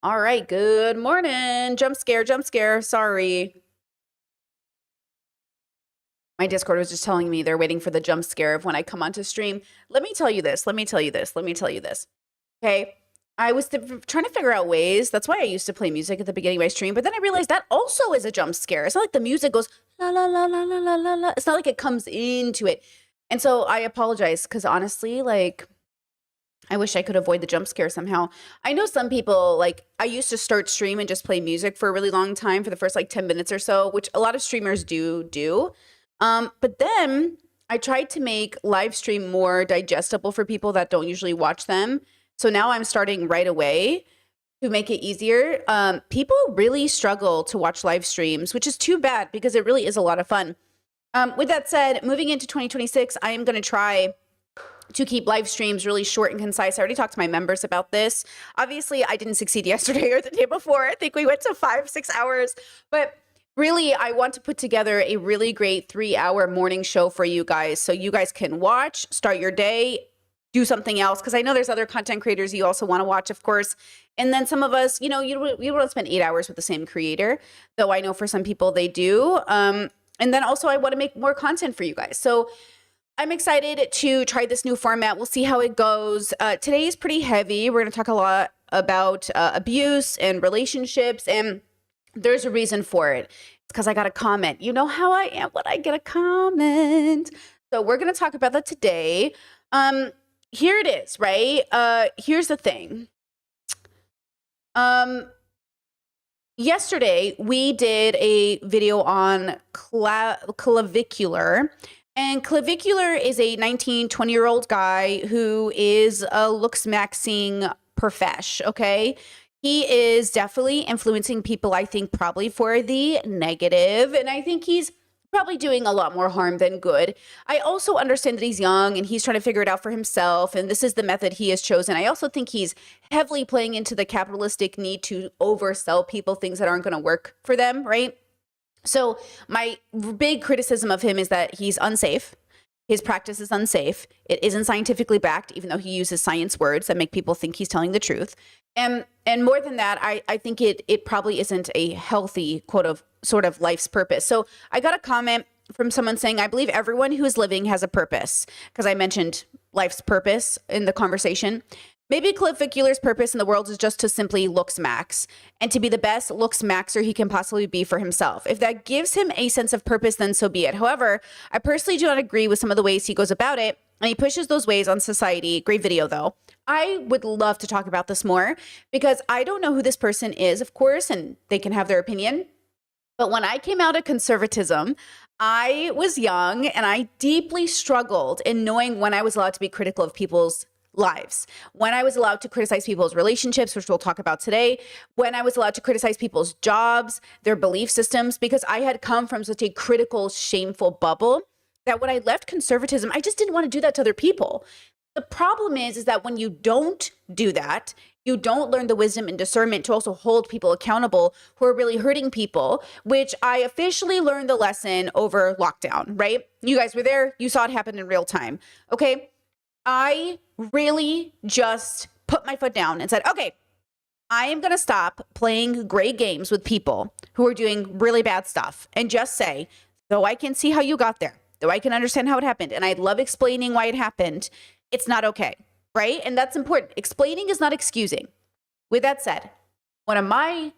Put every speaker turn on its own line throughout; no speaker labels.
All right, good morning. Jump scare, jump scare. Sorry. My Discord was just telling me they're waiting for the jump scare of when I come onto stream. Let me tell you this. Okay. I was trying to figure out ways. That's why I used to play music at the beginning of my stream. But then I realized that also is a jump scare. It's not like the music goes la la la la la la la la. It's not like it comes into it. And so I apologize because honestly, like, I wish I could avoid the jump scare somehow. I know some people, like, I used to start stream and just play music for a really long time for the first like 10 minutes or so, which a lot of streamers do. But then I tried to make live stream more digestible for people that don't usually watch them. So now I'm starting right away to make it easier. People really struggle to watch live streams, which is too bad because it really is a lot of fun. With that said, moving into 2026, I am going to try to keep live streams really short and concise. I already talked to my members about this. Obviously, I didn't succeed yesterday or the day before. I think we went to 5-6 hours. But really, I want to put together a really great 3-hour morning show for you guys so you guys can watch, start your day, do something else. Because I know there's other content creators you also want to watch, of course. And then some of us, you know, you want to spend 8 hours with the same creator, though I know for some people they do. And then also I want to make more content for you guys. So I'm excited to try this new format. We'll see how it goes. Today is pretty heavy. We're going to talk a lot about abuse and relationships, and there's a reason for it. It's because I got a comment. You know how I am when I get a comment. So we're going to talk about that today. Here it is, right? Here's the thing. Yesterday, we did a video on clavicular. And clavicular is a 19, 20-year-old guy who is a looks maxing profesh, okay? He is definitely influencing people, I think, probably for the negative. And I think he's probably doing a lot more harm than good. I also understand that he's young and he's trying to figure it out for himself. And this is the method he has chosen. I also think he's heavily playing into the capitalistic need to oversell people things that aren't going to work for them, right? So my big criticism of him is that he's unsafe. His practice is unsafe. It isn't scientifically backed, even though he uses science words that make people think he's telling the truth. And more than that, I think it probably isn't a healthy sort of life's purpose. So I got a comment from someone saying, I believe everyone who is living has a purpose, because I mentioned life's purpose in the conversation. Maybe clavicular's purpose in the world is just to simply looks max and to be the best looks maxer he can possibly be for himself. If that gives him a sense of purpose, then so be it. However, I personally do not agree with some of the ways he goes about it, and he pushes those ways on society. Great video, though. I would love to talk about this more because I don't know who this person is, of course, and they can have their opinion. But when I came out of conservatism, I was young and I deeply struggled in knowing when I was allowed to be critical of people's lives, when I was allowed to criticize people's relationships, which we'll talk about today, when I was allowed to criticize people's jobs, their belief systems, because I had come from such a critical, shameful bubble that when I left conservatism, I just didn't want to do that to other people. The problem is that when you don't do that, you don't learn the wisdom and discernment to also hold people accountable who are really hurting people, which I officially learned the lesson over lockdown, right? You guys were there. You saw it happen in real time. Okay. I really just put my foot down and said, okay, I am going to stop playing gray games with people who are doing really bad stuff and just say, though I can see how you got there, though I can understand how it happened, and I love explaining why it happened, it's not okay, right? And that's important. Explaining is not excusing. With that said, one of my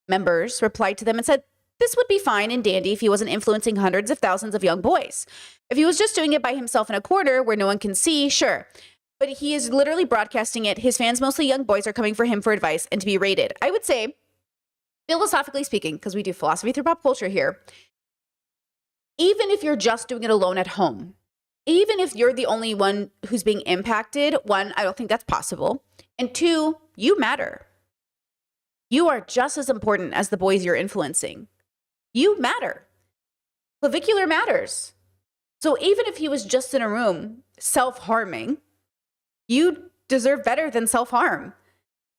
members replied to them and said, this would be fine and dandy if he wasn't influencing hundreds of thousands of young boys. If he was just doing it by himself in a corner where no one can see, sure. But he is literally broadcasting it. His fans, mostly young boys, are coming for him for advice and to be rated. I would say, philosophically speaking, because we do philosophy through pop culture here, even if you're just doing it alone at home, even if you're the only one who's being impacted, one, I don't think that's possible. And two, you matter. You are just as important as the boys you're influencing. You matter. Clavicular matters. So even if he was just in a room self-harming, you deserve better than self-harm.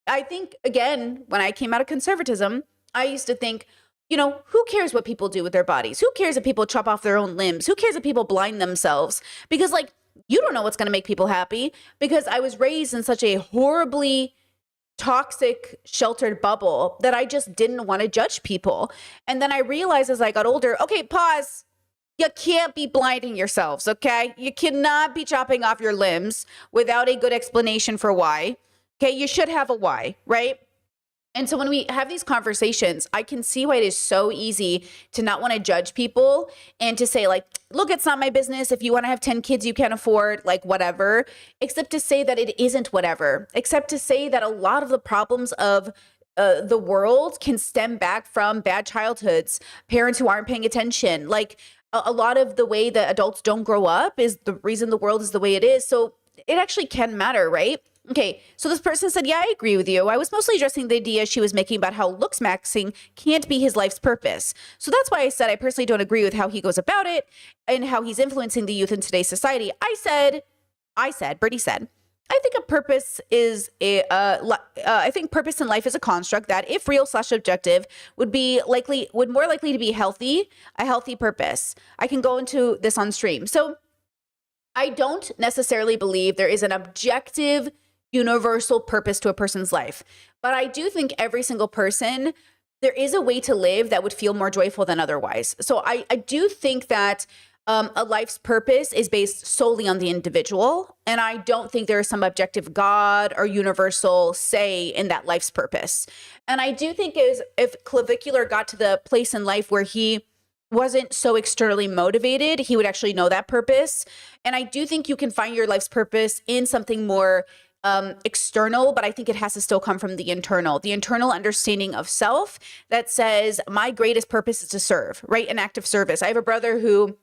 I think, again, when I came out of conservatism, I used to think, you know, who cares what people do with their bodies? Who cares if people chop off their own limbs? Who cares if people blind themselves? Because, like, you don't know what's going to make people happy. Because I was raised in such a horribly toxic sheltered bubble that I just didn't want to judge people. And then I realized as I got older, okay, pause. You can't be blinding yourselves, okay? You cannot be chopping off your limbs without a good explanation for why. Okay, you should have a why, right? And so when we have these conversations, I can see why it is so easy to not want to judge people and to say like, look, it's not my business. If you want to have 10 kids you can't afford, like whatever, except to say that it isn't whatever, except to say that a lot of the problems of the world can stem back from bad childhoods, parents who aren't paying attention. Like a lot of the way that adults don't grow up is the reason the world is the way it is. So it actually can matter, right? Okay, so this person said, yeah, I agree with you. I was mostly addressing the idea she was making about how looks maxing can't be his life's purpose. So that's why I said I personally don't agree with how he goes about it and how he's influencing the youth in today's society. Brittany said, I think a purpose is I think purpose in life is a construct that, if real/objective, would more likely to be a healthy purpose. I can go into this on stream. So I don't necessarily believe there is an objective universal purpose to a person's life. But I do think every single person, there is a way to live that would feel more joyful than otherwise. So I do think that a life's purpose is based solely on the individual. And I don't think there is some objective God or universal say in that life's purpose. And I do think if Clavicular got to the place in life where he wasn't so externally motivated, he would actually know that purpose. And I do think you can find your life's purpose in something more external, but I think it has to still come from the internal understanding of self that says my greatest purpose is to serve, right? An act of service. I have a brother who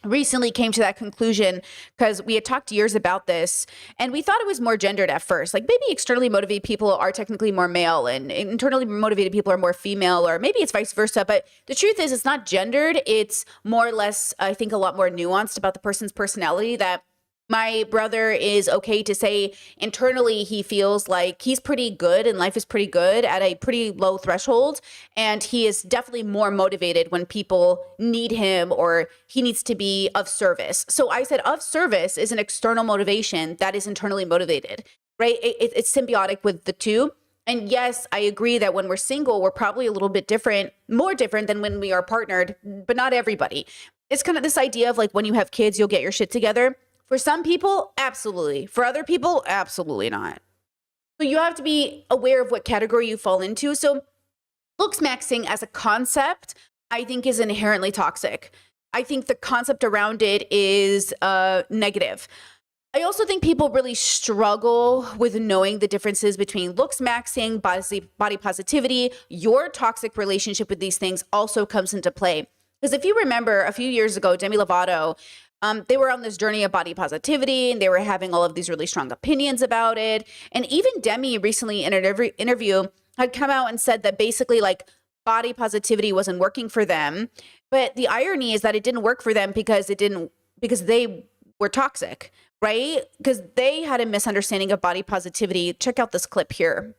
recently came to that conclusion because we had talked years about this and we thought it was more gendered at first. Like maybe externally motivated people are technically more male and internally motivated people are more female, or maybe it's vice versa. But the truth is it's not gendered. It's more or less, I think, a lot more nuanced about the person's personality, that my brother is okay to say internally he feels like he's pretty good and life is pretty good at a pretty low threshold. And he is definitely more motivated when people need him or he needs to be of service. So I said of service is an external motivation that is internally motivated, right? It's symbiotic with the two. And yes, I agree that when we're single, we're probably a little bit different, more different than when we are partnered, but not everybody. It's kind of this idea of like when you have kids, you'll get your shit together. For some people, absolutely. For other people, absolutely not. So you have to be aware of what category you fall into. So looks maxing as a concept, I think, is inherently toxic. I think the concept around it is negative. I also think people really struggle with knowing the differences between looks maxing, body positivity. Your toxic relationship with these things also comes into play. Because if you remember a few years ago, Demi Lovato, they were on this journey of body positivity and they were having all of these really strong opinions about it. And even Demi recently in an interview had come out and said that basically like body positivity wasn't working for them. But the irony is that it didn't work for them because they were toxic, right? Because they had a misunderstanding of body positivity. Check out this clip here.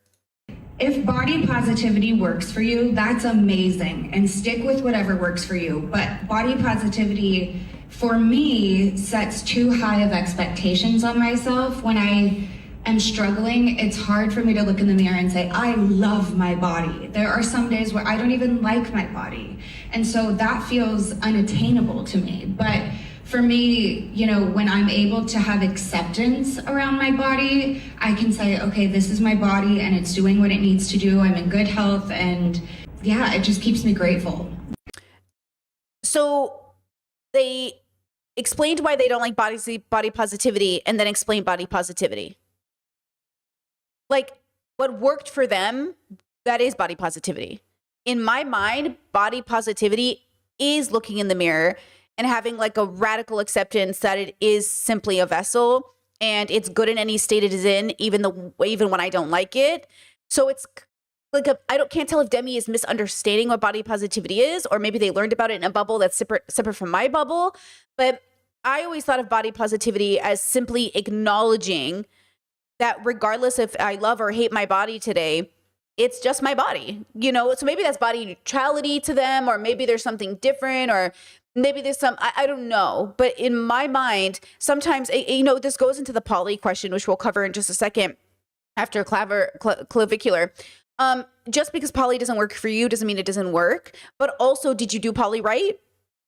If body positivity works for you, that's amazing, and stick with whatever works for you. But body positivity, for me, sets too high of expectations on myself. When I am struggling, it's hard for me to look in the mirror and say, I love my body. There are some days where I don't even like my body. And so that feels unattainable to me. But for me, you know, when I'm able to have acceptance around my body, I can say, okay, this is my body and it's doing what it needs to do. I'm in good health. And yeah, it just keeps me grateful.
So they explained why they don't like body positivity and then explained body positivity. Like what worked for them, that is body positivity. In my mind, body positivity is looking in the mirror and having like a radical acceptance that it is simply a vessel and it's good in any state it is in, even when I don't like it. So it's like can't tell if Demi is misunderstanding what body positivity is, or maybe they learned about it in a bubble that's separate from my bubble. But I always thought of body positivity as simply acknowledging that regardless if I love or hate my body today, it's just my body, you know? So maybe that's body neutrality to them, or maybe there's something different, or maybe there's I don't know. But in my mind, sometimes, you know, this goes into the poly question, which we'll cover in just a second. after clavicular. Just because poly doesn't work for you doesn't mean it doesn't work. But also, did you do poly right?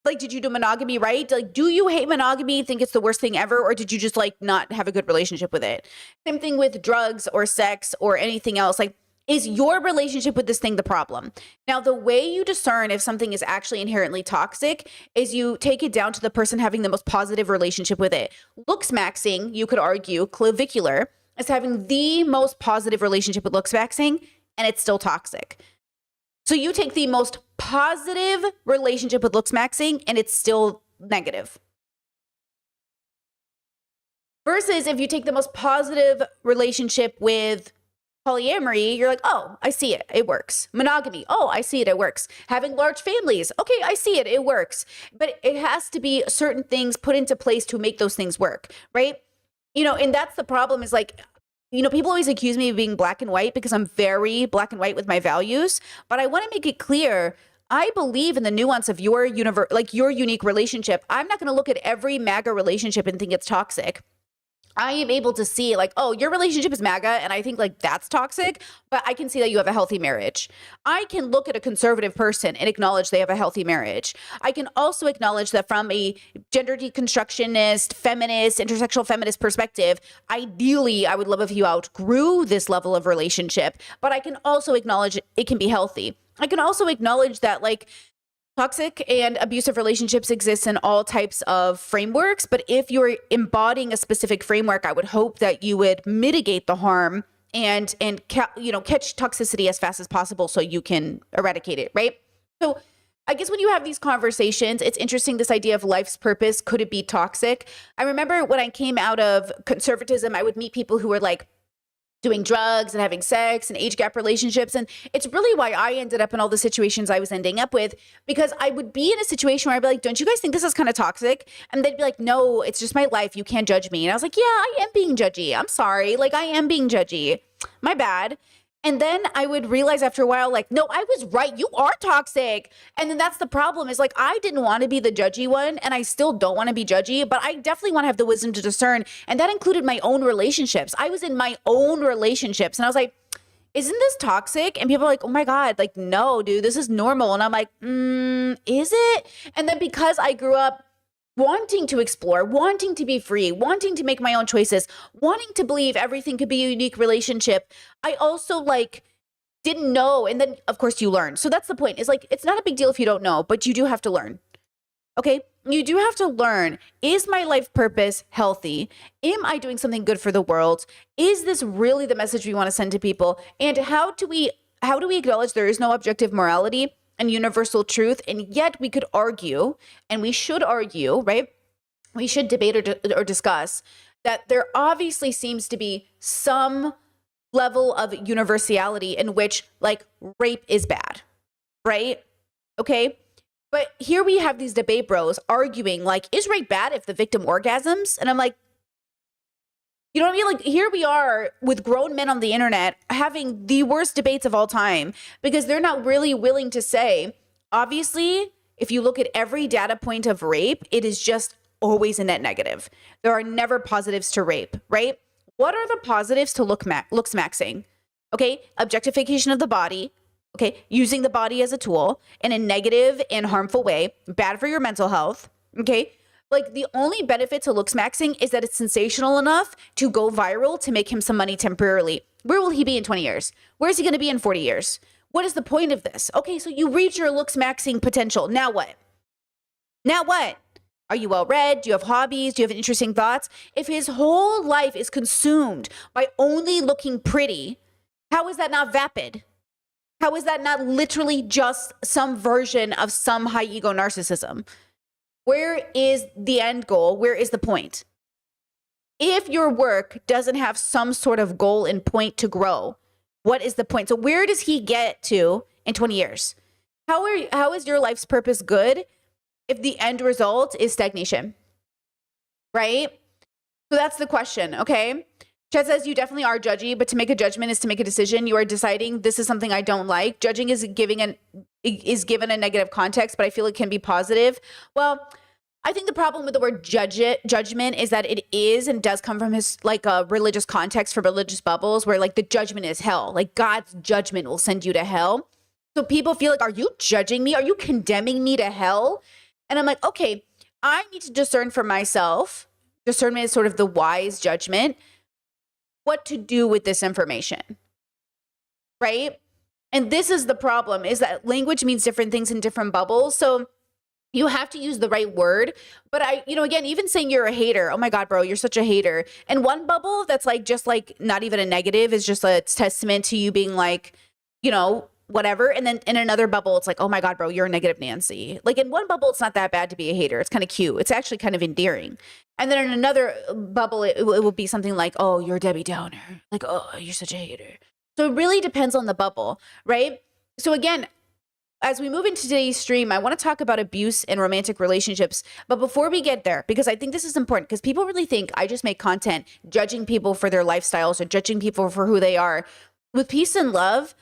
Like, did you do monogamy right? Like, do you hate monogamy, think it's the worst thing ever? Or did you just like not have a good relationship with it? Same thing with drugs or sex or anything else. Like, is your relationship with this thing the problem? Now, the way you discern if something is actually inherently toxic is you take it down to the person having the most positive relationship with it. Looks maxing, you could argue, clavicular, is having the most positive relationship with looks maxing, and it's still toxic. So you take the most positive relationship with looks maxing and it's still negative. Versus if you take the most positive relationship with polyamory, you're like, oh, I see it. It works. Monogamy. Oh, I see it. It works. Having large families. Okay, I see it. It works. But it has to be certain things put into place to make those things work, right? And that's the problem is like, people always accuse me of being black and white because I'm very black and white with my values. But I want to make it clear, I believe in the nuance of your your unique relationship. I'm not going to look at every MAGA relationship and think it's toxic. I am able to see like, oh, your relationship is MAGA and I think like that's toxic, but I can see that you have a healthy marriage. I can look at a conservative person and acknowledge they have a healthy marriage. I can also acknowledge that from a gender deconstructionist, feminist, intersectional feminist perspective, ideally, I would love if you outgrew this level of relationship, but I can also acknowledge it can be healthy. I can also acknowledge that like, toxic and abusive relationships exist in all types of frameworks, but if you're embodying a specific framework, I would hope that you would mitigate the harm and catch toxicity as fast as possible so you can eradicate it, right? So I guess when you have these conversations, it's interesting, this idea of life's purpose. Could it be toxic? I remember when I came out of conservatism, I would meet people who were like, doing drugs and having sex and age gap relationships. And it's really why I ended up in all the situations I was ending up with, because I would be in a situation where I'd be like, don't you guys think this is kind of toxic? And they'd be like, no, it's just my life. You can't judge me. And I was like, yeah, I am being judgy. I'm sorry. Like I am being judgy. My bad. And then I would realize after a while, like, no, I was right. You are toxic. And then that's the problem is like, I didn't want to be the judgy one and I still don't want to be judgy, but I definitely want to have the wisdom to discern. And that included my own relationships. I was in my own relationships and I was like, isn't this toxic? And people are like, oh my God, like, no, dude, this is normal. And I'm like, is it? And then because I grew up wanting to explore, wanting to be free, wanting to make my own choices, wanting to believe everything could be a unique relationship, I also like didn't know. And then of course you learn. So that's the point. Is like, it's not a big deal if you don't know, but you do have to learn. Okay. You do have to learn, is my life purpose healthy? Am I doing something good for the world? Is this really the message we want to send to people? And how do we acknowledge there is no objective morality and universal truth, and yet we could argue, and we should argue, right? We should debate or discuss that there obviously seems to be some level of universality in which like rape is bad, right? Okay. But here we have these debate bros arguing like, is rape bad if the victim orgasms? And I'm like, you know what I mean? Like here we are with grown men on the internet having the worst debates of all time because they're not really willing to say, obviously, if you look at every data point of rape, it is just always a net negative. There are never positives to rape, right? What are the positives to looks maxing? Okay, objectification of the body. Okay, using the body as a tool in a negative and harmful way, bad for your mental health. Okay. Like the only benefit to looks maxing is that it's sensational enough to go viral to make him some money temporarily. Where will he be in 20 years? Where is he going to be in 40 years? What is the point of this? Okay, so you reach your looks maxing potential. Now what? Now what? Are you well read? Do you have hobbies? Do you have interesting thoughts? If his whole life is consumed by only looking pretty, how is that not vapid? How is that not literally just some version of some high ego narcissism? Where is the end goal? Where is the point? If your work doesn't have some sort of goal and point to grow, what is the point? So where does he get to in 20 years? How is your life's purpose good if the end result is stagnation? Right? So that's the question, okay? Chet says you definitely are judgy, but to make a judgment is to make a decision. You are deciding this is something I don't like. Judging is given a negative context, but I feel it can be positive. Well, I think the problem with the word judgment is that it is and does come from his like a religious context, from religious bubbles where like the judgment is hell. Like God's judgment will send you to hell. So people feel like, are you judging me? Are you condemning me to hell? And I'm like, okay, I need to discern for myself. Discernment is sort of the wise judgment. What to do with this information, right? And this is the problem, is that language means different things in different bubbles. So you have to use the right word. But again, even saying you're a hater, oh my God, bro, you're such a hater. And one bubble that's like, just like not even a negative, is just a testament to you being like, whatever. And then in another bubble, it's like, oh my God, bro, you're a negative Nancy. Like in one bubble, it's not that bad to be a hater. It's kind of cute. It's actually kind of endearing. And then in another bubble, it will be something like, oh, you're a Debbie Downer. Like, oh, you're such a hater. So it really depends on the bubble, right? So again, as we move into today's stream, I want to talk about abuse in romantic relationships. But before we get there, because I think this is important, because people really think I just make content judging people for their lifestyles or judging people for who they are. With peace and love,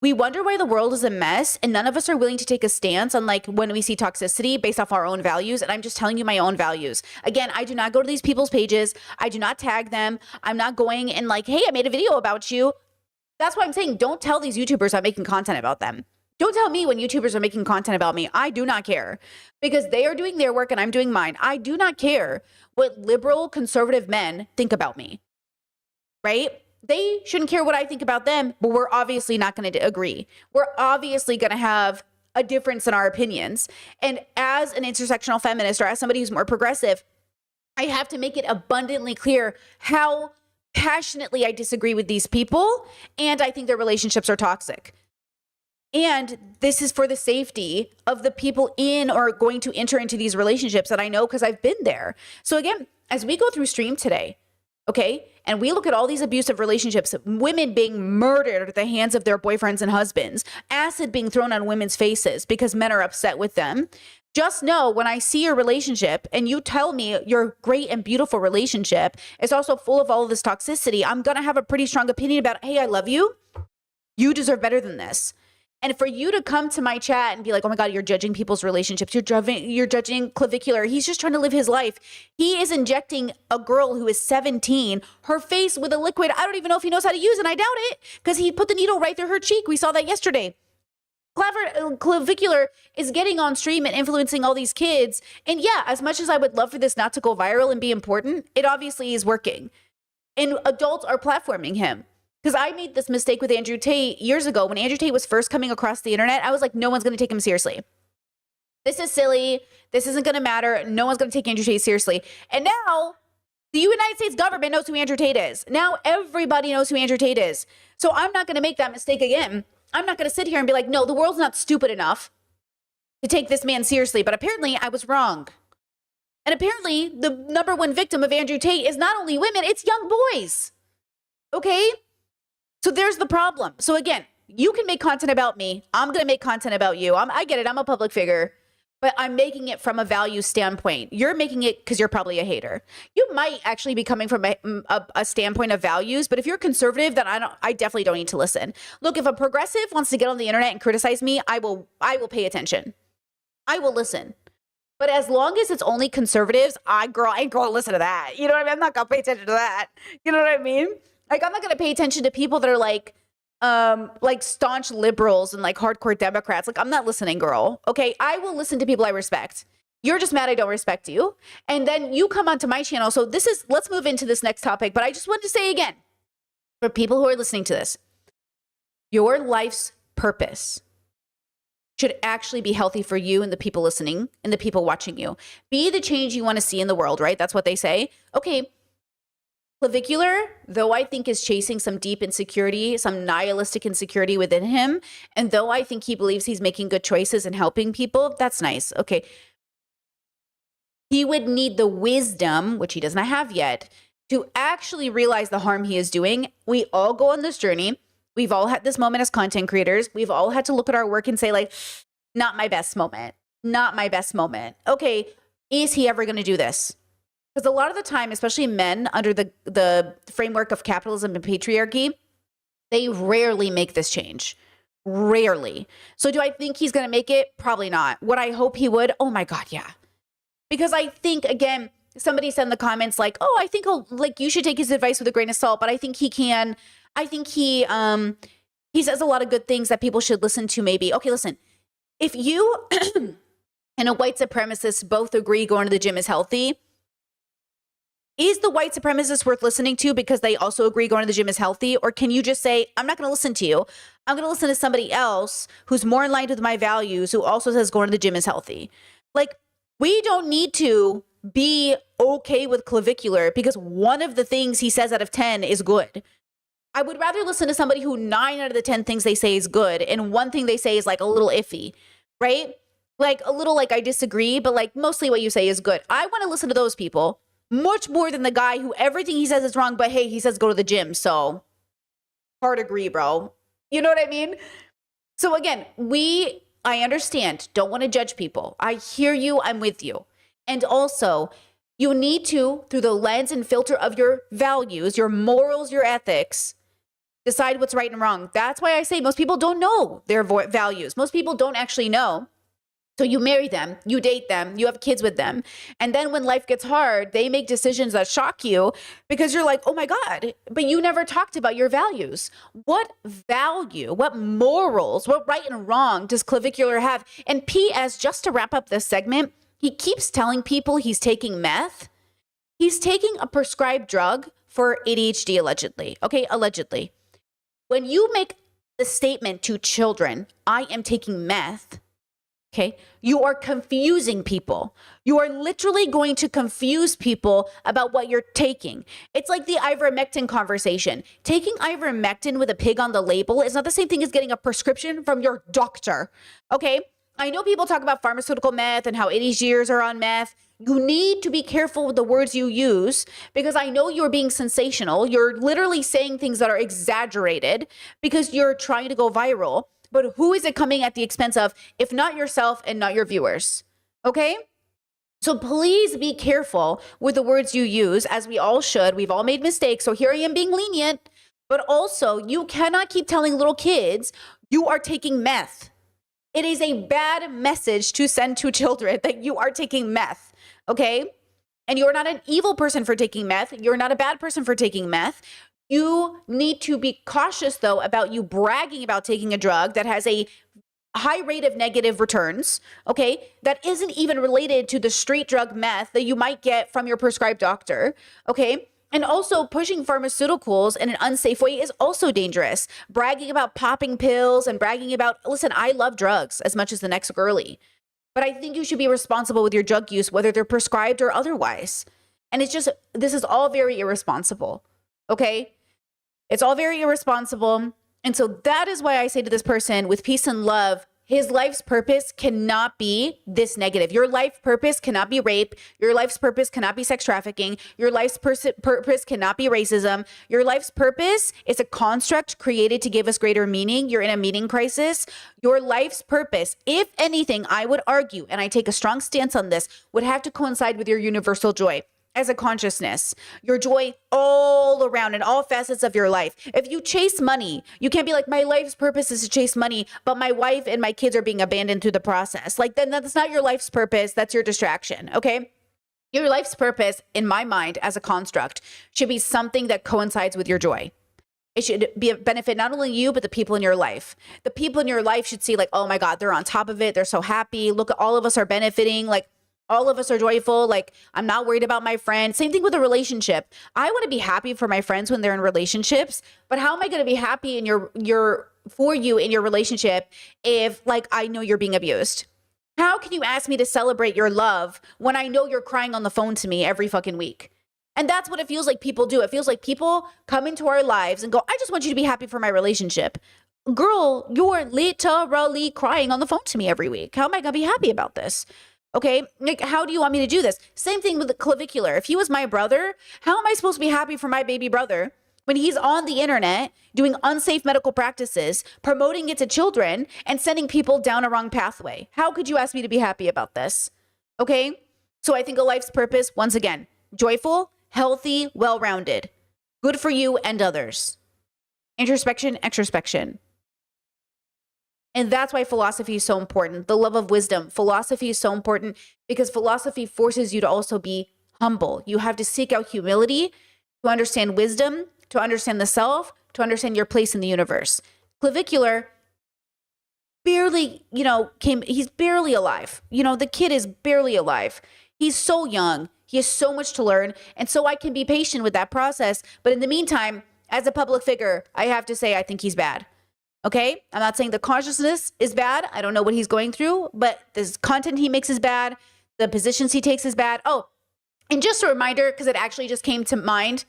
we wonder why the world is a mess, and none of us are willing to take a stance on like when we see toxicity based off our own values. And I'm just telling you my own values. Again, I do not go to these people's pages. I do not tag them. I'm not going and like, hey, I made a video about you. That's why I'm saying don't tell these YouTubers I'm making content about them. Don't tell me when YouTubers are making content about me. I do not care, because they are doing their work and I'm doing mine. I do not care what liberal conservative men think about me, right? They shouldn't care what I think about them, but we're obviously not going to agree. We're obviously going to have a difference in our opinions. And as an intersectional feminist, or as somebody who's more progressive, I have to make it abundantly clear how passionately I disagree with these people, and I think their relationships are toxic. And this is for the safety of the people in or going to enter into these relationships that I know, because I've been there. So again, as we go through stream today, okay, and we look at all these abusive relationships, women being murdered at the hands of their boyfriends and husbands, acid being thrown on women's faces because men are upset with them. Just know, when I see your relationship and you tell me your great and beautiful relationship is also full of all of this toxicity, I'm going to have a pretty strong opinion about, hey, I love you. You deserve better than this. And for you to come to my chat and be like, oh my God, you're judging people's relationships. You're judging Clavicular. He's just trying to live his life. He is injecting a girl who is 17, her face with a liquid. I don't even know if he knows how to use it. I doubt it, because he put the needle right through her cheek. We saw that yesterday. Clavicular is getting on stream and influencing all these kids. And yeah, as much as I would love for this not to go viral and be important, it obviously is working. And adults are platforming him. Because I made this mistake with Andrew Tate years ago. When Andrew Tate was first coming across the internet, I was like, no one's going to take him seriously. This is silly. This isn't going to matter. No one's going to take Andrew Tate seriously. And now the United States government knows who Andrew Tate is. Now everybody knows who Andrew Tate is. So I'm not going to make that mistake again. I'm not going to sit here and be like, no, the world's not stupid enough to take this man seriously. But apparently I was wrong. And apparently the number one victim of Andrew Tate is not only women, it's young boys. Okay? So there's the problem. So again, you can make content about me. I'm going to make content about you. I get it. I'm a public figure, but I'm making it from a value standpoint. You're making it because you're probably a hater. You might actually be coming from a standpoint of values, but if you're conservative, then I definitely don't need to listen. Look, if a progressive wants to get on the internet and criticize me, I will pay attention. I will listen. But as long as it's only conservatives, I ain't going to listen to that. You know what I mean? I'm not going to pay attention to that. You know what I mean? Like, I'm not going to pay attention to people that are like staunch liberals and like hardcore Democrats. Like, I'm not listening, girl. Okay. I will listen to people I respect. You're just mad I don't respect you. And then you come onto my channel. So let's move into this next topic. But I just wanted to say again, for people who are listening to this, your life's purpose should actually be healthy for you and the people listening and the people watching you. Be the change you want to see in the world, right? That's what they say. Okay. Clavicular, though I think is chasing some deep insecurity, some nihilistic insecurity within him, and though I think he believes he's making good choices and helping people, that's nice. Okay. He would need the wisdom, which he does not have yet, to actually realize the harm he is doing. We all go on this journey. We've all had this moment as content creators. We've all had to look at our work and say, like, not my best moment. Not my best moment. Okay, is he ever going to do this? Because a lot of the time, especially men under the framework of capitalism and patriarchy, they rarely make this change. Rarely. So do I think he's going to make it? Probably not. Would I hope he would? Oh my God, yeah. Because I think, again, somebody said in the comments like, oh, I think you should take his advice with a grain of salt, but I think he says a lot of good things that people should listen to maybe. Okay, listen, if you and a white supremacist both agree going to the gym is healthy, is the white supremacist worth listening to because they also agree going to the gym is healthy? Or can you just say, I'm not going to listen to you. I'm going to listen to somebody else who's more in line with my values, who also says going to the gym is healthy. Like, we don't need to be okay with clavicular because one of the things he says out of 10 is good. I would rather listen to somebody who 9 out of the 10 things they say is good and one thing they say is like a little iffy, right? Like a little like I disagree, but like mostly what you say is good. I want to listen to those people much more than the guy who everything he says is wrong, but hey, he says go to the gym. So hard agree, bro. You know what I mean? So again, I understand, don't want to judge people. I hear you, I'm with you. And also, you need to, through the lens and filter of your values, your morals, your ethics, decide what's right and wrong. That's why I say most people don't know their values. Most people don't actually know. So you marry them, you date them, you have kids with them. And then when life gets hard, they make decisions that shock you because you're like, oh my God, but you never talked about your values. What value, what morals, what right and wrong does clavicular have? And P.S., just to wrap up this segment, he keeps telling people he's taking meth. He's taking a prescribed drug for ADHD, allegedly. Okay, allegedly. When you make the statement to children, I am taking meth, okay, you are confusing people. You are literally going to confuse people about what you're taking. It's like the ivermectin conversation. Taking ivermectin with a pig on the label is not the same thing as getting a prescription from your doctor, okay? I know people talk about pharmaceutical meth and how ADHDers are on meth. You need to be careful with the words you use because I know you're being sensational. You're literally saying things that are exaggerated because you're trying to go viral. But who is it coming at the expense of, if not yourself and not your viewers? Okay? So please be careful with the words you use, as we all should. We've all made mistakes. So here I am being lenient. But also, you cannot keep telling little kids you are taking meth. It is a bad message to send to children that you are taking meth. Okay? And you're not an evil person for taking meth. You're not a bad person for taking meth. You need to be cautious, though, about you bragging about taking a drug that has a high rate of negative returns, okay, that isn't even related to the street drug meth that you might get from your prescribed doctor, okay? And also pushing pharmaceuticals in an unsafe way is also dangerous. Bragging about popping pills and bragging about, listen, I love drugs as much as the next girly, but I think you should be responsible with your drug use, whether they're prescribed or otherwise. And it's just, this is all very irresponsible. Okay, it's all very irresponsible. And so that is why I say to this person with peace and love, his life's purpose cannot be this negative. Your life purpose cannot be rape. Your life's purpose cannot be sex trafficking. Your life's purpose cannot be racism. Your life's purpose is a construct created to give us greater meaning. You're in a meaning crisis. Your life's purpose, if anything, I would argue, and I take a strong stance on this, would have to coincide with your universal joy. As a consciousness, your joy all around in all facets of your life. If you chase money, you can't be like, my life's purpose is to chase money, but my wife and my kids are being abandoned through the process. Like, then that's not your life's purpose. That's your distraction. Okay. Your life's purpose, in my mind, as a construct, should be something that coincides with your joy. It should be a benefit not only you, but the people in your life. The people in your life should see like, oh my God, they're on top of it. They're so happy. Look, all of us are benefiting. Like, all of us are joyful. Like, I'm not worried about my friends. Same thing with a relationship. I want to be happy for my friends when they're in relationships, but how am I going to be happy in for you in your relationship if like I know you're being abused? How can you ask me to celebrate your love when I know you're crying on the phone to me every fucking week? And that's what it feels like people do. It feels like people come into our lives and go, I just want you to be happy for my relationship. Girl, you're literally crying on the phone to me every week. How am I going to be happy about this? Okay, like, how do you want me to do this? Same thing with the clavicular. If he was my brother, how am I supposed to be happy for my baby brother when he's on the internet doing unsafe medical practices, promoting it to children and sending people down a wrong pathway? How could you ask me to be happy about this? Okay, so I think a life's purpose, once again, joyful, healthy, well-rounded, good for you and others. Introspection, extrospection. And And that's why philosophy is so important. The love of wisdom. Philosophy is so important because philosophy forces you to also be humble. You have to seek out humility to understand wisdom, to understand the self, to understand your place in the universe. Clavicular barely, he's barely alive. The kid is barely alive. He's so young. He has so much to learn. And so I can be patient with that process. But in the meantime, as a public figure, I have to say, I think he's bad. Okay? I'm not saying the consciousness is bad. I don't know what he's going through, but this content he makes is bad. The positions he takes is bad. Oh, and just a reminder, because it actually just came to mind.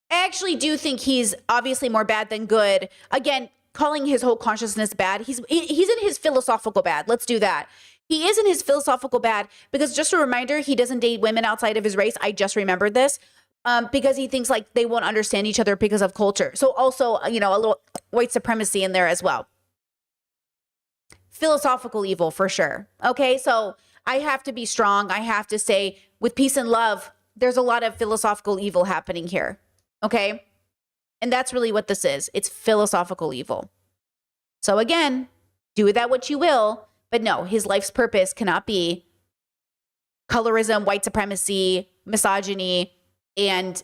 I actually do think he's obviously more bad than good. Again, calling his whole consciousness bad. He's in his philosophical bad. Let's do that. He is in his philosophical bad because just a reminder, he doesn't date women outside of his race. I just remembered this. Because he thinks like they won't understand each other because of culture. So also, a little white supremacy in there as well. Philosophical evil for sure. Okay, so I have to be strong. I have to say with peace and love, there's a lot of philosophical evil happening here. Okay, and that's really what this is. It's philosophical evil. So again, do with that what you will. But no, his life's purpose cannot be colorism, white supremacy, misogyny, and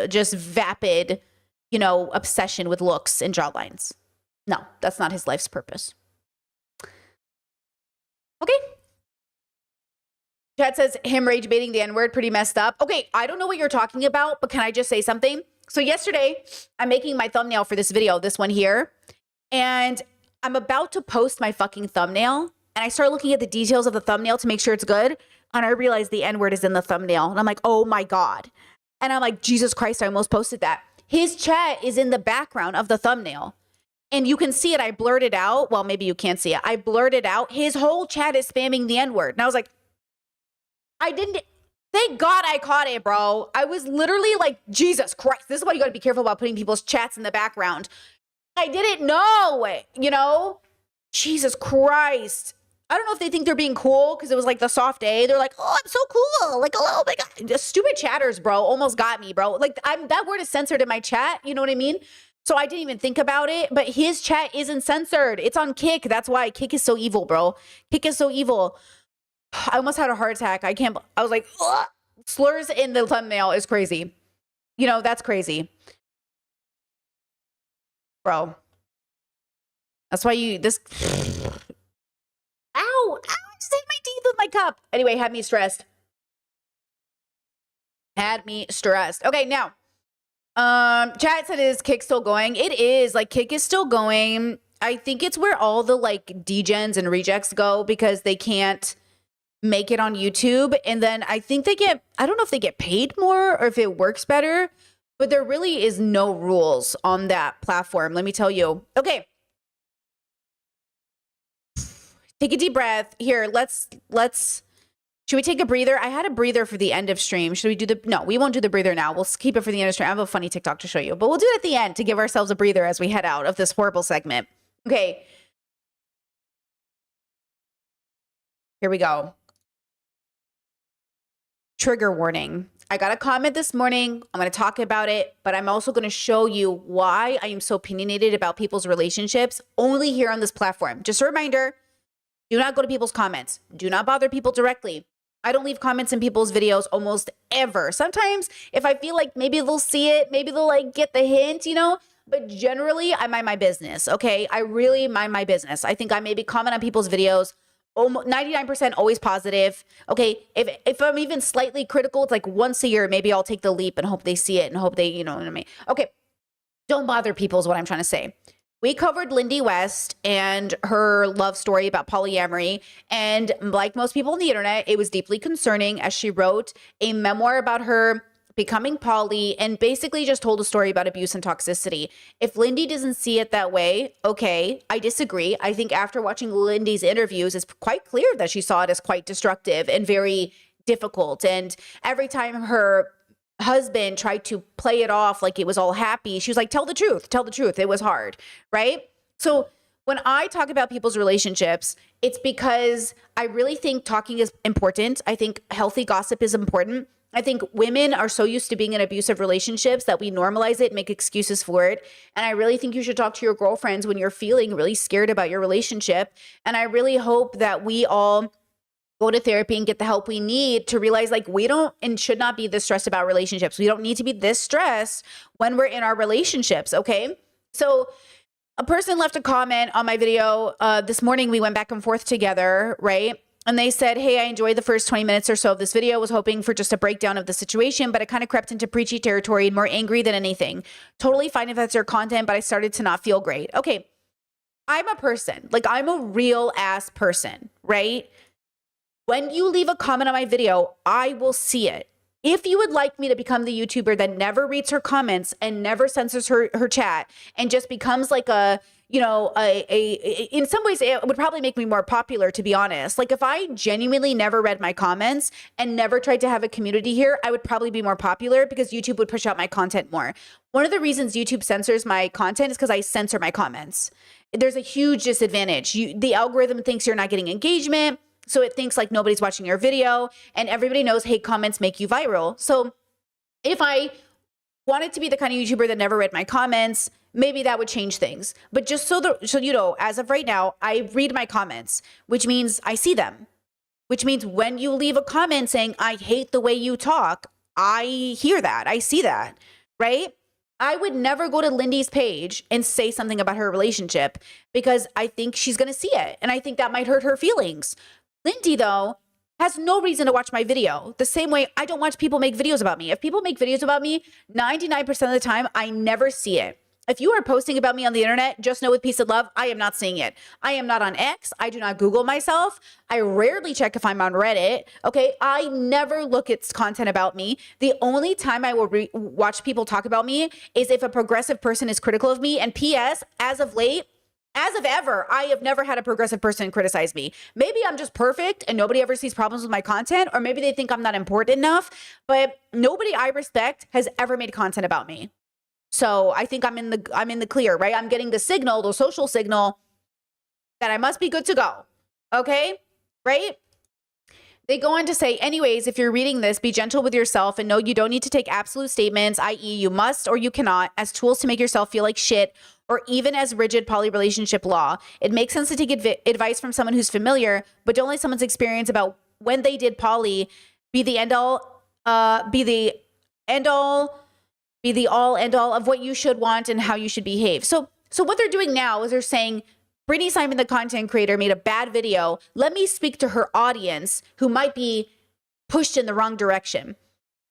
just vapid, obsession with looks and jawlines. No, that's not his life's purpose. Okay. Chat says him rage baiting the N-word, pretty messed up. Okay, I don't know what you're talking about, but can I just say something? So yesterday, I'm making my thumbnail for this video, this one here, and I'm about to post my fucking thumbnail, and I start looking at the details of the thumbnail to make sure it's good. And I realized the N-word is in the thumbnail. And I'm like, oh my God. And I'm like, Jesus Christ, I almost posted that. His chat is in the background of the thumbnail. And you can see it. I blurred it out. Well, maybe you can't see it. I blurred it out. His whole chat is spamming the N-word. And I was like, thank God I caught it, bro. I was literally like, Jesus Christ. This is why you got to be careful about putting people's chats in the background. I didn't know, Jesus Christ. I don't know if they think they're being cool because it was like the soft A. They're like, oh, I'm so cool. Like, oh my God. The stupid chatters, bro, almost got me, bro. Like that word is censored in my chat. You know what I mean? So I didn't even think about it, but his chat isn't censored. It's on Kick. That's why Kick is so evil, bro. Kick is so evil. I almost had a heart attack. I was like, ugh. Slurs in the thumbnail is crazy. That's crazy. Bro. That's why Ow, I just hit my teeth with my cup. Anyway, had me stressed. Okay, now, chat said, is Kick still going? It is. Like, Kick is still going. I think it's where all the, like, degens and rejects go because they can't make it on YouTube. And then I think I don't know if they get paid more or if it works better, but there really is no rules on that platform. Let me tell you. Okay. Take a deep breath. Here, should we take a breather? I had a breather for the end of stream. Should we no, we won't do the breather now. We'll keep it for the end of stream. I have a funny TikTok to show you, but we'll do it at the end to give ourselves a breather as we head out of this horrible segment. Okay. Here we go. Trigger warning. I got a comment this morning. I'm going to talk about it, but I'm also going to show you why I am so opinionated about people's relationships only here on this platform. Just a reminder, do not go to people's comments. Do not bother people directly. I don't leave comments in people's videos almost ever. Sometimes if I feel like maybe they'll see it, maybe they'll like get the hint, but generally I mind my business. Okay. I really mind my business. I think I maybe comment on people's videos, almost 99% always positive. Okay. If I'm even slightly critical, it's like once a year, maybe I'll take the leap and hope they see it and hope they, you know what I mean? Okay. Don't bother people is what I'm trying to say. We covered Lindy West and her love story about polyamory. And like most people on the internet, it was deeply concerning as she wrote a memoir about her becoming poly and basically just told a story about abuse and toxicity. If Lindy doesn't see it that way, okay, I disagree. I think after watching Lindy's interviews, it's quite clear that she saw it as quite destructive and very difficult. And every time her husband tried to play it off like it was all happy, she was like, tell the truth, it was hard, right? So when I talk about people's relationships, it's because I really think talking is important. I think healthy gossip is important. I think women are so used to being in abusive relationships that we normalize it, make excuses for it. And I really think you should talk to your girlfriends when you're feeling really scared about your relationship. And I really hope that we all go to therapy and get the help we need to realize like we don't and should not be this stressed about relationships. We don't need to be this stressed when we're in our relationships. Okay. So a person left a comment on my video this morning. We went back and forth together, right? And they said, hey, I enjoyed the first 20 minutes or so of this video, was hoping for just a breakdown of the situation, but it kind of crept into preachy territory and more angry than anything. Totally fine if that's your content, but I started to not feel great. Okay. I'm a person, like I'm a real ass person, right? When you leave a comment on my video, I will see it. If you would like me to become the YouTuber that never reads her comments and never censors her chat and just becomes like a, you know, in some ways it would probably make me more popular, to be honest. Like if I genuinely never read my comments and never tried to have a community here, I would probably be more popular because YouTube would push out my content more. One of the reasons YouTube censors my content is because I censor my comments. There's a huge disadvantage. The algorithm thinks you're not getting engagement. So it thinks like nobody's watching your video, and everybody knows hate comments make you viral. So if I wanted to be the kind of YouTuber that never read my comments, maybe that would change things. But just so you know, as of right now, I read my comments, which means I see them, which means when you leave a comment saying, I hate the way you talk, I hear that, I see that, right? I would never go to Lindy's page and say something about her relationship because I think she's going to see it. And I think that might hurt her feelings. Lindy, though, has no reason to watch my video. The same way I don't watch people make videos about me. If people make videos about me, 99% of the time, I never see it. If you are posting about me on the internet, just know with peace and love, I am not seeing it. I am not on X. I do not Google myself. I rarely check if I'm on Reddit. Okay. I never look at content about me. The only time I will watch people talk about me is if a progressive person is critical of me. And PS, as of late, as of ever, I have never had a progressive person criticize me. Maybe I'm just perfect and nobody ever sees problems with my content, or maybe they think I'm not important enough, but nobody I respect has ever made content about me. So I think I'm in the clear, right? I'm getting the signal, the social signal that I must be good to go. Okay? Right? They go on to say, anyways, if you're reading this, be gentle with yourself and know you don't need to take absolute statements, i.e. you must or you cannot, as tools to make yourself feel like shit, or even as rigid poly relationship law. It makes sense to take advice from someone who's familiar, but don't let someone's experience about when they did poly be the all end all of what you should want and how you should behave. So what they're doing now is they're saying, Brittany Simon, the content creator, made a bad video. Let me speak to her audience who might be pushed in the wrong direction.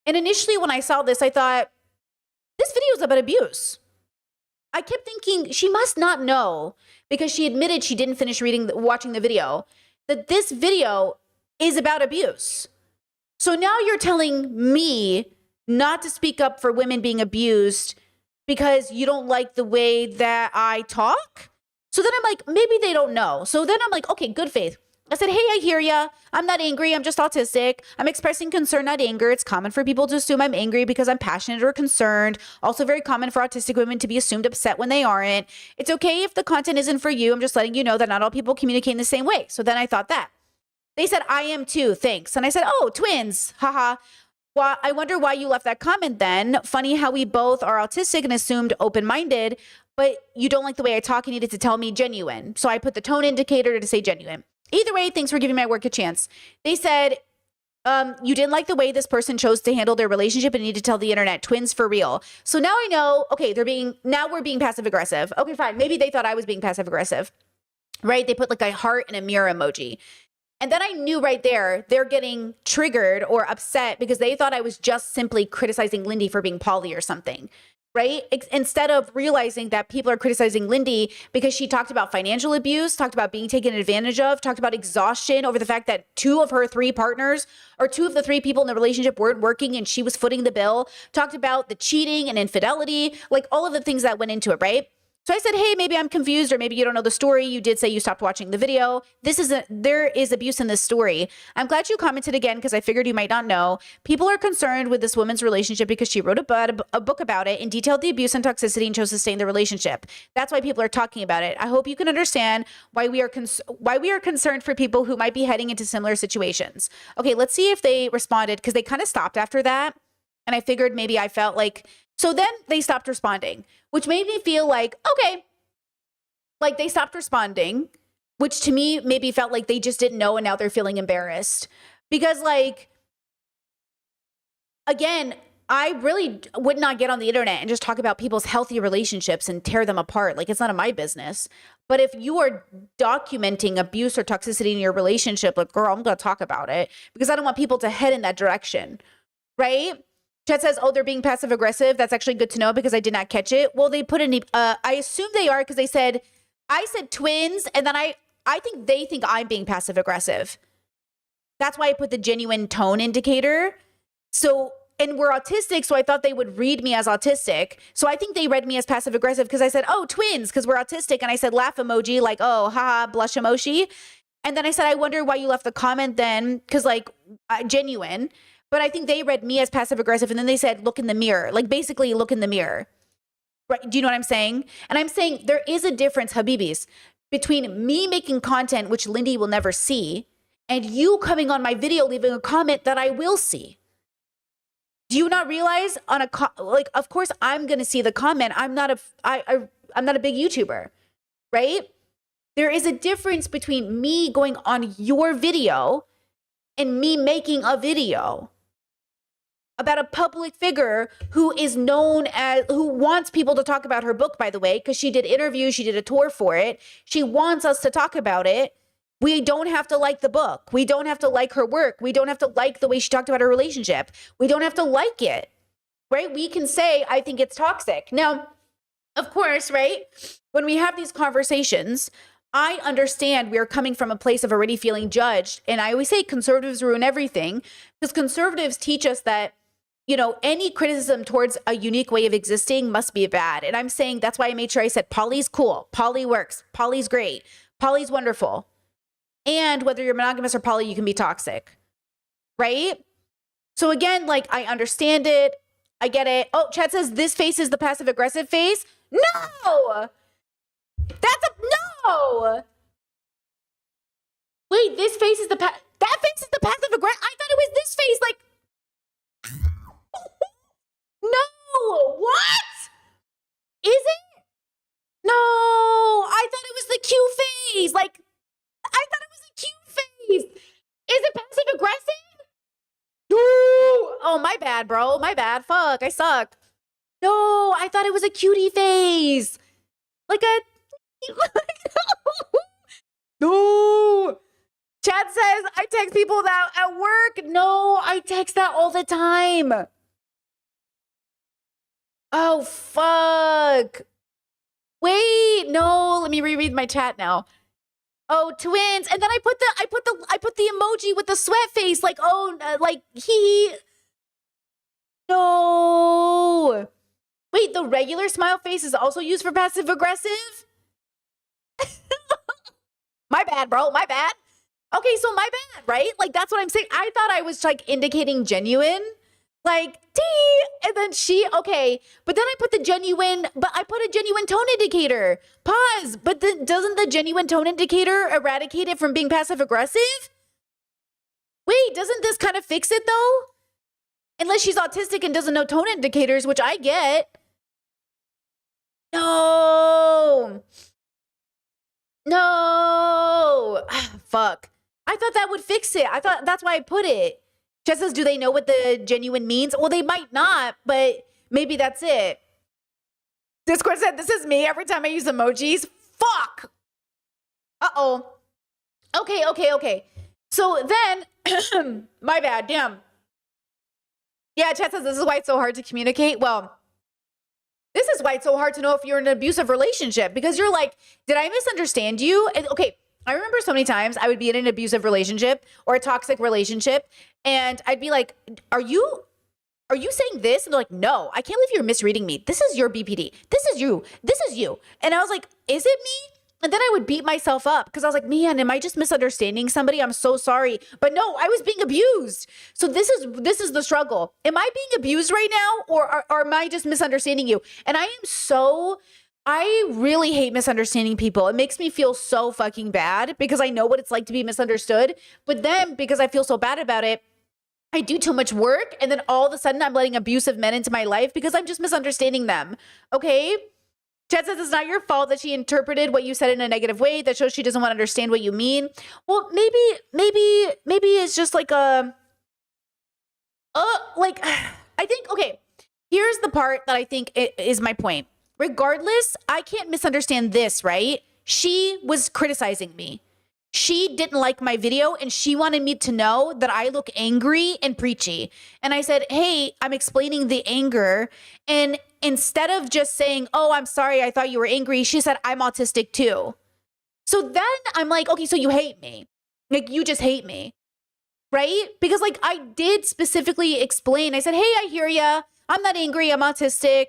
And initially when I saw this, I thought, this video is about abuse. I kept thinking she must not know, because she admitted she didn't finish watching the video, that this video is about abuse. So now you're telling me not to speak up for women being abused because you don't like the way that I talk? So then I'm like, maybe they don't know. So then I'm like, okay, good faith. I said, hey, I hear ya. I'm not angry. I'm just autistic. I'm expressing concern, not anger. It's common for people to assume I'm angry because I'm passionate or concerned. Also very common for autistic women to be assumed upset when they aren't. It's okay if the content isn't for you. I'm just letting you know that not all people communicate in the same way. So then I thought that. They said, I am too. Thanks. And I said, oh, twins. Haha. Well, I wonder why you left that comment then. Funny how we both are autistic and assumed open-minded, but you don't like the way I talk. You needed to tell me genuine. So I put the tone indicator to say genuine. Either way, thanks for giving my work a chance. They said, you didn't like the way this person chose to handle their relationship and need to tell the internet. Twins for real. So now I know, okay, now we're being passive aggressive. Okay, fine. Maybe they thought I was being passive aggressive, right? They put like a heart and a mirror emoji. And then I knew right there, they're getting triggered or upset because they thought I was just simply criticizing Lindy for being poly or something, right? Instead of realizing that people are criticizing Lindy because she talked about financial abuse, talked about being taken advantage of, talked about exhaustion over the fact that two of the three people in the relationship weren't working and she was footing the bill, talked about the cheating and infidelity, like all of the things that went into it, right? So I said, hey, maybe I'm confused, or maybe you don't know the story. You did say you stopped watching the video. There is abuse in this story. I'm glad you commented again because I figured you might not know. People are concerned with this woman's relationship because she wrote a book about it and detailed the abuse and toxicity and chose to stay in the relationship. That's why people are talking about it. I hope you can understand why we are concerned for people who might be heading into similar situations. Okay, let's see if they responded, because they kind of stopped after that. And I figured maybe I felt like, so then they stopped responding, which made me feel like, okay, like they stopped responding, which to me maybe felt like they just didn't know and now they're feeling embarrassed. Because like, again, I really would not get on the internet and just talk about people's healthy relationships and tear them apart. Like, it's none of my business. But if you are documenting abuse or toxicity in your relationship, like, girl, I'm going to talk about it because I don't want people to head in that direction, right? Chet says, oh, they're being passive aggressive. That's actually good to know because I did not catch it. Well, they put in, I assume they are because I said twins, and then I think they think I'm being passive aggressive. That's why I put the genuine tone indicator. So, and we're autistic, so I thought they would read me as autistic. So I think they read me as passive aggressive because I said, oh, twins, because we're autistic. And I said, laugh emoji, like, oh, haha, blush emoji. And then I said, I wonder why you left the comment then, because like, genuine. But I think they read me as passive aggressive. And then they said, look in the mirror, like basically look in the mirror. Right? Do you know what I'm saying? And I'm saying there is a difference, Habibis, between me making content, which Lindy will never see, and you coming on my video, leaving a comment that I will see. Do you not realize like, of course I'm going to see the comment. I'm not a big YouTuber, right? There is a difference between me going on your video and me making a video about a public figure who is known as, who wants people to talk about her book, by the way, because she did interviews, she did a tour for it. She wants us to talk about it. We don't have to like the book. We don't have to like her work. We don't have to like the way she talked about her relationship. We don't have to like it, right? We can say, I think it's toxic. Now, of course, right? When we have these conversations, I understand we are coming from a place of already feeling judged. And I always say conservatives ruin everything because conservatives teach us that, you know, any criticism towards a unique way of existing must be bad. And I'm saying that's why I made sure I said Poly's cool. Poly works. Poly's great. Poly's wonderful. And whether you're monogamous or poly, you can be toxic, right? So again, like, I understand it. I get it. Oh, Chad says this face is the passive aggressive face. No! No! Wait, this face is that face is the passive aggressive. I thought it was this face, like. No! What? Is it? No! I thought it was the cute face. Like, I thought it was a cute face. Is it passive aggressive? No! Oh, my bad, bro. My bad. Fuck, I suck. No, I thought it was a cutie face. Like a. No. Chad says, I text people that at work. No, I text that all the time. Oh, fuck. Wait, no, let me reread my chat now. Oh, twins. And then I put the emoji with the sweat face, like, oh, like he. No. Wait, the regular smile face is also used for passive aggressive? My bad, bro. My bad. Okay, so my bad, right? Like, that's what I'm saying. I thought I was like indicating genuine, like T, and then she, okay, but then I put a genuine tone indicator. Pause. But doesn't the genuine tone indicator eradicate it from being passive aggressive? Wait, doesn't this kind of fix it though? Unless she's autistic and doesn't know tone indicators, which I get. No. Fuck. I thought that would fix it. I thought that's why I put it. Chess says, do they know what the genuine means? Well, they might not, but maybe that's it. Discord said, this is me every time I use emojis. Fuck. Uh-oh. Okay. So then, my bad, damn. Yeah, chat says, this is why it's so hard to communicate. Well, this is why it's so hard to know if you're in an abusive relationship, because you're like, did I misunderstand you? And, okay, I remember so many times I would be in an abusive relationship or a toxic relationship, and I'd be like, are you are you saying this? And they're like, no, I can't believe you're misreading me. This is your BPD. This is you. This is you. And I was like, is it me? And then I would beat myself up because I was like, man, am I just misunderstanding somebody? I'm so sorry. But no, I was being abused. So this is the struggle. Am I being abused right now, or am I just misunderstanding you? And I really hate misunderstanding people. It makes me feel so fucking bad because I know what it's like to be misunderstood. But then because I feel so bad about it, I do too much work. And then all of a sudden I'm letting abusive men into my life because I'm just misunderstanding them. Okay? Chad says it's not your fault that she interpreted what you said in a negative way. That shows she doesn't want to understand what you mean. Well, maybe it's just like I think, okay, here's the part that I think is my point. Regardless, I can't misunderstand this, right? She was criticizing me. She didn't like my video and she wanted me to know that I look angry and preachy. And I said, hey, I'm explaining the anger. And instead of just saying, oh, I'm sorry, I thought you were angry, she said, I'm autistic too. So then I'm like, okay, so you hate me. Like, you just hate me, right? Because like I did specifically explain. I said, hey, I hear ya. I'm not angry, I'm autistic.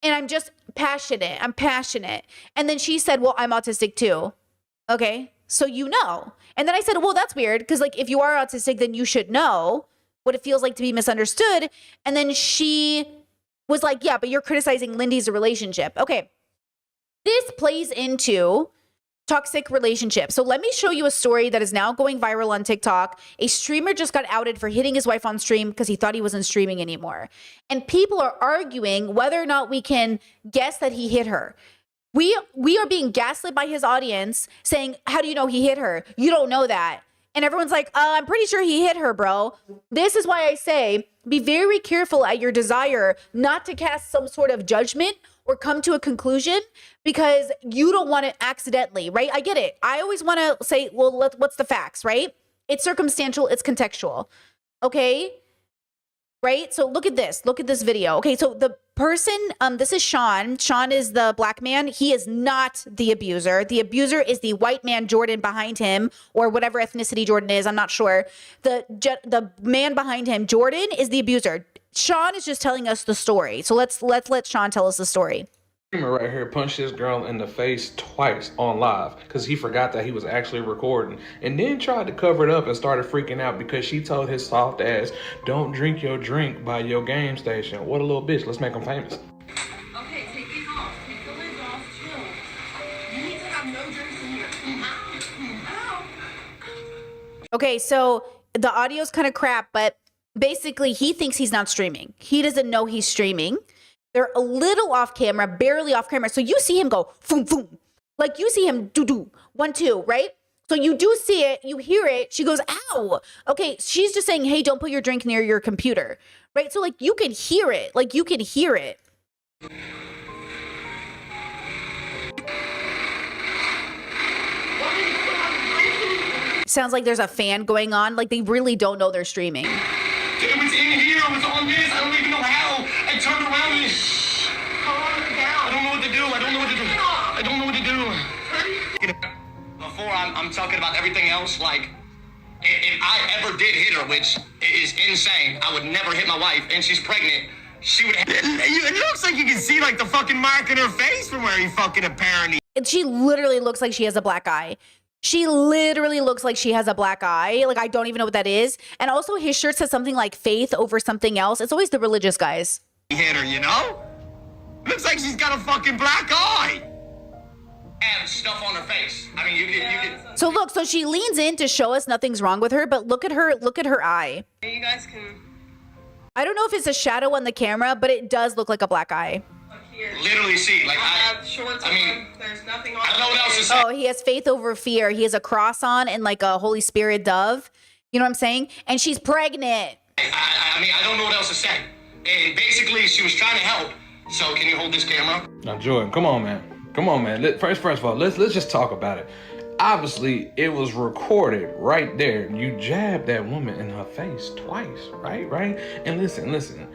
And I'm just passionate. I'm passionate. And then she said, well, I'm autistic too. Okay. So you know. And then I said, well, that's weird because like if you are autistic, then you should know what it feels like to be misunderstood. And then she was like, yeah, but you're criticizing Lindy's relationship. Okay. This plays into toxic relationships. So let me show you a story that is now going viral on TikTok. A streamer just got outed for hitting his wife on stream because he thought he wasn't streaming anymore. And people are arguing whether or not we can guess that he hit her. We are being gaslit by his audience saying, how do you know he hit her? You don't know that. And everyone's like, I'm pretty sure he hit her, bro. This is why I say, be very careful at your desire not to cast some sort of judgment or come to a conclusion because you don't want to accidentally, right? I get it. I always want to say, well, what's the facts, right? It's circumstantial, it's contextual. Okay? Right? So look at this. Look at this video. Okay, so the person, this is Sean. Sean is the black man. He is not the abuser. The abuser is the white man, Jordan, behind him, or whatever ethnicity Jordan is. I'm not sure. The man behind him, Jordan, is the abuser. Sean is just telling us the story. So let's let Sean tell us the story.
Right here punched this girl in the face twice on live because he forgot that he was actually recording and then tried to cover it up and started freaking out because she told his soft ass, don't drink your drink by your game station. What a little bitch. Let's make him famous.
Okay, take it off. Take the lid off. Chill. You need to have no drinks in here. Ow.
Okay, so the audio's kind of crap, but basically he thinks he's not streaming. He doesn't know he's streaming. They're a little off camera, barely off camera. So you see him go, boom, boom. Like you see him do, 1, 2, right? So you do see it, you hear it. She goes, ow. Okay, she's just saying, hey, don't put your drink near your computer, right? So like you can hear it. Like you can hear it. Sounds like there's a fan going on. Like they really don't know they're streaming.
It was in here. It was on this. I don't even know how. I turned around and calm down. I don't know what to do. I don't know what to do. I don't know what to do. Before I'm talking about everything else, like if I ever did hit her, which is insane, I would never hit my wife, and she's pregnant. She would. It looks like you can see like the fucking mark in her face from where he fucking apparently.
And she literally looks like she has a black eye. She literally looks like she has a black eye. Like, I don't even know what that is. And also his shirt says something like faith over something else. It's always the religious guys.
Hit her, you know? Looks like she's got a fucking black eye. And stuff on her face. I mean, you could.
So look, so she leans in to show us nothing's wrong with her, but look at her eye.
You guys can.
I don't know if it's a shadow on the camera, but it does look like a black eye.
Here.
Literally see, like
I have shorts
I mean,
on. There's nothing on.
I don't know what else to say.
Oh, he has faith over fear. He has a cross on and like a Holy Spirit dove. You know what I'm saying? And she's pregnant.
I mean, I don't know what else to say. And basically, she was trying to help. So, can you hold this camera?
Now, Jordan, come on, man. Come on, man. First of all, let's just talk about it. Obviously, it was recorded right there. You jabbed that woman in her face twice, right? And listen.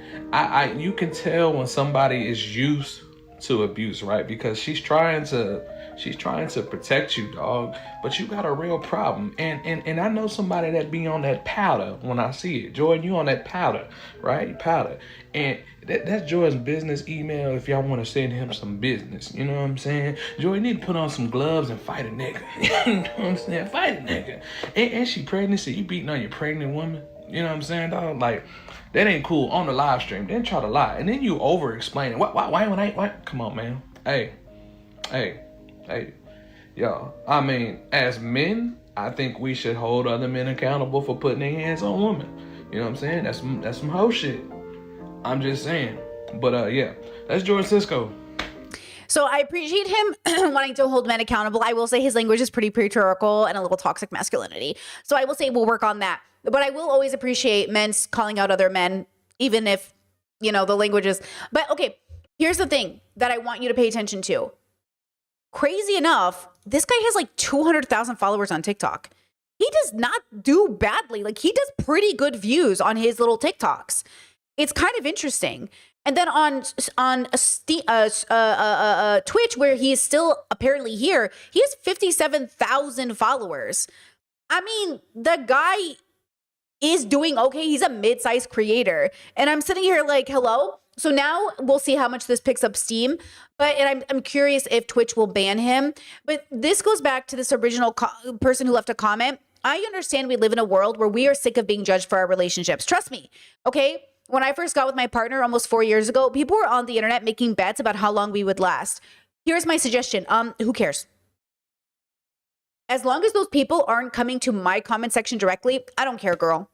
You can tell when somebody is used to abuse, right? Because she's trying to She's trying to protect you, dog. But you got a real problem. And I know somebody that be on that powder when I see it. Jordan, you on that powder, right? Powder. And that's Jordan's business email if y'all want to send him some business. You know what I'm saying? Jordan, you need to put on some gloves and fight a nigga. You know what I'm saying? Fight a nigga. And she pregnant, so you beating on your pregnant woman. You know what I'm saying, dog? Like, that ain't cool on the live stream. Then try to lie. And then you over explaining. Why? Come on, man. Hey. Y'all. I mean, as men, I think we should hold other men accountable for putting their hands on women. You know what I'm saying? That's some hoe shit. I'm just saying. But yeah, that's Jordan Cisco.
So I appreciate him wanting to hold men accountable. I will say his language is pretty patriarchal and a little toxic masculinity. So I will say we'll work on that. But I will always appreciate men calling out other men, even if, the language is. But okay, here's the thing that I want you to pay attention to. Crazy enough, this guy has like 200,000 followers on TikTok. He does not do badly. Like, he does pretty good views on his little TikToks. It's kind of interesting. And then on Twitch, where he is still apparently here, he has 57,000 followers. I mean, the guy is doing okay. He's a mid-sized creator. And I'm sitting here like, hello? So now we'll see how much this picks up steam. And I'm curious if Twitch will ban him. But this goes back to this original person who left a comment. I understand we live in a world where we are sick of being judged for our relationships. Trust me, okay? When I first got with my partner almost 4 years ago, people were on the internet making bets about how long we would last. Here's my suggestion. Who cares? As long as those people aren't coming to my comment section directly, I don't care, girl.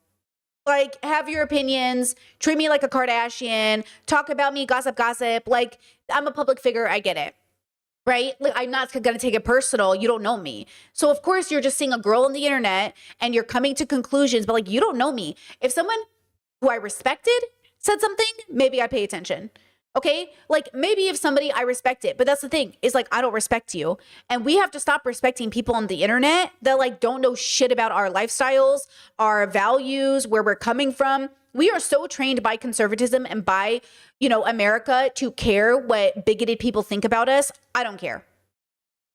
Like, have your opinions, treat me like a Kardashian, talk about me, gossip. Like, I'm a public figure. I get it. Right? Like, I'm not going to take it personal. You don't know me. So, of course, you're just seeing a girl on the internet and you're coming to conclusions, but like, you don't know me. If someone who I respected said something, maybe I pay attention. Okay? Like, maybe if somebody I respect it, but that's the thing is like, I don't respect you. And we have to stop respecting people on the internet that like don't know shit about our lifestyles, our values, where we're coming from. We are so trained by conservatism and by, America to care what bigoted people think about us. I don't care.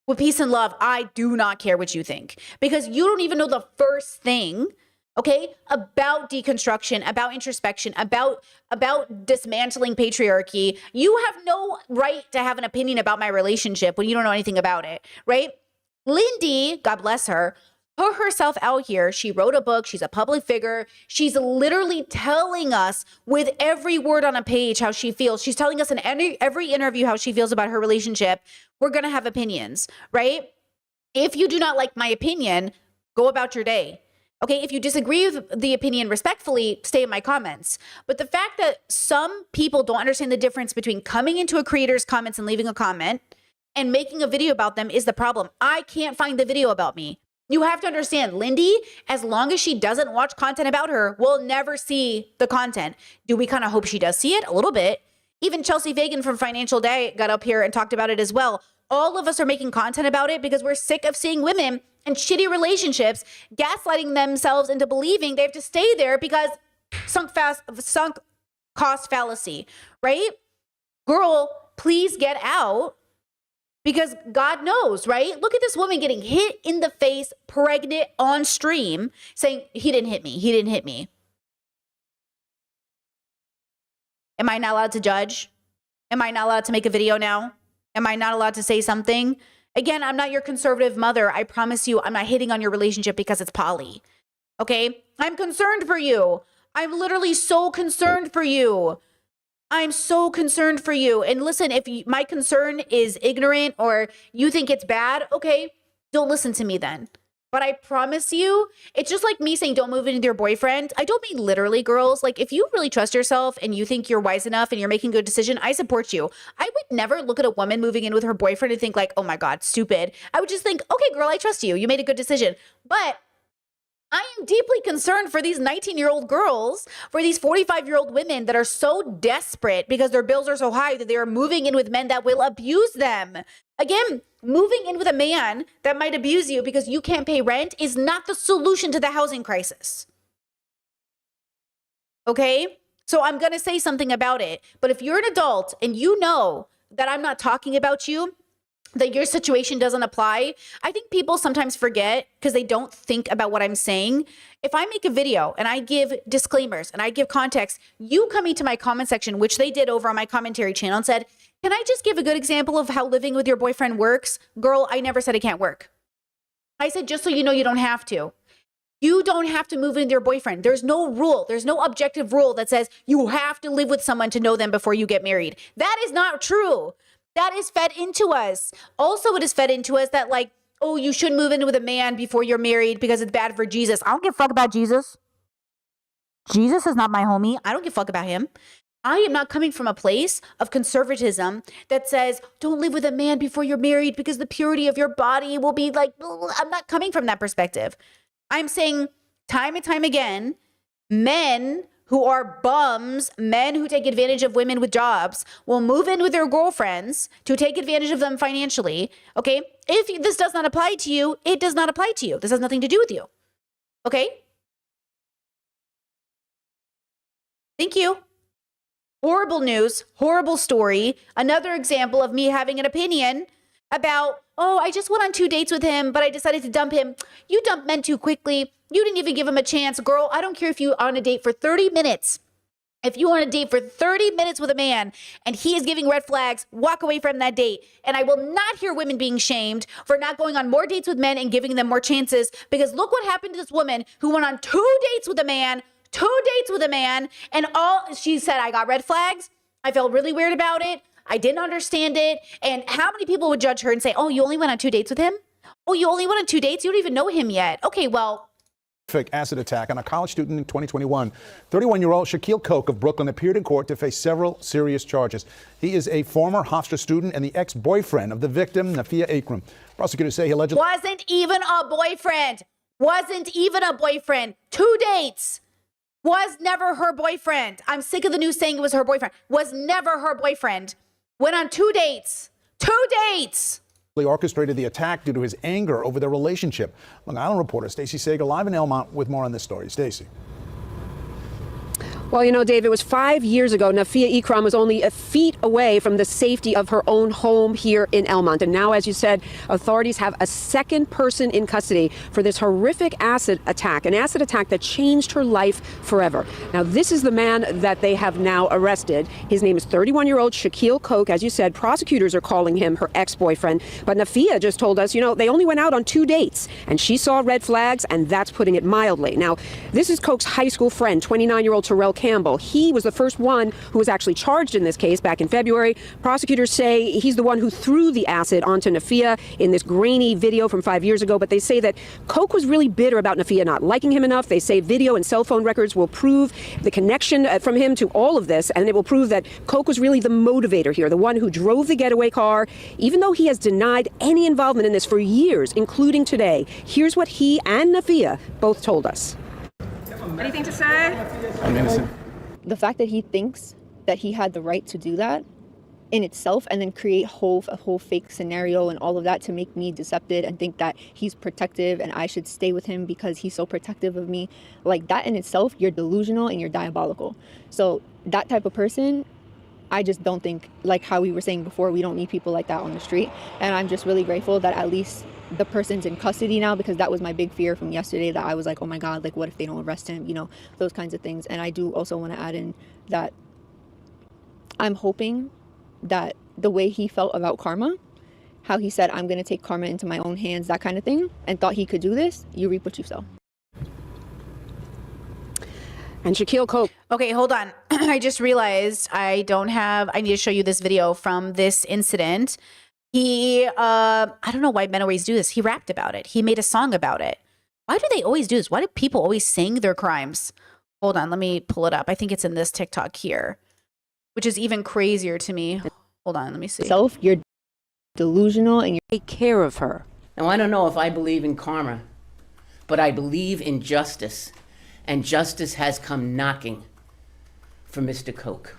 With peace and love, I do not care what you think because you don't even know the first thing, okay, about deconstruction, about introspection, about dismantling patriarchy. You have no right to have an opinion about my relationship when you don't know anything about it, right? Lindy, God bless her, put herself out here. She wrote a book. She's a public figure. She's literally telling us with every word on a page how she feels. She's telling us in every interview how she feels about her relationship. We're going to have opinions, right? If you do not like my opinion, go about your day. Okay, if you disagree with the opinion respectfully, stay in my comments. But the fact that some people don't understand the difference between coming into a creator's comments and leaving a comment and making a video about them is the problem. I can't find the video about me. You have to understand, Lindy, as long as she doesn't watch content about her, will never see the content. Do we kind of hope she does see it? A little bit. Even Chelsea Fagan from Financial Day got up here and talked about it as well. All of us are making content about it because we're sick of seeing women in shitty relationships gaslighting themselves into believing they have to stay there because sunk cost fallacy, right? Girl, please get out because God knows, right? Look at this woman getting hit in the face, pregnant on stream, saying, he didn't hit me. Am I not allowed to judge? Am I not allowed to make a video now? Am I not allowed to say something? Again, I'm not your conservative mother. I promise you, I'm not hitting on your relationship because it's poly. Okay? I'm concerned for you. I'm literally so concerned for you. I'm so concerned for you. And listen, if my concern is ignorant or you think it's bad, okay, don't listen to me then. But I promise you, it's just like me saying don't move in with your boyfriend. I don't mean literally, girls. Like, if you really trust yourself and you think you're wise enough and you're making a good decision, I support you. I would never look at a woman moving in with her boyfriend and think like, oh my God, stupid. I would just think, okay, girl, I trust you. You made a good decision. But I am deeply concerned for these 19-year-old girls, for these 45-year-old women that are so desperate because their bills are so high that they are moving in with men that will abuse them. Again, moving in with a man that might abuse you because you can't pay rent is not the solution to the housing crisis. Okay? So I'm going to say something about it. But if you're an adult and you know that I'm not talking about you, that your situation doesn't apply. I think people sometimes forget because they don't think about what I'm saying. If I make a video and I give disclaimers and I give context, you coming to my comment section, which they did over on my commentary channel, and said, can I just give a good example of how living with your boyfriend works? Girl, I never said it can't work. I said, just so you know, you don't have to. You don't have to move in with your boyfriend. There's no rule. There's no objective rule that says you have to live with someone to know them before you get married. That is not true. That is fed into us. Also, it is fed into us that like, oh, you shouldn't move in with a man before you're married because it's bad for Jesus. I don't give a fuck about Jesus. Jesus is not my homie. I don't give a fuck about him. I am not coming from a place of conservatism that says, don't live with a man before you're married because the purity of your body will be like, I'm not coming from that perspective. I'm saying time and time again, men who are bums, men who take advantage of women with jobs, will move in with their girlfriends to take advantage of them financially. Okay? If this does not apply to you, it does not apply to you. This has nothing to do with you. Okay? Thank you. Horrible news, horrible story. Another example of me having an opinion about, oh, I just went on 2 dates with him, but I decided to dump him. You dumped men too quickly. You didn't even give him a chance. Girl, I don't care if you're on a date for 30 minutes. If you are on a date for 30 minutes with a man and he is giving red flags, walk away from that date. And I will not hear women being shamed for not going on more dates with men and giving them more chances, because look what happened to this woman who went on 2 dates with a man, and all she said, I got red flags. I felt really weird about it. I didn't understand it. And how many people would judge her and say, oh, you only went on 2 dates with him? Oh, you only went on 2 dates? You don't even know him yet. Okay, well.
Acid attack on a college student in 2021. 31-year-old Shaquille Koch of Brooklyn appeared in court to face several serious charges. He is a former Hofstra student and the ex-boyfriend of the victim, Nafia Akram. Prosecutors say he allegedly
wasn't even a boyfriend. 2 dates. Was never her boyfriend. I'm sick of the news saying it was her boyfriend. Was never her boyfriend. Went on 2 dates. 2 dates.
orchestrated the attack due to his anger over their relationship. Long Island reporter Stacey Sager live in Elmont with more on this story. Stacey.
Well, you know, Dave, it was 5 years ago. Nafia Ikram was only a feet away from the safety of her own home here in Elmont. And now, as you said, authorities have a second person in custody for this horrific acid attack, an acid attack that changed her life forever. Now, this is the man that they have now arrested. His name is 31-year-old Shaquille Koch. As you said, prosecutors are calling him her ex-boyfriend. But Nafia just told us, you know, they only went out on 2 dates, and she saw red flags, and that's putting it mildly. Now, this is Koch's high school friend, 29-year-old Terrell Campbell. He was the first one who was actually charged in this case back in February. Prosecutors say he's the one who threw the acid onto Nafia in this grainy video from 5 years ago, but they say that Koch was really bitter about Nafia not liking him enough. They say video and cell phone records will prove the connection from him to all of this, and it will prove that Koch was really the motivator here, the one who drove the getaway car, even though he has denied any involvement in this for years, including today. Here's what he and Nafia both told us.
Anything to say?
I'm innocent.
The fact that he thinks that he had the right to do that in itself and then create a whole fake scenario and all of that to make me deceptive and think that he's protective and I should stay with him because he's so protective of me, like that in itself, you're delusional and you're diabolical. So that type of person, I just don't think, like how we were saying before, we don't need people like that on the street. And I'm just really grateful that at least the person's in custody now, because that was my big fear from yesterday, that I was like, oh my God, like what if they don't arrest him, you know, those kinds of things. And I do also want to add in that I'm hoping that the way he felt about karma, how he said, I'm going to take karma into my own hands, that kind of thing, and thought he could do this, you reap what you sow.
And Shaquille Koch.
Okay, hold on. I just realized I need to show you this video from this incident. He, I don't know why men always do this. He rapped about it. He made a song about it. Why do they always do this? Why do people always sing their crimes? Hold on, let me pull it up. I think it's in this TikTok here, which is even crazier to me. Hold on, let me see.
You're delusional and you
take care of her. Now, I don't know if I believe in karma, but I believe in justice. And justice has come knocking for Mr. Koch.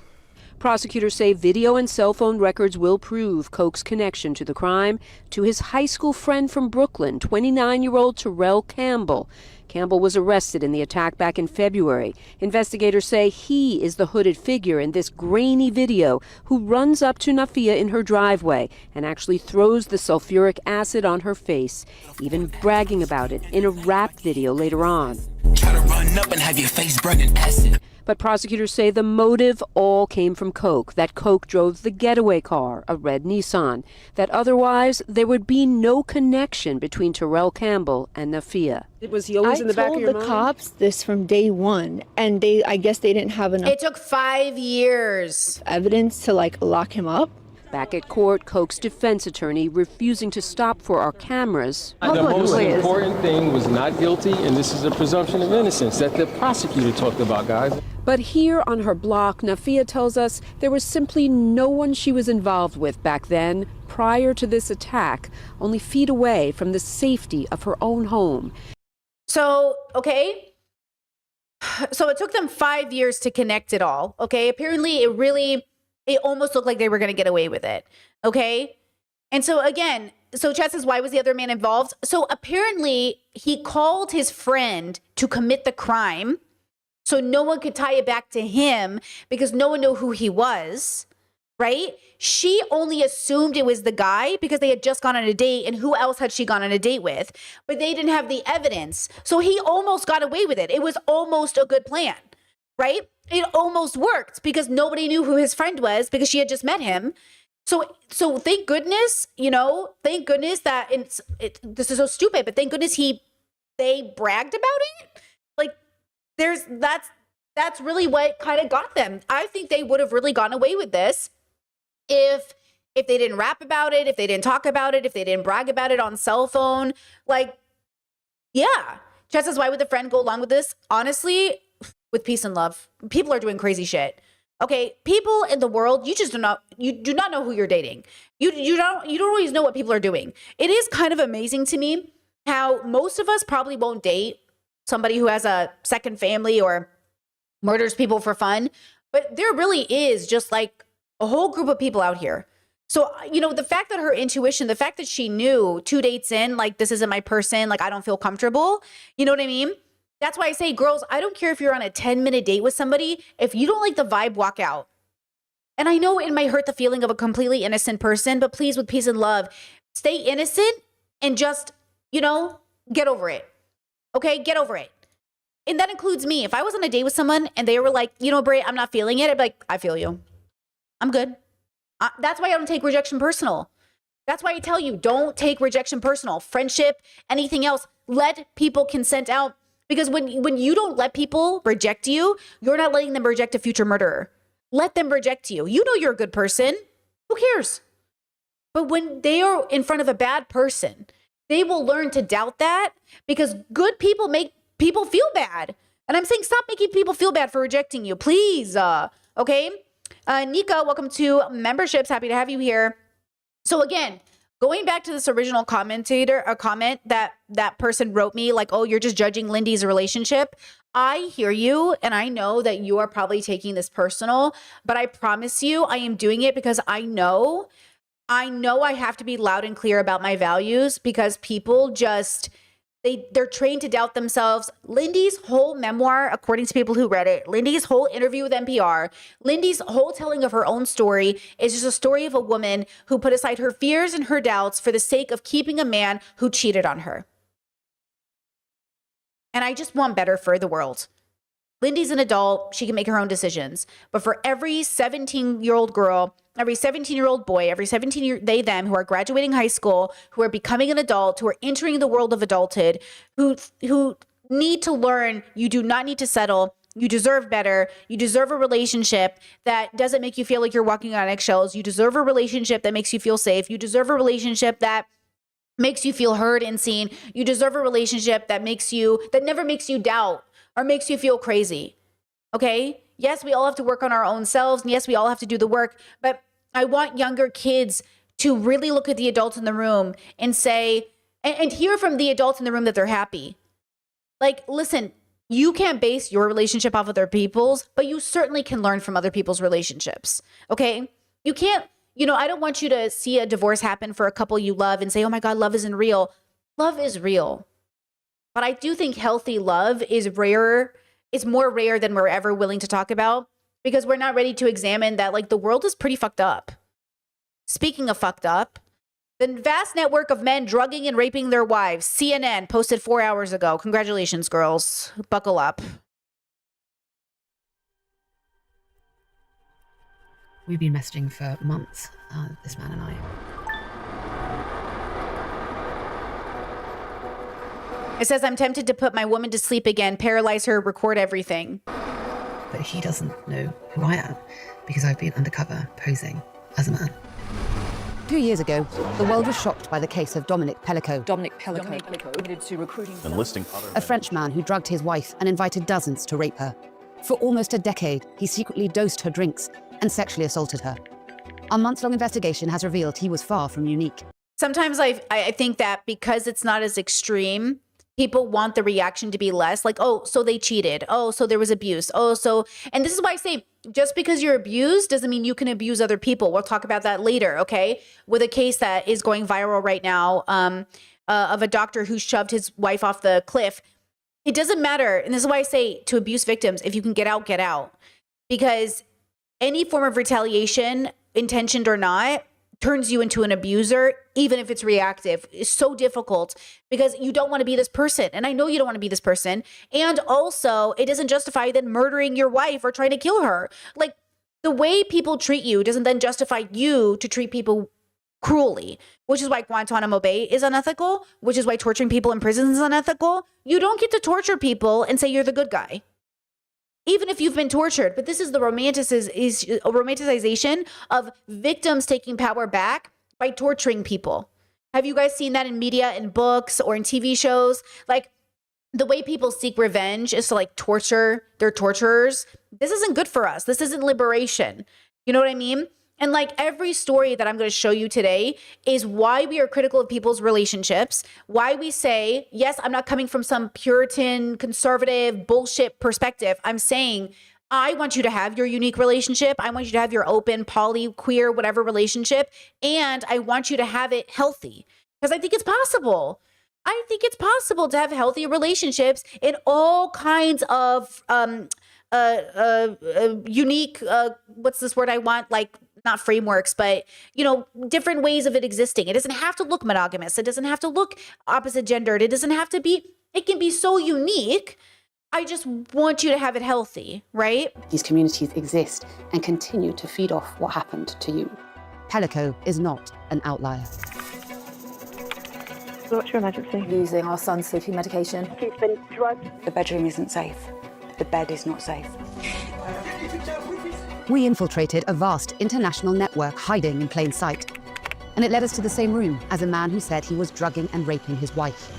Prosecutors say video and cell phone records will prove Koch's connection to the crime to his high school friend from Brooklyn, 29-year-old Terrell Campbell. Campbell was arrested in the attack back in February. Investigators say he is the hooded figure in this grainy video who runs up to Nafia in her driveway and actually throws the sulfuric acid on her face, even bragging about it in a rap video later on.
Try to run up and have your face burning acid.
But prosecutors say the motive all came from Koch, that Koch drove the getaway car, a red Nissan, that otherwise there would be no connection between Terrell Campbell and Nafia.
Was he always in the back of your mind? I told the cops this from day one, and I guess they didn't have enough
It took 5 years.
evidence to lock him up.
Back at court, Koch's defense attorney refusing to stop for our cameras.
The most important thing was not guilty, and this is a presumption of innocence that the prosecutor talked about, guys.
But here on her block, Nafia tells us there was simply no one she was involved with back then, prior to this attack, only feet away from the safety of her own home.
So, okay. So it took them 5 years to connect it all. Okay. Apparently it almost looked like they were going to get away with it. Okay. And so again, so Chad says, why was the other man involved? So apparently he called his friend to commit the crime so no one could tie it back to him because no one knew who he was, right? She only assumed it was the guy because they had just gone on a date, and who else had she gone on a date with? But they didn't have the evidence. So he almost got away with it. It was almost a good plan, right? It almost worked because nobody knew who his friend was because she had just met him. So thank goodness, thank goodness that this is so stupid, but thank goodness they bragged about it. That's really what kind of got them. I think they would have really gone away with this if they didn't rap about it, if they didn't talk about it, if they didn't brag about it on cell phone. Yeah. Chad says, why would the friend go along with this? Honestly, with peace and love. People are doing crazy shit. Okay, people in the world, you do not know who you're dating. You don't always know what people are doing. It is kind of amazing to me how most of us probably won't date somebody who has a second family or murders people for fun, but there really is just a whole group of people out here. So, the fact that her intuition, the fact that she knew 2 dates in, this isn't my person, I don't feel comfortable, you know what I mean? That's why I say, girls, I don't care if you're on a 10-minute date with somebody. If you don't like the vibe, walk out. And I know it might hurt the feeling of a completely innocent person, but please, with peace and love, stay innocent and just, get over it. Okay, get over it. And that includes me. If I was on a date with someone and they were like, Bray, I'm not feeling it, I'd be like, I feel you. I'm good. That's why I don't take rejection personal. That's why I tell you, don't take rejection personal. Friendship, anything else, let people consent out. Because when you don't let people reject you, you're not letting them reject a future murderer. Let them reject you. You know you're a good person. Who cares? But when they are in front of a bad person, they will learn to doubt that because good people make people feel bad. And I'm saying stop making people feel bad for rejecting you, please. Okay? Nika, welcome to memberships. Happy to have you here. So again, going back to this original comment that person wrote me, oh, you're just judging Lindy's relationship. I hear you, and I know that you are probably taking this personal, but I promise you I am doing it because I know I have to be loud and clear about my values because people just, they're trained to doubt themselves. Lindy's whole memoir, according to people who read it, Lindy's whole interview with NPR, Lindy's whole telling of her own story is just a story of a woman who put aside her fears and her doubts for the sake of keeping a man who cheated on her. And I just want better for the world. Lindy's an adult. She can make her own decisions. But for every 17-year-old girl, every 17-year-old boy, every 17-year them who are graduating high school, who are becoming an adult, who are entering the world of adulthood, who need to learn you do not need to settle. You deserve better. You deserve a relationship that doesn't make you feel like you're walking on eggshells. You deserve a relationship that makes you feel safe. You deserve a relationship that makes you feel heard and seen. You deserve a relationship that never makes you doubt or makes you feel crazy. Okay? Yes, we all have to work on our own selves. And yes, we all have to do the work. But I want younger kids to really look at the adults in the room and say, and hear from the adults in the room that they're happy. Listen, You can't base your relationship off other people's, but you certainly can learn from other people's relationships. Okay? You can't, I don't want you to see a divorce happen for a couple you love and say, oh my God, love isn't real. Love is real. But I do think healthy love is rarer. It's more rare than we're ever willing to talk about because we're not ready to examine that, like, the world is pretty fucked up. Speaking of fucked up, the vast network of men drugging and raping their wives. CNN posted 4 hours ago. Congratulations, girls. Buckle up.
We've been messaging for months, this man and I.
It says, I'm tempted to put my woman to sleep again, paralyze her, record everything.
But he doesn't know who I am because I've been undercover posing as a man.
2 years ago, the world was shocked by the case of Dominic Pellico.
Dominic Pellico admitted to recruiting
A French man who drugged his wife and invited dozens to rape her. For almost a decade, he secretly dosed her drinks and sexually assaulted her. A months-long investigation has revealed he was far from unique.
Sometimes I think that because it's not as extreme, people want the reaction to be less. Like, oh, so they cheated. Oh, so there was abuse. Oh, so, and this is why I say, just because you're abused doesn't mean you can abuse other people. We'll talk about that later, okay? With a case that is going viral right now of a doctor who shoved his wife off the cliff. It doesn't matter. And this is why I say to abuse victims, if you can get out, get out. Because any form of retaliation, intentioned or not, turns you into an abuser, even if it's reactive. It's so difficult because you don't want to be this person. And I know you don't want to be this person. And also, it doesn't justify then murdering your wife or trying to kill her. Like, the way people treat you doesn't then justify you to treat people cruelly, which is why Guantanamo Bay is unethical, which is why torturing people in prisons is unethical. You don't get to torture people and say you're the good guy, even if you've been tortured. But this is the romanticization of victims taking power back by torturing people. Have you guys seen that in media, in books, or in TV shows? Like, the way people seek revenge is to, like, torture their torturers. This isn't good for us. This isn't liberation. You know what I mean? And, like, every story that I'm going to show you today is why we are critical of people's relationships, why we say, yes, I'm not coming from some Puritan, conservative, bullshit perspective. I'm saying, I want you to have your unique relationship. I want you to have your open, poly, queer, whatever relationship. And I want you to have it healthy because I think it's possible. I think it's possible to have healthy relationships in all kinds of unique, what's this word I want? Like, not frameworks, but, different ways of it existing. It doesn't have to look monogamous. It doesn't have to look opposite gendered. It doesn't have to be, it can be so unique. I just want you to have it healthy, right?
These communities exist and continue to feed off what happened to you. Pellico is not an outlier.
What's your emergency?
Losing our son's sleeping medication.
He's been drugged.
The bedroom isn't safe. The bed is not safe.
We infiltrated a vast international network hiding in plain sight. And it led us to the same room as a man who said he was drugging and raping his wife.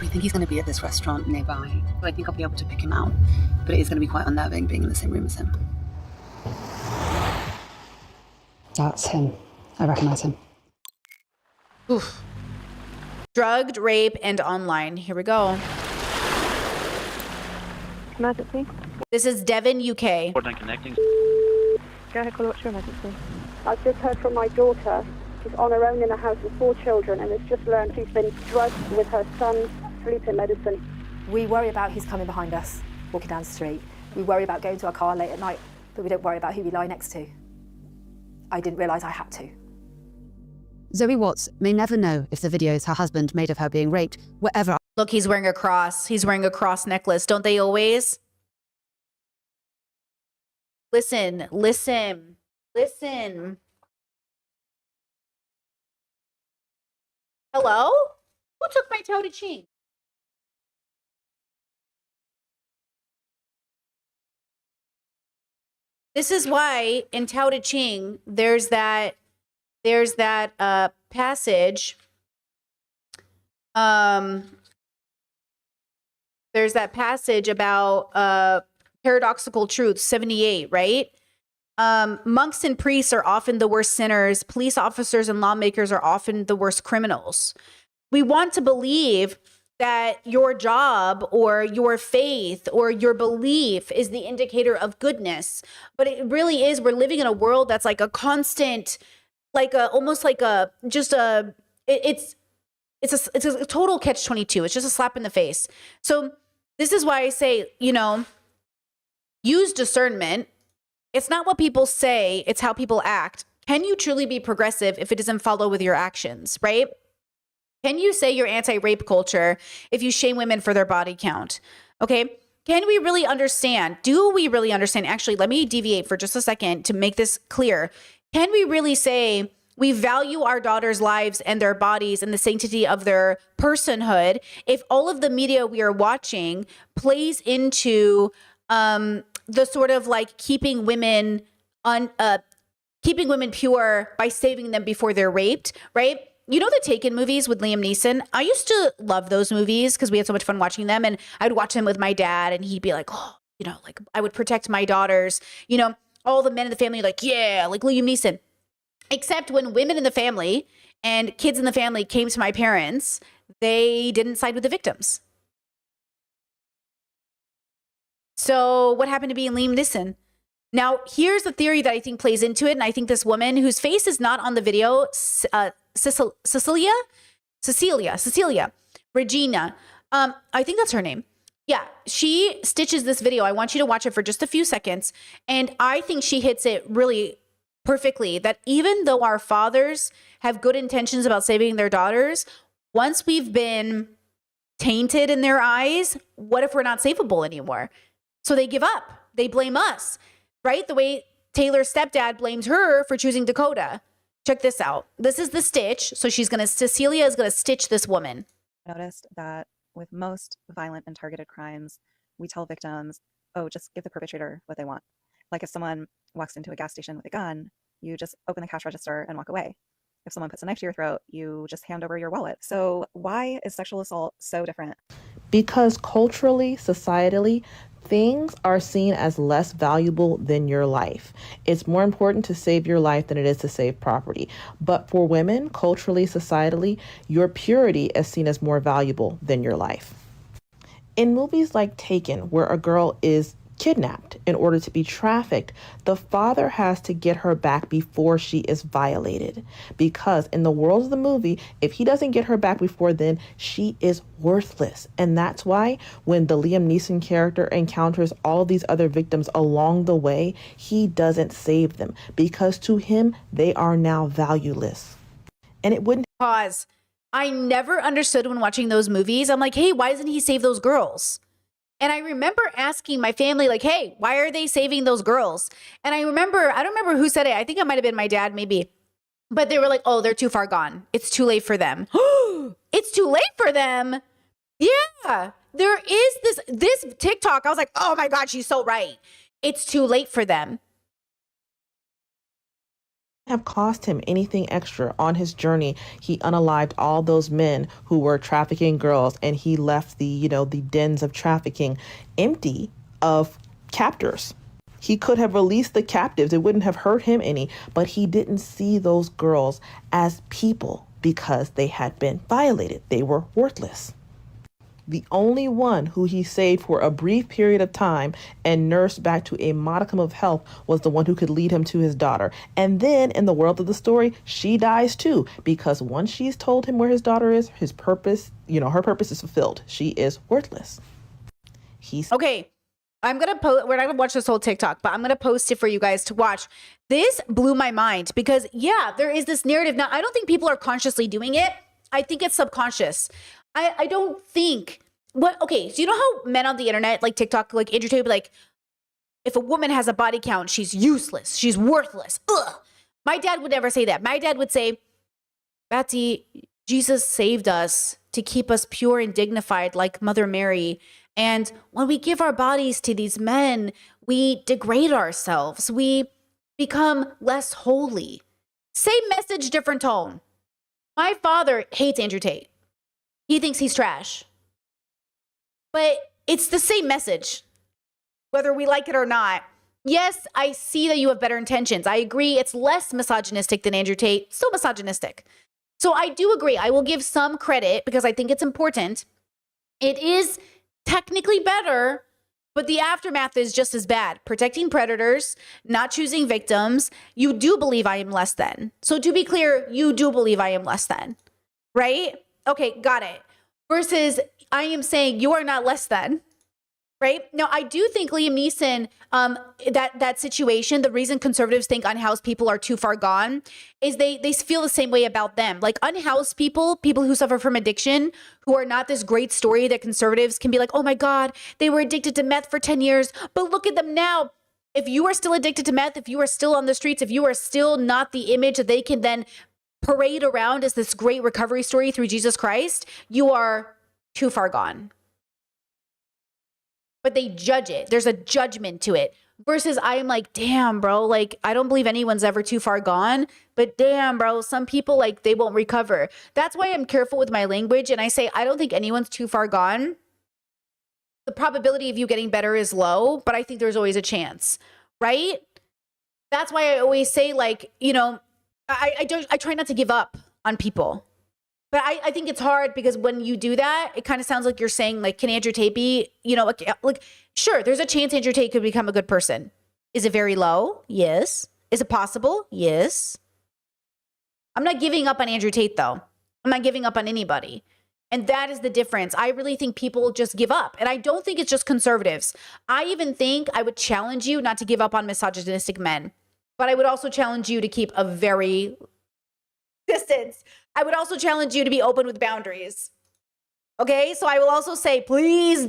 We think he's going to be at this restaurant nearby, so I think I'll be able to pick him out. But it is going to be quite unnerving being in the same room as him.
That's him. I recognize him.
Oof. Drugged, rape, and online. Here we go.
Emergency.
This is Devon, UK.
Connecting. Go ahead, call. What's your emergency? I've just heard from my daughter. She's on her own in a house with 4 children and has just learned she's been drugged with her son's sleeping medicine.
We worry about who's coming behind us, walking down the street. We worry about going to our car late at night, but we don't worry about who we lie next to. I didn't realise I had to.
Zoe Watts may never know if the videos her husband made of her being raped were ever.
Look, he's wearing a cross. He's wearing a cross necklace. Don't they always? Listen, listen, listen. Hello? Who took my Tao Te Ching? This is why in Tao Te Ching, there's that passage. There's that passage about paradoxical truth, 78, right? Monks and priests are often the worst sinners. Police officers and lawmakers are often the worst criminals. We want to believe that your job or your faith or your belief is the indicator of goodness. But it really is, we're living in a world that's like a constant, like a, almost like a, just a, it's a total catch-22. It's just a slap in the face. So this is why I say, you know, use discernment. It's not what people say, it's how people act. Can you truly be progressive if it doesn't follow with your actions, right? Can you say you're anti-rape culture if you shame women for their body count? Okay. Can we really understand? Do we really understand? Actually, let me deviate for just a second to make this clear. Can we really say we value our daughters' lives and their bodies and the sanctity of their personhood if all of the media we are watching plays into the sort of like keeping women pure by saving them before they're raped, right? You know the Taken movies with Liam Neeson? I used to love those movies because we had so much fun watching them, and I'd watch them with my dad and he'd be like, oh, you know, like I would protect my daughters, you know, all the men in the family like, yeah, like Liam Neeson. Except when women in the family and kids in the family came to my parents, they didn't side with the victims. So what happened to being Liam Neeson? Now, here's the theory that I think plays into it. And I think this woman whose face is not on the video, Cecilia, Regina. I think that's her name. Yeah, she stitches this video. I want you to watch it for just a few seconds. And I think she hits it really perfectly, that even though our fathers have good intentions about saving their daughters, once we've been tainted in their eyes, what if we're not savable anymore? So they give up. They blame us, right? The way Taylor's stepdad blamed her for choosing Dakota. Check this out. This is the stitch. So Cecilia is going to stitch this woman.
Noticed that with most violent and targeted crimes, we tell victims, oh, just give the perpetrator what they want. Like if someone walks into a gas station with a gun, you just open the cash register and walk away. If someone puts a knife to your throat, you just hand over your wallet. So why is sexual assault so different?
Because culturally, societally, things are seen as less valuable than your life. It's more important to save your life than it is to save property. But for women, culturally, societally, your purity is seen as more valuable than your life. In movies like Taken, where a girl is kidnapped in order to be trafficked, the father has to get her back before she is violated. Because in the world of the movie, if he doesn't get her back before then, she is worthless. And that's why when the Liam Neeson character encounters all these other victims along the way, he doesn't save them because to him, they are now valueless. And it wouldn't...
Pause. I never understood when watching those movies. I'm like, hey, why doesn't he save those girls? And I remember asking my family, like, hey, why are they saving those girls? And I don't remember who said it. I think it might have been my dad, maybe. But they were like, oh, they're too far gone. It's too late for them. It's too late for them. Yeah. There is this TikTok. I was like, oh my God, she's so right. It's too late for them.
Have cost him anything extra on his journey. He unalived all those men who were trafficking girls, and he left the dens of trafficking empty of captors. He could have released the captives. It wouldn't have hurt him any, but he didn't see those girls as people because they had been violated. They were worthless. The only one who he saved for a brief period of time and nursed back to a modicum of health was the one who could lead him to his daughter. And then in the world of the story, she dies too, because once she's told him where his daughter is, his purpose, her purpose is fulfilled. She is worthless.
Okay. I'm going to post, we're not going to watch this whole TikTok, but I'm going to post it for you guys to watch. This blew my mind because there is this narrative. Now, I don't think people are consciously doing it. I think it's subconscious. I don't think so you know how men on the internet, like TikTok, like Andrew Tate, like, if a woman has a body count, she's useless. She's worthless. Ugh. My dad would never say that. My dad would say, Betsy, Jesus saved us to keep us pure and dignified like Mother Mary. And when we give our bodies to these men, we degrade ourselves. We become less holy. Same message, different tone. My father hates Andrew Tate. He thinks he's trash. But it's the same message, whether we like it or not. Yes, I see that you have better intentions. I agree it's less misogynistic than Andrew Tate, still misogynistic. So I do agree. I will give some credit because I think it's important It is technically better, but the aftermath is just as bad. Protecting predators, not choosing victims. You do believe I am less than. So to be clear, you do believe I am less than, right? Okay, got it. Versus I am saying you are not less than, right? Now, I do think Liam Neeson, that situation, the reason conservatives think unhoused people are too far gone is they feel the same way about them. Like unhoused people who suffer from addiction, who are not this great story that conservatives can be like, oh my God, they were addicted to meth for 10 years, but look at them now. If you are still addicted to meth, if you are still on the streets, if you are still not the image that they can then parade around as this great recovery story through Jesus Christ, you are too far gone. But they judge it. There's a judgment to it. Versus I am like, damn, bro, like I don't believe anyone's ever too far gone, but damn, bro, some people like they won't recover. That's why I'm careful with my language. And I say, I don't think anyone's too far gone. The probability of you getting better is low, but I think there's always a chance, right? That's why I always say like, you know, I try not to give up on people. But I think it's hard because when you do that, it kind of sounds like you're saying, like, can Andrew Tate be, you know, like, sure, there's a chance Andrew Tate could become a good person. Is it very low? Yes. Is it possible? Yes. I'm not giving up on Andrew Tate, though. I'm not giving up on anybody. And that is the difference. I really think people just give up. And I don't think it's just conservatives. I even think I would challenge you not to give up on misogynistic men. But I would also challenge you to keep a very distance. I would also challenge you to be open with boundaries. Okay, so I will also say, please you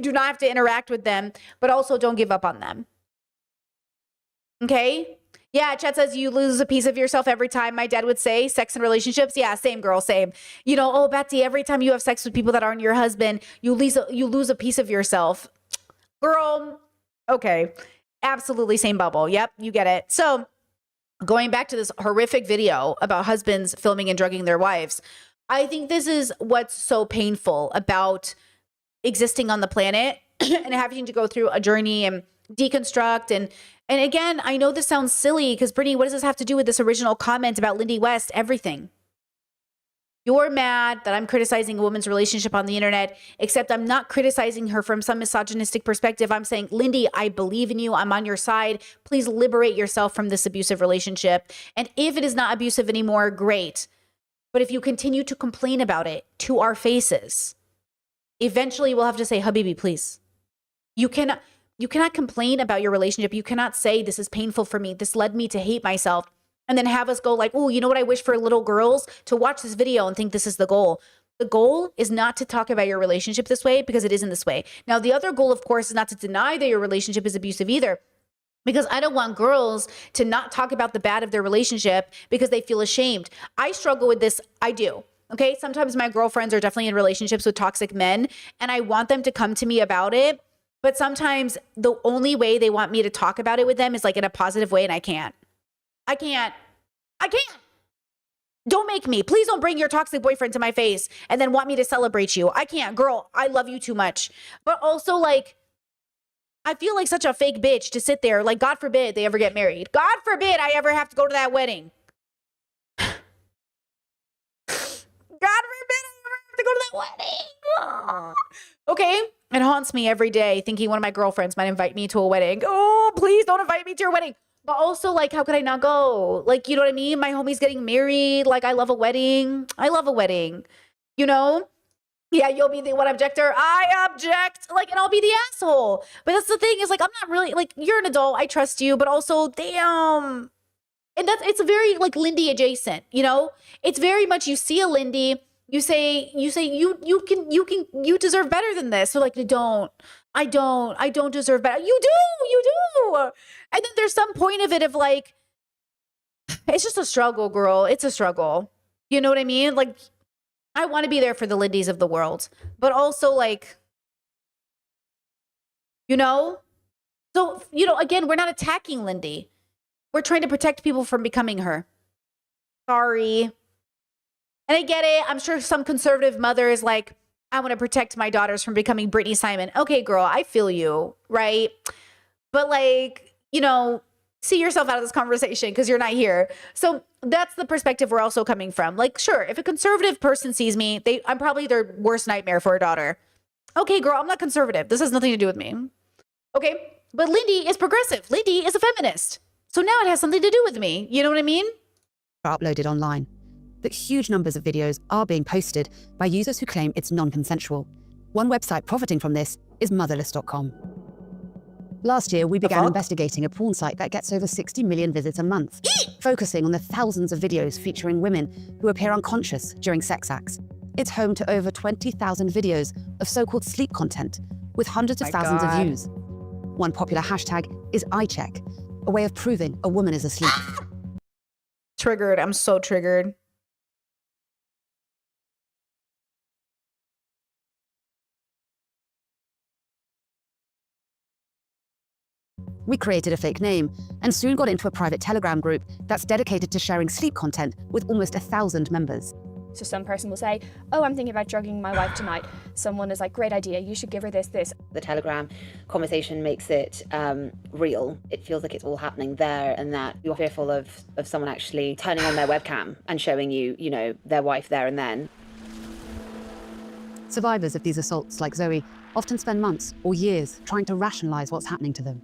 do not have to interact with them, but also don't give up on them. Okay? Yeah, Chet says you lose a piece of yourself every time. My dad would say sex and relationships. Yeah, same girl, same. You know, oh, Betsy, every time you have sex with people that aren't your husband, you lose a piece of yourself. Girl, okay. Absolutely same bubble. Yep, you get it. So going back to this horrific video about husbands filming and drugging their wives, I think this is what's so painful about existing on the planet and having to go through a journey and deconstruct. And again, I know this sounds silly because Brittany, what does this have to do with this original comment about Lindy West? Everything. You're mad that I'm criticizing a woman's relationship on the internet, except I'm not criticizing her from some misogynistic perspective. I'm saying, Lindy, I believe in you. I'm on your side. Please liberate yourself from this abusive relationship. And if it is not abusive anymore, great. But if you continue to complain about it to our faces, eventually we'll have to say, Habibi, please. You cannot complain about your relationship. You cannot say, this is painful for me. This led me to hate myself. And then have us go like, oh, you know what I wish for little girls? To watch this video and think this is the goal. The goal is not to talk about your relationship this way because it isn't this way. Now, the other goal, of course, is not to deny that your relationship is abusive either. Because I don't want girls to not talk about the bad of their relationship because they feel ashamed. I struggle with this. I do. Okay. Sometimes my girlfriends are definitely in relationships with toxic men and I want them to come to me about it. But sometimes the only way they want me to talk about it with them is like in a positive way and I can't. I can't. Don't make me. Please don't bring your toxic boyfriend to my face and then want me to celebrate you. I can't. Girl, I love you too much. But also like, I feel like such a fake bitch to sit there. Like, God forbid they ever get married. God forbid I ever have to go to that wedding. God forbid I ever have to go to that wedding. Okay. It haunts me every day thinking one of my girlfriends might invite me to a wedding. Oh, please don't invite me to your wedding. But also, like, how could I not go? Like, you know what I mean? My homie's getting married. Like, I love a wedding. You know? Yeah, you'll be the one objector. I object. Like, and I'll be the asshole. But that's the thing is, like, I'm not really, like, you're an adult. I trust you. But also, damn. And it's very, like, Lindy adjacent, you know? It's very much, you see a Lindy, you say you deserve better than this. So, like, I don't deserve better. You do. And then there's some point of it of like, it's just a struggle, girl. It's a struggle. You know what I mean? Like, I want to be there for the Lindys of the world, but also like, you know? So, you know, again, we're not attacking Lindy. We're trying to protect people from becoming her. Sorry. And I get it. I'm sure some conservative mother is like, I want to protect my daughters from becoming Brittany Simon. Okay, girl, I feel you, right? But like, you know, see yourself out of this conversation because you're not here. So that's the perspective we're also coming from. Like, sure, if a conservative person sees me, I'm probably their worst nightmare for a daughter. Okay, girl, I'm not conservative. This has nothing to do with me. Okay, but Lindy is progressive. Lindy is a feminist. So now it has something to do with me. You know what I mean?
Uploaded online. But huge numbers of videos are being posted by users who claim it's non-consensual. One website profiting from this is motherless.com. Last year, we began investigating a porn site that gets over 60 million visits a month, focusing on the thousands of videos featuring women who appear unconscious during sex acts. It's home to over 20,000 videos of so-called sleep content, with hundreds of thousands of views. One popular hashtag is iCheck, a way of proving a woman is asleep.
Triggered. I'm so triggered.
We created a fake name and soon got into a private Telegram group that's dedicated to sharing sleep content with almost 1,000 members.
So some person will say, oh, I'm thinking about drugging my wife tonight. Someone is like, great idea, you should give her this.
The Telegram conversation makes it real. It feels like it's all happening there, and that you're fearful of someone actually turning on their webcam and showing you, you know, their wife there and then.
Survivors of these assaults, like Zoe, often spend months or years trying to rationalize what's happening to them.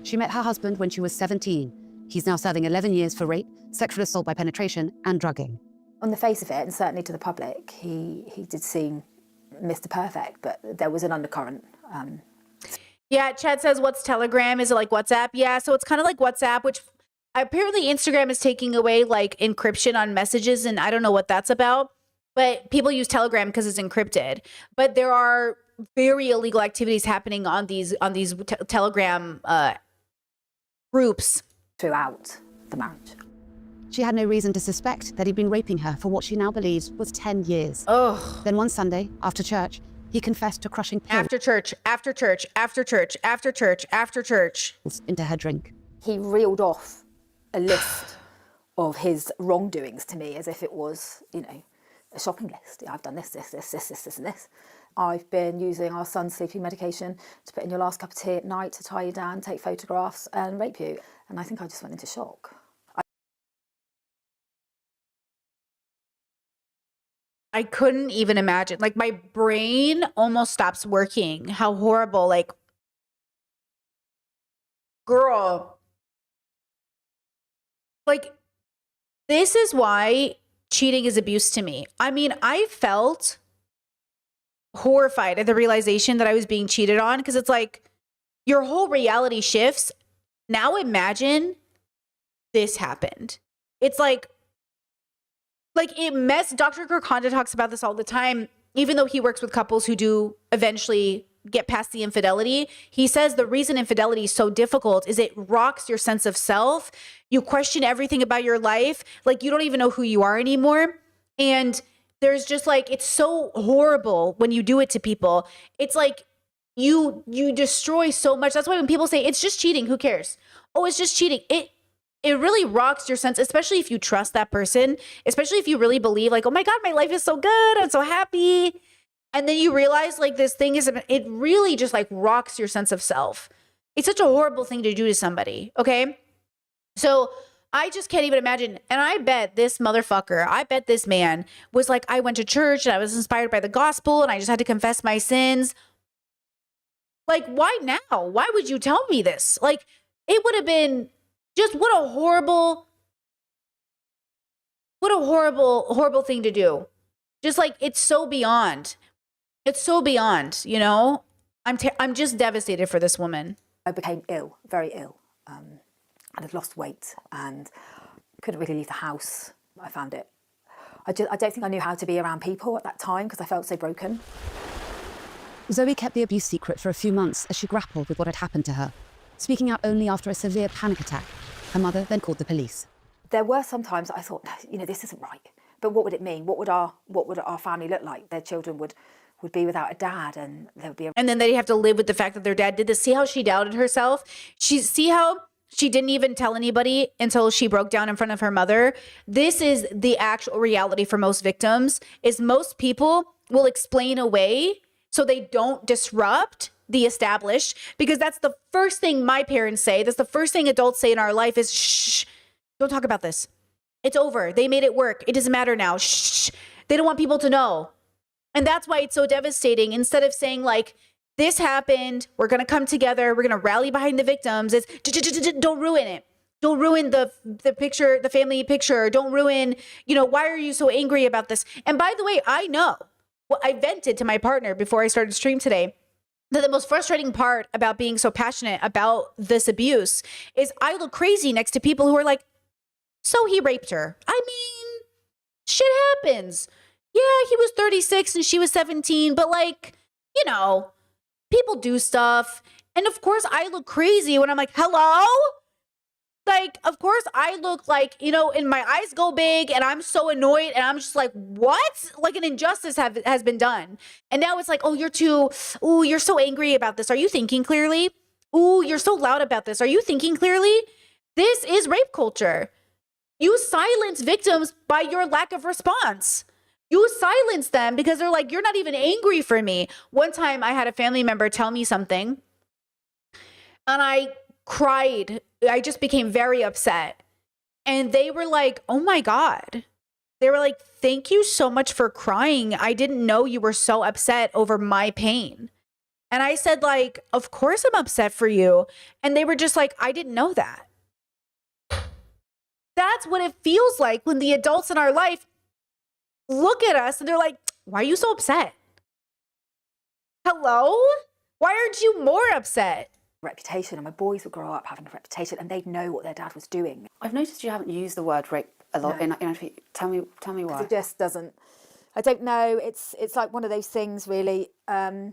She met her husband when she was 17. He's now serving 11 years for rape, sexual assault by penetration, and drugging.
On the face of it, and certainly to the public, he did seem Mr. Perfect, but there was an undercurrent.
Yeah, Chad says, what's Telegram? Is it like WhatsApp? Yeah, so it's kind of like WhatsApp, which apparently Instagram is taking away like encryption on messages, and I don't know what that's about. But people use Telegram because it's encrypted. But there are very illegal activities happening on these Telegram groups
throughout the marriage.
She had no reason to suspect that he'd been raping her for what she now believes was 10 years.
Ugh.
Then one Sunday, after church, he confessed to crushing pills
after church
into her drink.
He reeled off a list of his wrongdoings to me as if it was, you know, a shopping list. I've done this, and this. I've been using our son's sleeping medication to put in your last cup of tea at night to tie you down, take photographs and rape you. And I think I just went into shock.
I couldn't even imagine. Like, my brain almost stops working. How horrible. Like, girl. Like, this is why cheating is abuse to me. I mean, I felt horrified at the realization that I was being cheated on, because it's like your whole reality shifts. Now imagine this happened. It's like it messed. Dr. Kirk Honda talks about this all the time. Even though he works with couples who do eventually get past the infidelity, he says the reason infidelity is so difficult is it rocks your sense of self. You question everything about your life. Like, you don't even know who you are anymore. And there's just like, it's so horrible when you do it to people. It's like you destroy so much. That's why when people say it's just cheating, who cares? Oh, it's just cheating. It really rocks your sense, especially if you trust that person, especially if you really believe like, oh my God, my life is so good. I'm so happy. And then you realize like this thing it really just like rocks your sense of self. It's such a horrible thing to do to somebody. Okay. So I just can't even imagine. And I bet this man was like, I went to church and I was inspired by the gospel and I just had to confess my sins. Like, why now? Why would you tell me this? Like, it would have been just what a horrible thing to do. Just like, it's so beyond, you know? I'm just devastated for this woman.
I became ill, very ill. And I'd lost weight and couldn't really leave the house. I found it. I don't think I knew how to be around people at that time because I felt so broken.
Zoe kept the abuse secret for a few months as she grappled with what had happened to her, speaking out only after a severe panic attack. Her mother then called the police.
There were some times I thought, you know, this isn't right. But what would it mean? What would our family look like? Their children would be without a dad, and there would be
and then they'd have to live with the fact that their dad did this. See how she doubted herself? See how she didn't even tell anybody until she broke down in front of her mother. This is the actual reality for most victims, is most people will explain away so they don't disrupt the established, because that's the first thing my parents say. That's the first thing adults say in our life is, shh, don't talk about this. It's over. They made it work. It doesn't matter now. Shh. They don't want people to know. And that's why it's so devastating. Instead of saying like, this happened, we're going to come together, we're going to rally behind the victims, it's don't ruin it. Don't ruin the picture, the family picture. Don't ruin, why are you so angry about this? And by the way, I know, I vented to my partner before I started stream today, that the most frustrating part about being so passionate about this abuse is I look crazy next to people who are like, so he raped her. I mean, shit happens. Yeah, he was 36 and she was 17, but like, people do stuff. And of course I look crazy when I'm like, hello? Like, of course I look like, and my eyes go big and I'm so annoyed and I'm just like, what? Like an injustice has been done. And now it's like, oh, you're so angry about this. Are you thinking clearly? Ooh, you're so loud about this. Are you thinking clearly? This is rape culture. You silence victims by your lack of response. You silence them because they're like, you're not even angry for me. One time I had a family member tell me something and I cried. I just became very upset. And they were like, oh my God. They were like, thank you so much for crying. I didn't know you were so upset over my pain. And I said like, of course I'm upset for you. And they were just like, I didn't know that. That's what it feels like when the adults in our life look at us and they're like, why are you so upset? Hello? Why aren't you more upset?
Reputation, and my boys would grow up having a reputation and they'd know what their dad was doing.
I've noticed you haven't used the word rape a lot.
No.
Tell me why.
It just doesn't. I don't know. It's like one of those things, really. I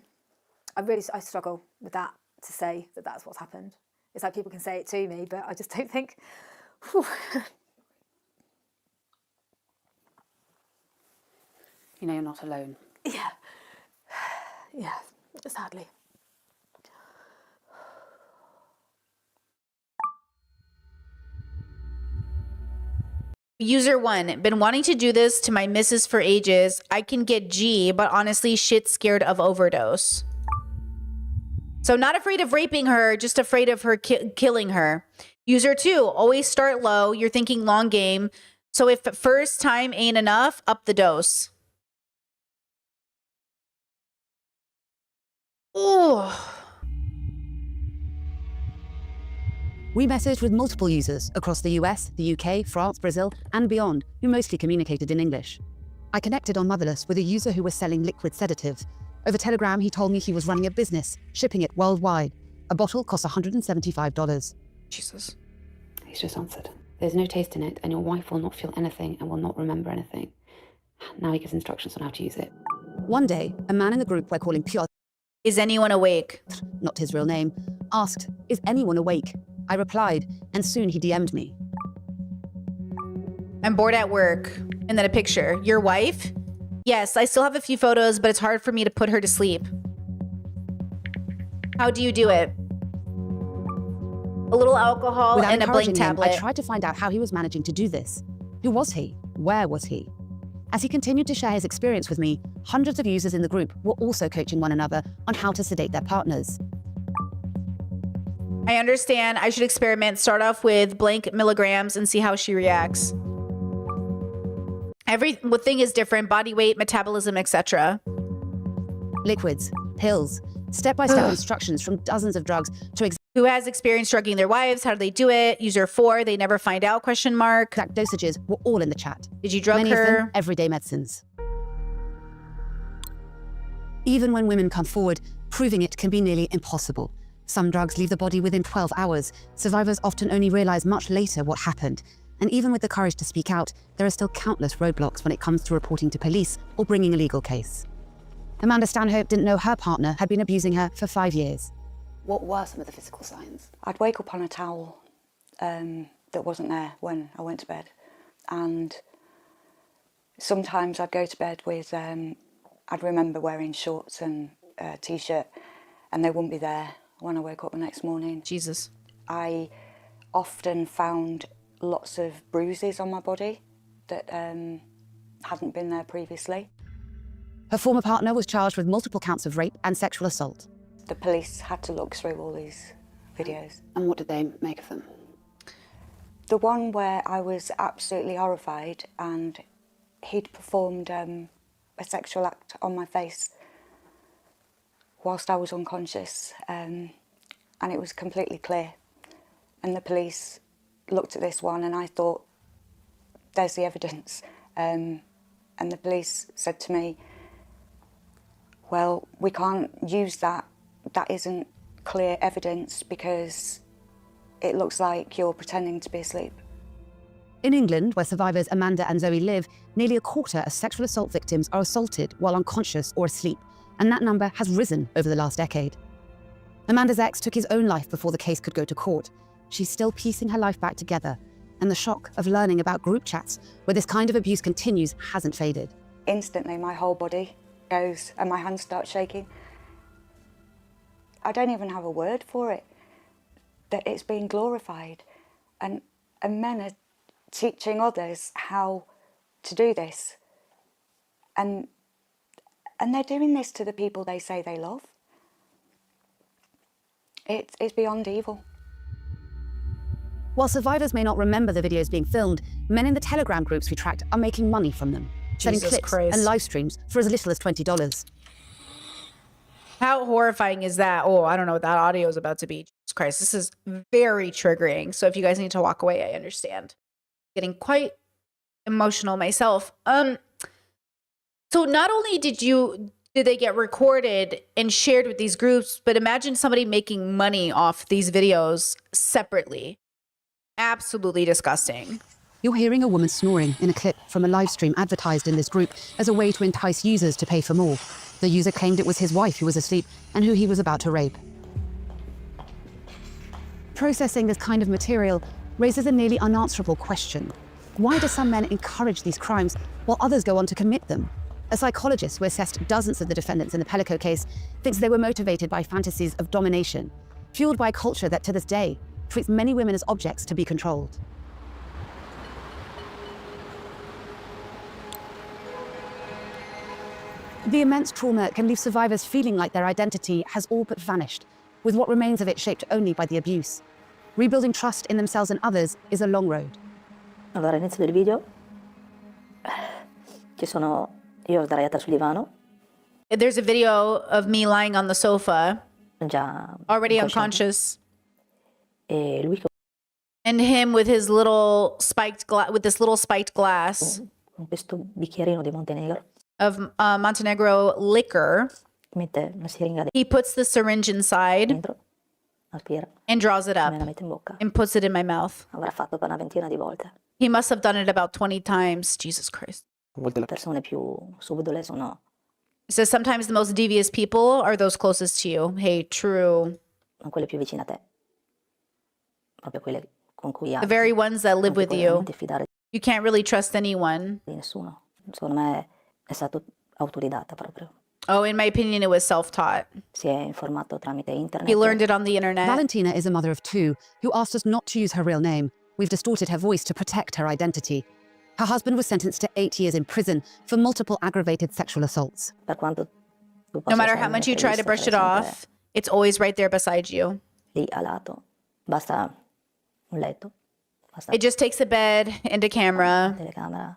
struggle with that, to say that that's what's happened. It's like people can say it to me, but I just don't think. Whew.
You're not alone.
Yeah. Yeah, sadly.
User 1, been wanting to do this to my missus for ages. I can get G, but honestly, shit's scared of overdose. So not afraid of raping her, just afraid of her killing her. User 2, always start low. You're thinking long game. So if first time ain't enough, up the dose. Ooh.
We messaged with multiple users across the US, the UK, France, Brazil, and beyond, who mostly communicated in English. I connected on Motherless with a user who was selling liquid sedatives. Over Telegram, he told me he was running a business, shipping it worldwide. A bottle cost $175.
Jesus.
He's just answered. There's no taste in it, and your wife will not feel anything and will not remember anything. Now he gives instructions on how to use it.
One day, a man in the group we're calling Piotr,
is anyone awake?
Not his real name, asked, is anyone awake? I replied, and soon he DM'd me.
I'm bored at work. And then a picture. Your wife? Yes, I still have a few photos, but it's hard for me to put her to sleep. How do you do it? A little alcohol
Without
and a blank
encouraging him,
tablet.
I tried to find out how he was managing to do this. Who was he? Where was he? As he continued to share his experience with me, hundreds of users in the group were also coaching one another on how to sedate their partners.
I understand. I should experiment. Start off with blank milligrams and see how she reacts. Every thing is different. Body weight, metabolism, etc.
Liquids, pills, step-by-step instructions from dozens of drugs to
who has experience drugging their wives? How do they do it? User 4, they never find out, question mark.
Exact dosages were all in the chat.
Did you drug
Many
her?
of them, everyday medicines. Even when women come forward, proving it can be nearly impossible. Some drugs leave the body within 12 hours. Survivors often only realize much later what happened. And even with the courage to speak out, there are still countless roadblocks when it comes to reporting to police or bringing a legal case. Amanda Stanhope didn't know her partner had been abusing her for 5 years.
What were some of the physical signs?
I'd wake up on a towel that wasn't there when I went to bed. And sometimes I'd go to bed with, I'd remember wearing shorts and a t-shirt, and they wouldn't be there when I woke up the next morning.
Jesus.
I often found lots of bruises on my body that hadn't been there previously.
Her former partner was charged with multiple counts of rape and sexual assault.
The police had to look through all these videos.
And what did they make of them?
The one where I was absolutely horrified, and he'd performed a sexual act on my face whilst I was unconscious, and it was completely clear. And the police looked at this one, and I thought, there's the evidence. And the police said to me, well, we can't use that. That isn't clear evidence because it looks like you're pretending to be asleep.
In England, where survivors Amanda and Zoe live, nearly a quarter of sexual assault victims are assaulted while unconscious or asleep, and that number has risen over the last decade. Amanda's ex took his own life before the case could go to court. She's still piecing her life back together, and the shock of learning about group chats where this kind of abuse continues hasn't faded.
Instantly, my whole body goes and my hands start shaking. I don't even have a word for it, that it's being glorified. And men are teaching others how to do this. And they're doing this to the people they say they love. It's beyond evil.
While survivors may not remember the videos being filmed, men in the Telegram groups we tracked are making money from them, selling
Jesus
clips
Christ.
and live streams for as little as $20.
How horrifying is that? Oh, I don't know what that audio is about to be. Jesus Christ, this is very triggering. So if you guys need to walk away, I understand. Getting quite emotional myself. So not only did they get recorded and shared with these groups, but imagine somebody making money off these videos separately. Absolutely disgusting.
You're hearing a woman snoring in a clip from a live stream advertised in this group as a way to entice users to pay for more. The user claimed it was his wife who was asleep and who he was about to rape. Processing this kind of material raises a nearly unanswerable question. Why do some men encourage these crimes while others go on to commit them? A psychologist who assessed dozens of the defendants in the Pellico case thinks they were motivated by fantasies of domination, fueled by a culture that to this day treats many women as objects to be controlled. The immense trauma can leave survivors feeling like their identity has all but vanished, with what remains of it shaped only by the abuse. Rebuilding trust in themselves and others is a long road.
Allora, all'inizio del video io sdraiata sul divano.
There's a video of me lying on the sofa, already unconscious,
E lui
and him with his little spiked glass
con questo bicchierino di Montenegro
of Montenegro liquor.
mette una siringa
He puts the syringe inside
dentro, aspira,
and draws it up
me la mette in bocca.
and puts it in my mouth.
Avrà fatto per una ventina di volte.
He must have done it about 20 times. Jesus Christ.
Le persone più subdole sono
It says sometimes the most devious people are those closest to you. Hey, true.
quelle più vicine a te. Proprio quelle con cui
The very ones that live with you.
ti fidare
You can't really trust anyone.
di nessuno. Secondo me è stato autodidatta proprio.
Oh, in my opinion, it was self-taught.
Si è informato tramite internet.
He learned it on the internet.
Valentina is a mother of two who asked us not to use her real name. We've distorted her voice to protect her identity. Her husband was sentenced to 8 years in prison for multiple aggravated sexual assaults.
Per quanto tu
No
possa
matter
essere
how much you try to
un'intervista,
brush it
per esempio,
off, it's always right there beside you.
lì a lato, basta un letto, basta
It just takes a bed and a camera,
telecamera,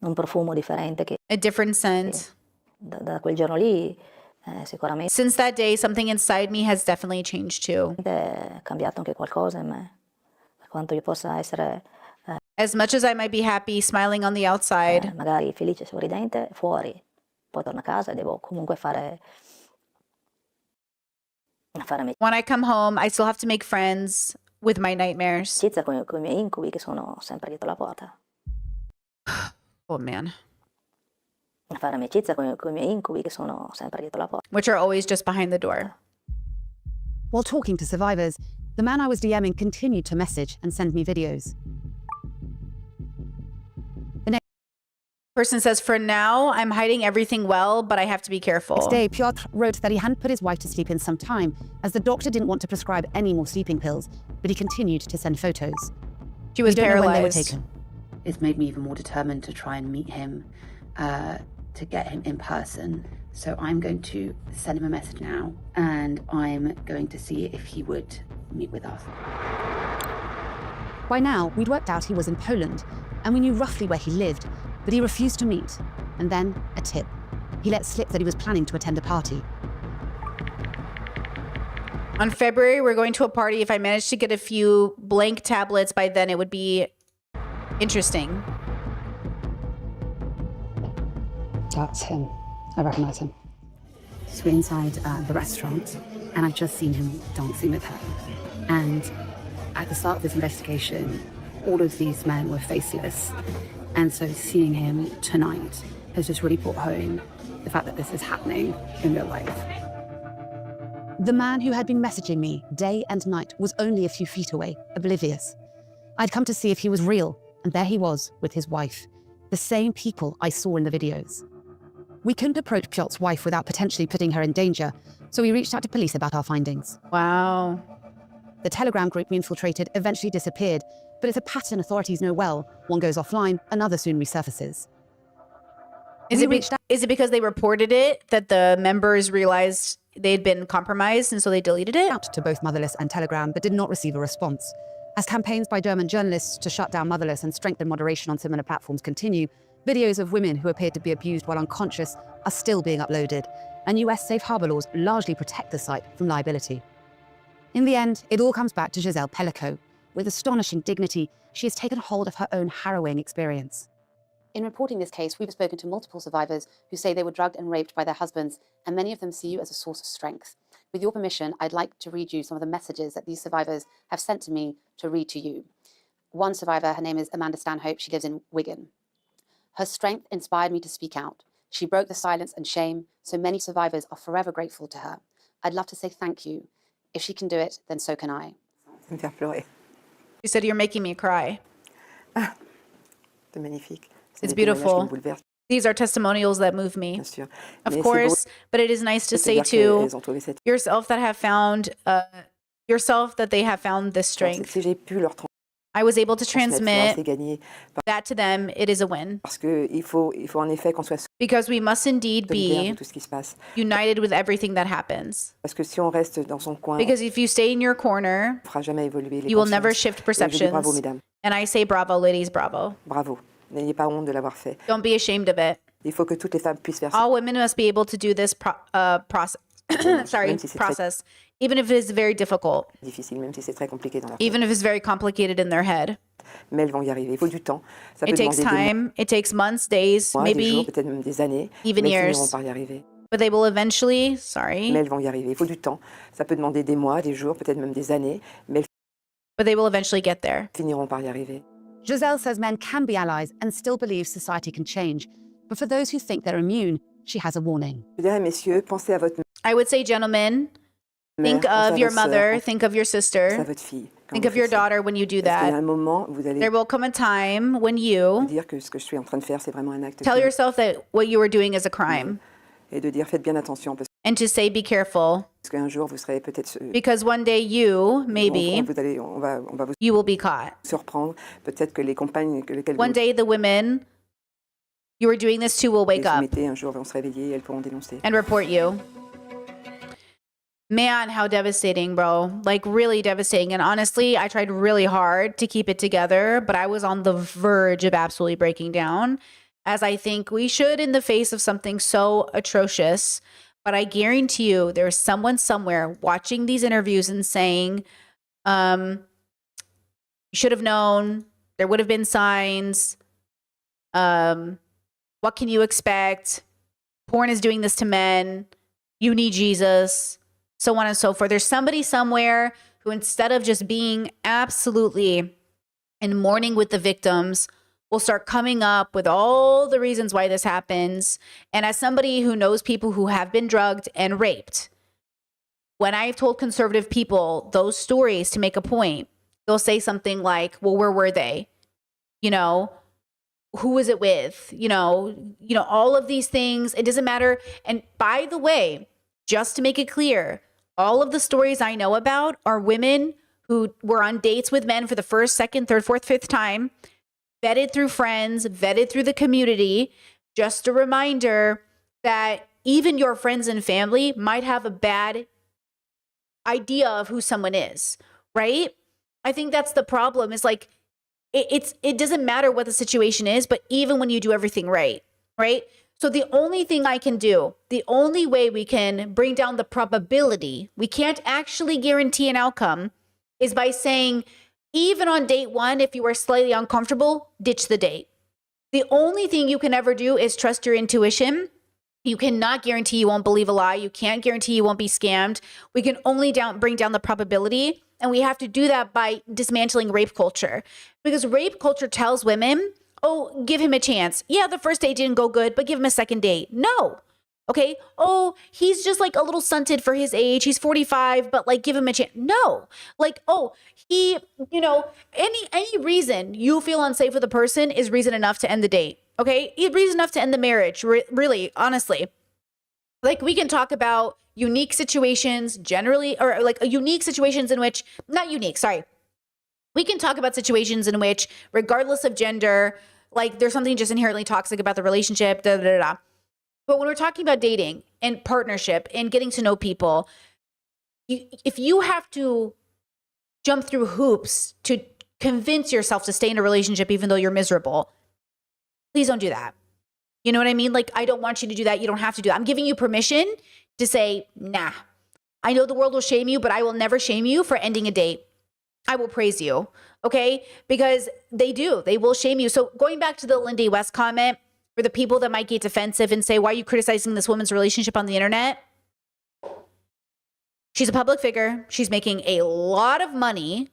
un profumo differente che
a different scent.
da quel giorno lì sicuramente
Since that day, something inside me has definitely changed too.
è cambiato anche qualcosa in me. Per quanto io possa essere
As much as I might be happy, smiling on the outside,
magari felice, sorridente, fuori, poi torno a casa e devo comunque fare
when I come home, I still have to make friends with my nightmares.
amicizia con i miei incubi che sono sempre dietro la porta.
Oh man.
Fare amicizia con i miei incubi che sono sempre dietro la porta.
Which are always just behind the door.
While talking to survivors, the man I was DMing continued to message and send me videos. The next
Person says, for now, I'm hiding everything well, but I have to be careful.
day, Piotr wrote that he hadn't put his wife to sleep in some time, as the doctor didn't want to prescribe any more sleeping pills, but he continued to send photos.
She was
We don't know when they were
paralyzed.
taken.
It's made me even more determined to try and meet him, to get him in person. So I'm going to send him a message now, and I'm going to see if he would meet with us.
By now, we'd worked out he was in Poland, and we knew roughly where he lived, but he refused to meet. And then, a tip. he let slip that he was planning to attend a party.
On February, we're going to a party. If I manage to get a few blank tablets by then, it would be interesting.
That's him. I recognize him. So we're inside the restaurant, and I've just seen him dancing with her. And at the start of this investigation, all of these men were faceless. And so seeing him tonight has just really brought home the fact that this is happening in real life.
The man who had been messaging me day and night was only a few feet away, oblivious. I'd come to see if he was real, and there he was with his wife, the same people I saw in the videos. We couldn't approach Piotr's wife without potentially putting her in danger, so we reached out to police about our findings.
Wow.
The Telegram group we infiltrated eventually disappeared, but it's a pattern authorities know well. One goes offline, another soon resurfaces.
Is it because they reported it that the members realized they'd been compromised and so they deleted it?
Out to both Motherless and Telegram, but did not receive a response. As campaigns by German journalists to shut down Motherless and strengthen moderation on similar platforms continue, videos of women who appeared to be abused while unconscious are still being uploaded, and US safe harbor laws largely protect the site from liability. In the end, it all comes back to Giselle Pellico. With astonishing dignity, she has taken hold of her own harrowing experience.
In reporting this case, we've spoken to multiple survivors who say they were drugged and raped by their husbands, and many of them see you as a source of strength. With your permission, I'd like to read you some of the messages that these survivors have sent to me to read to you. One survivor, her name is Amanda Stanhope. She lives in Wigan. Her strength inspired me to speak out. She broke the silence and shame, so many survivors are forever grateful to her. I'd love to say thank you. If she can do it, then so can I.
You said you're making me cry. It's beautiful. These are testimonials that move me. Of course, but it is nice to say to yourself that have found that they have found this strength. I was able to transmit that to them. It is a win. Because we must indeed be united with everything that happens. Because if you stay in your corner, you will never shift perceptions. And I say bravo, ladies, bravo. Don't be ashamed of it. All women must be able to do this process. Even if it is very difficult. Even if it's very complicated in their head. It takes time. It takes months, days, maybe even years. But they will eventually, but they will eventually get there.
Giselle says men can be allies and still believes society can change. But for those who think they're immune, she has a warning.
I would say, gentlemen, think of your mother, think of your sister, think of your daughter when you do that. There will come a time when you tell yourself that what you are doing is a crime. And to say, be careful. Because one day you, maybe, you will be caught. One day the women you are doing this to will wake up and report you. Man, how devastating, bro. Like, really devastating. And honestly, I tried really hard to keep it together, but I was on the verge of absolutely breaking down, as I think we should in the face of something so atrocious. But I guarantee you there's someone somewhere watching these interviews and saying, you should have known, there would have been signs. What can you expect? Porn is doing this to men. You need Jesus. So on and so forth. There's somebody somewhere who, instead of just being absolutely in mourning with the victims, will start coming up with all the reasons why this happens. And as somebody who knows people who have been drugged and raped, when I've told conservative people those stories to make a point, they'll say something like, well, where were they? You know, who was it with? You know, all of these things. It doesn't matter. And by the way, just to make it clear, all of the stories I know about are women who were on dates with men for the first, second, third, fourth, fifth time, vetted through friends, vetted through the community. Just a reminder that even your friends and family might have a bad idea of who someone is, right? I think that's the problem. Is like, it doesn't matter what the situation is, but even when you do everything right? So the only thing I can do, the only way we can bring down the probability, we can't actually guarantee an outcome, is by saying, even on date one, if you are slightly uncomfortable, ditch the date. The only thing you can ever do is trust your intuition. You cannot guarantee you won't believe a lie. You can't guarantee you won't be scammed. We can only bring down the probability. And we have to do that by dismantling rape culture. Because rape culture tells women, oh, give him a chance. Yeah, the first date didn't go good, but give him a second date. No. Okay. Oh, he's just like a little stunted for his age. He's 45, but like give him a chance. No. Like, oh, he, any reason you feel unsafe with a person is reason enough to end the date. Okay. Reason enough to end the marriage. Really, honestly. Like, we can talk about unique situations generally, or like unique situations in which, not unique, sorry. We can talk about situations in which, regardless of gender, like there's something just inherently toxic about the relationship, da, da, da, da. But when we're talking about dating and partnership and getting to know people, if you have to jump through hoops to convince yourself to stay in a relationship even though you're miserable, please don't do that. You know what I mean? Like, I don't want you to do that. You don't have to do that. I'm giving you permission to say, nah. I know the world will shame you, but I will never shame you for ending a date. I will praise you, okay? Because they do. They will shame you. So going back to the Lindy West comment, for the people that might get defensive and say, why are you criticizing this woman's relationship on the internet? She's a public figure. She's making a lot of money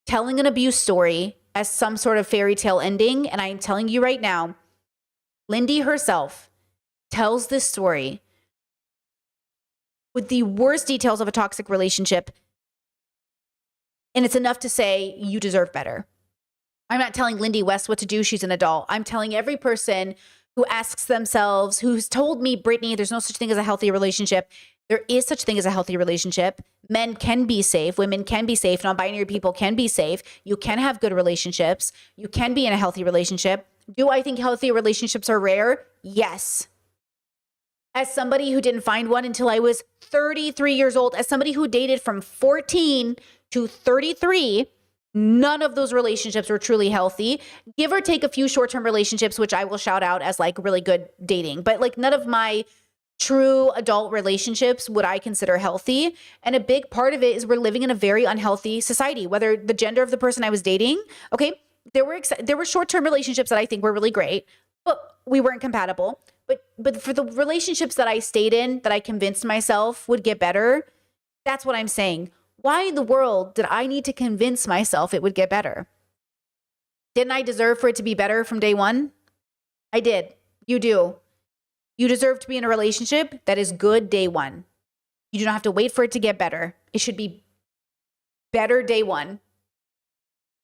telling an abuse story as some sort of fairy tale ending. And I'm telling you right now, Lindy herself tells this story with the worst details of a toxic relationship. And it's enough to say you deserve better. I'm not telling Lindy West what to do. She's an adult. I'm telling every person who asks themselves, who's told me, Brittany, there's no such thing as a healthy relationship. There is such thing as a healthy relationship. Men can be safe. Women can be safe. Non-binary people can be safe. You can have good relationships. You can be in a healthy relationship. Do I think healthy relationships are rare? Yes. As somebody who didn't find one until I was 33 years old, as somebody who dated from 14 to 33, none of those relationships were truly healthy. Give or take a few short-term relationships, which I will shout out as like really good dating. But like none of my true adult relationships would I consider healthy. And a big part of it is we're living in a very unhealthy society, whether the gender of the person I was dating, okay, there were short-term relationships that I think were really great, but we weren't compatible. But for the relationships that I stayed in, that I convinced myself would get better, that's what I'm saying. Why in the world did I need to convince myself it would get better? Didn't I deserve for it to be better from day one? I did. You do. You deserve to be in a relationship that is good day one. You do not have to wait for it to get better. It should be better day one.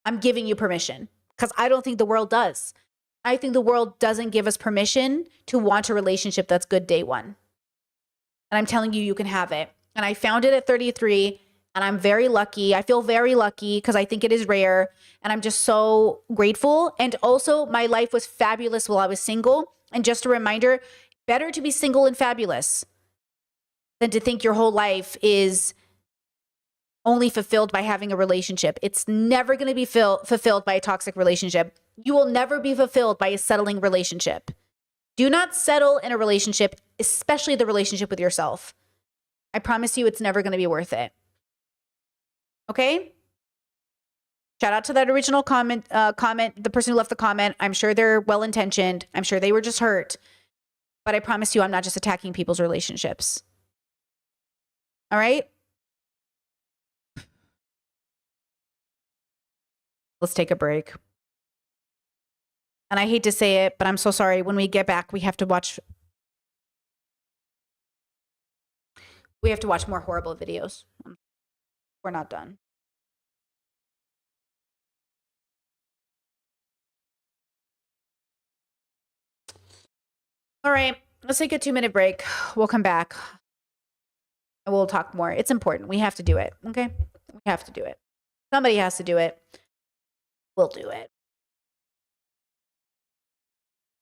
I'm giving you permission because I don't think the world does. I think the world doesn't give us permission to want a relationship that's good day one. And I'm telling you, you can have it. And I found it at 33. And I'm very lucky. I feel very lucky because I think it is rare. And I'm just so grateful. And also, my life was fabulous while I was single. And just a reminder, better to be single and fabulous than to think your whole life is only fulfilled by having a relationship. It's never going to be fulfilled by a toxic relationship. You will never be fulfilled by a settling relationship. Do not settle in a relationship, especially the relationship with yourself. I promise you it's never going to be worth it. Okay? Shout out to that original comment, the person who left the comment. I'm sure they're well-intentioned. I'm sure they were just hurt. But I promise you I'm not just attacking people's relationships. All right? Let's take a break. And I hate to say it, but I'm so sorry. When we get back, we have to watch more horrible videos. We're not done. All right, let's take a 2-minute break. We'll come back and we'll talk more. It's important. We have to do it. Okay? We have to do it. Somebody has to do it. We'll do it.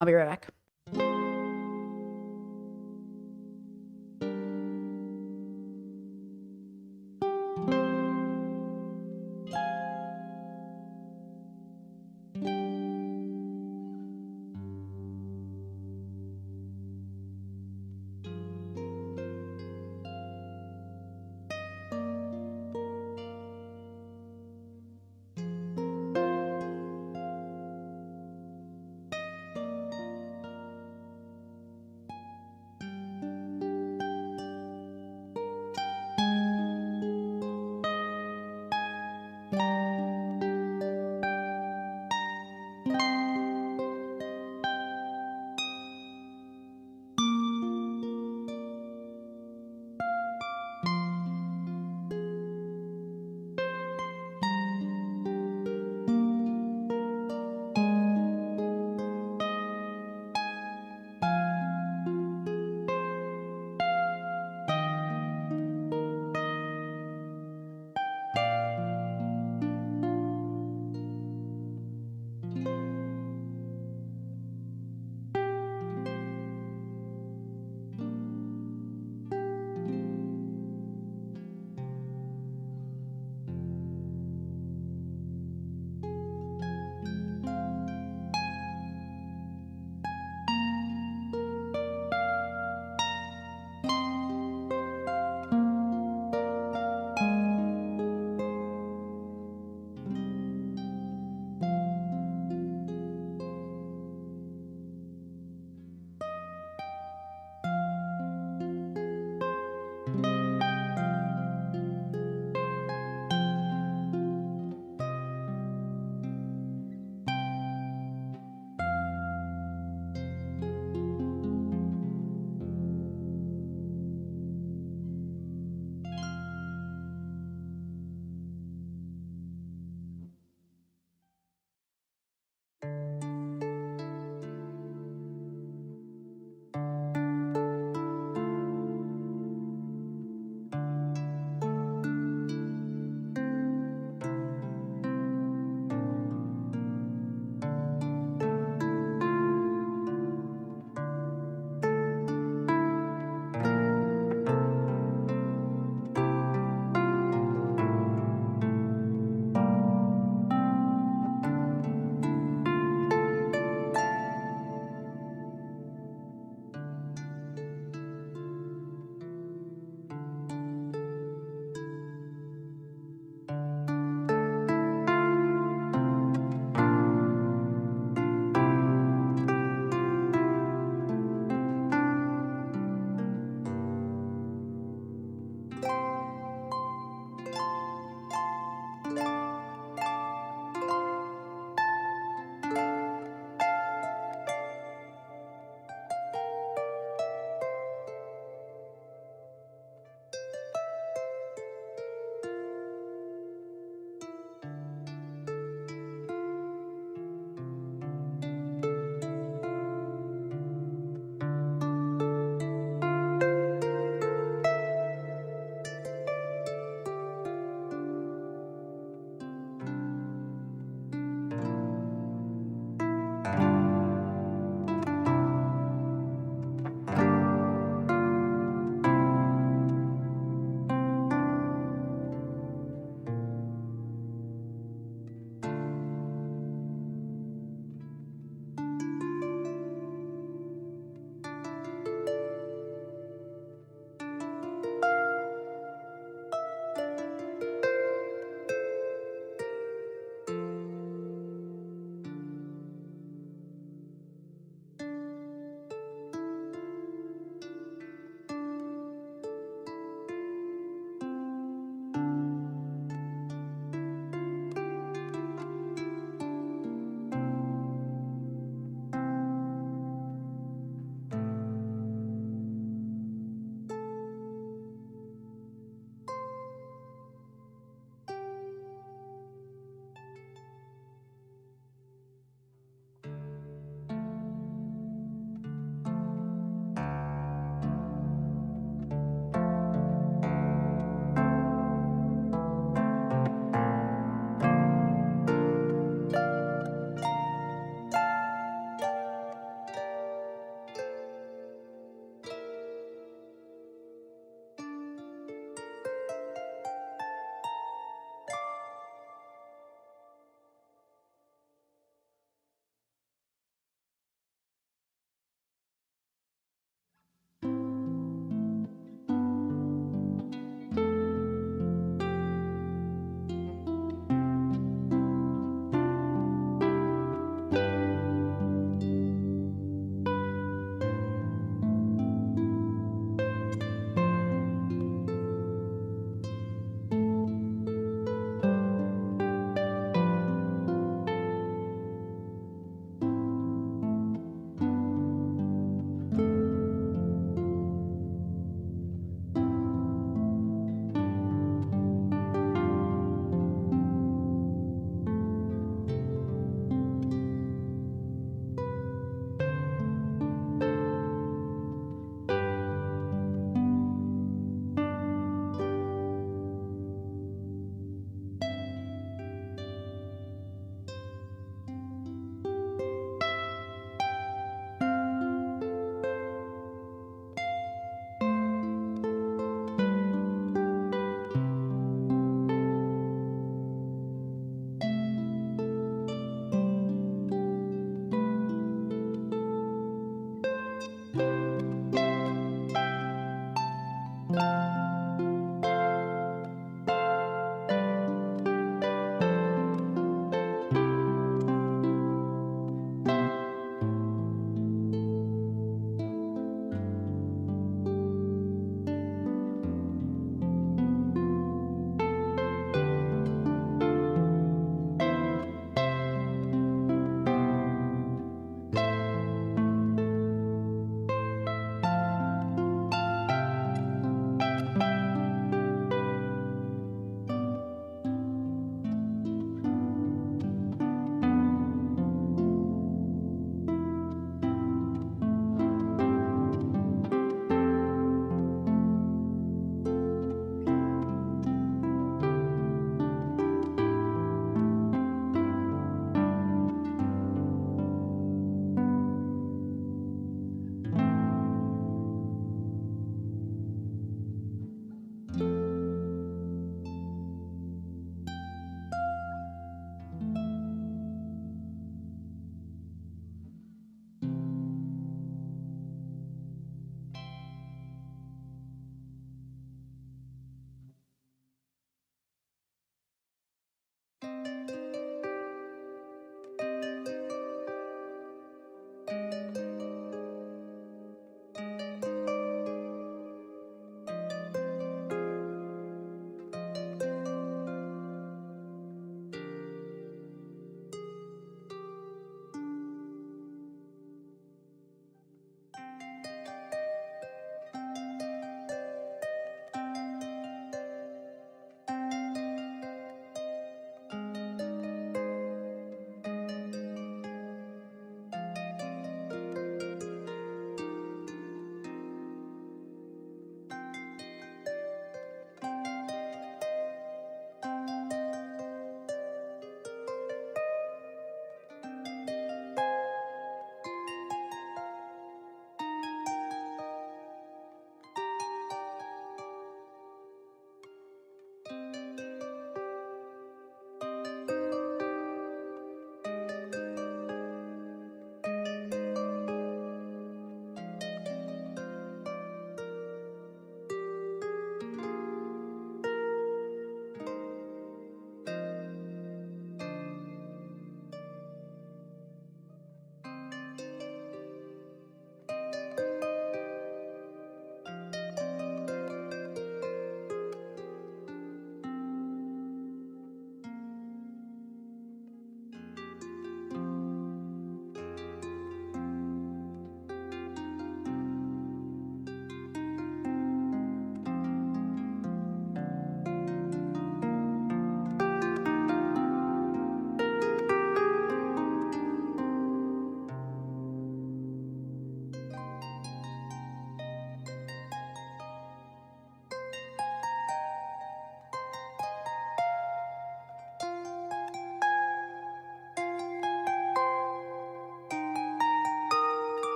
I'll be right back.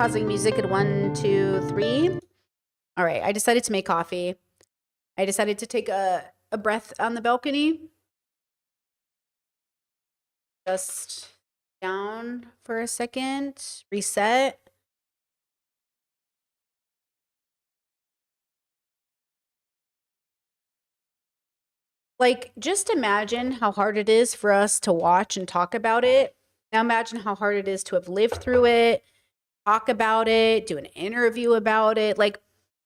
pausing music at 1, 2, 3. All right, I decided to make coffee. I decided to take a breath on the balcony. Just down for a second, reset. Like, just imagine how hard it is for us to watch and talk about it. Now imagine how hard it is to have lived through it, talk about it, do an interview about it. Like,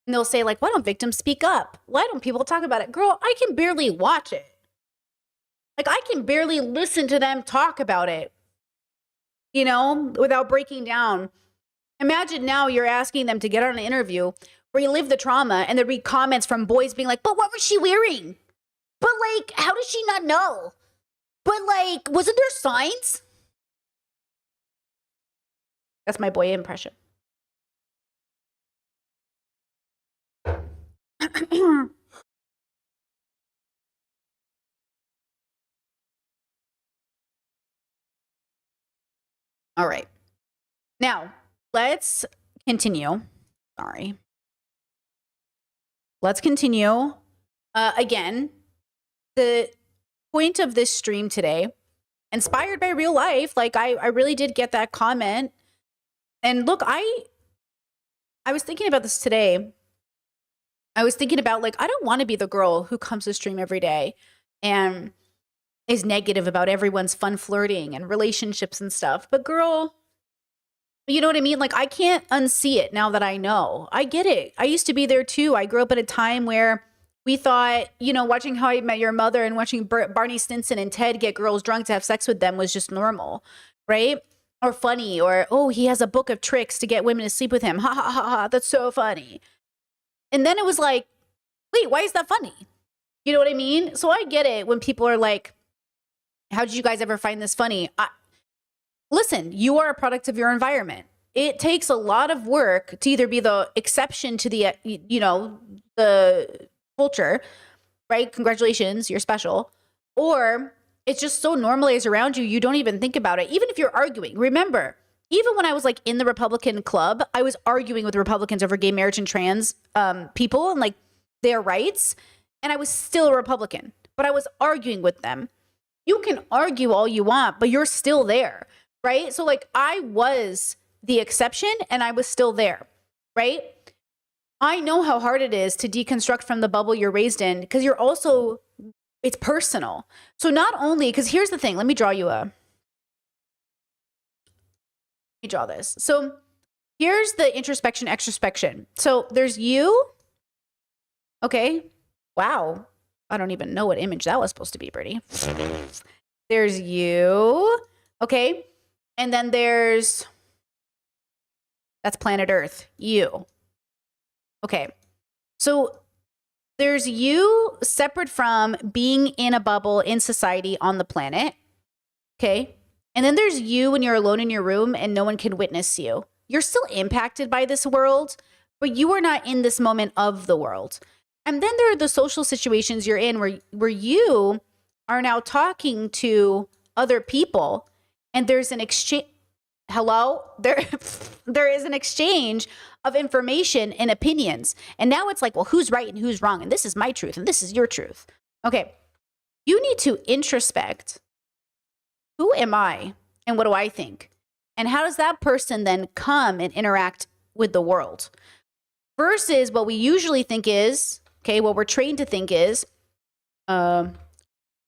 and they'll say, like, why don't victims speak up? Why don't people talk about it? Girl, I can barely watch it. Like, I can barely listen to them talk about it, you know, without breaking down. Imagine now you're asking them to get on an interview where you live the trauma and there be comments from boys being like, but what was she wearing? But, like, how does she not know? But, like, wasn't there signs? That's my boy impression. All right. Now, let's continue. Sorry. Let's continue. Again, the point of this stream today, inspired by real life, like I really did get that comment. And look, I was thinking about this today. I was thinking about, like, I don't want to be the girl who comes to stream every day and is negative about everyone's fun flirting and relationships and stuff. But girl, you know what I mean? Like, I can't unsee it now that I know. I get it. I used to be there too. I grew up at a time where we thought, you know, watching How I Met Your Mother and watching Barney Stinson and Ted get girls drunk to have sex with them was just normal, right? Or funny, or, oh, he has a book of tricks to get women to sleep with him. Ha ha ha ha, that's so funny. And then it was like, wait, why is that funny? You know what I mean? So I get it when people are like, how did you guys ever find this funny? Listen, you are a product of your environment. It takes a lot of work to either be the exception to the, you know, the culture, right? Congratulations, you're special. Or it's just so normalized around you, you don't even think about it. Even if you're arguing, remember, even when I was like in the Republican club, I was arguing with Republicans over gay marriage and trans people and like their rights. And I was still a Republican, but I was arguing with them. You can argue all you want, but you're still there, right? So like I was the exception and I was still there, right? I know how hard it is to deconstruct from the bubble you're raised in because you're also, it's personal. So not only, because here's the thing, let me draw this. So here's the introspection, extrospection. So there's you. Okay. Wow. I don't even know what image that was supposed to be, Brittany. There's you. Okay. And then that's planet Earth. You. Okay. So there's you separate from being in a bubble in society on the planet. Okay. And then there's you when you're alone in your room and no one can witness you. You're still impacted by this world, but you are not in this moment of the world. And then there are the social situations you're in where you are now talking to other people and there's an exchange. Hello? There is an exchange of information and opinions. And now it's like, well, who's right and who's wrong? And this is my truth and this is your truth. Okay. You need to introspect. Who am I and what do I think? And how does that person then come and interact with the world? Versus what we usually think is, okay, what we're trained to think is,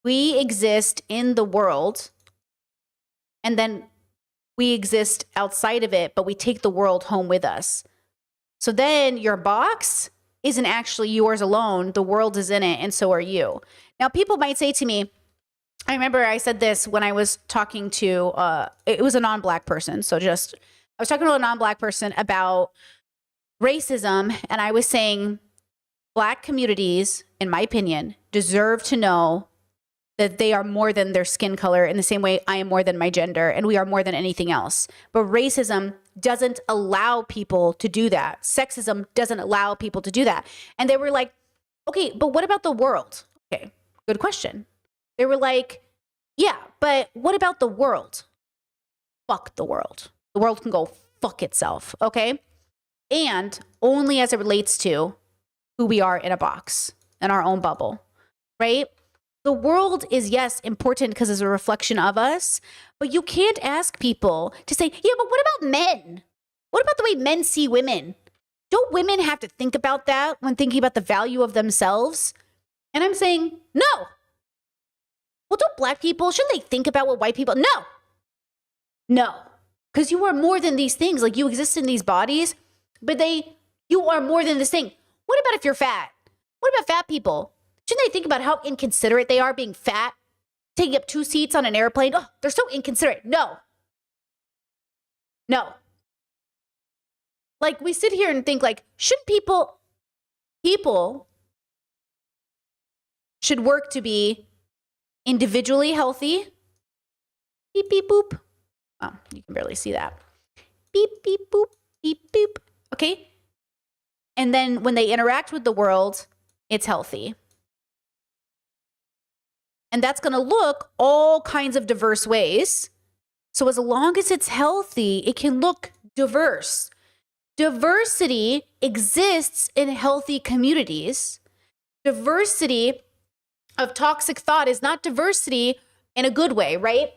we exist in the world and then we exist outside of it, but we take the world home with us. So then your box isn't actually yours alone. The world is in it, and so are you. Now, people might say to me, I remember I said this when I was talking to, it was a non-Black person. So I was talking to a non-Black person about racism, and I was saying Black communities, in my opinion, deserve to know that they are more than their skin color in the same way I am more than my gender and we are more than anything else. But racism doesn't allow people to do that. Sexism doesn't allow people to do that. And they were like, okay, but what about the world? Okay, good question. They were like, yeah, but what about the world? Fuck the world. The world can go fuck itself, okay? And only as it relates to who we are in a box, in our own bubble, right? The world is, yes, important because it's a reflection of us, but you can't ask people to say, yeah, but what about men? What about the way men see women? Don't women have to think about that when thinking about the value of themselves? And I'm saying, no. Well, don't black people, shouldn't they think about what white people? No. No. Because you are more than these things. Like, you exist in these bodies, but you are more than this thing. What about if you're fat? What about fat people? Shouldn't they think about how inconsiderate they are being fat? Taking up 2 seats on an airplane? Oh, they're so inconsiderate. No. No. Like, we sit here and think, like, shouldn't people should work to be individually healthy? Beep, beep, boop. Oh, you can barely see that. Beep, beep, boop, beep, boop. Okay? And then when they interact with the world, it's healthy. And that's going to look all kinds of diverse ways. So as long as it's healthy, it can look diverse. Diversity exists in healthy communities. Diversity of toxic thought is not diversity in a good way, right?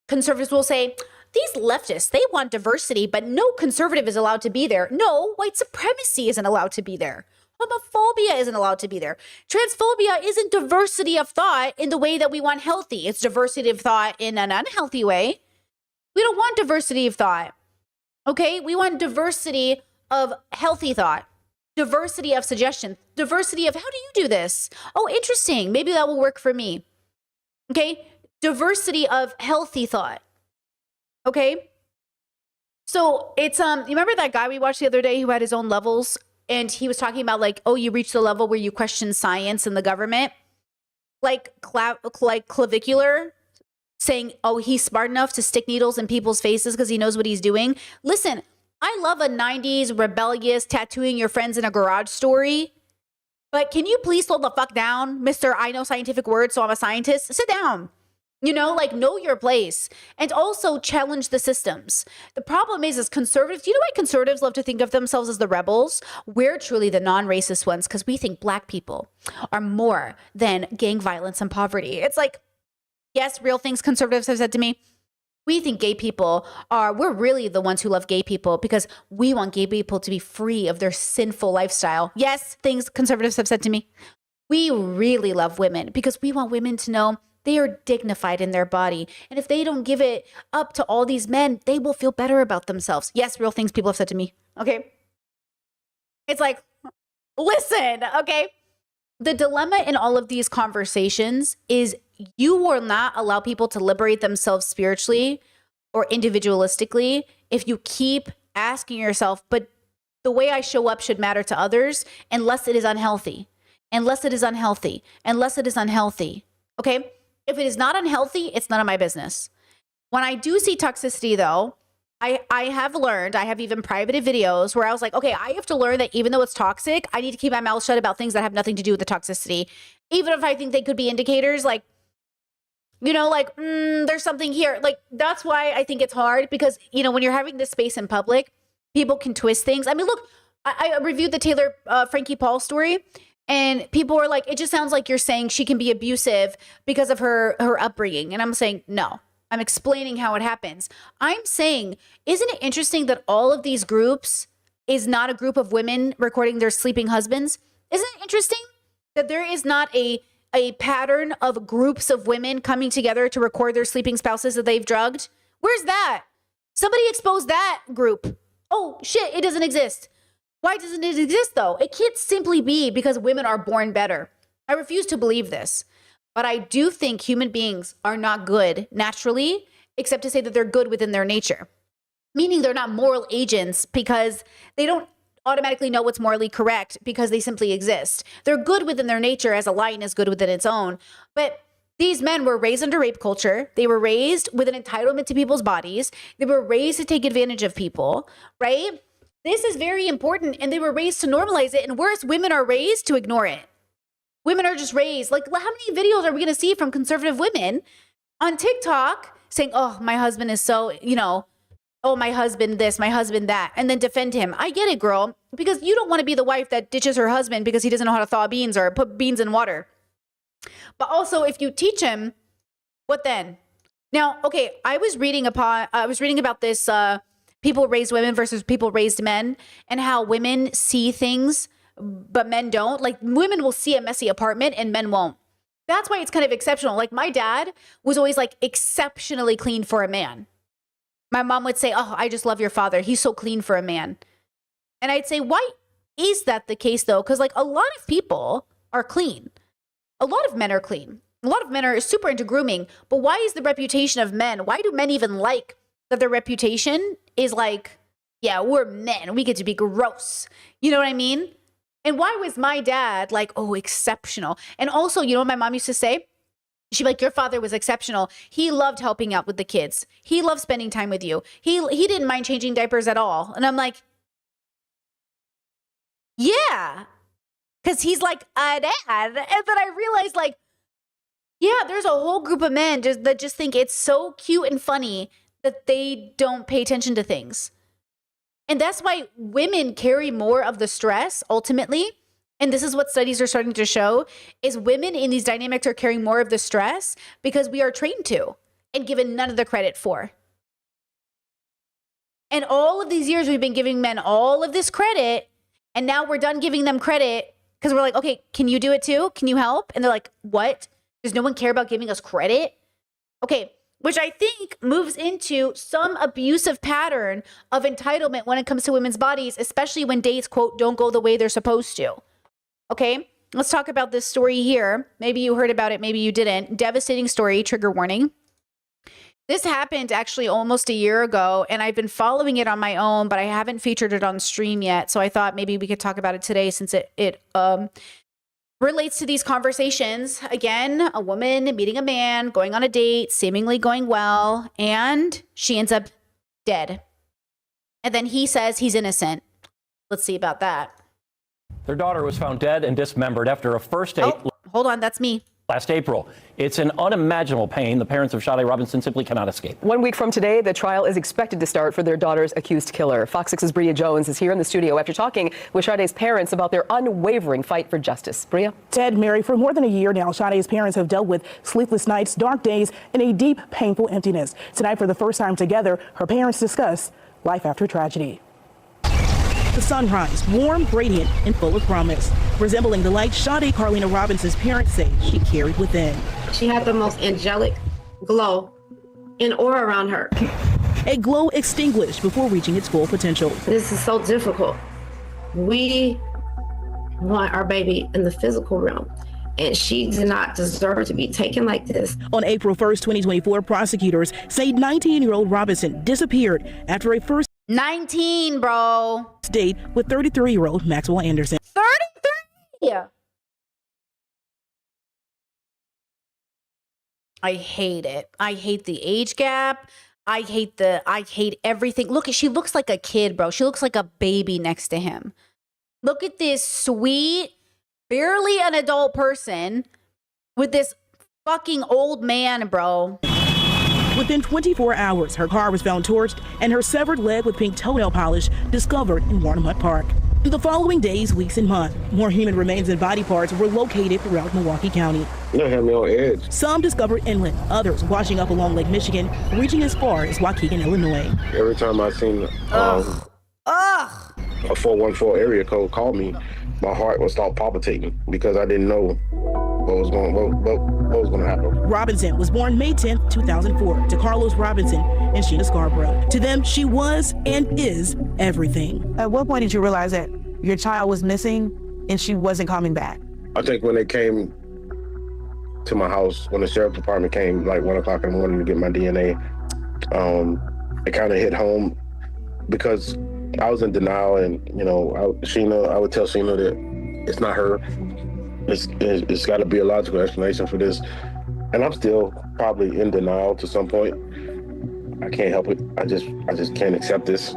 Conservatives will say, these leftists, they want diversity, but no conservative is allowed to be there. No, white supremacy isn't allowed to be there. Homophobia isn't allowed to be there. Transphobia isn't diversity of thought in the way that we want healthy. It's diversity of thought in an unhealthy way. We don't want diversity of thought. Okay? We want diversity of healthy thought. Diversity of suggestion. Diversity of, how do you do this? Oh, interesting. Maybe that will work for me. Okay? Diversity of healthy thought. Okay? So it's, you remember that guy we watched the other day who had his own levels? And he was talking about, like, oh, you reach the level where you question science and the government. Like clavicular, saying, oh, he's smart enough to stick needles in people's faces because he knows what he's doing. Listen, I love a 90s rebellious tattooing your friends in a garage story. But can you please slow the fuck down, Mr. I know scientific words, so I'm a scientist? Sit down. You know, like, know your place and also challenge the systems. The problem is conservatives, you know why conservatives love to think of themselves as the rebels? We're truly the non-racist ones because we think black people are more than gang violence and poverty. It's like, yes, real things conservatives have said to me. We think gay people we're really the ones who love gay people because we want gay people to be free of their sinful lifestyle. Yes, things conservatives have said to me. We really love women because we want women to know they are dignified in their body. And if they don't give it up to all these men, they will feel better about themselves. Yes, real things people have said to me. Okay. It's like, listen, okay. The dilemma in all of these conversations is you will not allow people to liberate themselves spiritually or individualistically if you keep asking yourself, but the way I show up should matter to others unless it is unhealthy, unless it is unhealthy, unless it is unhealthy. Okay. If it is not unhealthy, it's none of my business. When I do see toxicity, though, I have learned, I have even privated videos where I was like, okay, I have to learn that even though it's toxic, I need to keep my mouth shut about things that have nothing to do with the toxicity. Even if I think they could be indicators, like, you know, like, there's something here. Like, that's why I think it's hard because, you know, when you're having this space in public, people can twist things. I mean, look, I reviewed the Taylor Frankie Paul story. And people were like, it just sounds like you're saying she can be abusive because of her upbringing. And I'm saying, no, I'm explaining how it happens. I'm saying, isn't it interesting that all of these groups is not a group of women recording their sleeping husbands? Isn't it interesting that there is not a pattern of groups of women coming together to record their sleeping spouses that they've drugged? Where's that? Somebody expose that group. Oh, shit, it doesn't exist. Why doesn't it exist, though? It can't simply be because women are born better. I refuse to believe this. But I do think human beings are not good naturally, except to say that they're good within their nature. Meaning they're not moral agents because they don't automatically know what's morally correct because they simply exist. They're good within their nature as a lion is good within its own. But these men were raised under rape culture. They were raised with an entitlement to people's bodies. They were raised to take advantage of people, right? This is very important, and they were raised to normalize it, and whereas women are raised to ignore it. Women are just raised. Like, how many videos are we going to see from conservative women on TikTok saying, oh, my husband is so, you know, oh, my husband this, my husband that, and then defend him. I get it, girl, because you don't want to be the wife that ditches her husband because he doesn't know how to thaw beans or put beans in water. But also, if you teach him, what then? Now, okay, I was reading about this people raised women versus people raised men, and how women see things but men don't. Like, women will see a messy apartment and men won't. That's why it's kind of exceptional. Like, my dad was always like exceptionally clean for a man. My mom would say, oh, I just love your father. He's so clean for a man. And I'd say, why is that the case though? Because like a lot of people are clean. A lot of men are clean. A lot of men are super into grooming. But why is the reputation of men? Why do men even like that their reputation is like, yeah, we're men. We get to be gross. You know what I mean? And why was my dad like, oh, exceptional? And also, you know what my mom used to say? She'd be like, your father was exceptional. He loved helping out with the kids. He loved spending time with you. He didn't mind changing diapers at all. And I'm like, yeah, because he's like a dad. And then I realized like, yeah, there's a whole group of men that just think it's so cute and funny that they don't pay attention to things. And that's why women carry more of the stress ultimately. And this is what studies are starting to show, is women in these dynamics are carrying more of the stress because we are trained to and given none of the credit for. And all of these years we've been giving men all of this credit, and now we're done giving them credit because we're like, okay, can you do it too? Can you help? And they're like, what? Does no one care about giving us credit? Okay, which I think moves into some abusive pattern of entitlement when it comes to women's bodies, especially when dates, quote, don't go the way they're supposed to. Okay, let's talk about this story here. Maybe you heard about it, maybe you didn't. Devastating story, trigger warning. This happened actually almost a year ago, and I've been following it on my own, but I haven't featured it on stream yet. So I thought maybe we could talk about it today since it relates to these conversations. Again, a woman meeting a man, going on a date, seemingly going well, and she ends up dead. And then he says he's innocent. Let's see about that.
Their daughter was found dead and dismembered after a first date.
Oh, hold on, that's me.
Last April. It's an unimaginable pain the parents of Sade Robinson simply cannot escape.
1 week from today, the trial is expected to start for their daughter's accused killer. Fox 6's Bria Jones is here in the studio after talking with Sade's parents about their unwavering fight for justice. Bria?
Ted, Mary, for more than a year now, Sade's parents have dealt with sleepless nights, dark days, and a deep, painful emptiness. Tonight, for the first time together, her parents discuss life after tragedy. The sunrise, warm, radiant, and full of promise, resembling the light Sade Carlina Robinson's parents say she carried within.
She had the most angelic glow and aura around her.
A glow extinguished before reaching its full potential.
This is so difficult. We want our baby in the physical realm, and she did not deserve to be taken like this.
On April 1st, 2024, prosecutors say 19-year-old Robinson disappeared after a first
19, bro.
Date with 33-year-old Maxwell Anderson.
33? I hate it. I hate the age gap. I hate everything. Look, she looks like a kid, bro. She looks like a baby next to him. Look at this sweet, barely an adult person with this fucking old man, bro.
Within 24 hours, her car was found torched and her severed leg with pink toenail polish discovered in Warnimut Park. In the following days, weeks, and months, more human remains and body parts were located throughout Milwaukee County.
You had me on edge.
Some discovered inland, others washing up along Lake Michigan, reaching as far as Waukegan, Illinois.
Every time I seen a 414 area code call me, my heart would start palpitating because I didn't know what was going to happen.
Robinson was born May 10th, 2004, to Carlos Robinson and Sheena Scarborough. To them, she was and is everything.
At what point did you realize that your child was missing and she wasn't coming back?
I think when they came to my house, when the sheriff department came like 1 o'clock in the morning to get my DNA, it kind of hit home because I was in denial, and I would tell Sheena that it's not her. It's got to be a logical explanation for this, and I'm still probably in denial to some point. I can't help it. I just can't accept this.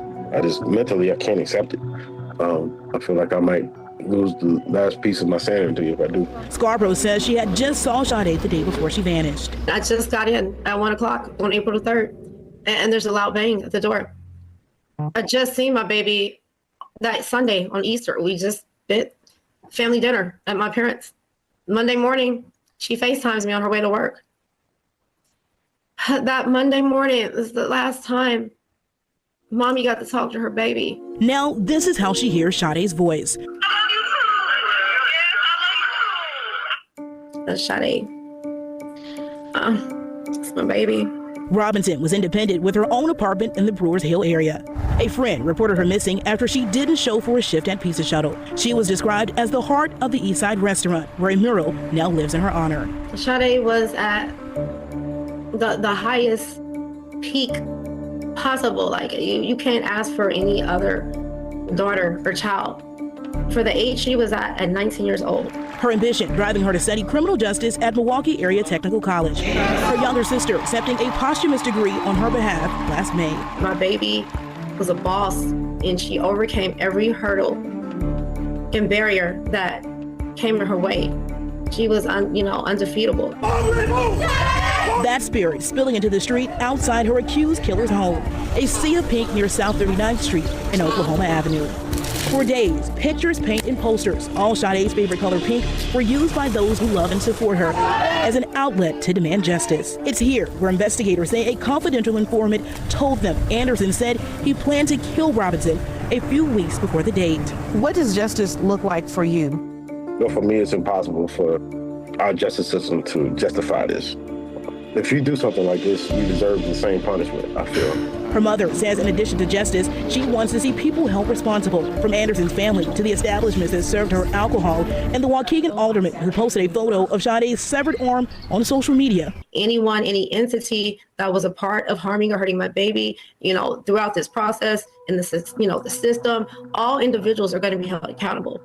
Mentally I can't accept it. I feel like I might lose the last piece of my sanity if I do.
Scarborough says she had just saw Sade the day before she vanished.
I just got in at 1 o'clock on April the 3rd, and there's a loud bang at the door. I just seen my baby that Sunday on Easter. We just did family dinner at my parents'. Monday morning, she FaceTimes me on her way to work. That Monday morning was the last time Mommy got to talk to her baby.
Now, this is how she hears Sade's voice.
That's Sade. It's my baby.
Robinson was independent with her own apartment in the Brewers Hill area. A friend reported her missing after she didn't show for a shift at Pizza Shuttle. She was described as the heart of the Eastside restaurant, where a mural now lives in her honor.
Sade was at the highest peak possible. Like, you can't ask for any other daughter or child. For the age she was at 19 years old.
Her ambition driving her to study criminal justice at Milwaukee Area Technical College. Her younger sister accepting a posthumous degree on her behalf last May.
My baby was a boss, and she overcame every hurdle and barrier that came in her way. She was, undefeatable.
That spirit spilling into the street outside her accused killer's home, a sea of pink near South 39th Street and Oklahoma Avenue. For days, pictures, paint, and posters, all Sade's favorite color pink, were used by those who love and support her as an outlet to demand justice. It's here where investigators say a confidential informant told them Anderson said he planned to kill Robinson a few weeks before the date.
What does justice look like for you?
Well, for me, it's impossible for our justice system to justify this. If you do something like this, you deserve the same punishment, I feel.
Her mother says in addition to justice, she wants to see people held responsible, from Anderson's family to the establishments that served her alcohol, and the Waukegan alderman who posted a photo of Sade's severed arm on social media.
Anyone, any entity that was a part of harming or hurting my baby, throughout this process, in the system, all individuals are going to be held accountable.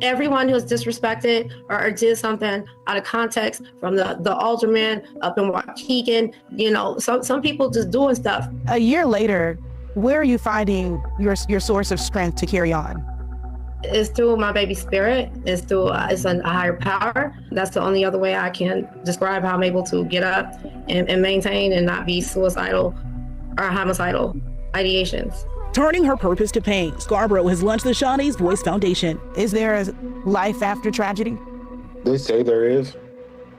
Everyone who's disrespected or did something out of context, from the alderman up in Waukegan, some people just doing stuff.
A year later, where are you finding your source of strength to carry on?
It's through my baby's spirit. It's through it's a higher power. That's the only other way I can describe how I'm able to get up and maintain and not be suicidal or homicidal ideations.
Turning her purpose to pain, Scarborough has launched the Sade's Voice Foundation.
Is there a life after tragedy?
They say there is.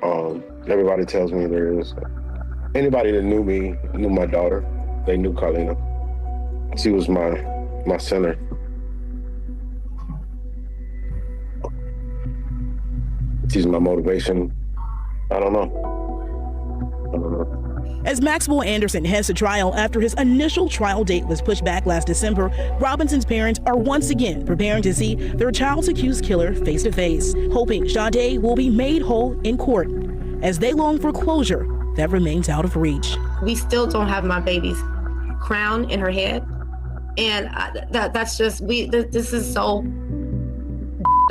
Everybody tells me there is. Anybody that knew me knew my daughter. They knew Carlina. She was my center. She's my motivation. I don't know.
As Maxwell Anderson heads to trial after his initial trial date was pushed back last December, Robinson's parents are once again preparing to see their child's accused killer face to face, hoping Sade will be made whole in court as they long for closure that remains out of reach.
We still don't have my baby's crown in her head. And that's just, this is so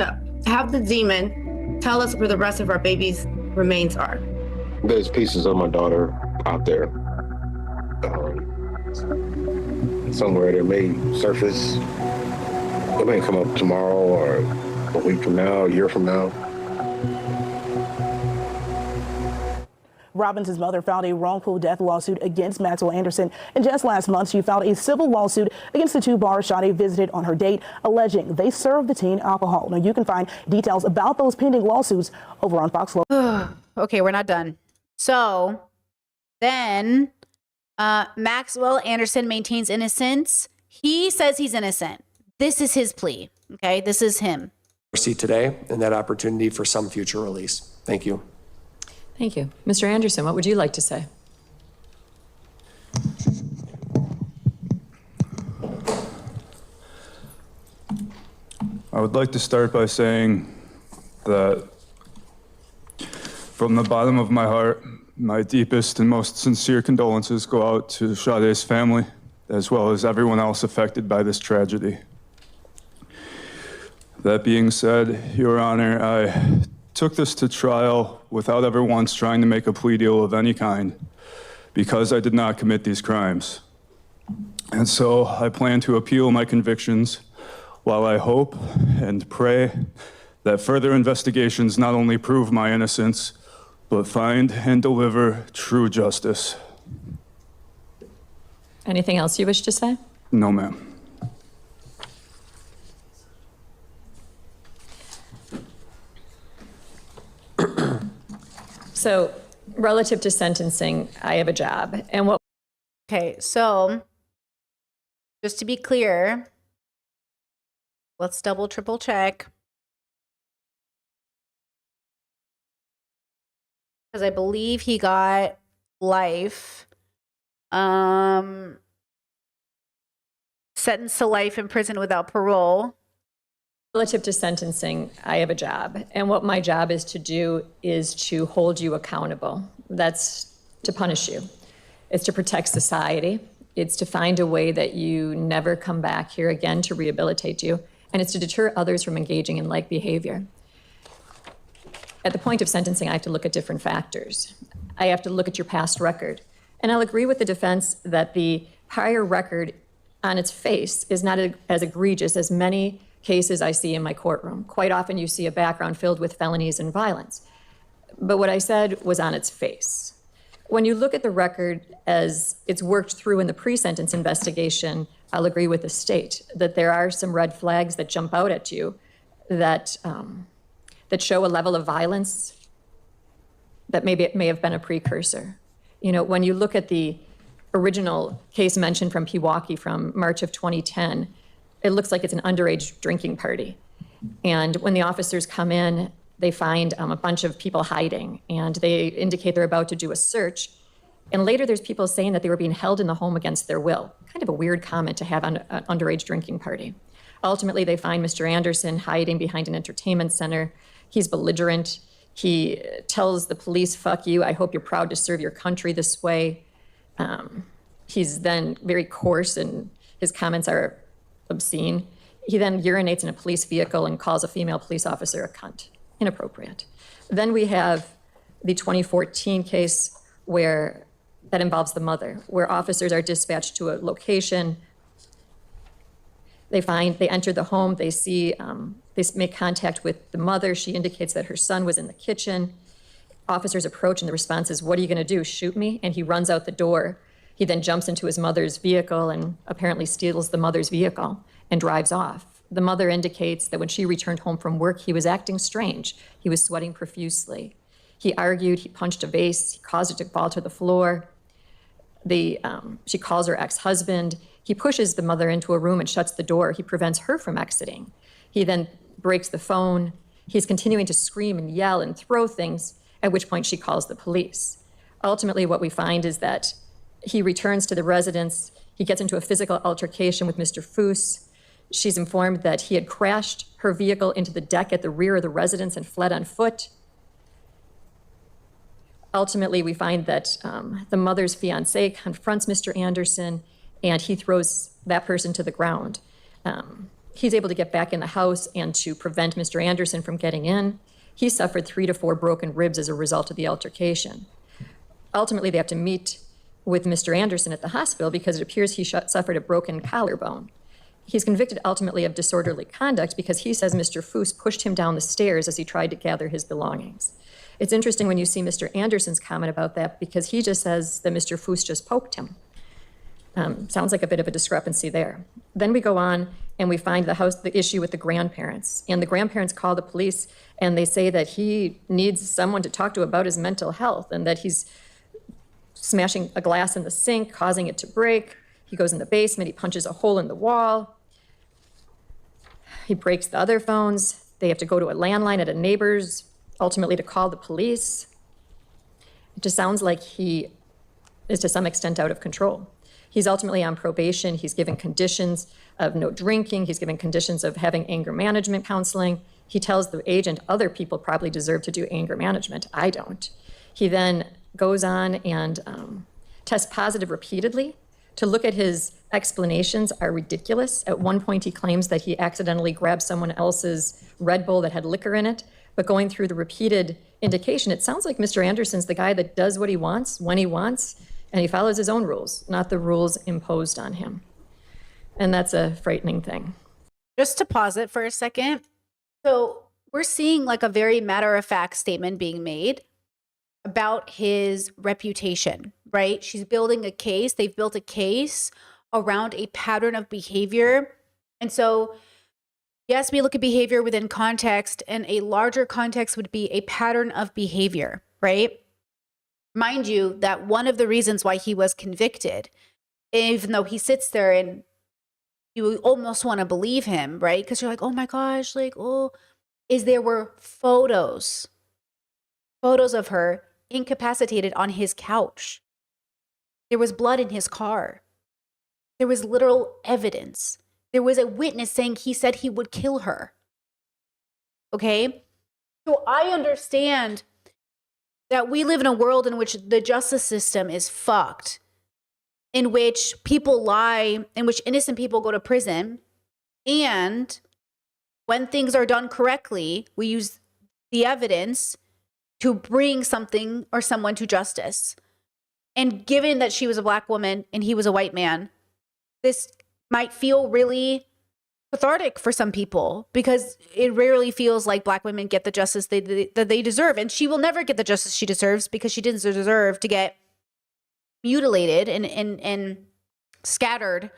up. To have the demon tell us where the rest of our baby's remains are.
There's pieces of my daughter out there. Somewhere that may surface. It may come up tomorrow or a week from now, a year from now.
Robinson's mother filed a wrongful death lawsuit against Maxwell Anderson. And just last month, she filed a civil lawsuit against the two bars Sade visited on her date, alleging they served the teen alcohol. Now, you can find details about those pending lawsuits over on Fox Local.
Okay, we're not done. So then Maxwell Anderson maintains innocence. He says he's innocent. This is his plea. Okay, this is him.
See today and that opportunity for some future release. Thank you.
Thank you. Mr. Anderson, what would you like to say?
I would like to start by saying that from the bottom of my heart, my deepest and most sincere condolences go out to Sade's family, as well as everyone else affected by this tragedy. That being said, Your Honor, I took this to trial without ever once trying to make a plea deal of any kind, because I did not commit these crimes. And so I plan to appeal my convictions while I hope and pray that further investigations not only prove my innocence, but find and deliver true justice.
Anything else you wish to say?
No, ma'am.
So, relative to sentencing, I have a job. And what
Okay, so just to be clear, let's double, triple check. Because I believe he got life. Sentenced to life in prison without parole.
Relative to sentencing, I have a job. And what my job is to do is to hold you accountable. That's to punish you. It's to protect society. It's to find a way that you never come back here again, to rehabilitate you. And it's to deter others from engaging in like behavior. At the point of sentencing, I have to look at different factors. I have to look at your past record. And I'll agree with the defense that the prior record on its face is not as egregious as many cases I see in my courtroom. Quite often you see a background filled with felonies and violence. But what I said was on its face. When you look at the record as it's worked through in the pre-sentence investigation, I'll agree with the state that there are some red flags that jump out at you that that show a level of violence that maybe it may have been a precursor. You know, when you look at the original case mentioned from Pewaukee from March of 2010, it looks like it's an underage drinking party. And when the officers come in, they find a bunch of people hiding, and they indicate they're about to do a search. And later there's people saying that they were being held in the home against their will. Kind of a weird comment to have on an underage drinking party. Ultimately, they find Mr. Anderson hiding behind an entertainment center. He's belligerent. He tells the police, "Fuck you, I hope you're proud to serve your country this way." He's then very coarse, and his comments are obscene. He then urinates in a police vehicle and calls a female police officer a cunt. Inappropriate. Then we have the 2014 case where that involves the mother, where officers are dispatched to a location. They enter the home, they see, they make contact with the mother. She indicates that her son was in the kitchen. Officers approach, and the response is, "What are you gonna do, shoot me?" And he runs out the door. He then jumps into his mother's vehicle and apparently steals the mother's vehicle and drives off. The mother indicates that when she returned home from work, he was acting strange. He was sweating profusely. He argued, he punched a vase, he caused it to fall to the floor. She calls her ex-husband. He pushes the mother into a room and shuts the door. He prevents her from exiting. He then breaks the phone. He's continuing to scream and yell and throw things, at which point she calls the police. Ultimately, what we find is that he returns to the residence. He gets into a physical altercation with Mr. Foos. She's informed that he had crashed her vehicle into the deck at the rear of the residence and fled on foot. Ultimately, we find that the mother's fiancé confronts Mr. Anderson, and he throws that person to the ground. He's able to get back in the house and to prevent Mr. Anderson from getting in. He suffered 3 to 4 broken ribs as a result of the altercation. Ultimately, they have to meet with Mr. Anderson at the hospital because it appears he suffered a broken collarbone. He's convicted ultimately of disorderly conduct because he says Mr. Foos pushed him down the stairs as he tried to gather his belongings. It's interesting when you see Mr. Anderson's comment about that because he just says that Mr. Foos just poked him. Sounds like a bit of a discrepancy there. Then we go on and we find the issue with the grandparents. And the grandparents call the police and they say that he needs someone to talk to about his mental health and that he's smashing a glass in the sink, causing it to break. He goes in the basement, he punches a hole in the wall. He breaks the other phones. They have to go to a landline at a neighbor's, ultimately to call the police. It just sounds like he is to some extent out of control. He's ultimately on probation. He's given conditions of no drinking. He's given conditions of having anger management counseling. He tells the agent other people probably deserve to do anger management. I don't. He then goes on and tests positive repeatedly. To look at his explanations are ridiculous. At one point, he claims that he accidentally grabbed someone else's Red Bull that had liquor in it. But going through the repeated indication, it sounds like Mr. Anderson's the guy that does what he wants, when he wants, and he follows his own rules, not the rules imposed on him. And that's a frightening thing.
Just to pause it for a second. So we're seeing like a very matter-of-fact statement being made about his reputation, right? She's building a case. They've built a case around a pattern of behavior. And so, yes, we look at behavior within context, and a larger context would be a pattern of behavior, right? Mind you, that one of the reasons why he was convicted, even though he sits there and you almost want to believe him, right? Because you're like, oh my gosh, like, oh, is there were photos of her incapacitated on his couch. There was blood in his car. There was literal evidence. There was a witness saying he said he would kill her. Okay? So I understand that we live in a world in which the justice system is fucked, in which people lie, in which innocent people go to prison. And when things are done correctly, we use the evidence to bring something or someone to justice. And given that she was a Black woman and he was a white man, this might feel really cathartic for some people, because it rarely feels like Black women get the justice that they deserve. And she will never get the justice she deserves, because she didn't deserve to get mutilated and scattered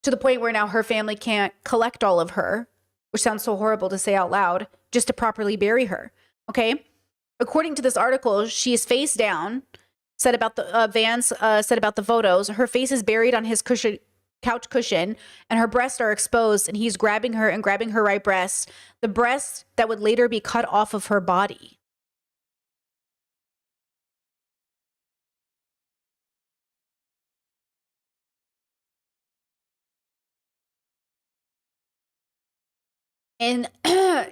to the point where now her family can't collect all of her, which sounds so horrible to say out loud, just to properly bury her. Okay? According to this article, she is face down, said about the Vance said about the photos. Her face is buried on his couch cushion, and her breasts are exposed, and he's grabbing her and grabbing her right breast, the breast that would later be cut off of her body. And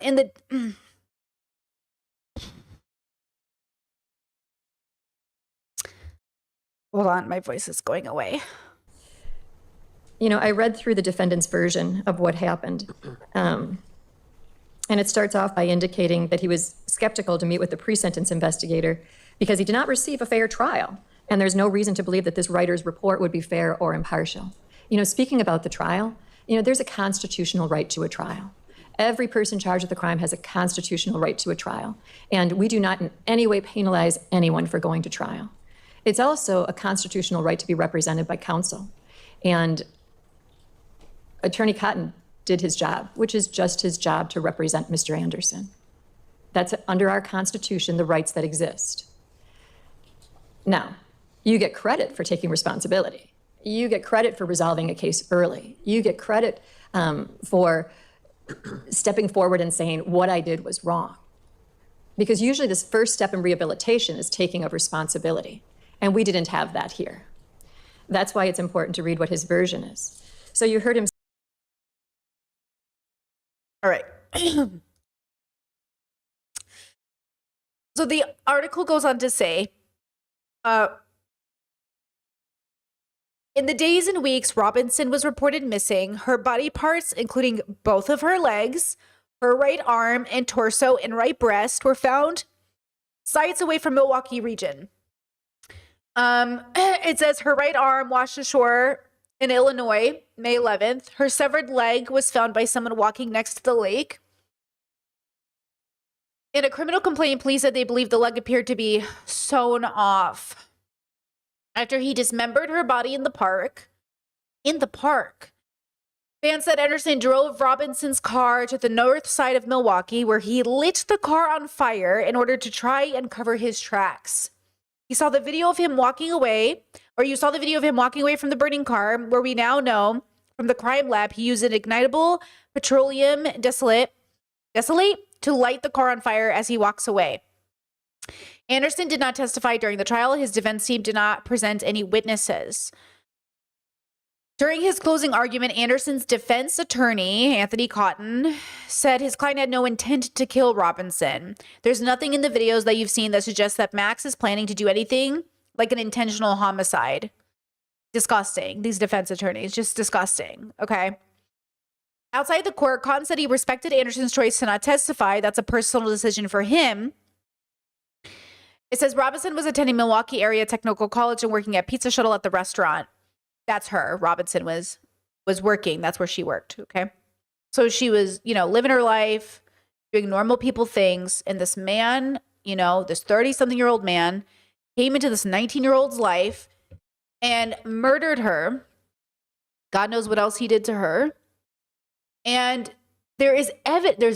in the hold on, my voice is going away.
You know, I read through the defendant's version of what happened. And it starts off by indicating that he was skeptical to meet with the pre-sentence investigator because he did not receive a fair trial. And there's no reason to believe that this writer's report would be fair or impartial. You know, speaking about the trial, you know, there's a constitutional right to a trial. Every person charged with a crime has a constitutional right to a trial. And we do not in any way penalize anyone for going to trial. It's also a constitutional right to be represented by counsel. And Attorney Cotton did his job, which is just his job to represent Mr. Anderson. That's under our Constitution, the rights that exist. Now, you get credit for taking responsibility. You get credit for resolving a case early. You get credit for stepping forward and saying, what I did was wrong. Because usually this first step in rehabilitation is taking of responsibility. And we didn't have that here. That's why it's important to read what his version is. So you heard him.
All right. So the article goes on to say, in the days and weeks Robinson was reported missing, her body parts, including both of her legs, her right arm and torso and right breast, were found sites away from Milwaukee region. It says her right arm washed ashore in Illinois, May 11th. Her severed leg was found by someone walking next to the lake. In a criminal complaint, police said they believed the leg appeared to be sewn off after he dismembered her body in the park. Vance said Anderson drove Robinson's car to the north side of Milwaukee, where he lit the car on fire in order to try and cover his tracks. You saw the video of him walking away from the burning car, where we now know from the crime lab he used an ignitable petroleum distillate to light the car on fire as he walks away. Anderson did not testify during the trial. His defense team did not present any witnesses. During his closing argument, Anderson's defense attorney, Anthony Cotton, said his client had no intent to kill Robinson. There's nothing in the videos that you've seen that suggests that Max is planning to do anything like an intentional homicide. Disgusting. These defense attorneys, just disgusting. Okay. Outside the court, Cotton said he respected Anderson's choice to not testify. That's a personal decision for him. It says Robinson was attending Milwaukee Area Technical College and working at Pizza Shuttle at the restaurant. That's her. Robinson was working. That's where she worked. Okay. So she was, living her life, doing normal people things. And this man, this 30-something-year-old man came into this 19-year-old's life and murdered her God knows what else he did to her. And there's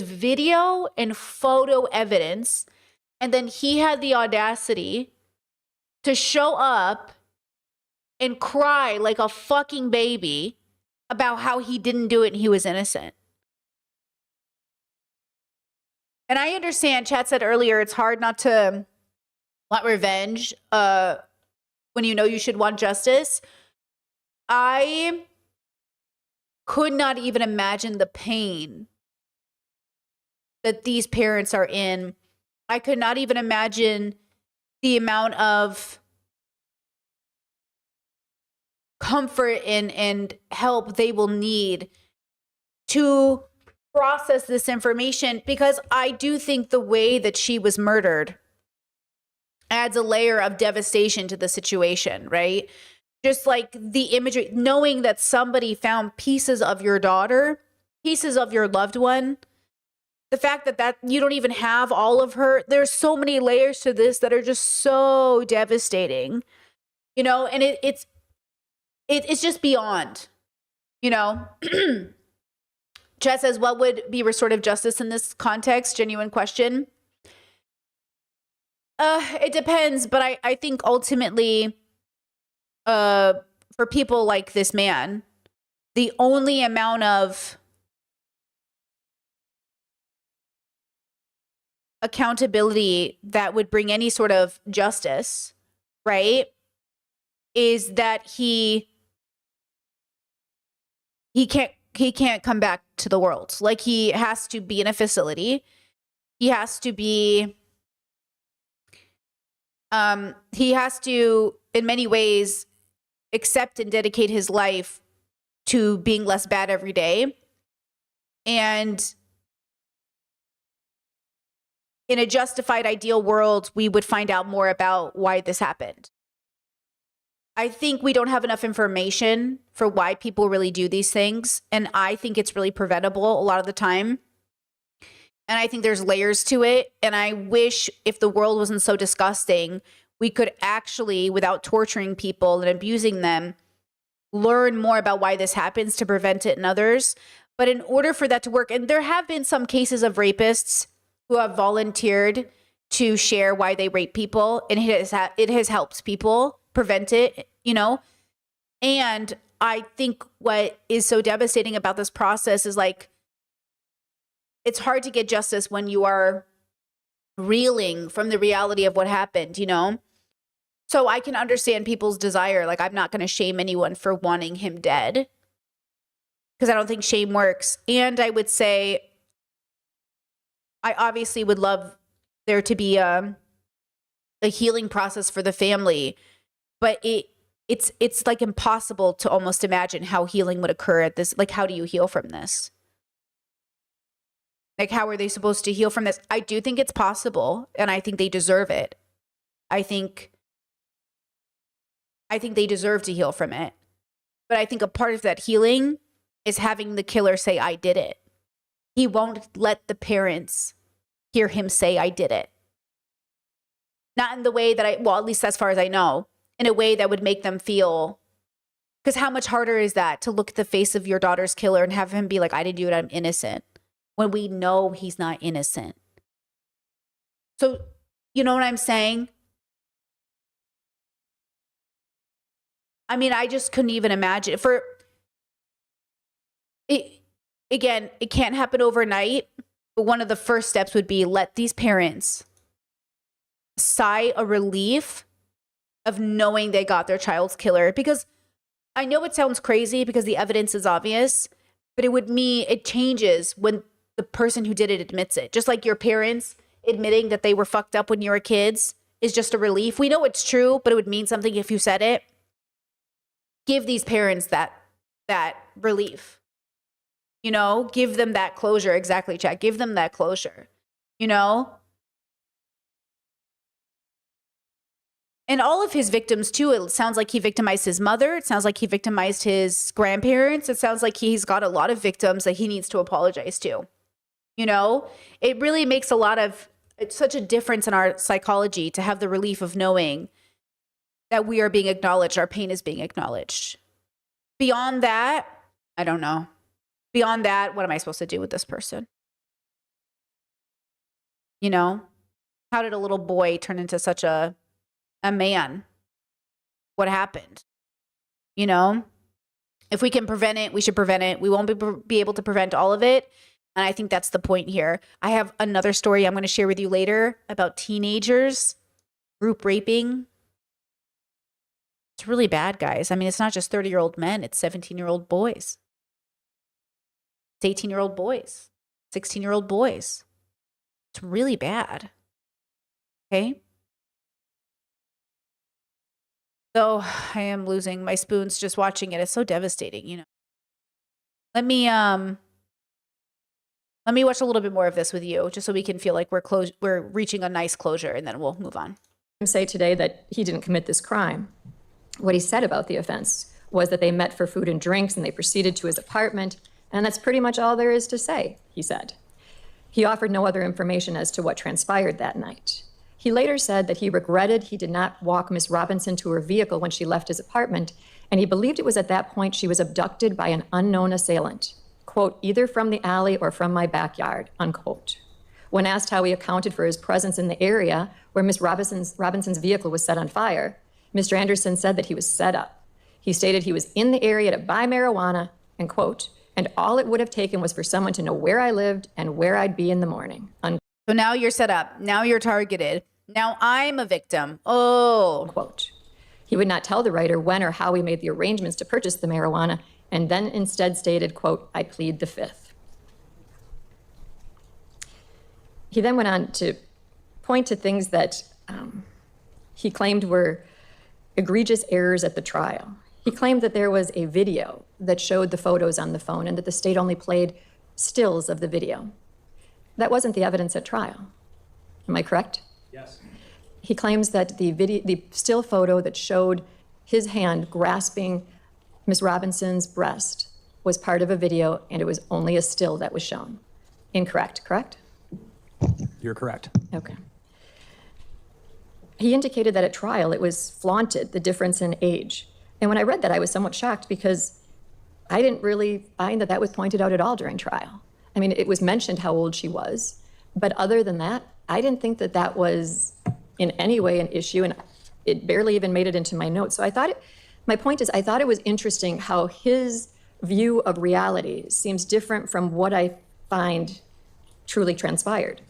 video and photo evidence. And then he had the audacity to show up and cry like a fucking baby about how he didn't do it and he was innocent. And I understand, Chat said earlier, it's hard not to want revenge when you know you should want justice. I could not even imagine the pain that these parents are in. I could not even imagine the amount of comfort and help they will need to process this information, because I do think the way that she was murdered adds a layer of devastation to the situation, right? Just like the imagery, knowing that somebody found pieces of your daughter, pieces of your loved one, the fact that you don't even have all of her, there's so many layers to this that are just so devastating, you know, and it's just beyond, you know. Chet says, what would be restorative justice in this context? Genuine question. It depends, but I think ultimately, for people like this man, the only amount of accountability that would bring any sort of justice, right, is that he can't come back to the world. Like, he has to be in a facility. He has to be, he has to, in many ways, accept and dedicate his life to being less bad every day. And in a justified, ideal world, we would find out more about why this happened. I think we don't have enough information for why people really do these things. And I think it's really preventable a lot of the time. And I think there's layers to it. And I wish, if the world wasn't so disgusting, we could actually, without torturing people and abusing them, learn more about why this happens to prevent it in others. But in order for that to work, and there have been some cases of rapists who have volunteered to share why they rape people, and it has helped people prevent it, you know. And I think what is so devastating about this process is, like, it's hard to get justice when you are reeling from the reality of what happened, you know. So I can understand people's desire. Like, I'm not going to shame anyone for wanting him dead, because I don't think shame works. And I would say, I obviously would love there to be a healing process for the family, but it's like impossible to almost imagine how healing would occur at this. Like, how do you heal from this? Like, how are they supposed to heal from this? I do think it's possible, and I think they deserve it. I think they deserve to heal from it. But I think a part of that healing is having the killer say, I did it. He won't let the parents hear him say, I did it. Not in the way that at least as far as I know, in a way that would make them feel, because how much harder is that to look at the face of your daughter's killer and have him be like, I didn't do it, I'm innocent, when we know he's not innocent. So, you know what I'm saying? I mean, I just couldn't even imagine. Again, it can't happen overnight, but one of the first steps would be let these parents sigh a relief of knowing they got their child's killer. Because I know it sounds crazy because the evidence is obvious, but it changes when the person who did it admits it. Just like your parents admitting that they were fucked up when you were kids is just a relief. We know it's true, but it would mean something if you said it. Give these parents that relief. You know, give them that closure. Exactly, Chad. Give them that closure. You know? And all of his victims, too, it sounds like he victimized his mother. It sounds like he victimized his grandparents. It sounds like he's got a lot of victims that he needs to apologize to. You know? It really makes it's such a difference in our psychology to have the relief of knowing that we are being acknowledged, our pain is being acknowledged. Beyond that, I don't know. Beyond that, what am I supposed to do with this person? You know, how did a little boy turn into such a man? What happened? You know, if we can prevent it, we should prevent it. We won't be able to prevent all of it. And I think that's the point here. I have another story I'm going to share with you later about teenagers group raping. It's really bad, guys. I mean, it's not just 30-year-old men. It's 17-year-old boys. It's 18-year-old boys. 16-year-old boys. It's really bad. Okay? So I am losing my spoons just watching it. It's so devastating, you know. Let me watch a little bit more of this with you, just so we can feel like we're reaching a nice closure, and then we'll move on.
Say today that he didn't commit this crime. What he said about the offense was that they met for food and drinks and they proceeded to his apartment, and that's pretty much all there is to say, he said. He offered no other information as to what transpired that night. He later said that he regretted he did not walk Miss Robinson to her vehicle when she left his apartment, and he believed it was at that point she was abducted by an unknown assailant, quote, either from the alley or from my backyard, unquote. When asked how he accounted for his presence in the area where Miss Robinson's vehicle was set on fire, Mr. Anderson said that he was set up. He stated he was in the area to buy marijuana, and quote, and all it would have taken was for someone to know where I lived and where I'd be in the morning.
So now you're set up. Now you're targeted. Now I'm a victim. Oh.
Quote. He would not tell the writer when or how he made the arrangements to purchase the marijuana, and then instead stated, quote, I plead the fifth. He then went on to point to things that he claimed were egregious errors at the trial. He claimed that there was a video that showed the photos on the phone and that the state only played stills of the video. That wasn't the evidence at trial. Am I correct?
Yes.
He claims that the still photo that showed his hand grasping Ms. Robinson's breast was part of a video, and it was only a still that was shown. Incorrect, correct?
You're correct.
Okay. He indicated that at trial it was flaunted, the difference in age. And when I read that, I was somewhat shocked because I didn't really find that that was pointed out at all during trial. I mean, it was mentioned how old she was, but other than that, I didn't think that that was in any way an issue, and it barely even made it into my notes. So my point is, I thought it was interesting how his view of reality seems different from what I find truly transpired.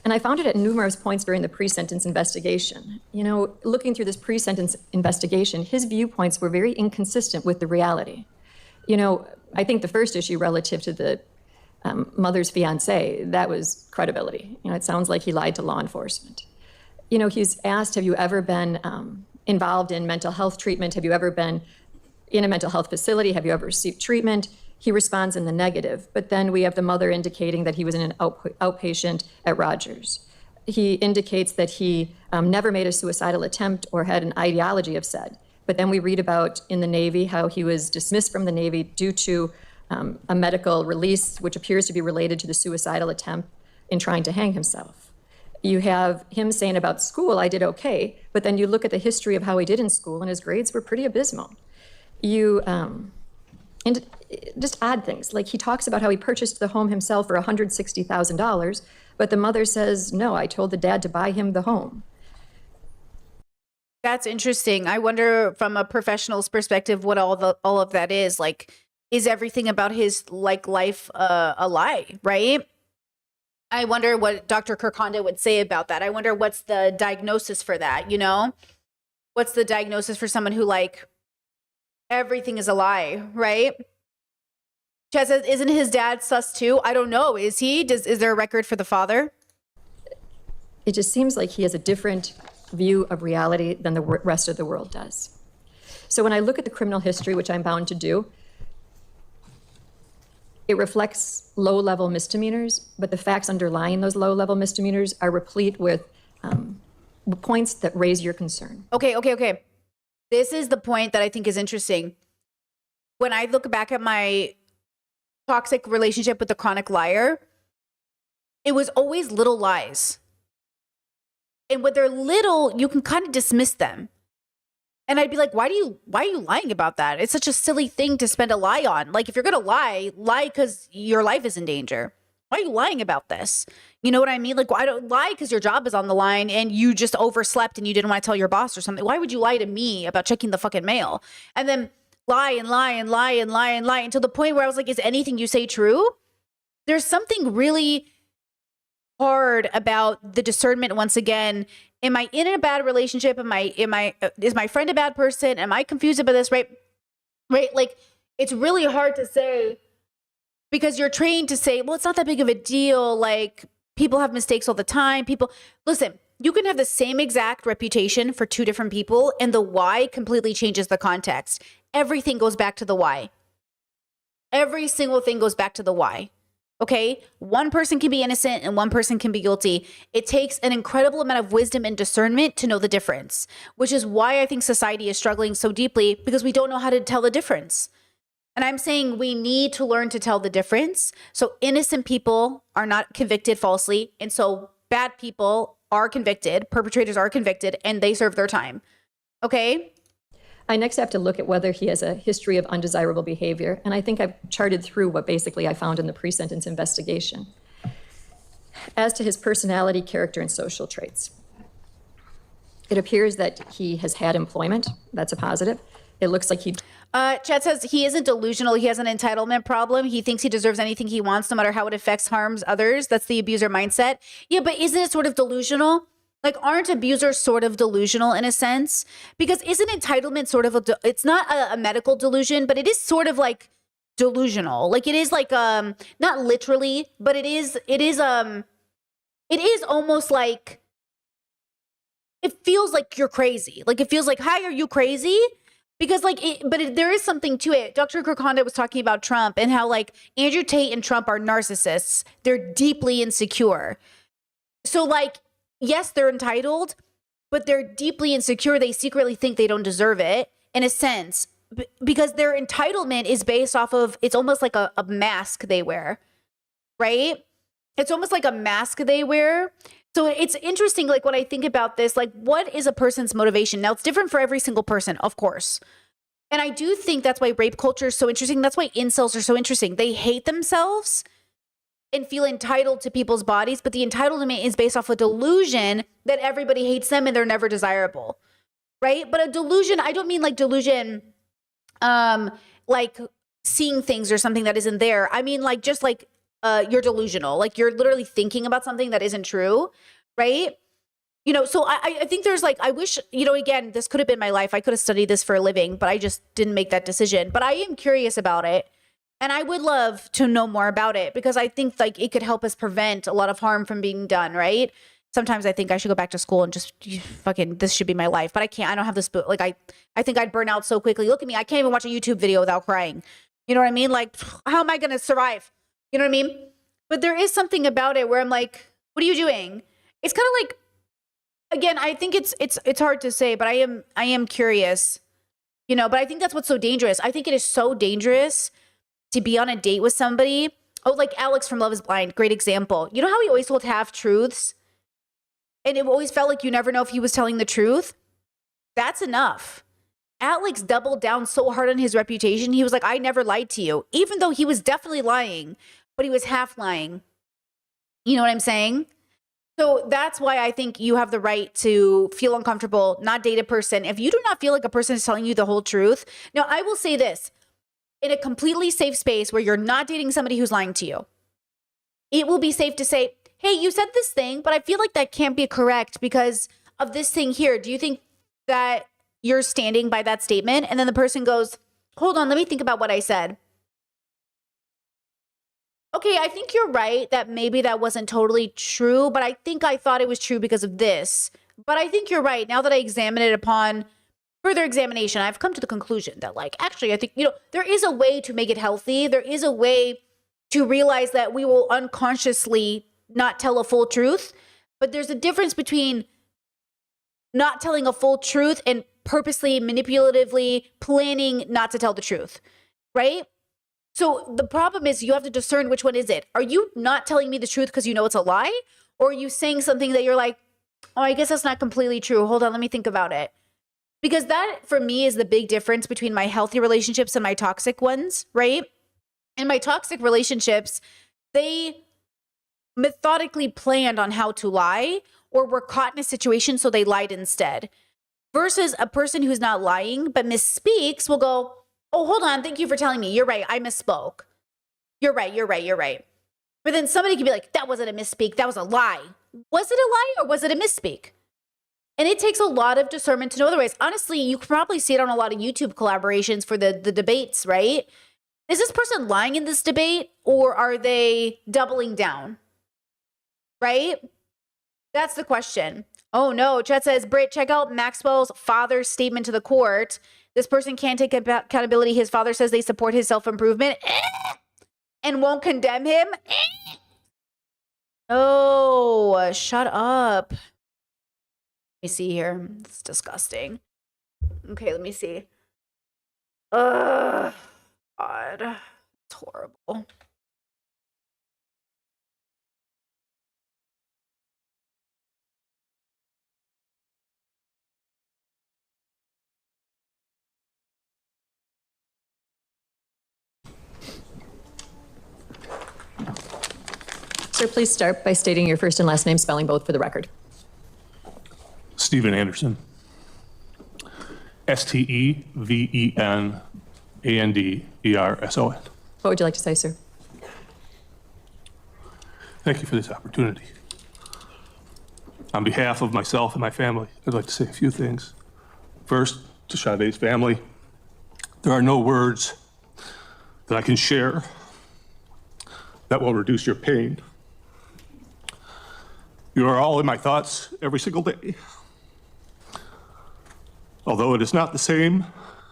And I found it at numerous points during the pre-sentence investigation. You know, looking through this pre-sentence investigation, his viewpoints were very inconsistent with the reality. You know, I think the first issue relative to the mother's fiance, that was credibility. You know, it sounds like he lied to law enforcement. You know, he's asked, have you ever been involved in mental health treatment? Have you ever been in a mental health facility? Have you ever received treatment? He responds in the negative, but then we have the mother indicating that he was in an outpatient at Rogers. He indicates that he never made a suicidal attempt or had an ideology of said. But then we read about in the Navy how he was dismissed from the Navy due to a medical release, which appears to be related to the suicidal attempt in trying to hang himself. You have him saying about school, I did okay, but then you look at the history of how he did in school, and his grades were pretty abysmal. And just odd things, like he talks about how he purchased the home himself for $160,000, but the mother says, no, I told the dad to buy him the home.
That's interesting. I wonder from a professional's perspective what all of that is. Like, is everything about his life a lie, right? I wonder what Dr. Kirkhonda would say about that. I wonder what's the diagnosis for that, you know? What's the diagnosis for someone who everything is a lie, right? Chad says, isn't his dad sus too? I don't know. Is he? Is there a record for the father?
It just seems like he has a different view of reality than the rest of the world does. So when I look at the criminal history, which I'm bound to do, it reflects low-level misdemeanors, but the facts underlying those low-level misdemeanors are replete with points that raise your concern.
Okay. This is the point that I think is interesting. When I look back at my toxic relationship with the chronic liar, it was always little lies. And when they're little, you can kind of dismiss them. And I'd be like, why are you lying about that? It's such a silly thing to spend a lie on. Like, if you're going to lie because your life is in danger. Why are you lying about this? You know what I mean? Like, why don't lie because your job is on the line and you just overslept and you didn't want to tell your boss or something. Why would you lie to me about checking the fucking mail? And then lie and lie and lie and lie and lie until the point where I was like, is anything you say true? There's something really hard about the discernment once again. Am I in a bad relationship? Is my friend a bad person? Am I confused about this? Right? Like, it's really hard to say because you're trained to say, well, it's not that big of a deal. Like, people have mistakes all the time. Listen, you can have the same exact reputation for two different people and the why completely changes the context. Everything goes back to the why. Every single thing goes back to the why. Okay, one person can be innocent and one person can be guilty. It takes an incredible amount of wisdom and discernment to know the difference, which is why I think society is struggling so deeply because we don't know how to tell the difference. And I'm saying we need to learn to tell the difference. So innocent people are not convicted falsely. And so bad people are convicted, perpetrators are convicted, and they serve their time. Okay?
I next have to look at whether he has a history of undesirable behavior. And I think I've charted through what basically I found in the pre-sentence investigation. As to his personality, character, and social traits, it appears that he has had employment. That's a positive. It looks like he...
Chet says he isn't delusional. He has an entitlement problem. He thinks he deserves anything he wants, no matter how it affects, harms others. That's the abuser mindset. Yeah, but isn't it sort of delusional? Like, aren't abusers sort of delusional in a sense? Because isn't entitlement sort of it's not a medical delusion, but it is sort of like delusional. Like, it is like, not literally, but it is almost like, it feels like you're crazy. Like, it feels like, hi, are you crazy? Because there is something to it. Dr. Kirkhonda was talking about Trump and how like Andrew Tate and Trump are narcissists. They're deeply insecure. So like, yes, they're entitled, but they're deeply insecure. They secretly think they don't deserve it in a sense because their entitlement is based off of, it's almost like a mask they wear, right? It's almost like a mask they wear. So it's interesting, like when I think about this, like what is a person's motivation? Now it's different for every single person, of course. And I do think that's why rape culture is so interesting. That's why incels are so interesting. They hate themselves and feel entitled to people's bodies, but the entitlement is based off a delusion that everybody hates them and they're never desirable, right? But a delusion, I don't mean like delusion, like seeing things or something that isn't there. I mean like just like you're delusional, like you're literally thinking about something that isn't true, right? You know, so I think there's like, I wish, you know, again, this could have been my life. I could have studied this for a living, but I just didn't make that decision. But I am curious about it. And I would love to know more about it because I think like it could help us prevent a lot of harm from being done, right? Sometimes I think I should go back to school and just fucking, this should be my life. But I can't, I don't have this, like I think I'd burn out so quickly. Look at me, I can't even watch a YouTube video without crying. You know what I mean? Like, how am I going to survive? You know what I mean? But there is something about it where I'm like, what are you doing? It's kind of like, again, I think it's hard to say, but I am curious, you know, but I think that's what's so dangerous. I think it is so dangerous to be on a date with somebody. Oh, like Alex from Love is Blind, great example. You know how he always told half truths? And it always felt like you never know if he was telling the truth? That's enough. Alex doubled down so hard on his reputation. He was like, I never lied to you, even though he was definitely lying, but he was half lying. You know what I'm saying? So that's why I think you have the right to feel uncomfortable, not date a person. If you do not feel like a person is telling you the whole truth. Now, I will say this, in a completely safe space where you're not dating somebody who's lying to you, it will be safe to say, hey, you said this thing, but I feel like that can't be correct because of this thing here. Do you think that you're standing by that statement? And then the person goes, hold on, let me think about what I said. Okay, I think you're right that maybe that wasn't totally true, but I think I thought it was true because of this. But I think you're right. Now that I examine it upon further examination, I've come to the conclusion that, like, actually, I think, you know, there is a way to make it healthy. There is a way to realize that we will unconsciously not tell a full truth. But there's a difference between not telling a full truth and purposely, manipulatively planning not to tell the truth, right? So the problem is you have to discern which one is it. Are you not telling me the truth because you know it's a lie? Or are you saying something that you're like, oh, I guess that's not completely true. Hold on, let me think about it. Because that, for me, is the big difference between my healthy relationships and my toxic ones, right? In my toxic relationships, they methodically planned on how to lie or were caught in a situation, so they lied instead. Versus a person who's not lying but misspeaks will go, oh, hold on, thank you for telling me. You're right, I misspoke. You're right. But then somebody could be like, that wasn't a misspeak, that was a lie. Was it a lie or was it a misspeak? And it takes a lot of discernment to know otherwise. Honestly, you can probably see it on a lot of YouTube collaborations for the debates, right? Is this person lying in this debate or are they doubling down? Right? That's the question. Oh no, Chet says, Britt, check out Maxwell's father's statement to the court. This person can't take accountability. His father says they support his self-improvement and won't condemn him. Oh, shut up. Let me see here. It's disgusting. Okay, let me see. Ugh, God. It's horrible.
Sir, please start by stating your first and last name, spelling both for the record.
Steven Anderson. STEVENANDERSON.
What would you like to say, sir?
Thank you for this opportunity. On behalf of myself and my family, I'd like to say a few things. First, to Sade's family, there are no words that I can share that will reduce your pain. You are all in my thoughts every single day. Although it is not the same,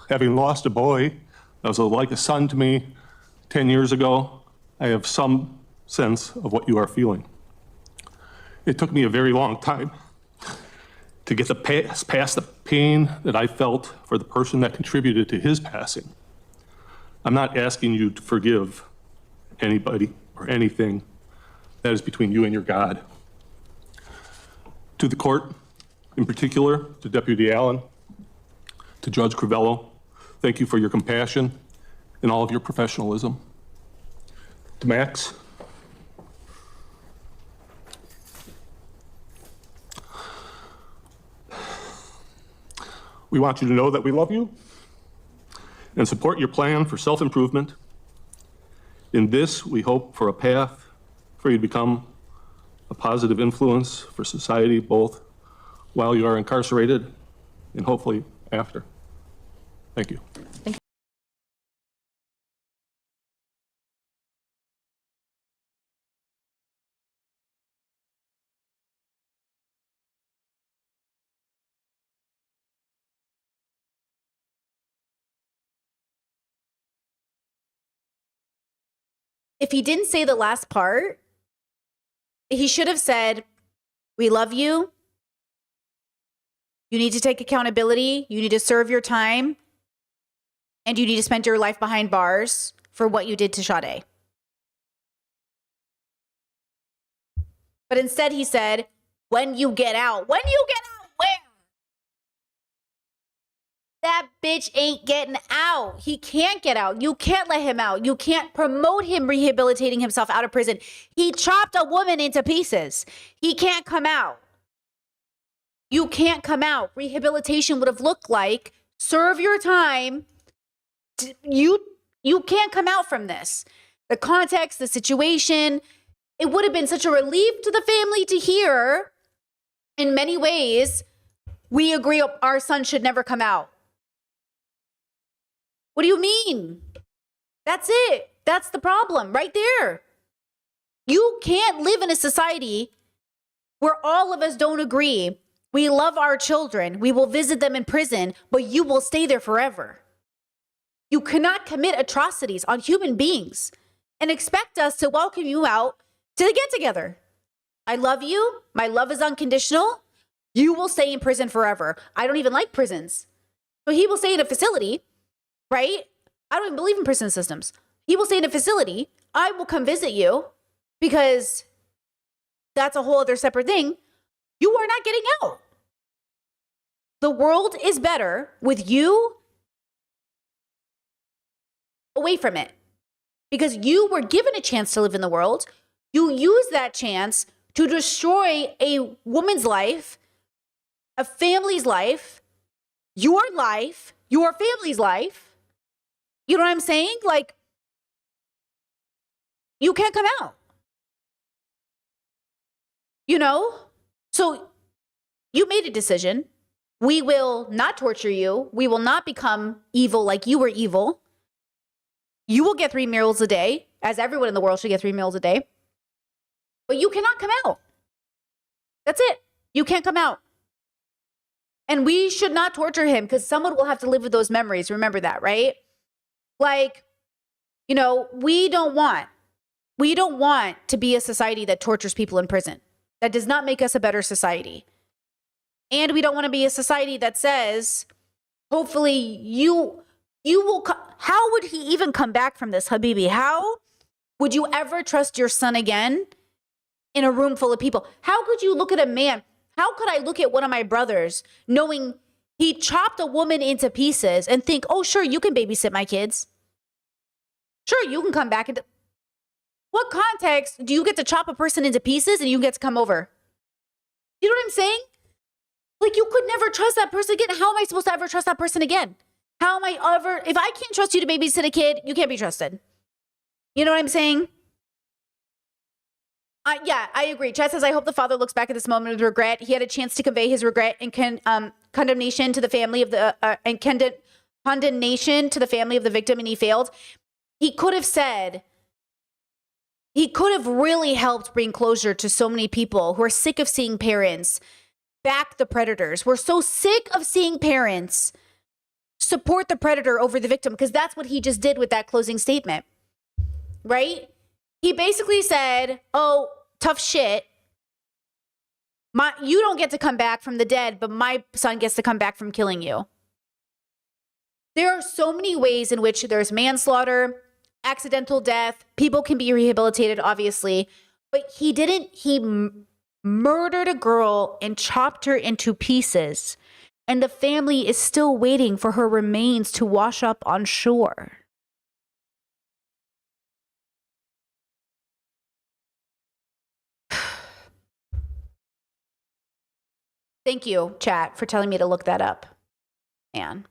having lost a boy that was like a son to me 10 years ago, I have some sense of what you are feeling. It took me a very long time to get past the pain that I felt for the person that contributed to his passing. I'm not asking you to forgive anybody or anything. That is between you and your God. To the court, in particular, to Deputy Allen, to Judge Crivello, thank you for your compassion and all of your professionalism. To Max, we want you to know that we love you and support your plan for self-improvement. In this, we hope for a path for you to become a positive influence for society, both while you are incarcerated and hopefully after. Thank you.
Thank you.
If he didn't say the last part, he should have said, we love you. You need to take accountability. You need to serve your time. And you need to spend your life behind bars for what you did to Sade. But instead he said, when you get out. When you get out, where? That bitch ain't getting out. He can't get out. You can't let him out. You can't promote him rehabilitating himself out of prison. He chopped a woman into pieces. He can't come out. You can't come out. Rehabilitation would have looked like, serve your time. You can't come out from this. The context, the situation, it would have been such a relief to the family to hear. In many ways, we agree our son should never come out. What do you mean? That's it. That's the problem right there. You can't live in a society where all of us don't agree. We love our children. We will visit them in prison, but you will stay there forever. You cannot commit atrocities on human beings and expect us to welcome you out to the get together. I love you. My love is unconditional. You will stay in prison forever. I don't even like prisons. So he will stay in a facility, right? I don't even believe in prison systems. He will stay in a facility. I will come visit you because that's a whole other separate thing. You are not getting out. The world is better with you away from it because you were given a chance to live in the world. You use that chance to destroy a woman's life, a family's life, your family's life. You know what I'm saying? Like, you can't come out. You know? So you made a decision. We will not torture you. We will not become evil like you were evil. You will get 3 meals a day, as everyone in the world should get 3 meals a day. But you cannot come out. That's it. You can't come out. And we should not torture him because someone will have to live with those memories. Remember that, right? Like, you know, we don't want to be a society that tortures people in prison. That does not make us a better society. And we don't want to be a society that says, hopefully you will, how would he even come back from this, Habibi? How would you ever trust your son again in a room full of people? How could you look at a man? How could I look at one of my brothers knowing he chopped a woman into pieces and think, oh, sure, you can babysit my kids. Sure, you can come back. What context do you get to chop a person into pieces and you get to come over? You know what I'm saying? Like, you could never trust that person again. How am I supposed to ever trust that person again? How am I ever, if I can't trust you to babysit a kid, you can't be trusted. You know what I'm saying? Yeah, I agree. Chad says, I hope the father looks back at this moment with regret. He had a chance to convey his regret and condemnation to the family of the, condemnation to the family of the victim, and he failed. He could have said, he could have really helped bring closure to so many people who are sick of seeing parents back the predators. We're so sick of seeing parents support the predator over the victim, because that's what he just did with that closing statement, right? He basically said, oh, tough shit. You don't get to come back from the dead, but my son gets to come back from killing you. There are so many ways in which there's manslaughter, accidental death. People can be rehabilitated, obviously, but he didn't. He murdered a girl and chopped her into pieces, and the family is still waiting for her remains to wash up on shore. Thank you, chat, for telling me to look that up, man.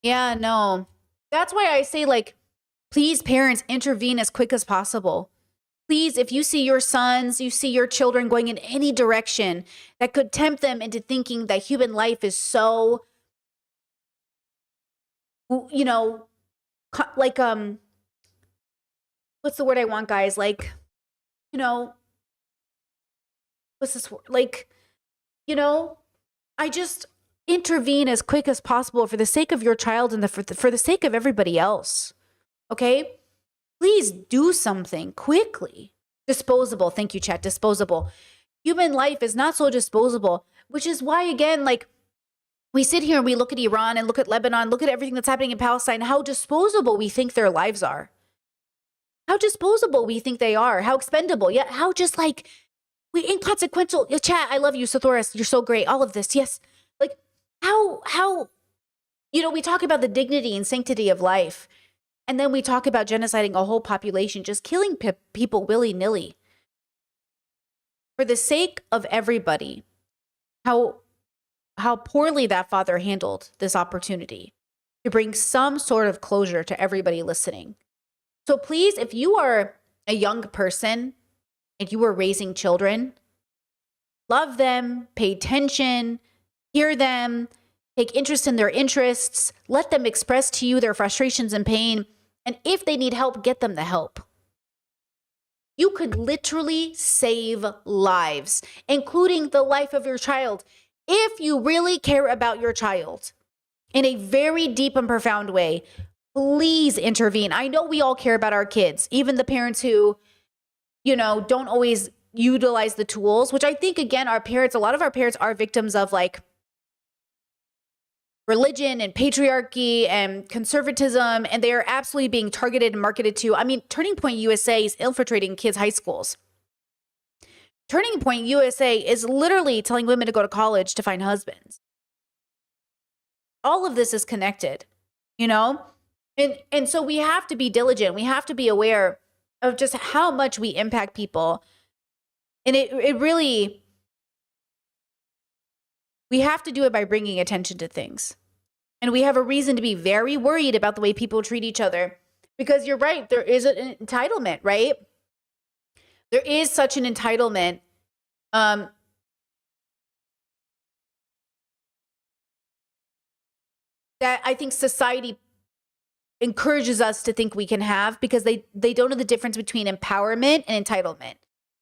Yeah, no. That's why I say, like, please, parents, intervene as quick as possible. Please, if you see your sons, you see your children going in any direction that could tempt them into thinking that human life is so, you know, like, what's the word I want, guys? Like, you know, what's this word? Like, you know, I just intervene as quick as possible for the sake of your child and for the sake of everybody else. Okay? Please do something quickly. Disposable. Thank you, chat. Disposable. Human life is not so disposable, which is why, again, like, we sit here and we look at Iran and look at Lebanon, look at everything that's happening in Palestine, how disposable we think their lives are. How disposable we think they are. How expendable. Yet how just, like, we inconsequential. Chat, I love you, Sathoris. You're so great. All of this. Yes. Like, how, you know, we talk about the dignity and sanctity of life, and then we talk about genociding a whole population, just killing people willy-nilly. For the sake of everybody, how poorly that father handled this opportunity to bring some sort of closure to everybody listening. So please, if you are a young person and you are raising children, love them, pay attention, hear them, take interest in their interests, let them express to you their frustrations and pain, and if they need help, get them the help. You could literally save lives, including the life of your child, if you really care about your child in a very deep and profound way. Please intervene. I know we all care about our kids, even the parents who, you know, don't always utilize the tools, which I think, again, a lot of our parents are victims of, like, religion and patriarchy and conservatism, and they are absolutely being targeted and marketed to. I mean, Turning Point USA is infiltrating kids' high schools. Turning Point USA is literally telling women to go to college to find husbands. All of this is connected, you know? And so we have to be diligent. We have to be aware of just how much we impact people. And it really, we have to do it by bringing attention to things. And we have a reason to be very worried about the way people treat each other. Because you're right, there is an entitlement, right? There is such an entitlement. That I think society encourages us to think we can have, because they don't know the difference between empowerment and entitlement.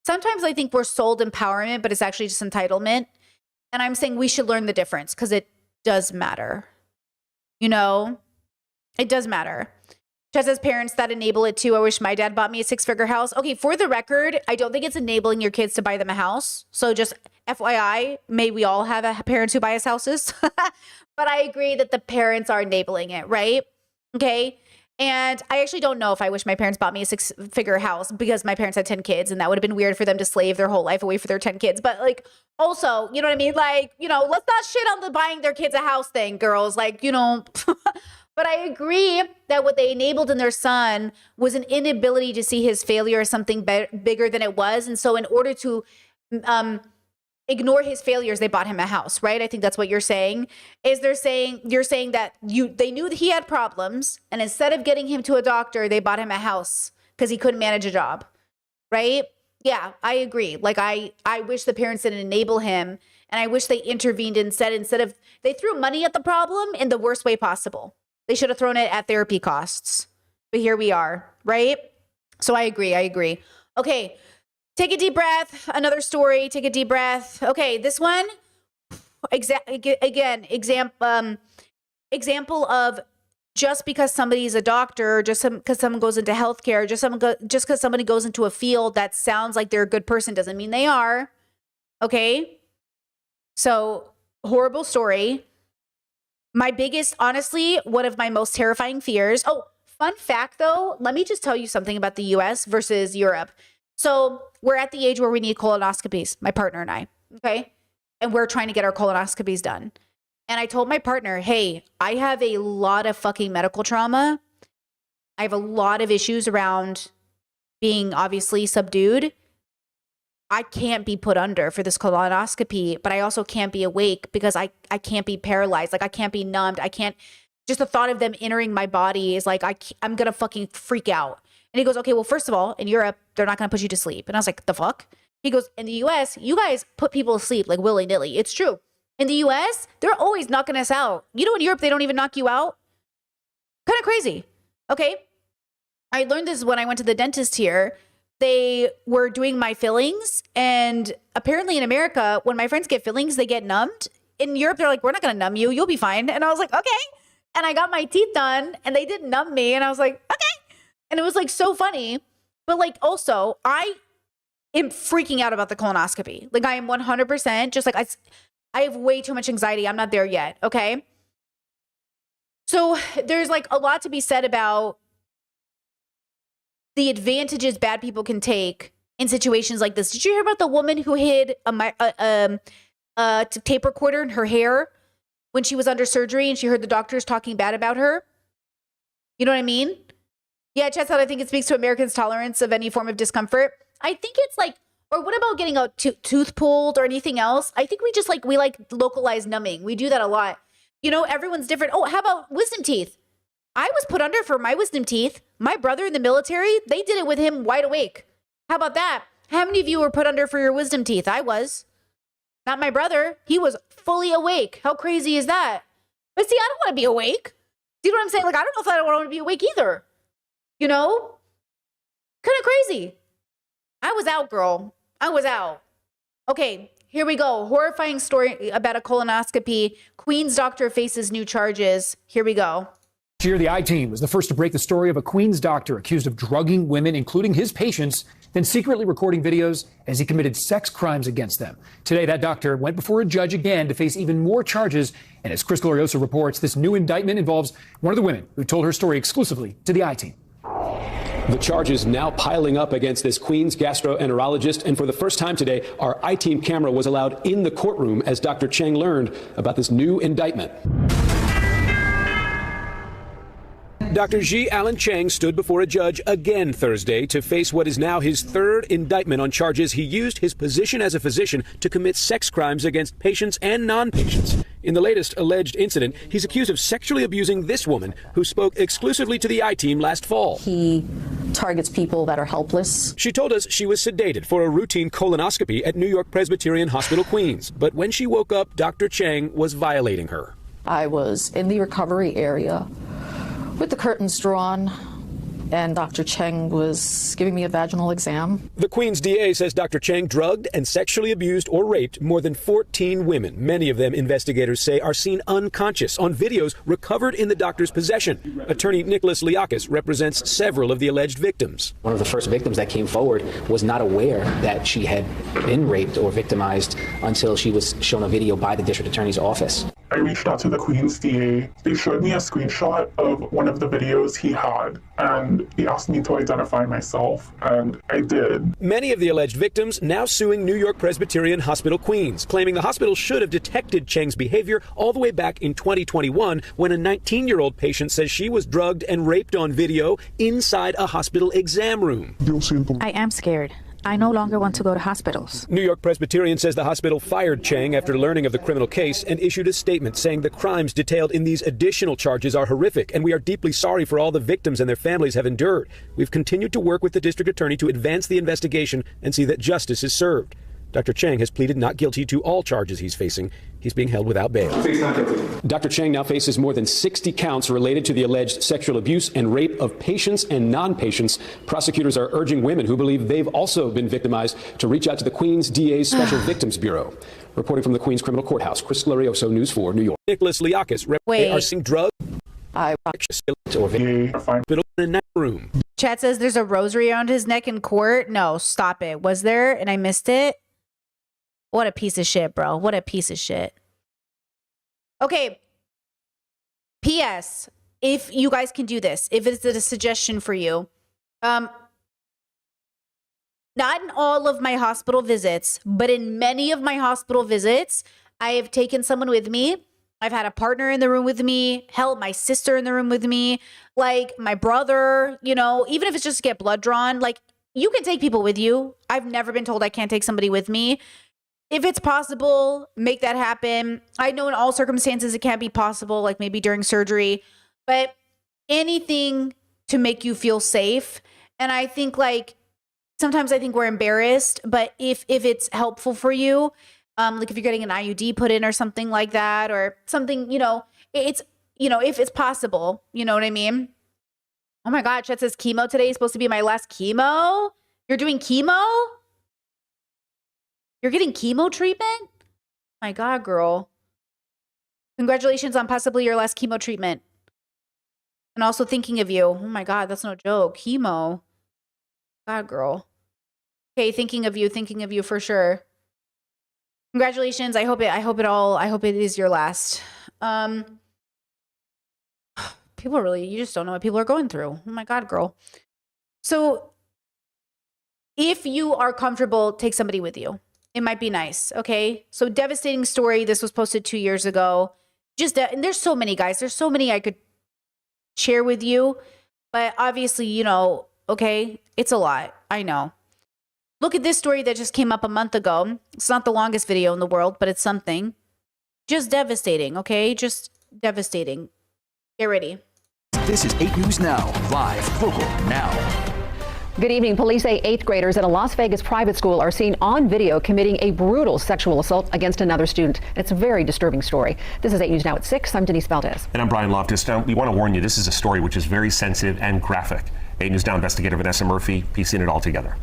Sometimes I think we're sold empowerment, but it's actually just entitlement. And I'm saying we should learn the difference, because it does matter. You know, it does matter. Just as parents that enable it too. I wish my dad bought me a 6-figure house. Okay, for the record, I don't think it's enabling your kids to buy them a house. So just FYI, may we all have parents who buy us houses. But I agree that the parents are enabling it, right? Okay. And I actually don't know if I wish my parents bought me a 6-figure house, because my parents had 10 kids and that would have been weird for them to slave their whole life away for their 10 kids. But like, also, you know what I mean? Like, you know, let's not shit on the buying their kids a house thing, girls. Like, you know, but I agree that what they enabled in their son was an inability to see his failure as something bigger than it was. And so in order to ignore his failures, they bought him a house, right? I think that's what you're saying. You're saying that they knew that he had problems, and instead of getting him to a doctor, they bought him a house because he couldn't manage a job, right? Yeah, I agree. Like I wish the parents didn't enable him, and I wish they intervened instead of they threw money at the problem in the worst way possible. They should have thrown it at therapy costs. But here we are, right? So I agree. Okay. Take a deep breath. Another story. Take a deep breath. Okay, this one. Example of just because somebody's a doctor, just because someone goes into healthcare, just because somebody goes into a field that sounds like they're a good person doesn't mean they are. Okay. So horrible story. My biggest, honestly, one of my most terrifying fears. Oh, fun fact though. Let me just tell you something about the US versus Europe. So we're at the age where we need colonoscopies, my partner and I, okay? And we're trying to get our colonoscopies done. And I told my partner, hey, I have a lot of fucking medical trauma. I have a lot of issues around being obviously subdued. I can't be put under for this colonoscopy, but I also can't be awake because I can't be paralyzed. Like I can't be numbed. I can't, just the thought of them entering my body is like, I'm going to fucking freak out. And he goes, okay, well, first of all, in Europe, they're not going to put you to sleep. And I was like, the fuck? He goes, in the US, you guys put people to sleep like willy-nilly. It's true. In the US, they're always knocking us out. You know, in Europe, they don't even knock you out. Kind of crazy. Okay. I learned this when I went to the dentist here. They were doing my fillings. And apparently in America, when my friends get fillings, they get numbed. In Europe, they're like, we're not going to numb you. You'll be fine. And I was like, okay. And I got my teeth done and they didn't numb me. And I was like, okay. And it was like so funny, but like also I am freaking out about the colonoscopy. Like I am 100% just like I have way too much anxiety. I'm not there yet. Okay. So there's like a lot to be said about the advantages bad people can take in situations like this. Did you hear about the woman who hid a tape recorder in her hair when she was under surgery and she heard the doctors talking bad about her? You know what I mean? Yeah, Chet said, I think it speaks to Americans' tolerance of any form of discomfort. I think it's like, or what about getting a tooth pulled or anything else? I think we like localized numbing. We do that a lot. You know, everyone's different. Oh, how about wisdom teeth? I was put under for my wisdom teeth. My brother in the military, they did it with him wide awake. How about that? How many of you were put under for your wisdom teeth? I was. Not my brother. He was fully awake. How crazy is that? But see, I don't want to be awake. Do you know what I'm saying? Like, I don't know if I don't want to be awake either. You know? Kind of crazy. I was out, girl. I was out. Okay, here we go. Horrifying story about a colonoscopy. Queens doctor faces new charges. Here we go.
This year, the I-Team was the first to break the story of a Queens doctor accused of drugging women, including his patients, then secretly recording videos as he committed sex crimes against them. Today, that doctor went before a judge again to face even more charges. And as Chris Glorioso reports, this new indictment involves one of the women who told her story exclusively to the I-Team.
The charges now piling up against this Queens gastroenterologist, and for the first time today, our I-Team camera was allowed in the courtroom as Dr. Cheng learned about this new indictment. Dr. Ji Allen Cheng stood before a judge again Thursday to face what is now his third indictment on charges he used his position as a physician to commit sex crimes against patients and non-patients. In the latest alleged incident, he's accused of sexually abusing this woman who spoke exclusively to the I-Team last fall.
He targets people that are helpless.
She told us she was sedated for a routine colonoscopy at New York Presbyterian Hospital, Queens. But when she woke up, Dr. Cheng was violating her.
I was in the recovery area with the curtains drawn, and Dr. Cheng was giving me a vaginal exam.
The Queens DA says Dr. Cheng drugged and sexually abused or raped more than 14 women. Many of them, investigators say, are seen unconscious on videos recovered in the doctor's possession. Attorney Nicholas Liakis represents several of the alleged victims.
One of the first victims that came forward was not aware that she had been raped or victimized until she was shown a video by the district attorney's office.
I reached out to the Queens DA. They showed me a screenshot of one of the videos he had, and he asked me to identify myself, and I did.
Many of the alleged victims now suing New York Presbyterian Hospital, Queens, claiming the hospital should have detected Cheng's behavior all the way back in 2021 when a 19-year-old patient says she was drugged and raped on video inside a hospital exam room.
I am scared. I no longer want to go to hospitals.
New York Presbyterian says the hospital fired Cheng after learning of the criminal case and issued a statement saying the crimes detailed in these additional charges are horrific and we are deeply sorry for all the victims and their families have endured. We've continued to work with the district attorney to advance the investigation and see that justice is served. Dr. Cheng has pleaded not guilty to all charges he's facing. He's being held without bail. Dr. Cheng now faces more than 60 counts related to the alleged sexual abuse and rape of patients and non-patients. Prosecutors are urging women who believe they've also been victimized to reach out to the Queens DA's Special Victims Bureau. Reporting from the Queens Criminal Courthouse, Chris Glorioso, News 4, New York. Nicholas Liakis are seeing drugs or in a night room.
Chat says there's a rosary around his neck in court. No, stop it. Was there and I missed it? What a piece of shit, bro. What a piece of shit. Okay. P.S. If you guys can do this, if it's a suggestion for you, not in all of my hospital visits, but in many of my hospital visits, I have taken someone with me. I've had a partner in the room with me, hell, my sister in the room with me, like my brother, you know, even if it's just to get blood drawn, like you can take people with you. I've never been told I can't take somebody with me. If it's possible, make that happen. I know in all circumstances it can't be possible, like maybe during surgery, but anything to make you feel safe. And I think like sometimes I think we're embarrassed, but if it's helpful for you, like if you're getting an IUD put in or something like that, or something, you know, it's, you know, if it's possible, you know what I mean? Oh my God, Chet says chemo today is supposed to be my last chemo. You're doing chemo? You're getting chemo treatment? My God, girl. Congratulations on possibly your last chemo treatment. And also thinking of you. Oh my God, that's no joke. Chemo. God, girl. Okay, thinking of you for sure. Congratulations. I hope it is your last. People really, you just don't know what people are going through. Oh my God, girl. So if you are comfortable, take somebody with you. It might be nice. Okay. So devastating story. This was posted 2 years ago. And there's so many, guys. There's so many I could share with you, but obviously, you know, okay, it's a lot. I know. Look at this story that just came up a month ago. It's not the longest video in the world, but it's something. Just devastating. Okay. Just devastating. Get ready.
This is 8 News Now, live, local, now.
Good evening. Police say 8th graders at a Las Vegas private school are seen on video committing a brutal sexual assault against another student. It's a very disturbing story. This is 8 News Now at 6. I'm Denise Valdez.
And I'm Brian Loftus. Now, we want to warn you, this is a story which is very sensitive and graphic. 8 News Now investigator Vanessa Murphy piecing it all together.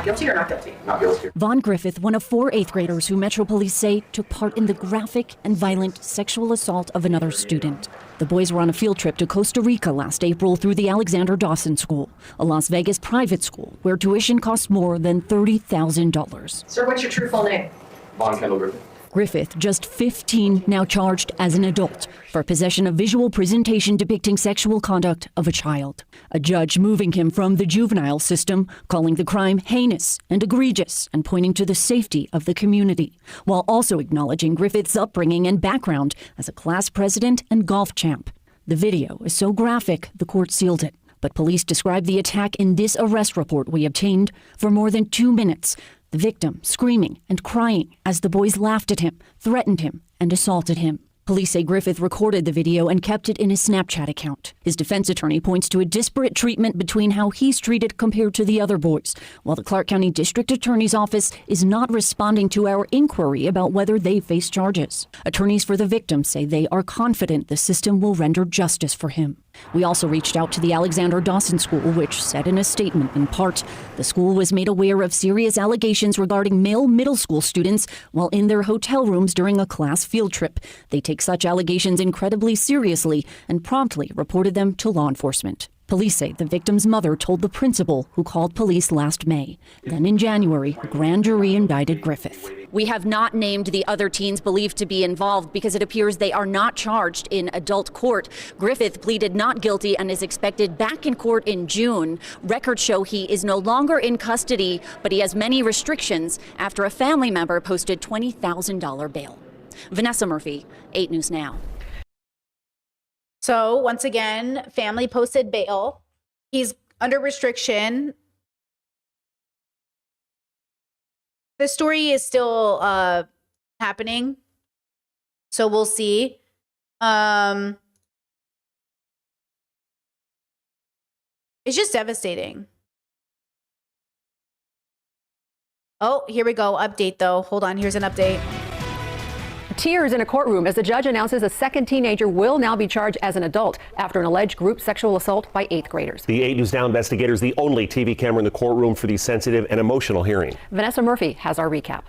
Guilty or not guilty? Not guilty.
Vaughn Griffith, one of 4 8th graders who Metro Police say took part in the graphic and violent sexual assault of another student. The boys were on a field trip to Costa Rica last April through the Alexander Dawson School, a Las Vegas private school where tuition costs more than $30,000.
Sir, what's your true full name? Vaughn Kendall Griffith.
Griffith, just 15, now charged as an adult for possession of visual presentation depicting sexual conduct of a child. A judge moving him from the juvenile system, calling the crime heinous and egregious and pointing to the safety of the community, while also acknowledging Griffith's upbringing and background as a class president and golf champ. The video is so graphic, the court sealed it. But police described the attack in this arrest report we obtained for more than 2 minutes. The victim screaming and crying as the boys laughed at him, threatened him, and assaulted him. Police say Griffith recorded the video and kept it in his Snapchat account. His defense attorney points to a disparate treatment between how he's treated compared to the other boys, while the Clark County District Attorney's Office is not responding to our inquiry about whether they face charges. Attorneys for the victim say they are confident the system will render justice for him. We also reached out to the Alexander Dawson School, which said in a statement, in part, the school was made aware of serious allegations regarding male middle school students while in their hotel rooms during a class field trip. They take such allegations incredibly seriously and promptly reported them to law enforcement. Police say the victim's mother told the principal, who called police last May. Then in January, a grand jury indicted Griffith. We have not named the other teens believed to be involved because it appears they are not charged in adult court. Griffith pleaded not guilty and is expected back in court in June. Records show he is no longer in custody, but he has many restrictions after a family member posted $20,000 bail. Vanessa Murphy, 8 News Now.
So once again, family posted bail. He's under restriction. The story is still happening, so we'll see. It's just devastating. Oh, here we go. Update though. Hold on. Here's an update.
Tears in a courtroom as the judge announces a second teenager will now be charged as an adult after an alleged group sexual assault by 8th graders.
The 8 News Now investigators, the only TV camera in the courtroom for the sensitive and emotional hearing.
Vanessa Murphy has our recap.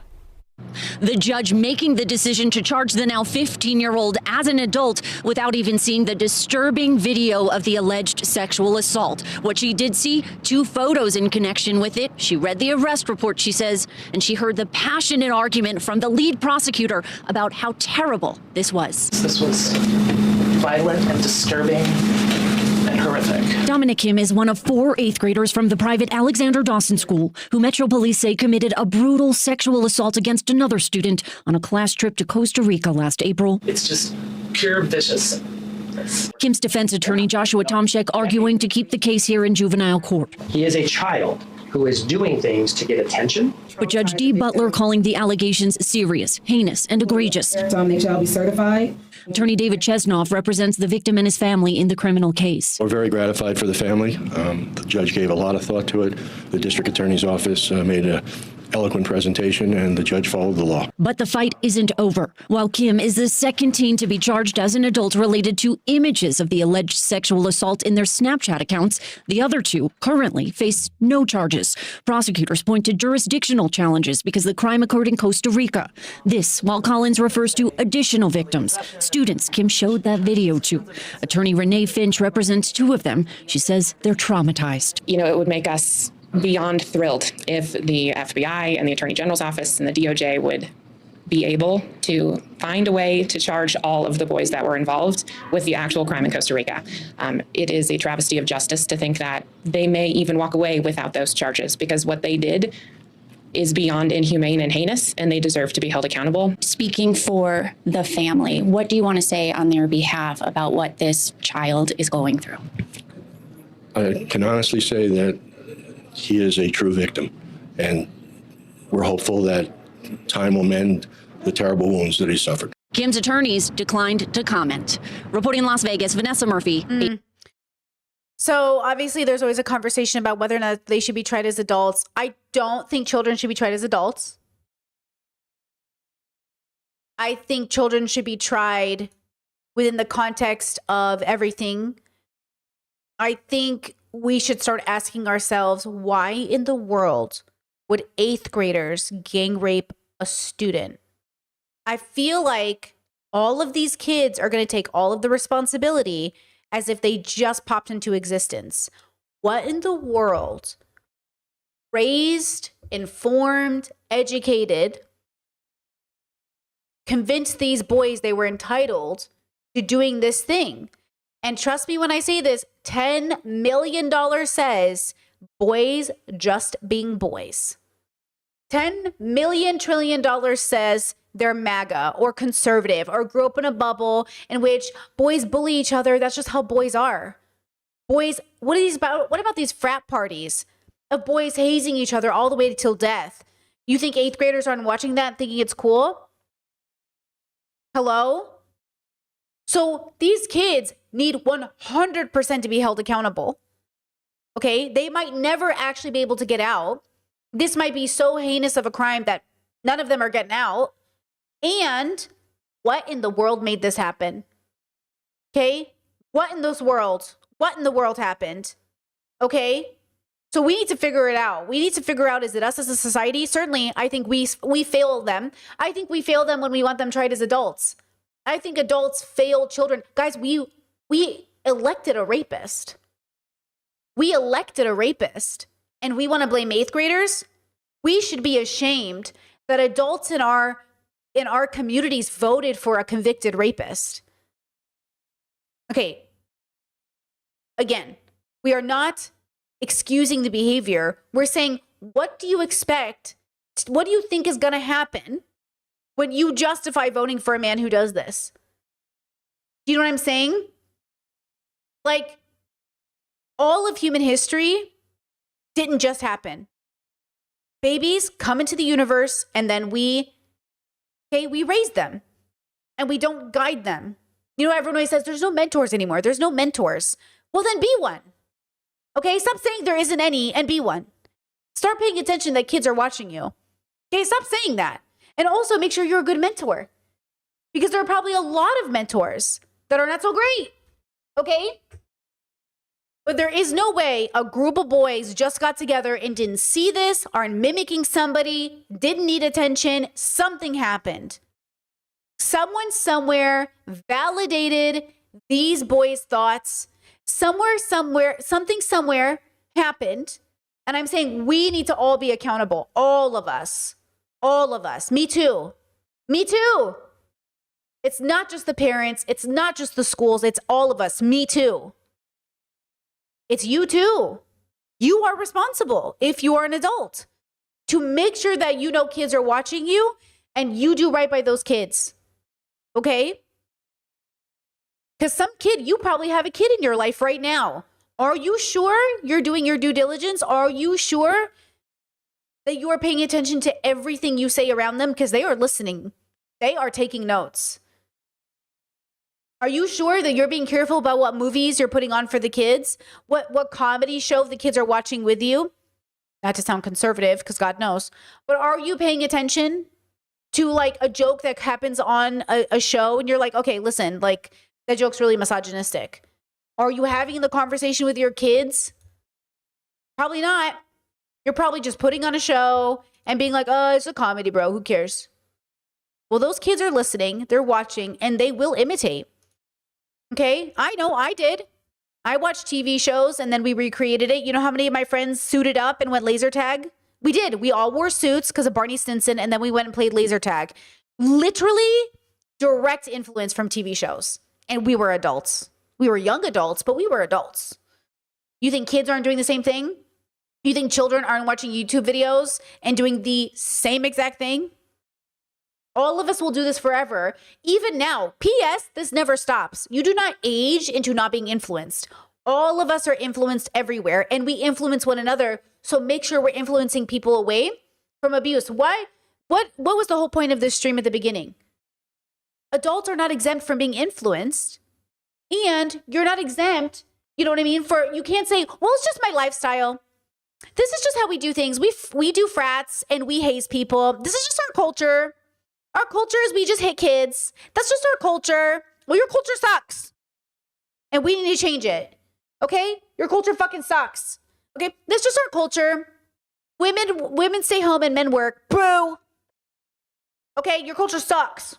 The judge making the decision to charge the now 15-year-old as an adult without even seeing the disturbing video of the alleged sexual assault. What she did see, 2 photos in connection with it. She read the arrest report, she says, and she heard the passionate argument from the lead prosecutor about how terrible this was.
This was violent and disturbing and horrific.
Dominic Kim is one of 4 8th graders from the private Alexander Dawson School who Metro Police say committed a brutal sexual assault against another student on a class trip to Costa Rica last April.
It's just pure vicious.
Kim's defense attorney Joshua Tomczyk arguing to keep the case here in juvenile court.
He is a child who is doing things to get attention.
But Judge Dee Butler calling the allegations serious, heinous, and egregious.
Dominic shall be certified.
Attorney David Chesnoff represents the victim and his family in the criminal case.
We're very gratified for the family. The judge gave a lot of thought to it. The district attorney's office made an eloquent presentation, and the judge followed the law.
But the fight isn't over. While Kim is the second teen to be charged as an adult related to images of the alleged sexual assault in their Snapchat accounts, the other 2 currently face no charges. Prosecutors point to jurisdictional challenges because the crime occurred in Costa Rica. This, while Collins refers to additional victims, students Kim showed that video to. Attorney Renee Finch represents 2 of them. She says they're traumatized.
You know, it would make us beyond thrilled if the FBI and the Attorney General's office and the DOJ would be able to find a way to charge all of the boys that were involved with the actual crime in Costa Rica. It is a travesty of justice to think that they may even walk away without those charges, because what they did is beyond inhumane and heinous, and they deserve to be held accountable.
Speaking for the family, what do you want to say on their behalf about what this child is going through?
I can honestly say that he is a true victim, and we're hopeful that time will mend the terrible wounds that he suffered.
Kim's attorneys declined to comment. Reporting in Las Vegas, Vanessa Murphy. So obviously there's always a conversation about whether or not they should be tried as adults. I don't think children should be tried as adults. I think children should be tried within the context of everything. I think we should start asking ourselves, why in the world
would 8th graders gang rape a student? I feel like all of these kids are going to take all of the responsibility as if they just popped into existence. What in the world? Raised, informed, educated, convinced these boys they were entitled to doing this thing. And trust me when I say this, $10 million says boys just being boys. $10 million trillion says they're MAGA or conservative or grew up in a bubble in which boys bully each other. That's just how boys are. Boys, what about these frat parties of boys hazing each other all the way till death? You think 8th graders aren't watching that thinking it's cool? Hello? So these kids need 100% to be held accountable. Okay? They might never actually be able to get out. This might be so heinous of a crime that none of them are getting out. And what in the world made this happen? Okay? What in the world happened? Okay? So we need to figure it out. We need to figure out, is it us as a society? Certainly, I think we fail them. I think we fail them when we want them tried as adults. I think adults fail children. Guys, we elected a rapist. We elected a rapist. And we want to blame 8th graders? We should be ashamed that adults in our communities voted for a convicted rapist. Okay. Again, we are not excusing the behavior. We're saying, what do you expect? What do you think is going to happen when you justify voting for a man who does this? Do you know what I'm saying? Like, all of human history didn't just happen. Babies come into the universe and then we raise them and we don't guide them. You know, everyone always says there's no mentors anymore. There's no mentors. Well, then be one. Okay, stop saying there isn't any and be one. Start paying attention that kids are watching you. Okay, stop saying that. And also make sure you're a good mentor, because there are probably a lot of mentors that are not so great. Okay? But there is no way a group of boys just got together and didn't see this, aren't mimicking somebody, didn't need attention. Something happened. Someone somewhere validated these boys' thoughts. Something somewhere happened. And I'm saying we need to all be accountable. All of us. All of us. Me too. Me too. It's not just the parents. It's not just the schools. It's all of us. Me too. It's you too. You are responsible, if you are an adult, to make sure that you know kids are watching you and you do right by those kids. Okay? Because some kid, you probably have a kid in your life right now. Are you sure you're doing your due diligence? Are you sure that you are paying attention to everything you say around them? Because they are listening. They are taking notes. Are you sure that you're being careful about what movies you're putting on for the kids? What comedy show the kids are watching with you? Not to sound conservative, because God knows. But are you paying attention to like a joke that happens on a show and you're like, okay, listen, like that joke's really misogynistic. Are you having the conversation with your kids? Probably not. You're probably just putting on a show and being like, oh, it's a comedy, bro. Who cares? Well, those kids are listening, they're watching, and they will imitate. Okay? I know I did. I watched TV shows and then we recreated it. You know how many of my friends suited up and went laser tag? We did. We all wore suits because of Barney Stinson, and then we went and played laser tag. Literally direct influence from TV shows. And we were adults. We were young adults, but we were adults. You think kids aren't doing the same thing? You think children aren't watching YouTube videos and doing the same exact thing? All of us will do this forever. Even now, P.S., this never stops. You do not age into not being influenced. All of us are influenced everywhere, and we influence one another. So make sure we're influencing people away from abuse. Why? What was the whole point of this stream at the beginning? Adults are not exempt from being influenced, and you're not exempt, you know what I mean? You can't say, well, it's just my lifestyle. This is just how we do things. We do frats and we haze people. This is just our culture. Our culture is we just hit kids. That's just our culture. Well, your culture sucks. And we need to change it. Okay? Your culture fucking sucks. Okay? That's just our culture. Women stay home and men work. Boo. Okay, your culture sucks.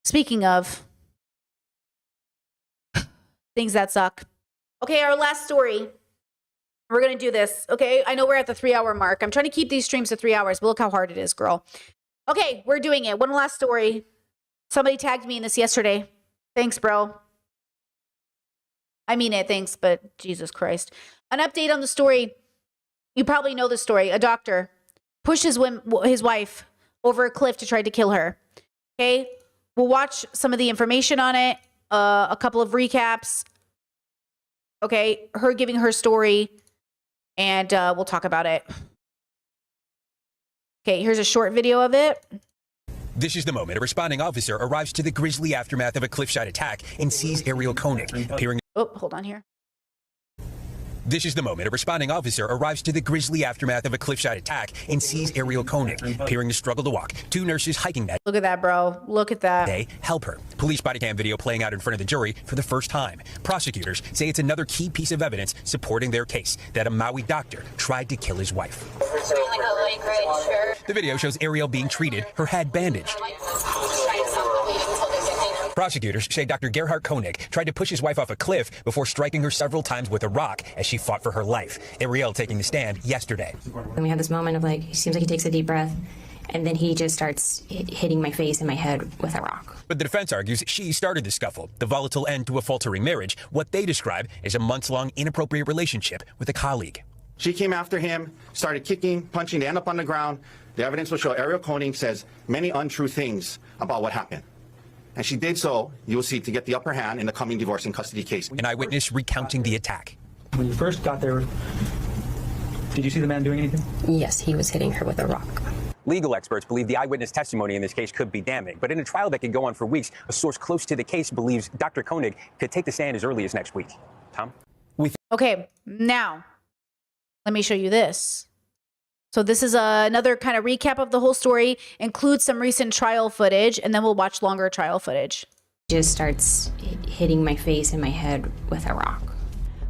Speaking of things that suck. Okay, our last story. We're going to do this, okay? I know we're at the 3-hour mark. I'm trying to keep these streams to 3 hours, but look how hard it is, girl. Okay, we're doing it. One last story. Somebody tagged me in this yesterday. Thanks, bro. I mean it, thanks, but Jesus Christ. An update on the story. You probably know the story. A doctor pushed his wife over a cliff to try to kill her. Okay? We'll watch some of the information on it, a couple of recaps. Okay? Her giving her story, and we'll talk about it. Okay, here's a short video of it.
This is the moment a responding officer arrives to the grisly aftermath of a cliffside attack and sees Ariel Koenig appearing.
Oh, hold on here.
This is the moment a responding officer arrives to the grisly aftermath of a cliffside attack and sees Ariel Koenig appearing to struggle to walk. 2 nurses hiking that
Look at that, bro. Look at that.
day help her. Police body cam video playing out in front of the jury for the first time. Prosecutors say it's another key piece of evidence supporting their case that a Maui doctor tried to kill his wife. The video shows Ariel being treated, her head bandaged. Prosecutors say Dr. Gerhard Koenig tried to push his wife off a cliff before striking her several times with a rock as she fought for her life. Ariel taking the stand yesterday.
And we have this moment of like, he seems like he takes a deep breath, and then he just starts hitting my face and my head with a rock.
But the defense argues she started the scuffle, the volatile end to a faltering marriage, what they describe as a months-long inappropriate relationship with a colleague.
She came after him, started kicking, punching, they end up on the ground. The evidence will show Ariel Koenig says many untrue things about what happened. And she did so, you will see, to get the upper hand in the coming divorce and custody case.
An eyewitness recounting the attack.
When you first got there, did you see the man doing anything?
Yes, he was hitting her with a rock.
Legal experts believe the eyewitness testimony in this case could be damning. But in a trial that could go on for weeks, a source close to the case believes Dr. Koenig could take the stand as early as next week. Tom?
Okay, now, let me show you this. So this is another kind of recap of the whole story, includes some recent trial footage, and then we'll watch longer trial footage.
Just starts hitting my face and my head with a rock.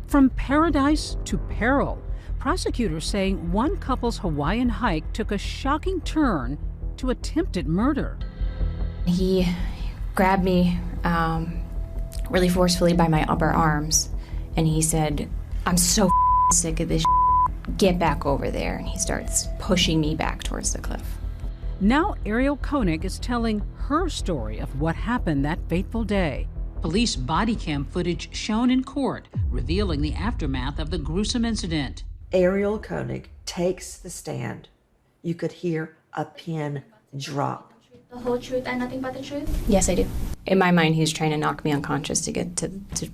From paradise to peril, prosecutors saying one couple's Hawaiian hike took a shocking turn to attempted murder.
He grabbed me really forcefully by my upper arms, and he said, "I'm so sick of this. Get back over there." And he starts pushing me back towards the cliff.
Now Ariel Koenig is telling her story of what happened that fateful day. Police body cam footage shown in court revealing the aftermath of the gruesome incident.
Ariel Koenig takes the stand. You could hear a pin drop.
The whole truth and nothing but the truth? Yes, I do. In my mind, he's trying to knock me unconscious to get to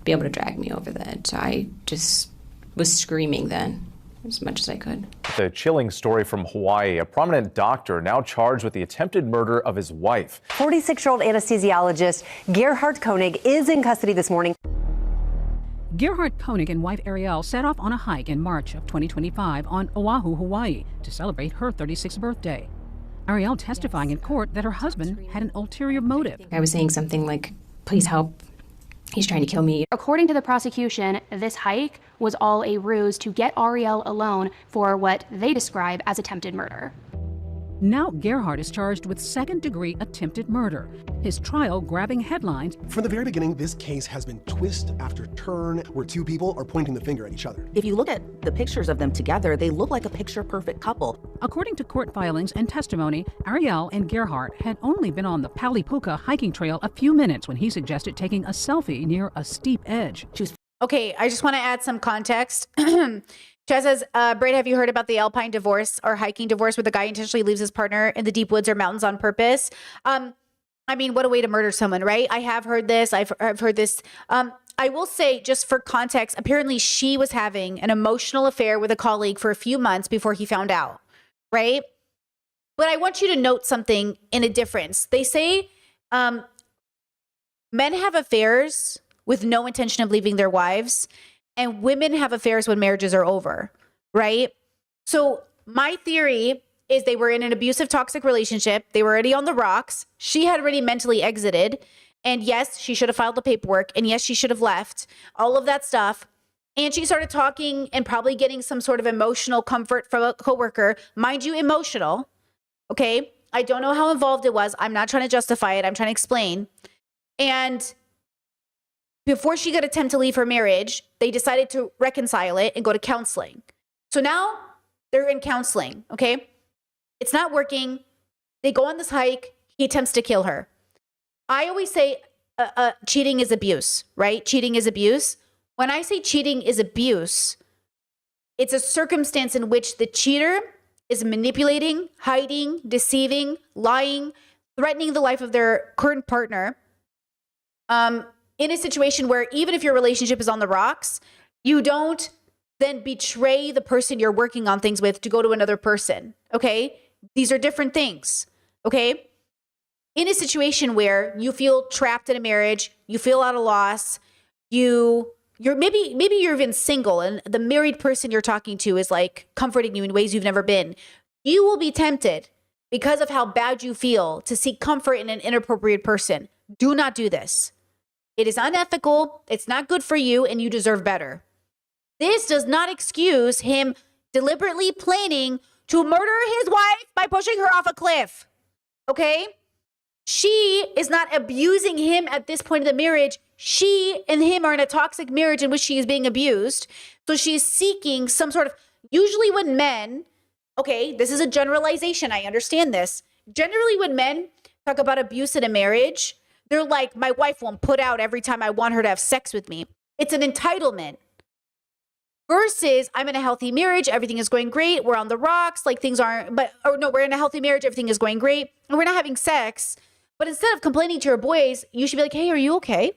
be able to drag me over the edge. So I just was screaming then, as much as I could.
The chilling story from Hawaii. A prominent doctor now charged with the attempted murder of his wife.
46-year-old anesthesiologist Gerhard Koenig is in custody this morning.
Gerhard Koenig and wife Ariel set off on a hike in March of 2025 on Oahu, Hawaii, to celebrate her 36th birthday. Ariel testifying in court that her husband had an ulterior motive.
I was saying something like, "Please help. He's trying to kill me."
According to the prosecution, this hike was all a ruse to get Ariel alone for what they describe as attempted murder.
Now Gerhard is charged with second-degree attempted murder. His trial grabbing headlines.
From the very beginning, this case has been twist after turn where two people are pointing the finger at each other.
If you look at the pictures of them together, they look like a picture-perfect couple.
According to court filings and testimony, Ariel and Gerhard had only been on the Palipuka hiking trail a few minutes when he suggested taking a selfie near a steep edge.
Okay, I just want to add some context. Chaz says, Braid, have you heard about the alpine divorce or hiking divorce where the guy intentionally leaves his partner in the deep woods or mountains on purpose? I mean, what a way to murder someone, right? I have heard this. I've heard this. I will say, just for context, apparently she was having an emotional affair with a colleague for a few months before he found out, right? But I want you to note something in a difference. They say men have affairs with no intention of leaving their wives, and women have affairs when marriages are over, right? So my theory is they were in an abusive, toxic relationship. They were already on the rocks. She had already mentally exited. And yes, she should have filed the paperwork. And yes, she should have left. All of that stuff. And she started talking and probably getting some sort of emotional comfort from a coworker. Mind you, emotional. Okay. I don't know how involved it was. I'm not trying to justify it. I'm trying to explain. And before she could attempt to leave her marriage, they decided to reconcile it and go to counseling. So now they're in counseling. Okay. It's not working. They go on this hike. He attempts to kill her. I always say cheating is abuse, right? Cheating is abuse. When I say cheating is abuse, it's a circumstance in which the cheater is manipulating, hiding, deceiving, lying, threatening the life of their current partner. In a situation where even if your relationship is on the rocks, you don't then betray the person you're working on things with to go to another person. Okay? These are different things. Okay? In a situation where you feel trapped in a marriage, you feel at a loss, you're maybe you're even single and the married person you're talking to is like comforting you in ways you've never been. You will be tempted because of how bad you feel to seek comfort in an inappropriate person. Do not do this. It is unethical. It's not good for you and you deserve better. This does not excuse him deliberately planning to murder his wife by pushing her off a cliff. Okay? She is not abusing him at this point of the marriage. She and him are in a toxic marriage in which she is being abused. So she's seeking some sort of, usually when men, okay, this is a generalization. I understand this. Generally when men talk about abuse in a marriage, they're like, my wife won't put out every time I want her to have sex with me. It's an entitlement. Versus, I'm in a healthy marriage, everything is going great, we're on the rocks, like things aren't, we're in a healthy marriage, everything is going great, and we're not having sex. But instead of complaining to your boys, you should be like, hey, are you okay?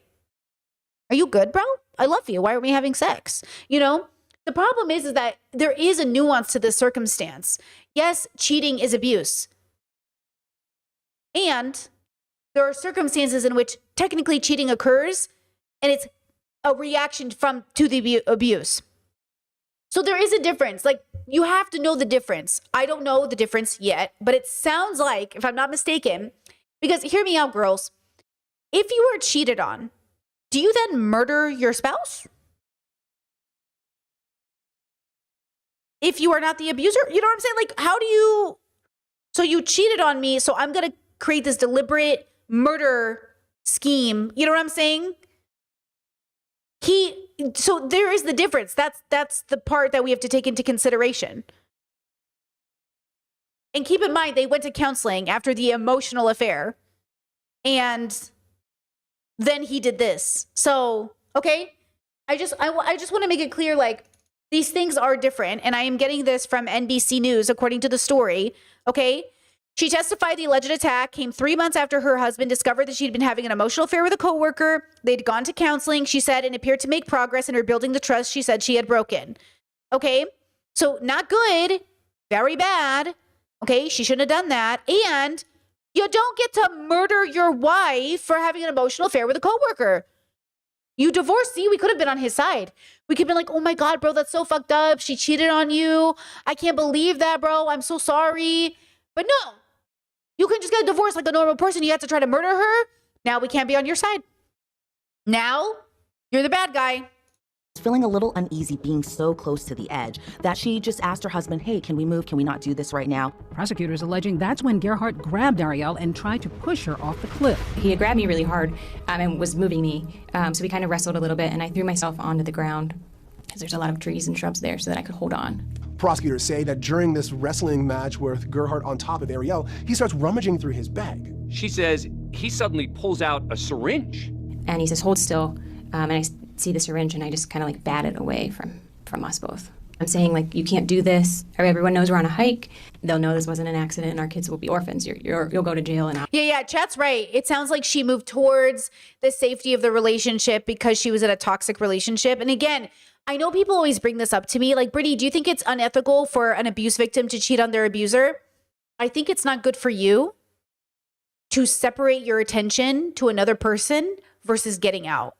Are you good, bro? I love you. Why aren't we having sex? You know, the problem is that there is a nuance to this circumstance. Yes, cheating is abuse. And there are circumstances in which technically cheating occurs and it's a reaction to the abuse. So there is a difference. Like, you have to know the difference. I don't know the difference yet, but it sounds like, if I'm not mistaken, because hear me out, girls, if you were cheated on, do you then murder your spouse? If you are not the abuser? You know what I'm saying? Like, how do you... So you cheated on me, so I'm going to create this deliberate murder scheme. You know what I'm saying? So there is the difference. That's the part that we have to take into consideration. And keep in mind, they went to counseling after the emotional affair. And then he did this. So, okay. I just want to make it clear, like, these things are different. And I am getting this from NBC News, according to the story. Okay. She testified the alleged attack came 3 months after her husband discovered that she'd been having an emotional affair with a coworker. They'd gone to counseling, she said, and appeared to make progress in rebuilding the trust she said she had broken. Okay. So not good. Very bad. Okay. She shouldn't have done that. And you don't get to murder your wife for having an emotional affair with a coworker. You divorced. See, we could have been on his side. We could have been like, oh my God, bro, that's so fucked up. She cheated on you. I can't believe that, bro. I'm so sorry. But no, you can just get a divorce like a normal person. You have to try to murder her. Now we can't be on your side. Now you're the bad guy.
Feeling a little uneasy being so close to the edge that she just asked her husband, hey, can we move? Can we not do this right now?
Prosecutors alleging that's when Gerhardt grabbed Ariel and tried to push her off the cliff.
He had grabbed me really hard and was moving me. So we kind of wrestled a little bit, and I threw myself onto the ground because there's a lot of trees and shrubs there so that I could hold on.
Prosecutors say that during this wrestling match with Gerhardt on top of Ariel, he starts rummaging through his bag.
She says he suddenly pulls out a syringe.
And he says, hold still. And I see the syringe, and I just kind of like bat it away from us both. I'm saying, like, you can't do this. Everyone knows we're on a hike. They'll know this wasn't an accident, and our kids will be orphans. You'll go to jail. And
Yeah, Chat's right. It sounds like she moved towards the safety of the relationship because she was in a toxic relationship. And again, I know people always bring this up to me. Like, Brittany, do you think it's unethical for an abuse victim to cheat on their abuser? I think it's not good for you to separate your attention to another person versus getting out.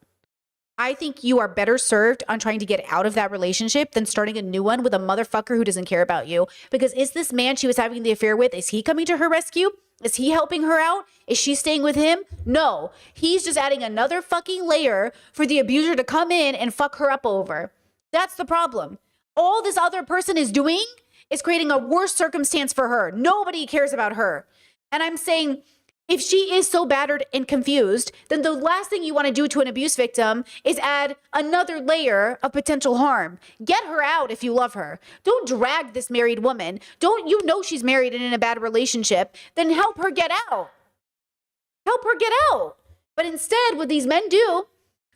I think you are better served on trying to get out of that relationship than starting a new one with a motherfucker who doesn't care about you. Because is this man she was having the affair with, is he coming to her rescue? Is he helping her out? Is she staying with him? No. He's just adding another fucking layer for the abuser to come in and fuck her up over. That's the problem. All this other person is doing is creating a worse circumstance for her. Nobody cares about her. And I'm saying, if she is so battered and confused, then the last thing you want to do to an abuse victim is add another layer of potential harm. Get her out if you love her. Don't drag this married woman. You know she's married and in a bad relationship. Then help her get out. Help her get out. But instead, what these men do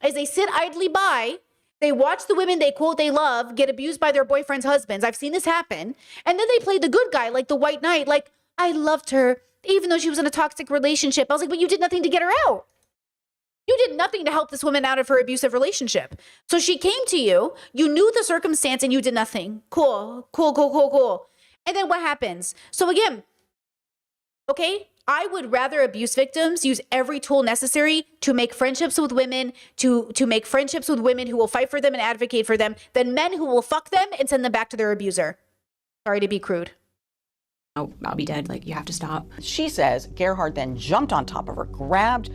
is they sit idly by. They watch the women they quote they love get abused by their boyfriend's husbands. I've seen this happen. And then they play the good guy, like the white knight, like, I loved her, even though she was in a toxic relationship. I was like, but you did nothing to get her out. You did nothing to help this woman out of her abusive relationship. So she came to you, you knew the circumstance, and you did nothing. Cool. And then what happens? So again, okay, I would rather abuse victims use every tool necessary to make friendships with women, to make friendships with women who will fight for them and advocate for them, than men who will fuck them and send them back to their abuser. Sorry to be crude.
Oh, I'll be dead. Like, you have to stop.
She says Gerhard then jumped on top of her, grabbed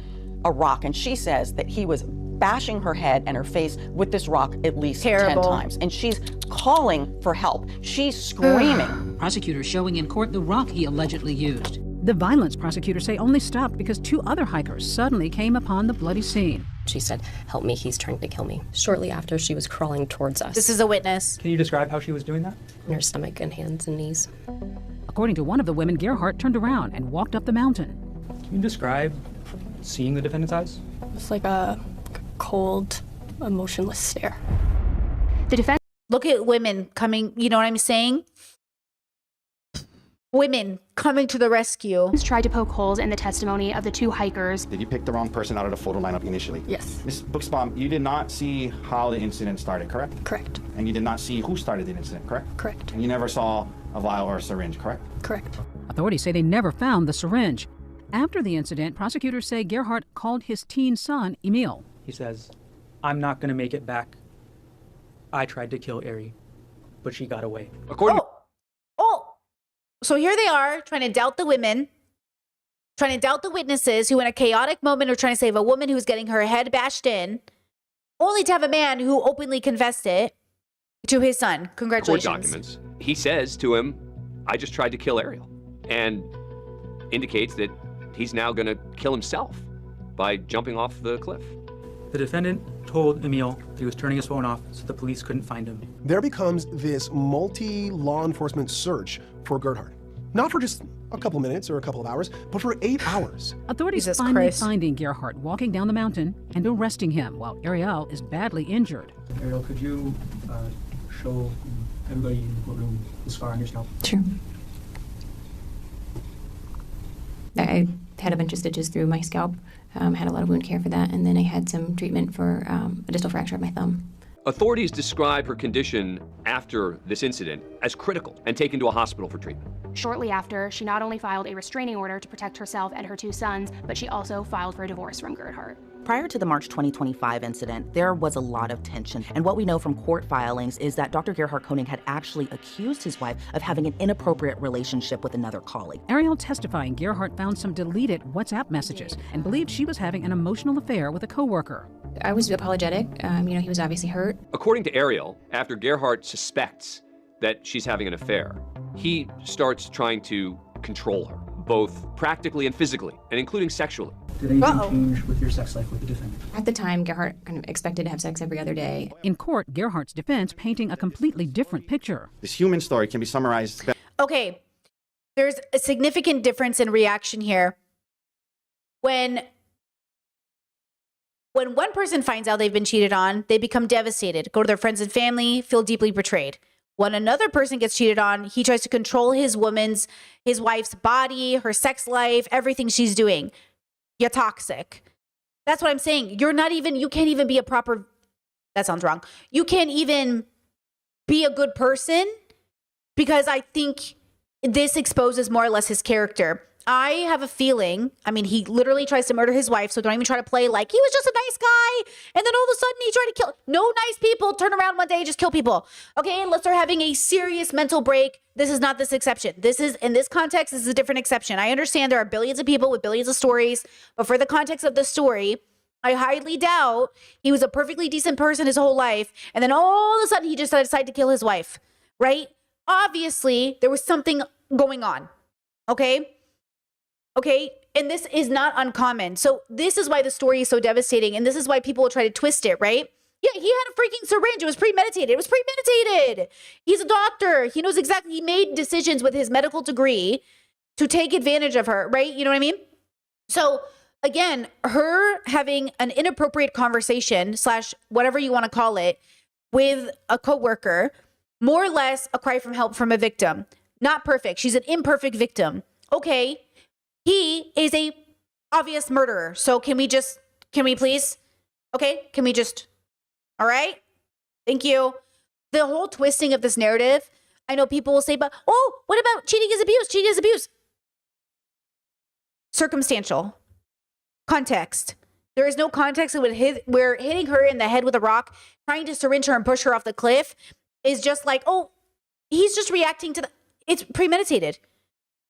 a rock, and she says that he was bashing her head and her face with this rock at least 10 times. And she's calling for help. She's screaming.
Prosecutors showing in court the rock he allegedly used. The violence, prosecutors say, only stopped because 2 other hikers suddenly came upon the bloody scene.
She said, help me, he's trying to kill me. Shortly after, she was crawling towards us.
This is a witness.
Can you describe how she was doing that?
On her stomach and hands and knees.
According to one of the women, Gerhard turned around and walked up the mountain.
Can you describe seeing the defendant's eyes?
It's like a cold, emotionless stare.
The defense.
Look at women coming, you know what I'm saying? Women coming to the rescue.
Tried to poke holes in the testimony of the 2 hikers.
Did you pick the wrong person out of the photo lineup initially?
Yes.
Ms. Buxbaum, you did not see how the incident started, correct?
Correct.
And you did not see who started the incident, correct?
Correct.
And you never saw a vial or a syringe, correct?
Correct.
Authorities say they never found the syringe. After the incident, prosecutors say Gerhard called his teen son, Emil.
He says, I'm not going to make it back. I tried to kill Ari, but she got away.
So here they are trying to doubt the women, trying to doubt the witnesses who in a chaotic moment are trying to save a woman who's getting her head bashed in, only to have a man who openly confessed it to his son. Congratulations.
Court documents. He says to him, I just tried to kill Ariel, and indicates that he's now going to kill himself by jumping off the cliff.
The defendant told Emil that he was turning his phone off so the police couldn't find him.
There becomes this multi-law enforcement search for Gerhard. Not for just a couple minutes or a couple of hours, but for 8 hours.
Authorities finally finding Gerhard walking down the mountain and arresting him while Ariel is badly injured.
Ariel, could you show everybody in the courtroom the scar on your scalp?
Sure. I had a bunch of stitches through my scalp, had a lot of wound care for that, and then I had some treatment for a distal fracture of my thumb.
Authorities describe her condition after this incident as critical and taken to a hospital for treatment.
Shortly after, she not only filed a restraining order to protect herself and her 2 sons, but she also filed for a divorce from Gerhard.
Prior to the March 2025 incident, there was a lot of tension. And what we know from court filings is that Dr. Gerhard Koenig had actually accused his wife of having an inappropriate relationship with another colleague.
Ariel testifying Gerhard found some deleted WhatsApp messages and believed she was having an emotional affair with a coworker.
I was apologetic. He was obviously hurt.
According to Ariel, after Gerhard suspects that she's having an affair, he starts trying to control her, both practically and physically, and including sexually.
Did anything change with your sex life with the defendant?
At the time, Gerhard kind of expected to have sex every other day.
In court, Gerhard's defense painting a completely different picture.
This human story can be summarized.
Okay, there's a significant difference in reaction here. When one person finds out they've been cheated on, they become devastated, go to their friends and family, feel deeply betrayed. When another person gets cheated on, he tries to control his wife's body, her sex life, everything she's doing. You're toxic. That's what I'm saying. You can't even be a proper, that sounds wrong. You can't even be a good person, because I think this exposes more or less his character. I have a feeling, he literally tries to murder his wife, so don't even try to play like he was just a nice guy, and then all of a sudden he tried to kill. No nice people turn around one day and just kill people. Okay, unless they're having a serious mental break. This is not this exception. This is, in this context, this is a different exception. I understand there are billions of people with billions of stories, but for the context of the story, I highly doubt he was a perfectly decent person his whole life. And then all of a sudden he just decided to kill his wife, right? Obviously, there was something going on. Okay? Okay? And this is not uncommon. So this is why the story is so devastating. And this is why people will try to twist it, right? Yeah, he had a freaking syringe. It was premeditated. It was premeditated. He's a doctor. He knows exactly. He made decisions with his medical degree to take advantage of her, right? You know what I mean? So again, her having an inappropriate conversation / whatever you want to call it with a coworker, more or less a cry from help from a victim. Not perfect. She's an imperfect victim. Okay. He is a obvious murderer. So can we please? Okay. Can we just, all right. Thank you. The whole twisting of this narrative. I know people will say, but, oh, what about cheating is abuse? Cheating is abuse. Circumstantial. Context. There is no context where hitting her in the head with a rock, trying to syringe her and push her off the cliff is just like, oh, he's just reacting to it's premeditated.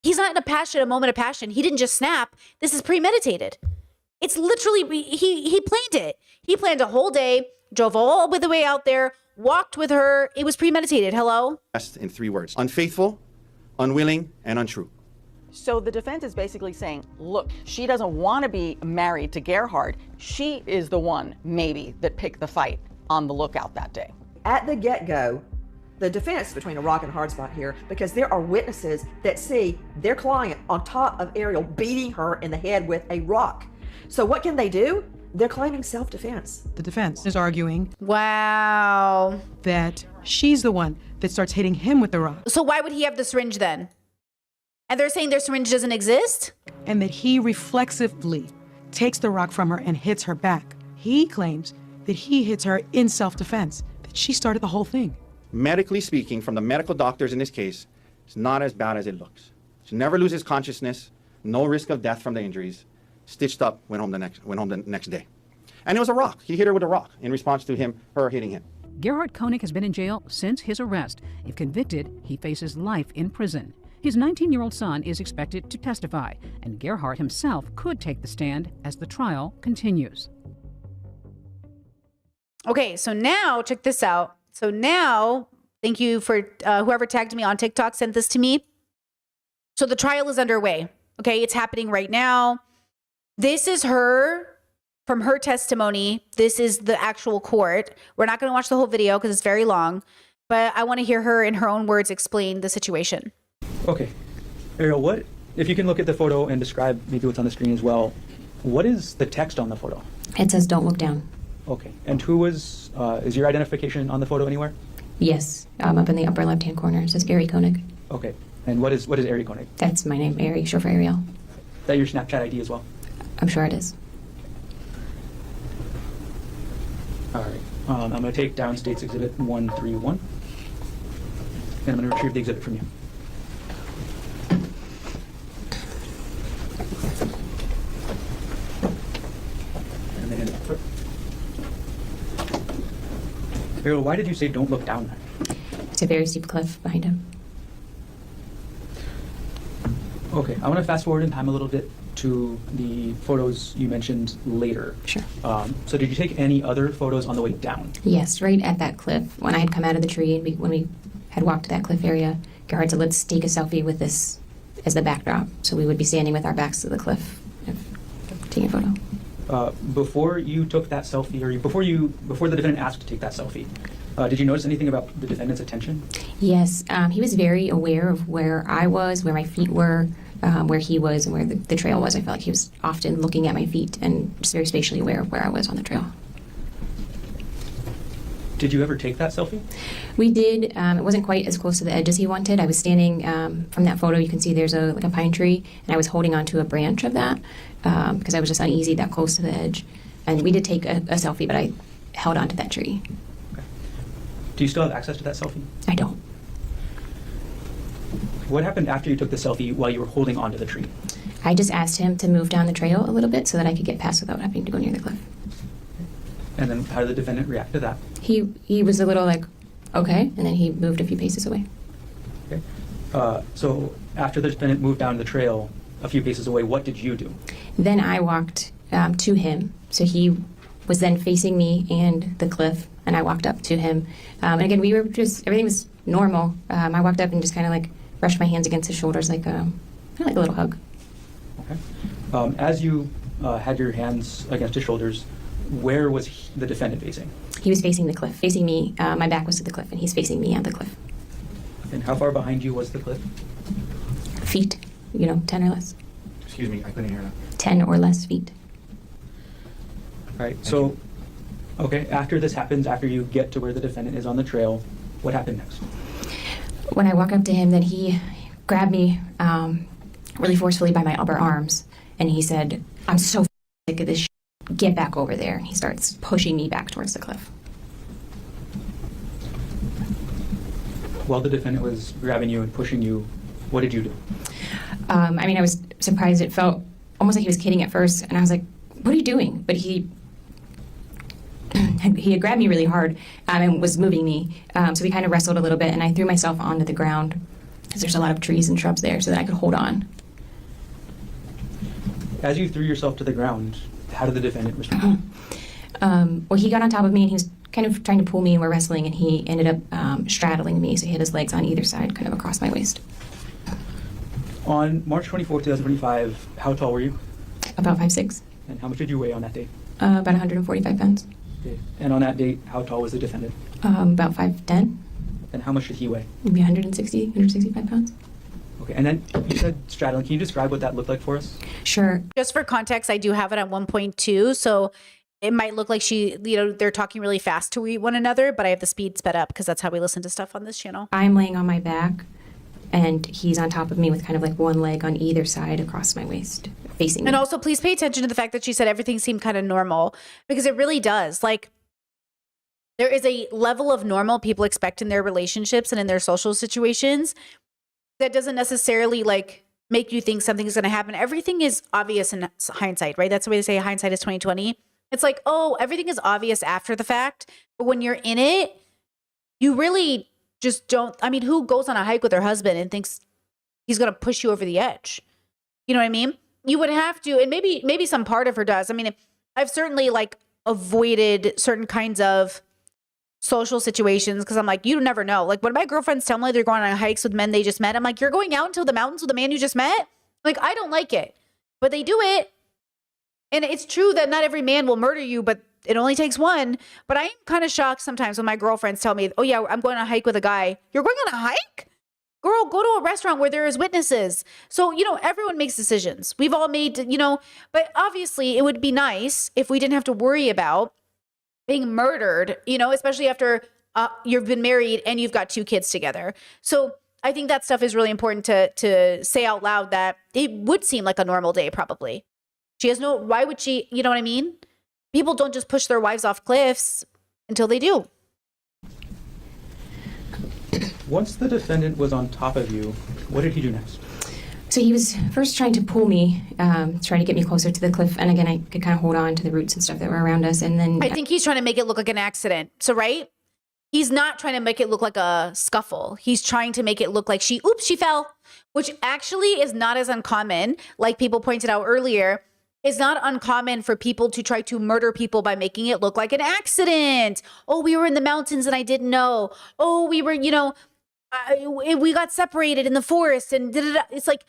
He's not in a moment of passion. He didn't just snap. This is premeditated. It's literally, he planned it. He planned a whole day, drove all the way out there, walked with her. It was premeditated. Hello?
In 3 words: unfaithful, unwilling, and untrue.
So the defense is basically saying, look, she doesn't want to be married to Gerhard. She is the one, maybe, that picked the fight on the lookout that day.
At the get-go, the defense between a rock and a hard spot here, because there are witnesses that see their client on top of Ariel beating her in the head with a rock. So what can they do? They're claiming self-defense.
The defense is arguing,
wow,
that she's the one that starts hitting him with the rock.
So why would he have the syringe then? And they're saying their syringe doesn't exist?
And that he reflexively takes the rock from her and hits her back. He claims that he hits her in self-defense, that she started the whole thing.
Medically speaking, from the medical doctors in this case, it's not as bad as it looks. She never loses consciousness, no risk of death from the injuries, stitched up, went home the next day. And it was a rock. He hit her with a rock in response to her hitting him.
Gerhard Koenig has been in jail since his arrest. If convicted, he faces life in prison. His 19-year-old son is expected to testify, and Gerhard himself could take the stand as the trial continues.
Okay, so now check this out. So now, thank you for whoever tagged me on TikTok sent this to me. So the trial is underway. Okay, it's happening right now. This is from her testimony. This is the actual court. We're not going to watch the whole video because it's very long, but I want to hear her in her own words explain the situation.
Okay, Ariel, if you can look at the photo and describe maybe what's on the screen as well, what is the text on the photo?
It says, "Don't look down."
Okay, and is your identification on the photo anywhere?
Yes, up in the upper left-hand corner. It says Ari Koenig.
Okay, and what is Ari Koenig?
That's my name, Ari, short for Ariel.
Is that your Snapchat ID as well?
I'm sure it is.
All right, I'm going to take down State's Exhibit 131, and I'm going to retrieve the exhibit from you. Ariel, why did you say don't look down there?
It's a very steep cliff behind him.
Okay, I want to fast forward in time a little bit to the photos you mentioned later.
Sure.
So did you take any other photos on the way down?
Yes, right at that cliff. When I had come out of the tree and when we had walked to that cliff area, Gerhard said, let's take a selfie with this as the backdrop. So we would be standing with our backs to the cliff, taking a photo.
Before you took that selfie, or before the defendant asked to take that selfie, did you notice anything about the defendant's attention?
Yes, he was very aware of where I was, where my feet were, where he was, and where the trail was. I felt like he was often looking at my feet and just very spatially aware of where I was on the trail.
Did you ever take that selfie?
We did. It wasn't quite as close to the edge as he wanted. I was standing, from that photo, you can see there's a pine tree, and I was holding onto a branch of that because I was just uneasy that close to the edge. And we did take a selfie, but I held onto that tree.
Okay. Do you still have access to that selfie?
I don't.
What happened after you took the selfie while you were holding onto the tree?
I just asked him to move down the trail a little bit so that I could get past without having to go near the cliff.
And then how did the defendant react to that?
He was a little like, okay, and then he moved a few paces away.
Okay. So after the defendant moved down the trail a few paces away, what did you do?
Then I walked to him So he was then facing me and the cliff, and I walked up to him. And again, we were just, everything was normal. I walked up and just kind of like brushed my hands against his shoulders, like kind of like a little hug.
Okay. As you had your hands against his shoulders, where was the defendant facing?
He was facing the cliff, facing me. My back was to the cliff, and he's facing me at the cliff.
And how far behind you was the cliff?
Feet, 10 or less.
Excuse me, I couldn't hear that.
10 or less feet.
All right, so, okay, after this happens, after you get to where the defendant is on the trail, what happened next?
When I walk up to him, then he grabbed me really forcefully by my upper arms, and he said, "I'm so sick of this shit. Get back over there." And he starts pushing me back towards the cliff.
While the defendant was grabbing you and pushing you, what did you do?
I was surprised. It felt almost like he was kidding at first, and I was like, "What are you doing?" But he had grabbed me really hard and was moving me. So we kind of wrestled a little bit, and I threw myself onto the ground because there's a lot of trees and shrubs there so that I could hold on.
As you threw yourself to the ground, how did the defendant respond?
Well, he got on top of me, and he was kind of trying to pull me, and we're wrestling, and he ended up straddling me, so he had his legs on either side, kind of across my waist.
On March 24, 2025, how tall were you?
About 5'6".
And how much did you weigh on that date?
About 145 pounds.
Okay. And on that date, how tall was the defendant?
About 5'10".
And how much did he weigh?
Maybe 165 pounds.
Okay, and then you said straddling. Can you describe what that looked like for us?
Sure.
Just for context, I do have it at 1.2, so it might look like they're talking really fast to one another, but I have the speed sped up because that's how we listen to stuff on this channel.
I'm laying on my back, and he's on top of me with kind of like one leg on either side across my waist, facing me.
And also, please pay attention to the fact that she said everything seemed kind of normal, because it really does. Like, there is a level of normal people expect in their relationships and in their social situations that doesn't necessarily like make you think something's going to happen. Everything is obvious in hindsight, right? That's the way they say hindsight is 20/20. It's like, oh, everything is obvious after the fact, but when you're in it, you really just don't. I mean, who goes on a hike with their husband and thinks he's going to push you over the edge? You know what I mean? You would have to, and maybe some part of her does. I mean, I've certainly like avoided certain kinds of social situations because I'm like, you never know. Like when my girlfriends tell me they're going on hikes with men they just met, I'm like, you're going out into the mountains with a man you just met? Like, I don't like it, but they do it. And it's true that not every man will murder you, but it only takes one. But I am kind of shocked sometimes when my girlfriends tell me, oh yeah, I'm going on a hike with a guy. You're going on a hike? Girl, go to a restaurant where there is witnesses. So, everyone makes decisions. We've all made, but obviously it would be nice if we didn't have to worry about being murdered, especially after you've been married and you've got 2 kids together. So I think that stuff is really important to say out loud, that it would seem like a normal day probably. She has why would she, you know what I mean? People don't just push their wives off cliffs until they do.
Once the defendant was on top of you, what did he do next?
So he was first trying to pull me, trying to get me closer to the cliff. And again, I could kind of hold on to the roots and stuff that were around us. And then
I think he's trying to make it look like an accident. So, right? He's not trying to make it look like a scuffle. He's trying to make it look like she fell, which actually is not as uncommon. Like people pointed out earlier, it's not uncommon for people to try to murder people by making it look like an accident. Oh, we were in the mountains and I didn't know. Oh, we were, we got separated in the forest and da-da-da. It's like,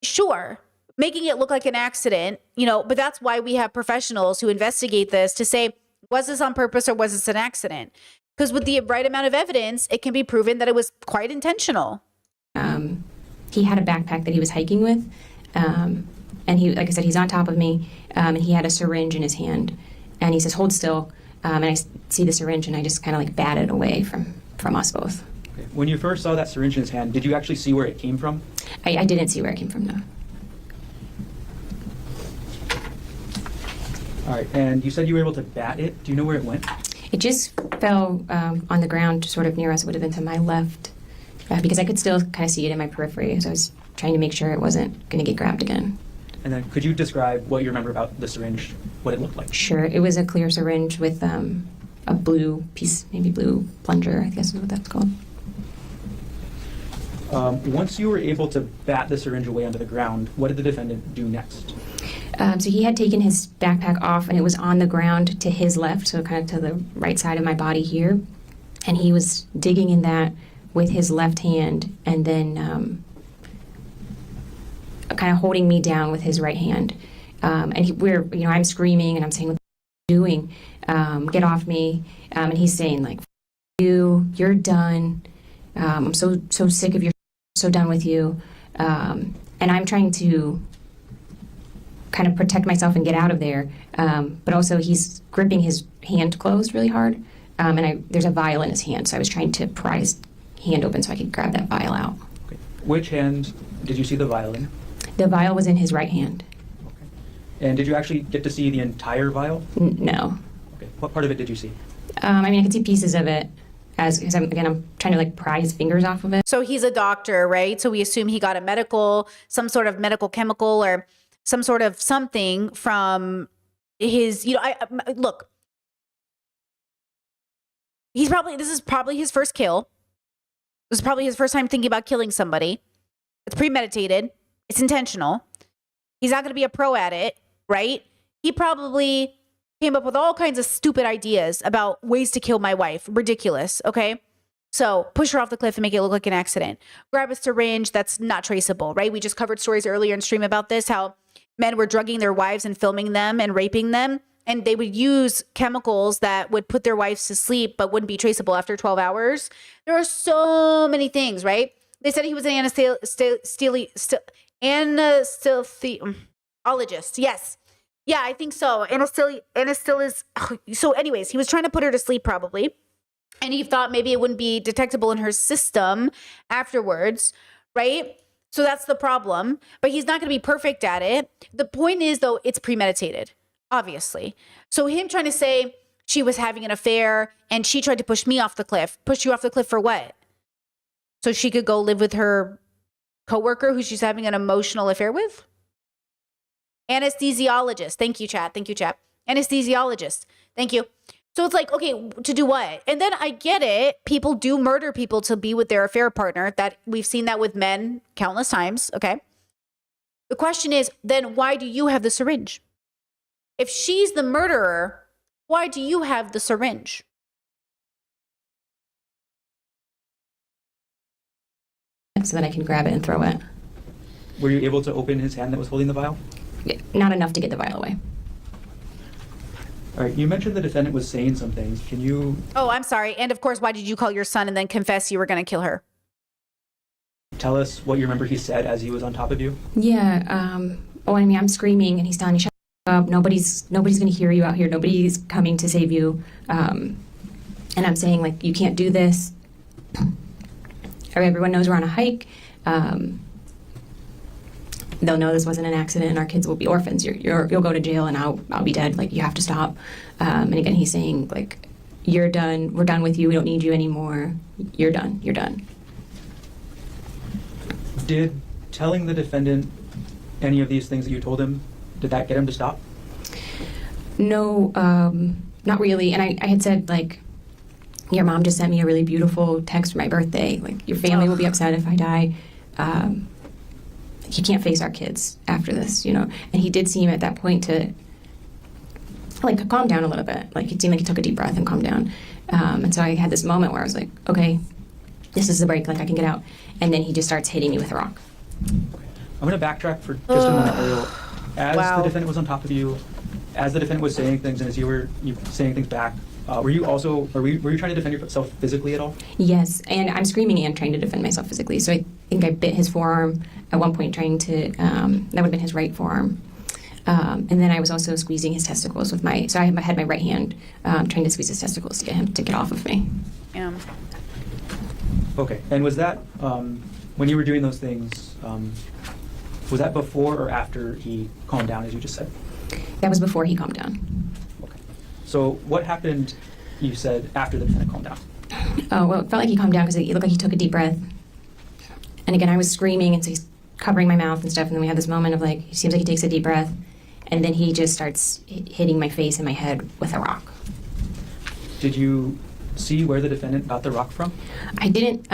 sure, making it look like an accident, but that's why we have professionals who investigate this to say, was this on purpose or was this an accident? Because with the right amount of evidence, it can be proven that it was quite intentional.
He had a backpack that he was hiking with. And he, like I said, he's on top of me, and he had a syringe in his hand. And he says, hold still. And I see the syringe, and I just kind of like bat it away from us both.
Okay. When you first saw that syringe in his hand, did you actually see where it came from?
I didn't see where it came from, no.
All right, and you said you were able to bat it. Do you know where it went?
It just fell on the ground sort of near us. It would have been to my left, because I could still kind of see it in my periphery. So I was trying to make sure it wasn't going to get grabbed again.
And then could you describe what you remember about the syringe, what it looked like?
Sure. It was a clear syringe with a blue piece, maybe blue plunger, I guess is what that's called.
Once you were able to bat the syringe away onto the ground, what did the defendant do next?
So he had taken his backpack off and it was on the ground to his left, so kind of to the right side of my body here. And he was digging in that with his left hand and then kind of holding me down with his right hand. And I'm screaming and I'm saying, "What are you doing? Get off me." And he's saying like, "You're done. I'm so sick of your, so done with you." And I'm trying to kind of protect myself and get out of there. But also he's gripping his hand closed really hard. And there's a vial in his hand. So I was trying to pry his hand open so I could grab that vial out.
Okay. Which hand did you see the vial in?
The vial was in his right hand.
Okay. And did you actually get to see the entire vial?
No.
Okay. What part of it did you see?
I could see pieces of it because I'm trying to like pry his fingers off of it.
So he's a doctor, right? So we assume he got some sort of medical chemical or some sort of something from his, look, this is probably his first kill. This is probably his first time thinking about killing somebody. It's premeditated. It's intentional. He's not going to be a pro at it, right? He probably came up with all kinds of stupid ideas about ways to kill my wife. Ridiculous, okay? So push her off the cliff and make it look like an accident. Grab a syringe that's not traceable, right? We just covered stories earlier in stream about this, how men were drugging their wives and filming them and raping them. And they would use chemicals that would put their wives to sleep but wouldn't be traceable after 12 hours. There are so many things, right? They said he was an anesthesiologist. Yes. Yeah, I think so. So anyways, he was trying to put her to sleep probably. And he thought maybe it wouldn't be detectable in her system afterwards, right? So that's the problem. But he's not going to be perfect at it. The point is, though, it's premeditated, obviously. So him trying to say she was having an affair and she tried to push me off the cliff. Push you off the cliff for what? So she could go live with her coworker who she's having an emotional affair with? Anesthesiologist. Thank you, chat. Anesthesiologist. Thank you. So it's like, okay, to do what? And then I get it. People do murder people to be with their affair partner. That we've seen that with men countless times. Okay. The question is, then why do you have the syringe? If she's the murderer, why do you have the syringe?
So that I can grab it and throw it.
Were you able to open his hand that was holding the vial?
Not enough to get the vial away.
All right, you mentioned the defendant was saying some things. Can you...
Oh, I'm sorry. And of course, why did you call your son and then confess you were going to kill her?
Tell us what you remember he said as he was on top of you.
Yeah. I'm screaming and he's telling me, shut up. Nobody's going to hear you out here. Nobody's coming to save you. And I'm saying, like, you can't do this. Everyone knows we're on a hike. They'll know this wasn't an accident and our kids will be orphans. You'll go to jail and I'll be dead. Like, you have to stop. And again, he's saying, like, you're done. We're done with you. We don't need you anymore. You're done. You're done.
Did telling the defendant any of these things that you told him, did that get him to stop?
No, not really. And I had said, like, your mom just sent me a really beautiful text for my birthday. Like, your family will be upset if I die. He can't face our kids after this, And he did seem at that point to, like, calm down a little bit. Like, it seemed like he took a deep breath and calmed down. And so I had this moment where I was like, okay, this is the break. Like, I can get out. And then he just starts hitting me with a rock.
I'm going to backtrack for just a moment, Ariel. As the defendant was on top of you, as the defendant was saying things and as you were saying things back, were you trying to defend yourself physically at all?
Yes, and I'm screaming and trying to defend myself physically. So I think I bit his forearm at one point, trying to, that would have been his right forearm. And then I was also squeezing his testicles with so I had my right hand trying to squeeze his testicles to get him to get off of me.
Yeah.
Okay, and was that, when you were doing those things, was that before or after he calmed down, as you just said?
That was before he calmed down.
Okay. So what happened, you said, after the defendant calmed down?
Oh, well, it felt like he calmed down because it looked like he took a deep breath. And again, I was screaming, and so he's covering my mouth and stuff, and then we had this moment of, like, it seems like he takes a deep breath, and then he just starts hitting my face and my head with a rock.
Did you see where the defendant got the rock from?
I didn't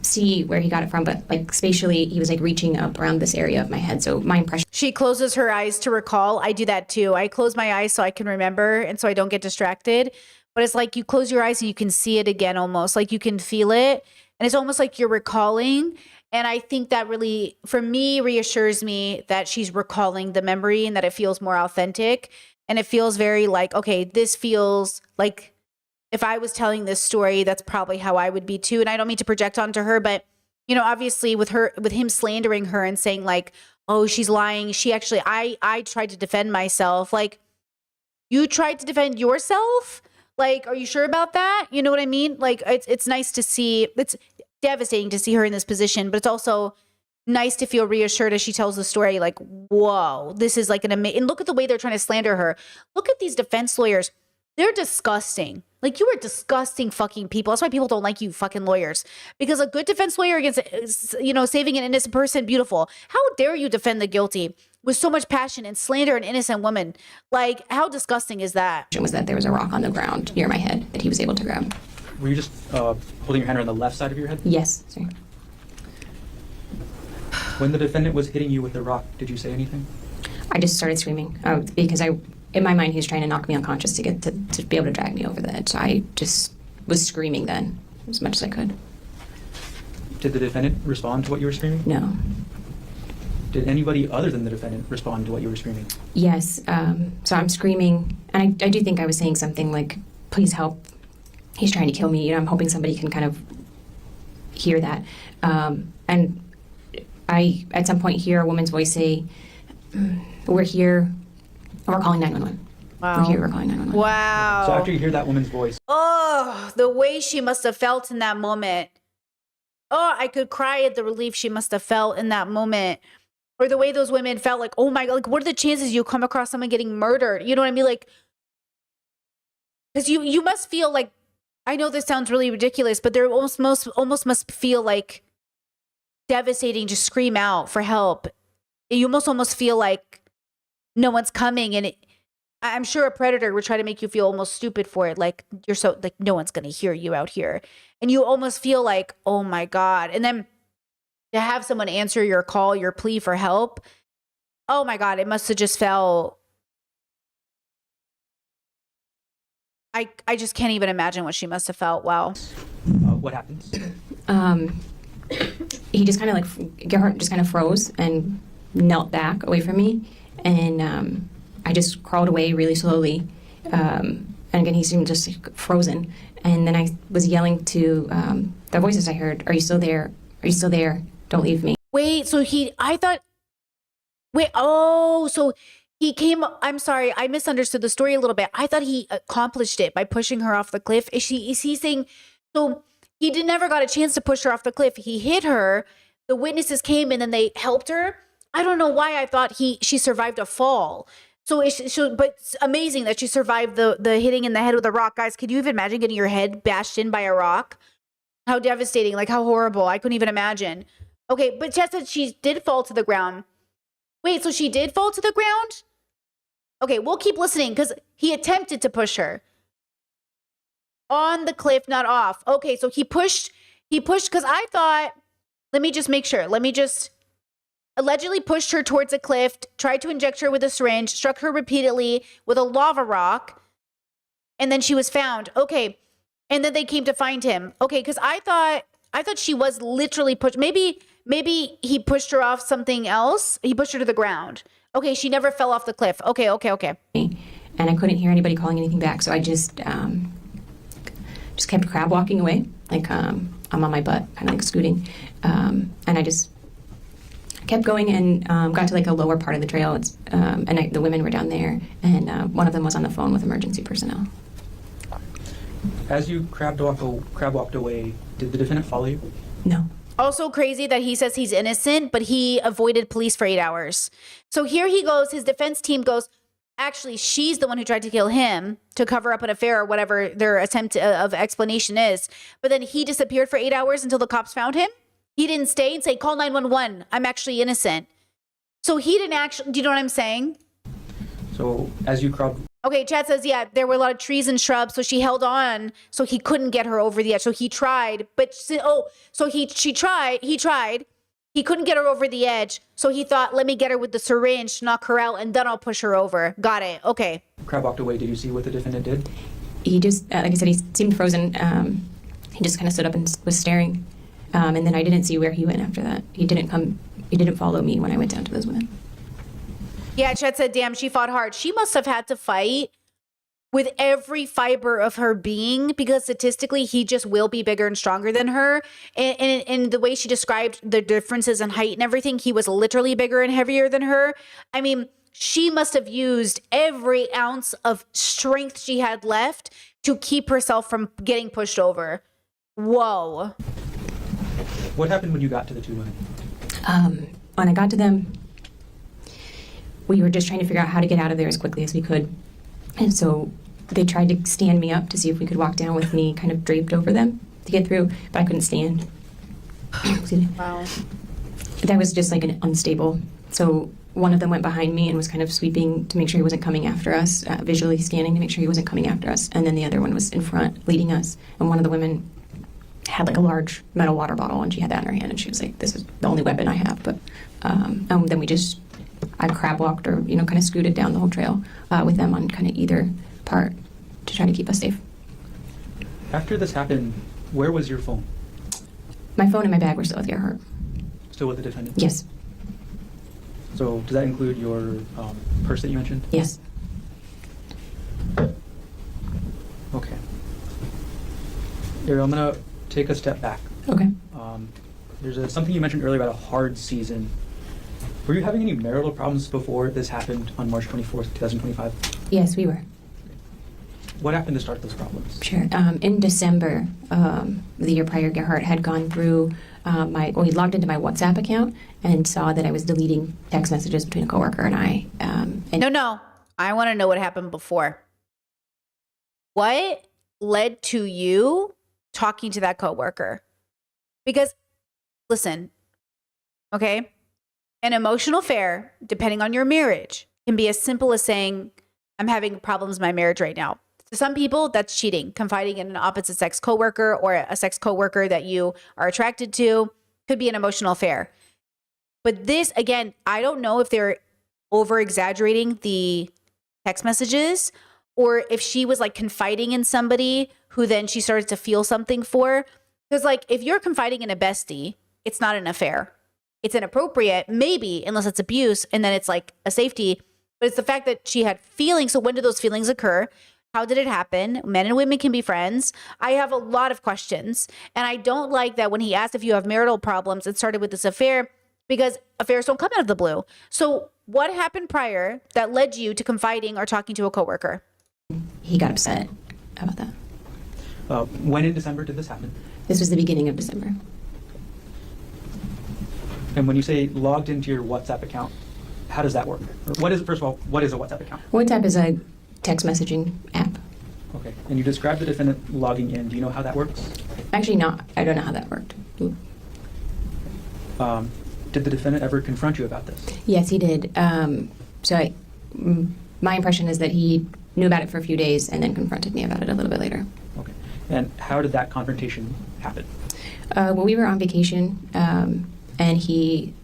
see where he got it from, but like spatially, he was like reaching up around this area of my head. So my impression.
She closes her eyes to recall. I do that too. I close my eyes so I can remember and so I don't get distracted. But it's like you close your eyes and you can see it again almost. Like you can feel it. And it's almost like you're recalling. And I think that really, for me, reassures me that she's recalling the memory and that it feels more authentic. And it feels very like, okay, this feels like if I was telling this story, that's probably how I would be too. And I don't mean to project onto her, but you know, obviously with him slandering her and saying like, oh, she's lying. She actually, I tried to defend myself. Like, you tried to defend yourself? Like, are you sure about that? You know what I mean? Like, it's nice to see, it's devastating to see her in this position, but it's also nice to feel reassured as she tells the story, like, whoa, this is like an amazing, and look at the way they're trying to slander her. Look at these defense lawyers. They're disgusting. Like, you are disgusting fucking people. That's why people don't like you fucking lawyers. Because a good defense lawyer against, you know, saving an innocent person, beautiful. How dare you defend the guilty with so much passion and slander an innocent woman? Like, how disgusting is that?
Was that there was a rock on the ground near my head that he was able to grab.
Were you just holding your hand around the left side of your head?
Yes, sorry.
When the defendant was hitting you with the rock, did you say anything?
I just started screaming because in my mind, he was trying to knock me unconscious to get to be able to drag me over the edge. So I just was screaming then as much as I could.
Did the defendant respond to what you were screaming?
No.
Did anybody other than the defendant respond to what you were screaming?
Yes. So I'm screaming, and I do think I was saying something like, please help. He's trying to kill me. You know, I'm hoping somebody can kind of hear that. And I, at some point, hear a woman's voice say, we're here. We're calling 911.
Wow.
We're here. We're calling 911.
Wow.
So after you hear that woman's voice.
Oh, the way she must have felt in that moment. Oh, I could cry at the relief she must have felt in that moment. Or the way those women felt like, oh my God, like, what are the chances you come across someone getting murdered? You know what I mean? Like, because you must feel like, I know this sounds really ridiculous, but they're almost must feel like devastating to scream out for help. You almost feel like no one's coming, and I'm sure a predator would try to make you feel almost stupid for it, like you're so like no one's gonna hear you out here, and you almost feel like, oh my God. And then to have someone answer your call, your plea for help, oh my God, it must have just felt. I just can't even imagine what she must have felt. Wow.
What happens?
He just kind of like, Gerhard just kind of froze and knelt back away from me. And I just crawled away really slowly. And again, he seemed just frozen. And then I was yelling to the voices I heard, are you still there? Are you still there? Don't leave me.
Wait, so he came, I'm sorry, I misunderstood the story a little bit. I thought he accomplished it by pushing her off the cliff. Is he saying, so he never got a chance to push her off the cliff. He hit her, the witnesses came and then they helped her. I don't know why I thought she survived a fall. But it's amazing that she survived the hitting in the head with a rock. Guys, could you even imagine getting your head bashed in by a rock? How devastating, like how horrible. I couldn't even imagine. Okay, but Chad said she did fall to the ground. Wait, so she did fall to the ground? Okay, we'll keep listening because he attempted to push her. On the cliff, not off. Okay, so he pushed because I thought, let me just make sure. Allegedly pushed her towards a cliff, tried to inject her with a syringe, struck her repeatedly with a lava rock, and then she was found. Okay, and then they came to find him. Okay, because I thought she was literally pushed. Maybe he pushed her off something else. He pushed her to the ground. Okay, she never fell off the cliff. Okay.
And I couldn't hear anybody calling anything back, so I just kept crab walking away, like I'm on my butt, kind of like scooting, and I just kept going and got to like a lower part of the trail. And the women were down there, and one of them was on the phone with emergency personnel.
As you crab walked away, did the defendant follow you?
No.
Also crazy that he says he's innocent, but he avoided police for 8 hours. So here he goes, his defense team goes, actually, she's the one who tried to kill him to cover up an affair or whatever their attempt of explanation is. But then he disappeared for 8 hours until the cops found him. He didn't stay and say, call 911. I'm actually innocent. So he didn't actually, do you know what I'm saying?
So as you crowd
Okay, Chad says, yeah, there were a lot of trees and shrubs, so she held on, so he couldn't get her over the edge. So he tried, but he tried. He couldn't get her over the edge, so he thought, let me get her with the syringe, knock her out, and then I'll push her over. Got it. Okay.
Crab walked away. Did you see what the defendant did?
He just, like I said, he seemed frozen. He just kind of stood up and was staring. And then I didn't see where he went after that. He didn't follow me when I went down to those women.
Yeah, Chad said, damn, she fought hard. She must have had to fight with every fiber of her being, because statistically, he just will be bigger and stronger than her. And the way she described the differences in height and everything, he was literally bigger and heavier than her. I mean, she must have used every ounce of strength she had left to keep herself from getting pushed over. Whoa.
What happened when you got to the two women?
When I got to them, we were just trying to figure out how to get out of there as quickly as we could. And so they tried to stand me up to see if we could walk down with me kind of draped over them to get through, but I couldn't stand. Excuse me.
Wow.
That was just like an unstable. So one of them went behind me and was kind of sweeping to make sure he wasn't coming after us, visually scanning to make sure he wasn't coming after us. And then the other one was in front, leading us. And one of the women had like a large metal water bottle, and she had that in her hand, and she was like, this is the only weapon I have. But then I crab walked, or kind of scooted down the whole trail with them on kind of either part to try to keep us safe.
After this happened, where was your phone?
My phone and my bag were still with Gerhardt.
Still with the defendant?
Yes.
So does that include your purse that you mentioned?
Yes.
Okay. Ariel, I'm going to take a step back.
Okay.
There's something you mentioned earlier about a hard season. Were you having any marital problems before this happened on March 24th, 2025?
Yes, we were.
What happened to start those problems?
Sure. In December, the year prior, Gerhardt had gone through he logged into my WhatsApp account and saw that I was deleting text messages between a coworker and I.
No. I want to know what happened before. What led to you talking to that coworker? Because, listen, okay? An emotional affair, depending on your marriage, can be as simple as saying, I'm having problems in my marriage right now. To some people, that's cheating, confiding in an opposite sex coworker or a sex coworker that you are attracted to. Could be an emotional affair. But this, again, I don't know if they're over exaggerating the text messages or if she was like confiding in somebody who then she started to feel something for. Because like if you're confiding in a bestie, it's not an affair. It's inappropriate, maybe, unless it's abuse, and then it's like a safety. But it's the fact that she had feelings. So when did those feelings occur? How did it happen? Men and women can be friends. I have a lot of questions. And I don't like that when he asked if you have marital problems, it started with this affair, because affairs don't come out of the blue. So what happened prior that led you to confiding or talking to a coworker?
He got upset about that.
When in December did this happen?
This was the beginning of December.
And when you say logged into your WhatsApp account, how does that work? Or what is it, first of all, what is a WhatsApp account?
WhatsApp is a text messaging app.
Okay. And you described the defendant logging in. Do you know how that works?
Actually, not. I don't know how that worked.
Did the defendant ever confront you about this?
Yes, he did. My impression is that he knew about it for a few days and then confronted me about it a little bit later.
Okay. And how did that confrontation happen?
Well, we were on vacation, and he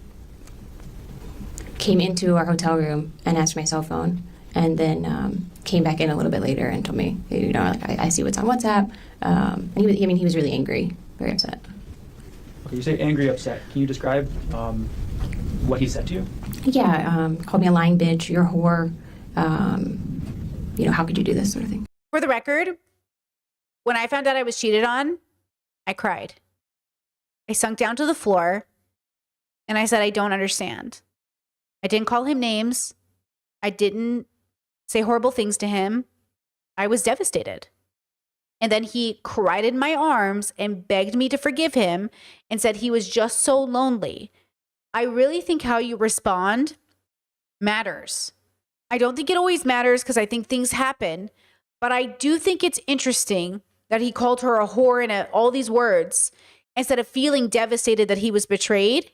came into our hotel room and asked for my cell phone, and then came back in a little bit later and told me, I see what's on WhatsApp. And he was really angry, very upset.
Okay, you say angry, upset. Can you describe what he said to you?
Yeah, called me a lying bitch, you're a whore. How could you do this sort of thing?
For the record, when I found out I was cheated on, I cried. I sunk down to the floor and I said, I don't understand. I didn't call him names. I didn't say horrible things to him. I was devastated. And then he cried in my arms and begged me to forgive him and said he was just so lonely. I really think how you respond matters. I don't think it always matters because I think things happen, but I do think it's interesting that he called her a whore and all these words. Instead of feeling devastated that he was betrayed,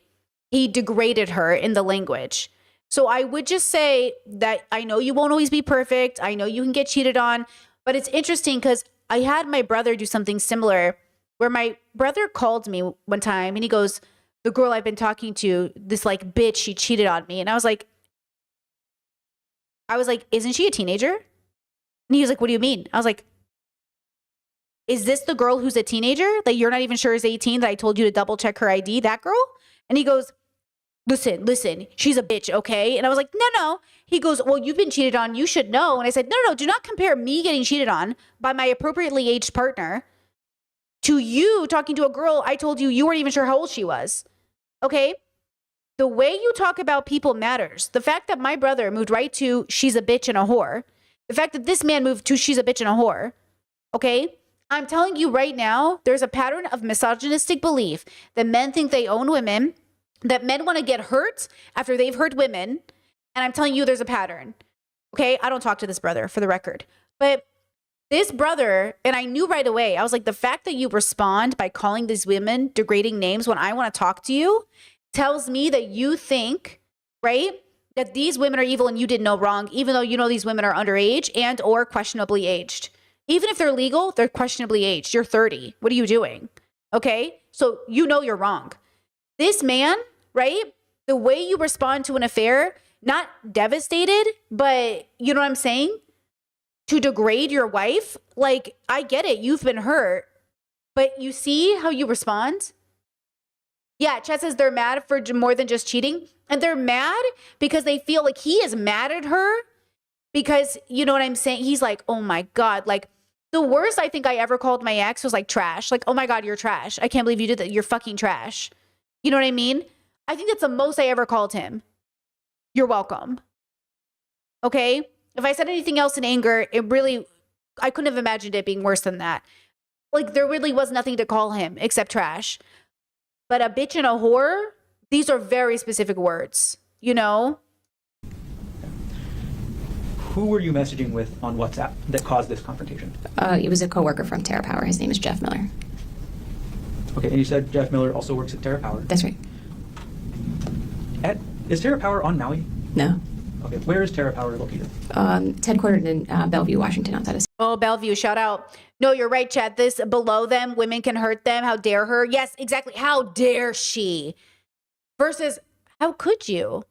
he degraded her in the language. So I would just say that I know you won't always be perfect. I know you can get cheated on, but it's interesting because I had my brother do something similar where my brother called me one time and he goes, the girl I've been talking to, this like bitch, she cheated on me. And I was like, isn't she a teenager? And he was like, what do you mean? I was like, is this the girl who's a teenager that you're not even sure is 18 that I told you to double check her ID, that girl? And he goes, listen, she's a bitch, okay? And I was like, no. He goes, well, you've been cheated on. You should know. And I said, no, do not compare me getting cheated on by my appropriately aged partner to you talking to a girl I told you weren't even sure how old she was, okay? The way you talk about people matters. The fact that my brother moved right to she's a bitch and a whore, the fact that this man moved to she's a bitch and a whore, okay? I'm telling you right now, there's a pattern of misogynistic belief that men think they own women, that men want to get hurt after they've hurt women. And I'm telling you, there's a pattern. Okay. I don't talk to this brother, for the record, but this brother, and I knew right away, I was like, the fact that you respond by calling these women degrading names when I want to talk to you tells me that you think, right, that these women are evil and you did no wrong, even though you know these women are underage and or questionably aged. Even if they're legal, they're questionably aged. You're 30. What are you doing? Okay. So you know you're wrong. This man, right? The way you respond to an affair, not devastated, but you know what I'm saying? To degrade your wife. Like, I get it. You've been hurt, but you see how you respond? Yeah, Chet says they're mad for more than just cheating. And they're mad because they feel like he is mad at her because, you know what I'm saying? He's like, oh my God, like, the worst I think I ever called my ex was like trash. Like, oh my God, you're trash. I can't believe you did that. You're fucking trash. You know what I mean? I think that's the most I ever called him. You're welcome. Okay? If I said anything else in anger, I couldn't have imagined it being worse than that. Like, there really was nothing to call him except trash. But a bitch and a whore, these are very specific words, you know?
Who were you messaging with on WhatsApp that caused this confrontation?
It was a coworker from TerraPower. His name is Jeff Miller.
Okay, and you said Jeff Miller also works at TerraPower?
That's right.
Is TerraPower on Maui?
No.
Okay, where is TerraPower located?
It's headquartered in Bellevue, Washington, outside of...
Oh, Bellevue, shout out. No, you're right, Chad. This below them, women can hurt them. How dare her? Yes, exactly. How dare she? Versus, how could you?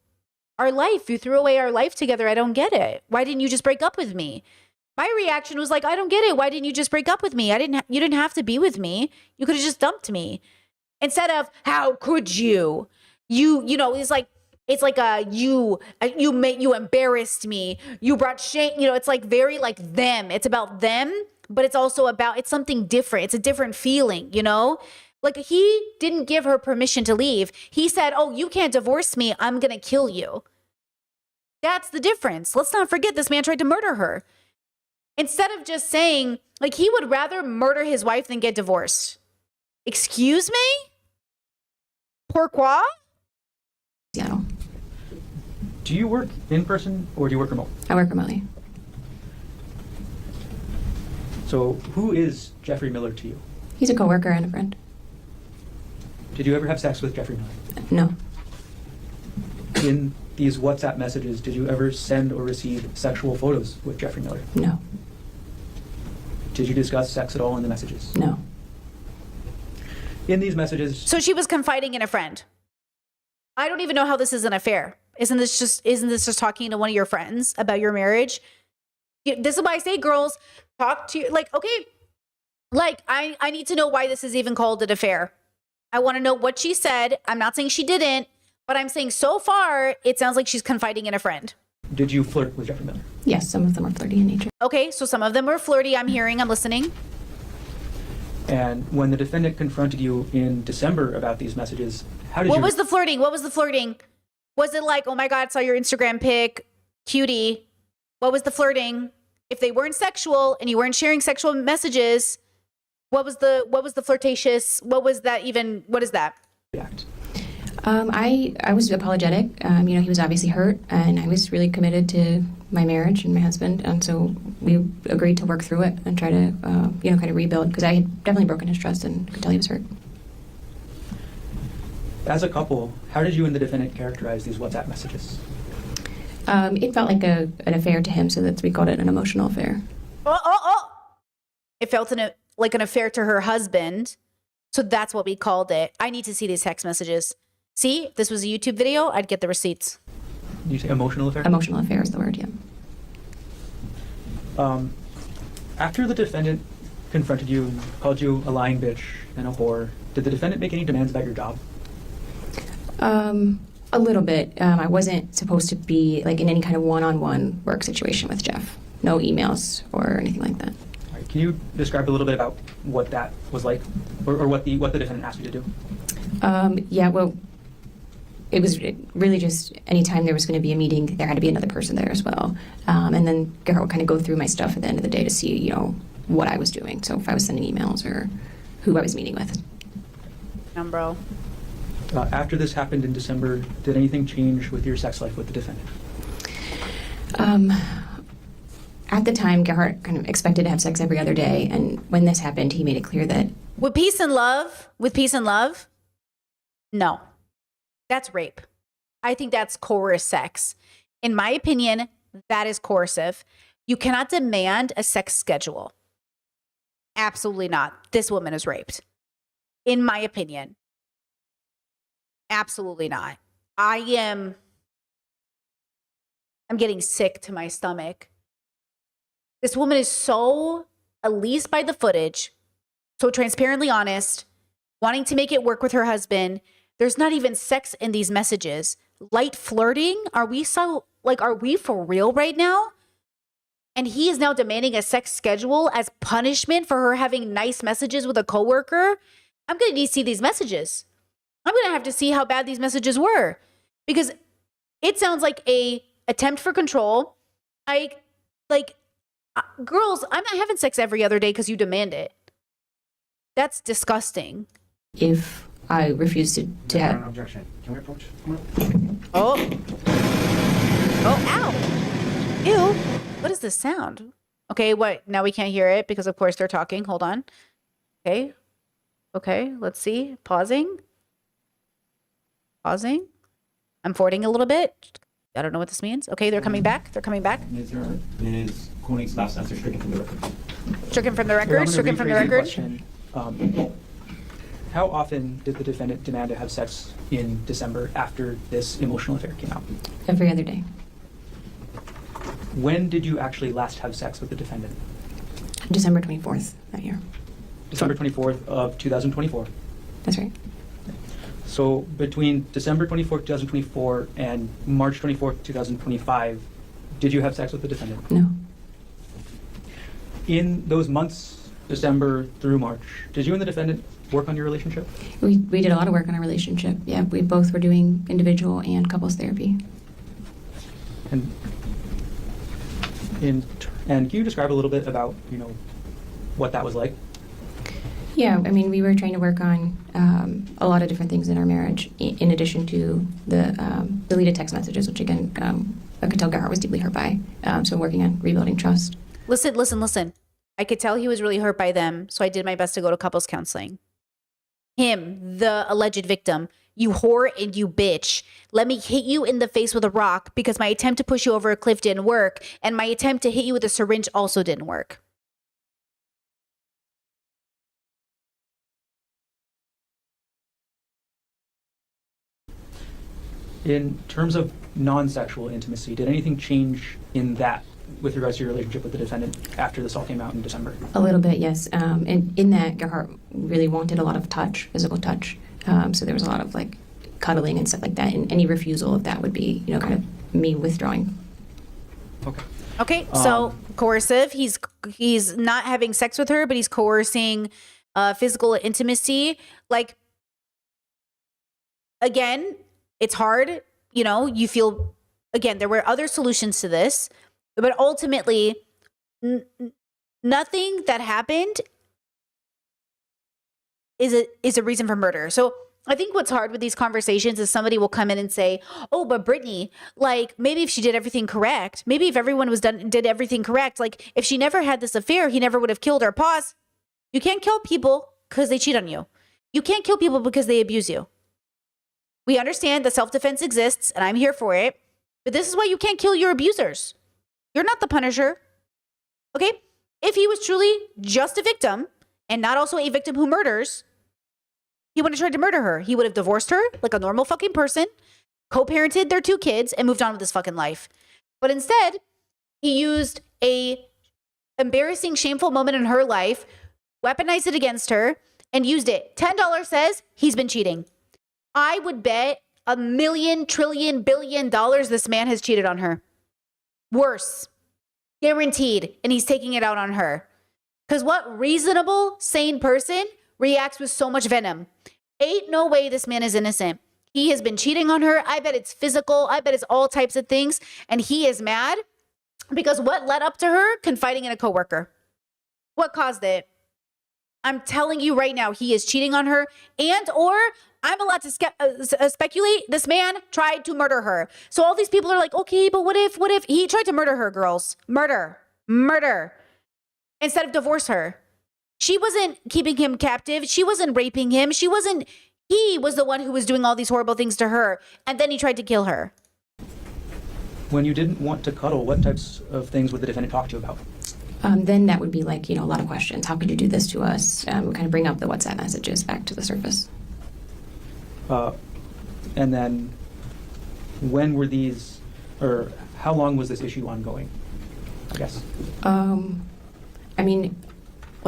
Our life, you threw away our life together. I don't get it. Why didn't you just break up with me? My reaction was like, I don't get it. Why didn't you just break up with me? You didn't have to be with me. You could have just dumped me. Instead of, how could you? You know, it's like you embarrassed me. You brought shame. You know, it's like very like them. It's about them, but it's also about, it's something different. It's a different feeling, you know? Like, he didn't give her permission to leave. He said, oh, you can't divorce me. I'm going to kill you. That's the difference. Let's not forget this man tried to murder her. Instead of just saying, like, he would rather murder his wife than get divorced. Excuse me? Pourquoi?
Seattle.
Do you work in person or do you work remote?
I work remotely.
So who is Jeffrey Miller to you?
He's a coworker and a friend.
Did you ever have sex with Jeffrey Miller?
No.
In these WhatsApp messages, did you ever send or receive sexual photos with Jeffrey Miller?
No.
Did you discuss sex at all in the messages?
No.
In these messages...
So she was confiding in a friend. I don't even know how this is an affair. Isn't this just talking to one of your friends about your marriage? This is why I say, girls, talk to, like, okay, like, I need to know why this is even called an affair. I want to know what she said. I'm not saying she didn't, but I'm saying so far, it sounds like she's confiding in a friend.
Did you flirt with Jeffrey Miller?
Yes, some of them are flirty in nature.
Okay, so some of them were flirty. I'm hearing, I'm listening.
And when the defendant confronted you in December about these messages, how did
What was the flirting? What was the flirting? Was it like, oh my God, saw your Instagram pic, cutie? What was the flirting? If they weren't sexual and you weren't sharing sexual messages, what was the flirtatious? What is that?
I was apologetic. You know, he was obviously hurt, and I was really committed to my marriage and my husband, and so we agreed to work through it and try to, you know, kind of rebuild, because I had definitely broken his trust and could tell he was hurt.
As a couple, how did you and the defendant characterize these WhatsApp messages?
It felt like an affair to him, so that's we called it an emotional affair.
It felt like an affair to her husband, so that's what we called it. I need to see these text messages. See, if this was a YouTube video, I'd get the receipts.
Did you say emotional affair?
Emotional affair is the word, yeah.
After the defendant confronted you and called you a lying bitch and a whore, did the defendant make any demands about your job?
A little bit. I wasn't supposed to be like in any kind of one-on-one work situation with Jeff. No emails or anything like that.
All right, can you describe a little bit about what that was like, or what the defendant asked you to do?
Yeah, well, it was really just anytime there was going to be a meeting, there had to be another person there as well. And then Gerhard would kind of go through my stuff at the end of the day to see, you know, what I was doing. So if I was sending emails or who I was meeting with.
Bro.
After this happened in December, did anything change with your sex life with the defendant?
At the time, Gerhard kind of expected to have sex every other day. And when this happened, he made it clear that...
With peace and love, no. That's rape. I think that's coerced sex. In my opinion, that is coercive. You cannot demand a sex schedule. Absolutely not. This woman is raped. In my opinion. Absolutely not. I'm getting sick to my stomach. This woman is so, at least by the footage, so transparently honest, wanting to make it work with her husband. There's not even sex in these messages. Light flirting? Are we for real right now? And he is now demanding a sex schedule as punishment for her having nice messages with a coworker? I'm going to need to see these messages. I'm going to have to see how bad these messages were, because it sounds like a attempt for control. Girls, I'm not having sex every other day because you demand it. That's disgusting.
If I refused to have...
Objection. Can we approach?
Oh, ow. Ew. What is this sound? Okay, what? Now we can't hear it because, of course, they're talking. Hold on. Okay, let's see. Pausing. I'm forwarding a little bit. I don't know what this means. Okay, they're coming back.
Ms. Koenig's last answer stricken from the record.
Stricken from the record?
How often did the defendant demand to have sex in December after this emotional affair came out?
Every other day.
When did you actually last have sex with the defendant?
December 24th that year.
December 24th of 2024.
That's right.
So between December 24th, 2024 and March 24th, 2025, did you have sex with the defendant?
No.
In those months, December through March, did you and the defendant work on your relationship?
We did a lot of work on our relationship. Yeah, we both were doing individual and couples therapy.
And can you describe a little bit about, what that was like?
Yeah, I mean, we were trying to work on a lot of different things in our marriage, in addition to the deleted text messages, which again, I could tell Gerhard was deeply hurt by. So working on rebuilding trust.
Listen. I could tell he was really hurt by them, so I did my best to go to couples counseling. Him, the alleged victim, you whore and you bitch. Let me hit you in the face with a rock because my attempt to push you over a cliff didn't work, and my attempt to hit you with a syringe also didn't work.
In terms of non-sexual intimacy, did anything change in that with regards to your relationship with the defendant after this all came out in December?
A little bit, yes. And in that, Gerhard really wanted a lot of touch, physical touch. So there was a lot of cuddling and stuff like that. And any refusal of that would be, kind of me withdrawing.
Okay, so coercive. He's not having sex with her, but he's coercing physical intimacy. Again, it's hard. You feel, again, there were other solutions to this, but ultimately, nothing that happened is a reason for murder. So I think what's hard with these conversations is somebody will come in and say, oh, but Brittany, maybe if she did everything correct, maybe if everyone did everything correct, if she never had this affair, he never would have killed her. Pause. You can't kill people because they cheat on you. You can't kill people because they abuse you. We understand that self-defense exists, and I'm here for it. But this is why you can't kill your abusers. You're not the punisher. Okay? If he was truly just a victim and not also a victim who murders, he wouldn't have tried to murder her. He would have divorced her like a normal fucking person, co-parented their 2 kids, and moved on with his fucking life. But instead, he used a embarrassing, shameful moment in her life, weaponized it against her, and used it. $10 says he's been cheating. I would bet $1 million, trillion, billion this man has cheated on her. Worse. Guaranteed. And he's taking it out on her. Because what reasonable, sane person reacts with so much venom? Ain't no way this man is innocent. He has been cheating on her. I bet it's physical. I bet it's all types of things. And he is mad because what led up to her confiding in a coworker? What caused it? I'm telling you right now, he is cheating on her, and or I'm allowed to speculate this man tried to murder her. So all these people are like, okay, but what if he tried to murder her, girls? Murder. Instead of divorce her. She wasn't keeping him captive. She wasn't raping him. He was the one who was doing all these horrible things to her, and then he tried to kill her.
When you didn't want to cuddle, what types of things would the defendant talk to you about?
Then that would be like, a lot of questions. How could you do this to us? We kind of bring up the WhatsApp messages back to the surface.
And then when were these, or how long was this issue ongoing, I guess?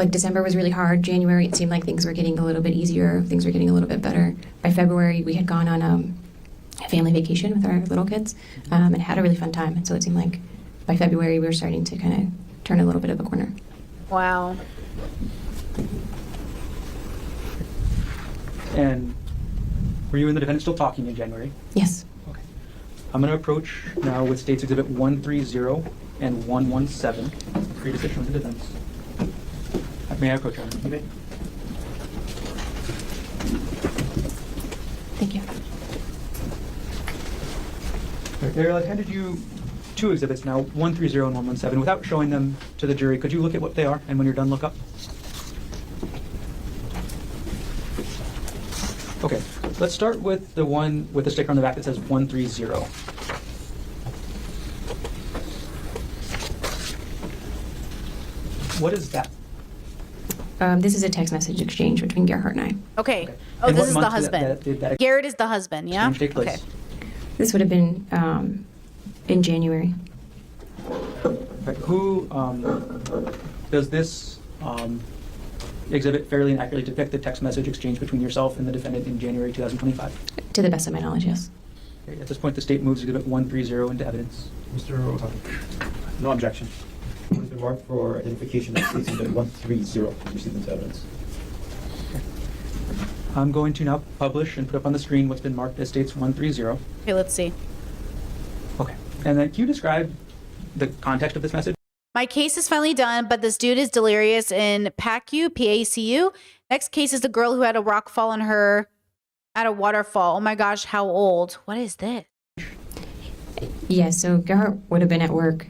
December was really hard. January, it seemed like things were getting a little bit easier. Things were getting a little bit better. By February, we had gone on a family vacation with our little kids and had a really fun time. And so it seemed like by February, we were starting to kind of turn a little bit of a corner.
Wow.
And were you and the defendant still talking in January?
Yes.
Okay. I'm going to approach now with States Exhibit 130 and 117. Free to sit from the defense. May I approach, Your Honor? You may.
Thank you.
Ariel, I handed you 2 exhibits now, 130 and 117. Without showing them to the jury, could you look at what they are, and when you're done, look up? Okay, let's start with the one with the sticker on the back that says 130. What is that?
This is a text message exchange between Gerhardt and I.
Okay. Oh,
And
this
what
is the
month
husband.
did that
Garrett is the husband, yeah?
exchange take place?
Okay.
This would have been in January.
Right. Who does this exhibit fairly and accurately depict the text message exchange between yourself and the defendant in January 2025?
To the best of my knowledge, yes.
Okay, at this point, the state moves Exhibit 130 into evidence.
Mr. No objection. It has been marked for identification of States Exhibit 130 received into evidence.
I'm going to now publish and put up on the screen what's been marked as States 130.
Okay, let's see.
Okay. And then can you describe the context of this message?
My case is finally done, but this dude is delirious in PACU, P-A-C-U. Next case is the girl who had a rock fall on her at a waterfall. Oh my gosh, how old? What is this?
Yeah, so Gerhardt would have been at work,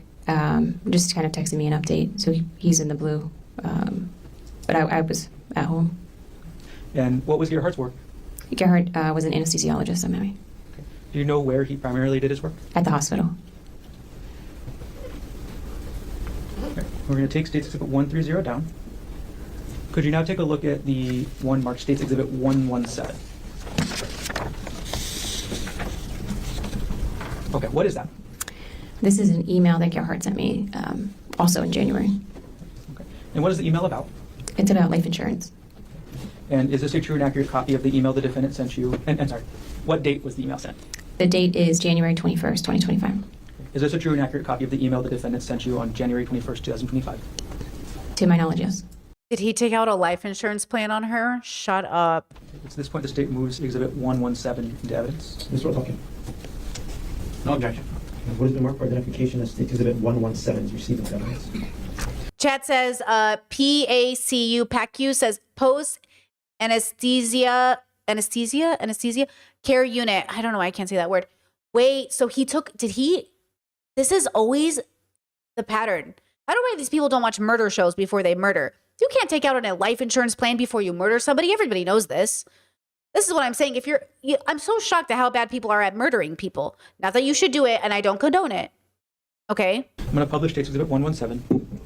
just kind of texting me an update. So he's in the blue, but I was at home.
And what was Gerhardt's work?
Gerhardt was an anesthesiologist at Maui.
Do you know where he primarily did his work?
At the hospital.
Okay. We're going to take States Exhibit 130 down. Could you now take a look at the one marked States Exhibit 117? Okay, what is that?
This is an email that Gerhardt sent me, also in January.
Okay. And what is the email about?
It's about life insurance.
And is this a true and accurate copy of the email the defendant sent you? And sorry, what date was the email sent?
The date is January 21st, 2025.
Is this a true and accurate copy of the email the defendant sent you on January 21st, 2025?
To my knowledge, yes.
Did he take out a life insurance plan on her? Shut up.
At this point, the state moves Exhibit 117 into evidence.
Mr. O'Tolkien. No objection. What has been marked for identification as States Exhibit 117 is received into evidence?
Chat says PACU, PACU says post anesthesia care unit. I don't know why I can't say that word. Wait, so this is always the pattern. I don't know why these people don't watch murder shows before they murder. You can't take out a life insurance plan before you murder somebody. Everybody knows this. This is what I'm saying. I'm so shocked at how bad people are at murdering people. Not that you should do it, and I don't condone it. Okay?
I'm going to publish State's Exhibit 117.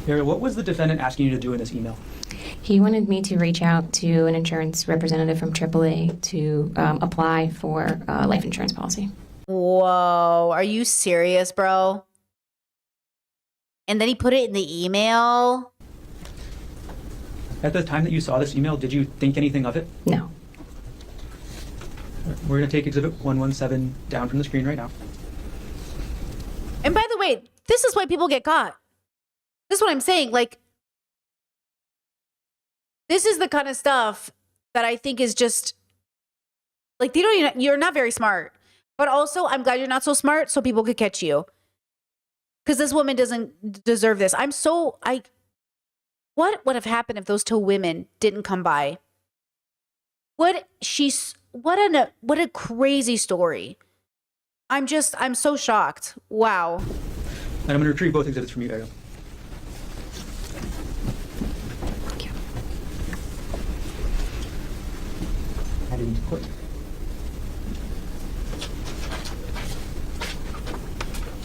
Ariel, what was the defendant asking you to do in this email?
He wanted me to reach out to an insurance representative from AAA to apply for a life insurance policy.
Whoa, are you serious, bro? And then he put it in the email?
At the time that you saw this email, did you think anything of it?
No.
We're going to take Exhibit 117 down from the screen right now.
And by the way, this is why people get caught. This is what I'm saying. Like, this is the kind of stuff that I think is just, like, you're not very smart. But also, I'm glad you're not so smart so people could catch you. Because this woman doesn't deserve this. What would have happened if those two women didn't come by? What a crazy story. I'm so shocked. Wow.
And I'm going to retrieve both exhibits from you, Ariel.
Thank you.
Heading into court.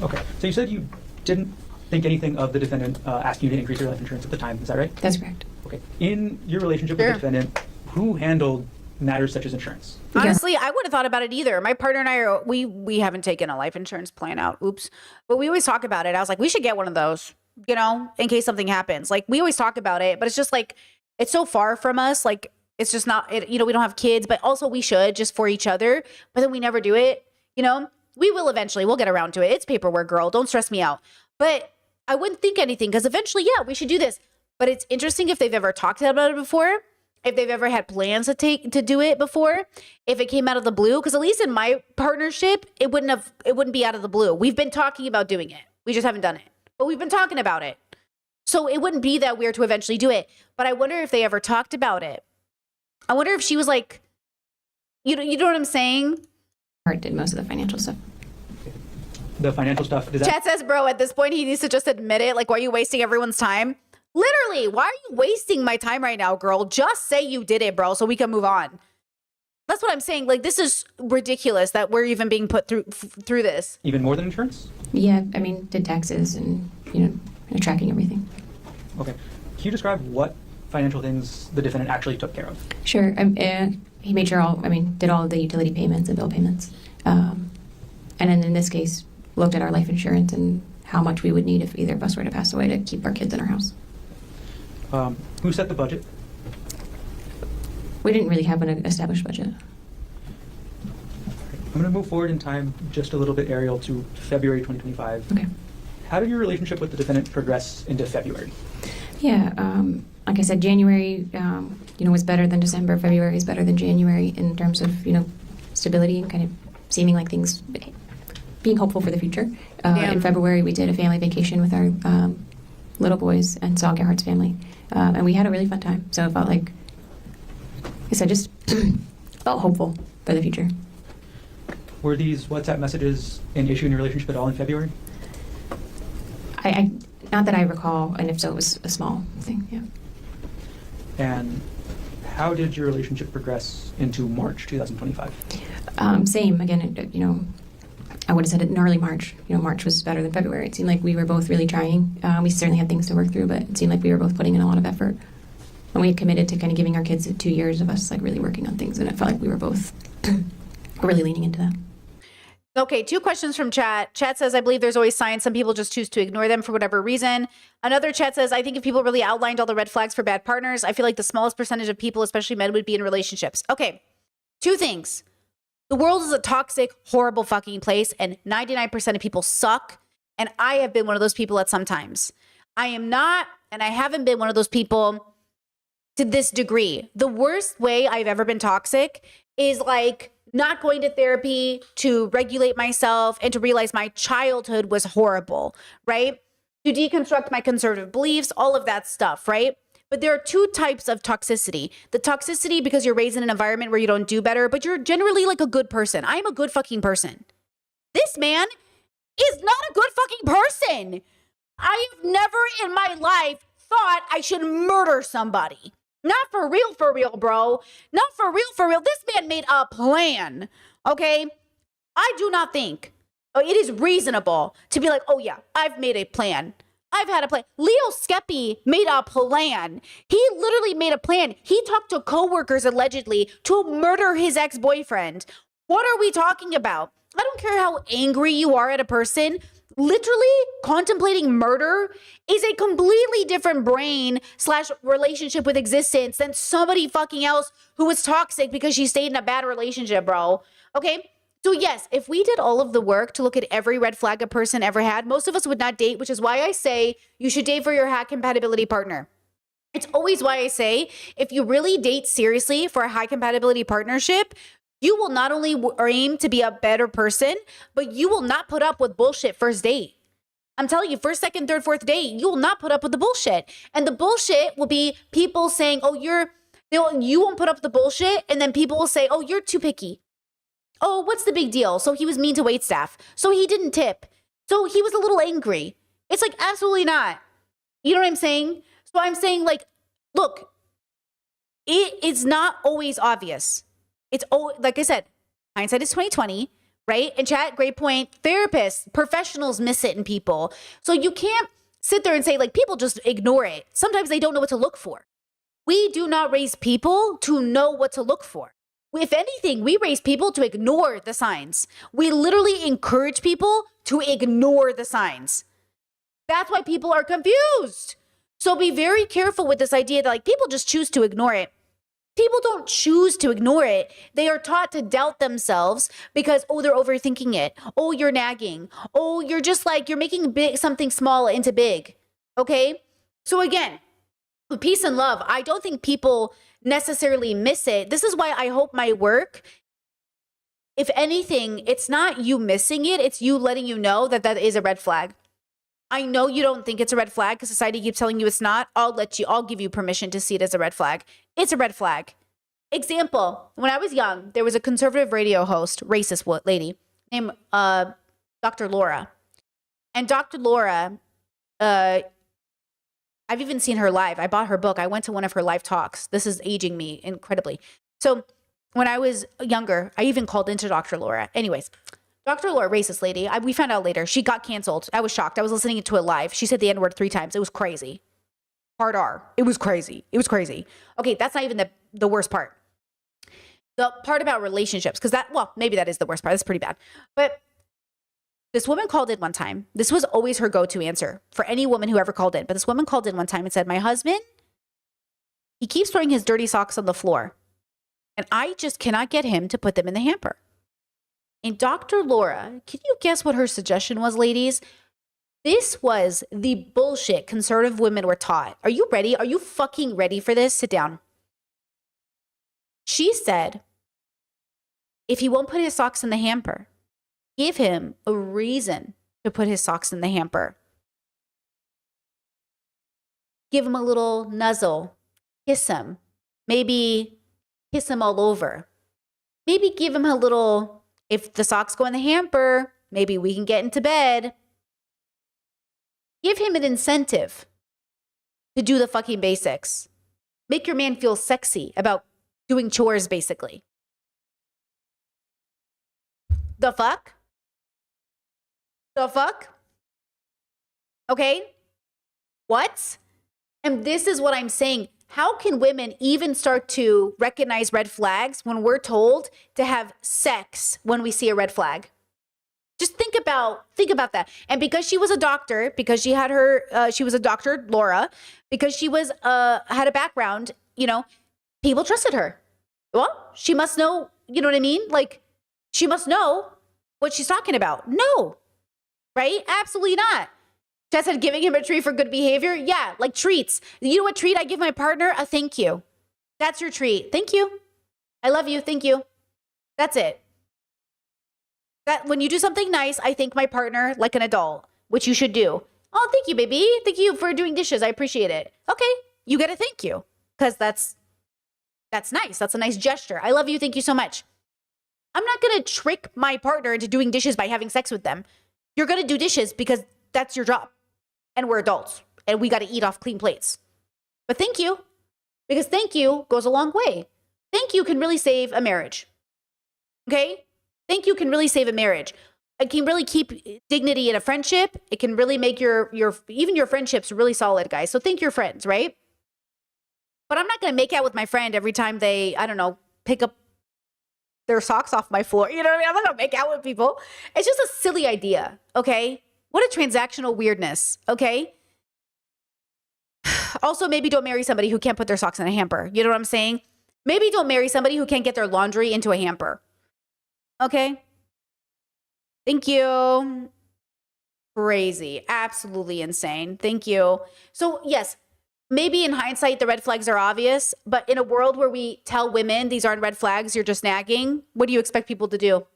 Okay, so you said you didn't think anything of the defendant asking you to increase your life insurance at the time. Is that right?
That's correct.
Okay. In your relationship with the defendant, who handled matters such as insurance?
Honestly, I wouldn't have thought about it either. My partner and I we haven't taken a life insurance plan out. Oops. But we always talk about it. I was like, we should get one of those, in case something happens. Like, we always talk about it, but it's just like, it's so far from us. Like, it's just not, we don't have kids, but also we should just for each other. But then we never do it, We will eventually. We'll get around to it. It's paperwork, girl. Don't stress me out. But I wouldn't think anything because eventually, yeah, we should do this. But it's interesting if they've ever talked about it before, if they've ever had plans to do it before, if it came out of the blue. Because at least in my partnership, it wouldn't be out of the blue. We've been talking about doing it. We just haven't done it. But we've been talking about it. So it wouldn't be that weird to eventually do it. But I wonder if they ever talked about it. I wonder if she was like, you know what I'm saying?
Art did most of the financial stuff.
The financial stuff.
Chat says, bro, at this point, he needs to just admit it. Like, why are you wasting everyone's time? Literally, why are you wasting my time right now, girl? Just say you did it, bro, so we can move on. That's what I'm saying. Like, this is ridiculous that we're even being put through this.
Even more than insurance?
Yeah, I mean, did taxes and, tracking everything.
Okay. Can you describe what financial things the defendant actually took care of?
Sure. He made sure did all of the utility payments and bill payments. And then in this case, looked at our life insurance and how much we would need if either of us were to pass away to keep our kids in our house.
Who set the budget?
We didn't really have an established budget.
I'm going to move forward in time just a little bit, Ariel, to February 2025.
Okay.
How did your relationship with the defendant progress into February?
Yeah, like I said, January, was better than December. February is better than January in terms of, stability and kind of seeming like things, being hopeful for the future. In February, we did a family vacation with our little boys and saw Gerhardt's family. And we had a really fun time. So it felt like I said, just felt hopeful for the future.
Were these WhatsApp messages an issue in your relationship at all in February?
I not that I recall, and if so, it was a small thing, yeah.
And how did your relationship progress into March 2025?
Same, again, I would have said it in early March. March was better than February. It seemed like we were both really trying. We certainly had things to work through, but it seemed like we were both putting in a lot of effort. And we had committed to kind of giving our kids 2 years of us, like, really working on things, and it felt like we were both really leaning into that.
Okay, 2 questions from chat. Chat says, I believe there's always signs. Some people just choose to ignore them for whatever reason. Another chat says, I think if people really outlined all the red flags for bad partners, I feel like the smallest percentage of people, especially men, would be in relationships. Okay, 2 things. The world is a toxic, horrible fucking place, and 99% of people suck. And I have been one of those people at some times. I am not, and I haven't been one of those people to this degree. The worst way I've ever been toxic is like not going to therapy to regulate myself and to realize my childhood was horrible, right? To deconstruct my conservative beliefs, all of that stuff, right? But there are 2 types of toxicity. The toxicity because you're raised in an environment where you don't do better, but you're generally like a good person. I am a good fucking person. This man is not a good fucking person. I have never in my life thought I should murder somebody. Not for real, bro. Not for real. This man made a plan, okay? I do not think it is reasonable to be like, oh yeah, I've made a plan. I've had a plan. Leo Skepi made a plan. He literally made a plan. He talked to coworkers allegedly to murder his ex-boyfriend. What are we talking about? I don't care how angry you are at a person. Literally contemplating murder is a completely different brain / relationship with existence than somebody fucking else who was toxic because she stayed in a bad relationship, bro. Okay? So yes, if we did all of the work to look at every red flag a person ever had, most of us would not date, which is why I say you should date for your high compatibility partner. It's always why I say if you really date seriously for a high compatibility partnership, you will not only aim to be a better person, but you will not put up with bullshit first date. I'm telling you, first, second, third, fourth date, you will not put up with the bullshit. And the bullshit will be people saying, oh, you won't put up with the bullshit. And then people will say, oh, you're too picky. Oh, what's the big deal? So he was mean to waitstaff. So he didn't tip. So he was a little angry. It's like, absolutely not. You know what I'm saying? So I'm saying, like, look, it is not always obvious. It's like I said, hindsight is 20/20, right? And chat, great point. Therapists, professionals miss it in people. So you can't sit there and say, like, people just ignore it. Sometimes they don't know what to look for. We do not raise people to know what to look for. If anything, we raise people to ignore the signs. We literally encourage people to ignore the signs. That's why people are confused. So be very careful with this idea that, like, people just choose to ignore it. People don't choose to ignore it. They are taught to doubt themselves because, oh, they're overthinking it. Oh, you're nagging. Oh, you're just like, you're making something small into big. Okay? So again, with peace and love, I don't think people necessarily miss it. This is why I hope my work, if anything, it's not you missing it, it's you letting you know that that is a red flag. I know you don't think it's a red flag because society keeps telling you it's not. I'll give you permission to see it as a red flag. It's a red flag. Example, when I was young, there was a conservative radio host, racist lady, named Dr. Laura. And Dr. Laura, I've even seen her live. I bought her book. I went to one of her live talks. This is aging me incredibly. So when I was younger, I even called into Dr. Laura. Anyways, Dr. Laura, racist lady, we found out later, she got canceled. I was shocked. I was listening to it live. She said the N-word 3 times. It was crazy. Hard R. It was crazy. It was crazy. Okay, that's not even the worst part. The part about relationships, because maybe that is the worst part. That's pretty bad. But this woman called in one time. This was always her go-to answer for any woman who ever called in. But this woman called in one time and said, my husband, he keeps throwing his dirty socks on the floor. And I just cannot get him to put them in the hamper. And Dr. Laura, can you guess what her suggestion was, ladies? This was the bullshit conservative women were taught. Are you ready? Are you fucking ready for this? Sit down. She said, if he won't put his socks in the hamper, give him a reason to put his socks in the hamper. Give him a little nuzzle. Kiss him. Maybe kiss him all over. Maybe give him a little, if the socks go in the hamper, maybe we can get into bed. Give him an incentive to do the fucking basics. Make your man feel sexy about doing chores, basically. The fuck? The fuck? Okay? What? And this is what I'm saying. How can women even start to recognize red flags when we're told to have sex when we see a red flag? Just think about that. And because she was a doctor, because she had she was a doctor, Laura, because she was had a background, people trusted her. Well, she must know, you know what I mean? Like, she must know what she's talking about. No, right? Absolutely not. Jess said giving him a treat for good behavior. Yeah, like treats. You know what treat I give my partner? A thank you. That's your treat. Thank you. I love you. Thank you. That's it. That when you do something nice, I thank my partner like an adult, which you should do. Oh, thank you, baby. Thank you for doing dishes. I appreciate it. Okay, you get a thank you because that's nice. That's a nice gesture. I love you. Thank you so much. I'm not going to trick my partner into doing dishes by having sex with them. You're going to do dishes because that's your job. And we're adults. and we got to eat off clean plates. But thank you, because thank you goes a long way. Thank you can really save a marriage. Okay? Thank you can really save a marriage. It can really keep dignity in a friendship. It can really make your even your friendships really solid, guys. So thank your friends, right? But I'm not going to make out with my friend every time they, I don't know, pick up their socks off my floor. You know what I mean? I'm not going to make out with people. It's just a silly idea, okay? What a transactional weirdness, okay? Also, maybe don't marry somebody who can't put their socks in a hamper. You know what I'm saying? Maybe don't marry somebody who can't get their laundry into a hamper. Okay? Thank you. Crazy. Absolutely insane. Thank you. So, yes, maybe in hindsight, the red flags are obvious, but in a world where we tell women these aren't red flags, you're just nagging, what do you expect people to do?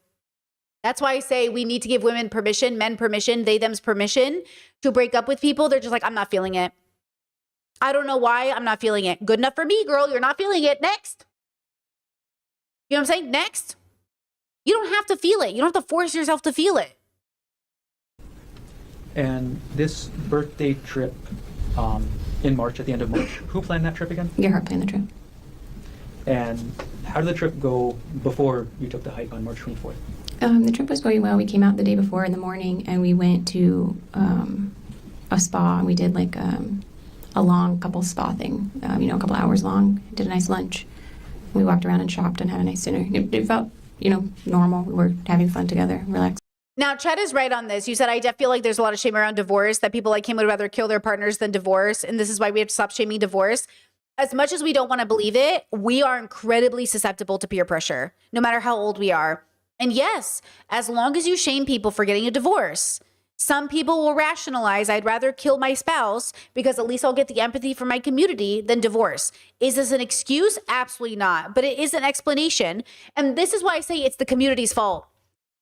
That's why I say we need to give women permission, men permission, they them's permission to break up with people. They're just like, I'm not feeling it. I don't know why I'm not feeling it. Good enough for me, girl. You're not feeling it. Next. You know what I'm saying? Next. You don't have to feel it. You don't have to force yourself to feel it.
And this birthday trip in March, at the end of March, who planned that trip again?
Gerhard planned the trip.
And how did the trip go before you took the hike on March 24th?
The trip was going well. We came out the day before in the morning, and we went to a spa, and we did like a long couple spa thing, a couple hours long. Did a nice lunch. We walked around and shopped and had a nice dinner. It felt, normal. We were having fun together, relaxed.
Now, Chet is right on this. You said, I feel like there's a lot of shame around divorce, that people like him would rather kill their partners than divorce. And this is why we have to stop shaming divorce. As much as we don't want to believe it, we are incredibly susceptible to peer pressure, no matter how old we are. And yes, as long as you shame people for getting a divorce, some people will rationalize, I'd rather kill my spouse because at least I'll get the empathy from my community than divorce. Is this an excuse? Absolutely not. But it is an explanation. And this is why I say it's the community's fault.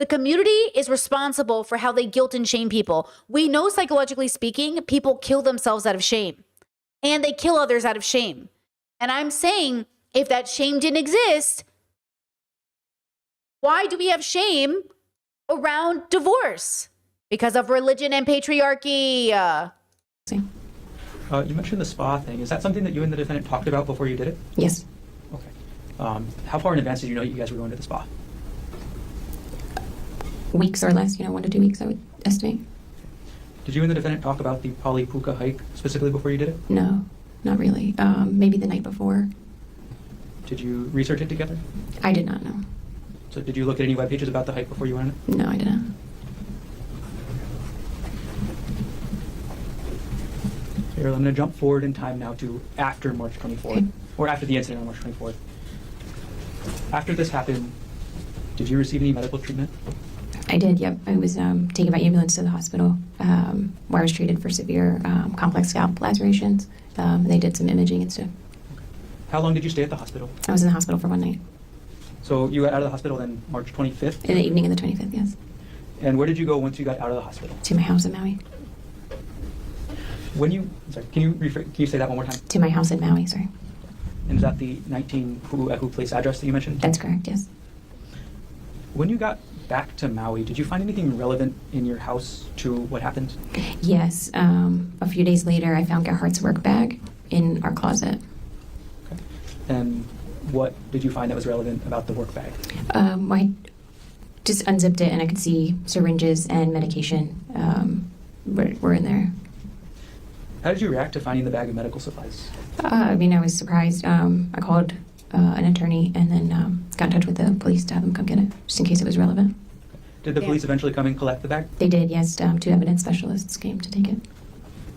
The community is responsible for how they guilt and shame people. We know, psychologically speaking, people kill themselves out of shame. And they kill others out of shame. And I'm saying, if that shame didn't exist, why do we have shame around divorce? Because of religion and patriarchy.
You mentioned the spa thing. Is that something that you and the defendant talked about before you did it?
Yes.
Okay. How far in advance did you know you guys were going to the spa?
Weeks or less, 1 to 2 weeks, I would estimate.
Did you and the defendant talk about the Polypuka hike specifically before you did it?
No, not really. Maybe the night before.
Did you research it together?
I did not know.
So did you look at any web pages about the hike before you went on it?
No, I didn't.
Here, I'm going to jump forward in time now to after March 24th, or after the incident on March 24th. After this happened, did you receive any medical treatment?
I did, yep. I was taken by ambulance to the hospital where I was treated for severe complex scalp lacerations. They did some imaging and stuff.
How long did you stay at the hospital?
I was in the hospital for 1 night.
So you got out of the hospital then March 25th?
In the evening of the 25th, yes.
And where did you go once you got out of the hospital?
To my house in Maui.
Can you say that one more time?
To my house in Maui, sorry.
And is that the 19 Hu'uehu Place address that you mentioned?
That's correct, yes.
When you got back to Maui, did you find anything relevant in your house to what happened?
Yes. A few days later, I found Gerhard's work bag in our closet.
Okay. And what did you find that was relevant about the work bag?
I just unzipped it and I could see syringes and medication were in there.
How did you react to finding the bag of medical supplies?
I was surprised. I called an attorney and then got in touch with the police to have them come get it, just in case it was relevant.
Did the police eventually come and collect the bag?
They did, yes. 2 evidence specialists came to take it.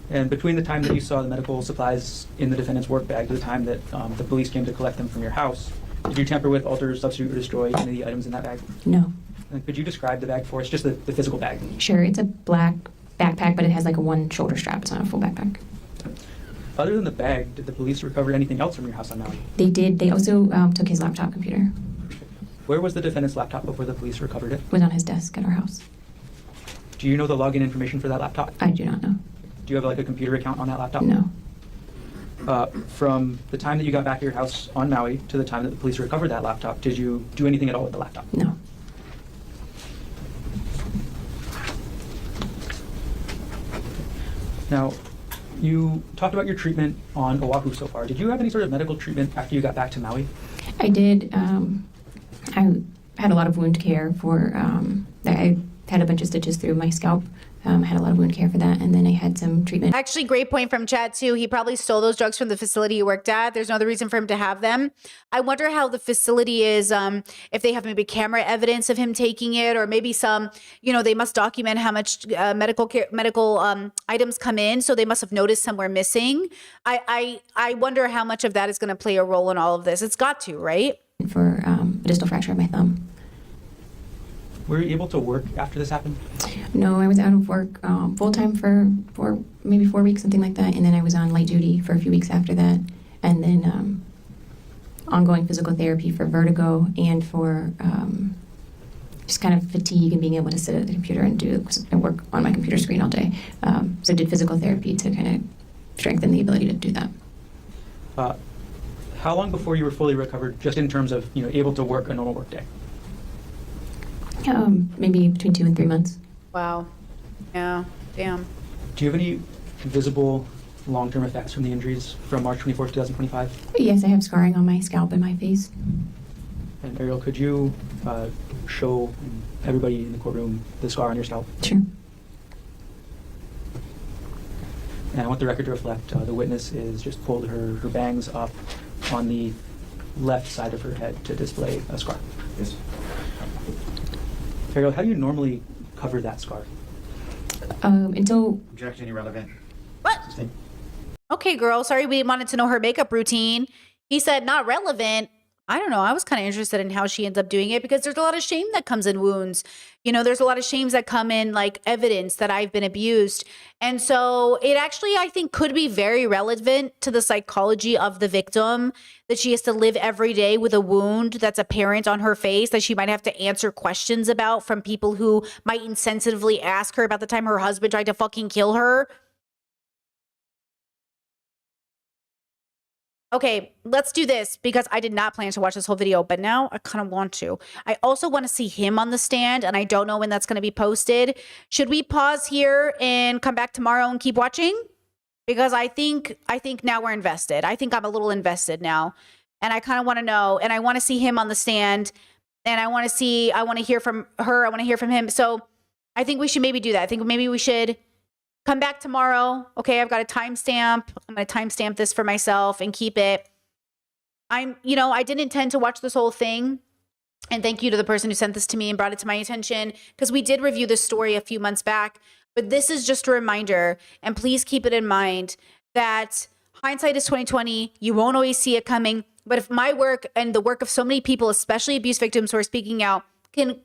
And between the time that you saw the medical supplies in the defendant's work bag to the time that the police came to collect them from your house, did you tamper with, alter, substitute, or destroy any of the items in that bag?
No.
And could you describe the bag for us, just the physical bag?
Sure, it's a black backpack, but it has like a 1 shoulder strap. It's not a full backpack.
Other than the bag, did the police recover anything else from your house on Maui?
They did. They also took his laptop computer.
Where was the defendant's laptop before the police recovered it?
It was on his desk at our house.
Do you know the login information for that laptop?
I do not know.
Do you have like a computer account on that laptop?
No.
From the time that you got back to your house on Maui to the time that the police recovered that laptop, did you do anything at all with the laptop?
No.
Now, You talked about your treatment on Oahu so far. Did you have any sort of medical treatment after you got back to Maui?
I did. I had a lot of wound care for. I had a bunch of stitches through my scalp. I had a lot of wound care for that, and then I had some treatment.
Actually, great point from Chad, too. He probably stole those drugs from the facility he worked at. There's no other reason for him to have them. I wonder how the facility is, if they have maybe camera evidence of him taking it, or maybe some, they must document how much medical items come in, so they must have noticed some were missing. I wonder how much of that is going to play a role in all of this. It's got to, right?
For a distal fracture of my thumb.
Were you able to work after this happened?
No, I was out of work full-time for maybe 4 weeks, something like that. And then I was on light duty for a few weeks after that. And then ongoing physical therapy for vertigo and for just kind of fatigue and being able to sit at the computer and work on my computer screen all day. So I did physical therapy to kind of strengthen the ability to do that.
How long before you were fully recovered, just in terms of able to work a normal work day?
Maybe between 2 and 3 months.
Wow. Yeah. Damn.
Do you have any visible long-term effects from the injuries from March 24th, 2025?
Yes, I have scarring on my scalp and my face.
And Ariel, could you show everybody in the courtroom the scar on your scalp?
Sure.
And I want the record to reflect the witness is just pulled her bangs up on the left side of her head to display a scar.
Yes.
Ariel, how do you normally cover that scar?
Until...
Objection irrelevant.
What? Okay, girl. Sorry, we wanted to know her makeup routine. He said not relevant. I don't know. I was kind of interested in how she ends up doing it because there's a lot of shame that comes in wounds. There's a lot of shames that come in like evidence that I've been abused. And so it actually, I think, could be very relevant to the psychology of the victim, that she has to live every day with a wound that's apparent on her face, that she might have to answer questions about from people who might insensitively ask her about the time her husband tried to fucking kill her. Okay, let's do this because I did not plan to watch this whole video, but now I kind of want to. I also want to see him on the stand, and I don't know when that's going to be posted. Should we pause here and come back tomorrow and keep watching? Because I think now we're invested. I think I'm a little invested now, and I kind of want to know, and I want to see him on the stand, and I want to hear from her. I want to hear from him. So I think we should maybe do that. I think maybe we should come back tomorrow. Okay, I've got a timestamp. I'm going to timestamp this for myself and keep it. I didn't intend to watch this whole thing. And thank you to the person who sent this to me and brought it to my attention, because we did review this story a few months back. But this is just a reminder, and please keep it in mind, that hindsight is 20/20. You won't always see it coming. But if my work and the work of so many people, especially abuse victims who are speaking out, can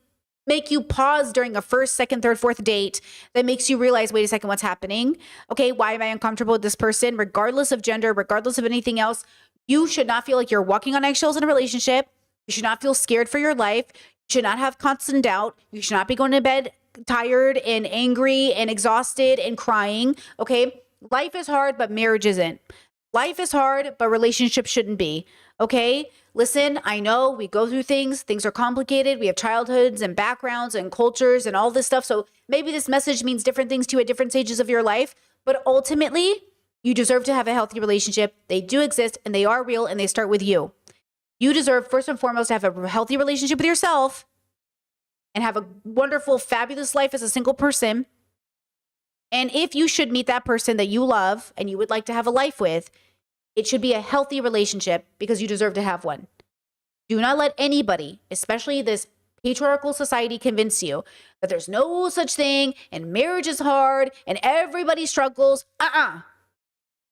make you pause during a first, second, third, fourth date, that makes you realize, wait a second, what's happening? Okay, why am I uncomfortable with this person? Regardless of gender, regardless of anything else, you should not feel like you're walking on eggshells in a relationship. You should not feel scared for your life. You should not have constant doubt. You should not be going to bed tired and angry and exhausted and crying. Okay, life is hard, but marriage isn't. Life is hard, but relationships shouldn't be. Okay, listen, I know we go through things are complicated, we have childhoods and backgrounds and cultures and all this stuff, so maybe this message means different things to you at different stages of your life, but ultimately, you deserve to have a healthy relationship. They do exist, and they are real, and they start with you. You deserve, first and foremost, to have a healthy relationship with yourself and have a wonderful, fabulous life as a single person. And if you should meet that person that you love and you would like to have a life with, it should be a healthy relationship because you deserve to have one. Do not let anybody, especially this patriarchal society, convince you that there's no such thing and marriage is hard and everybody struggles.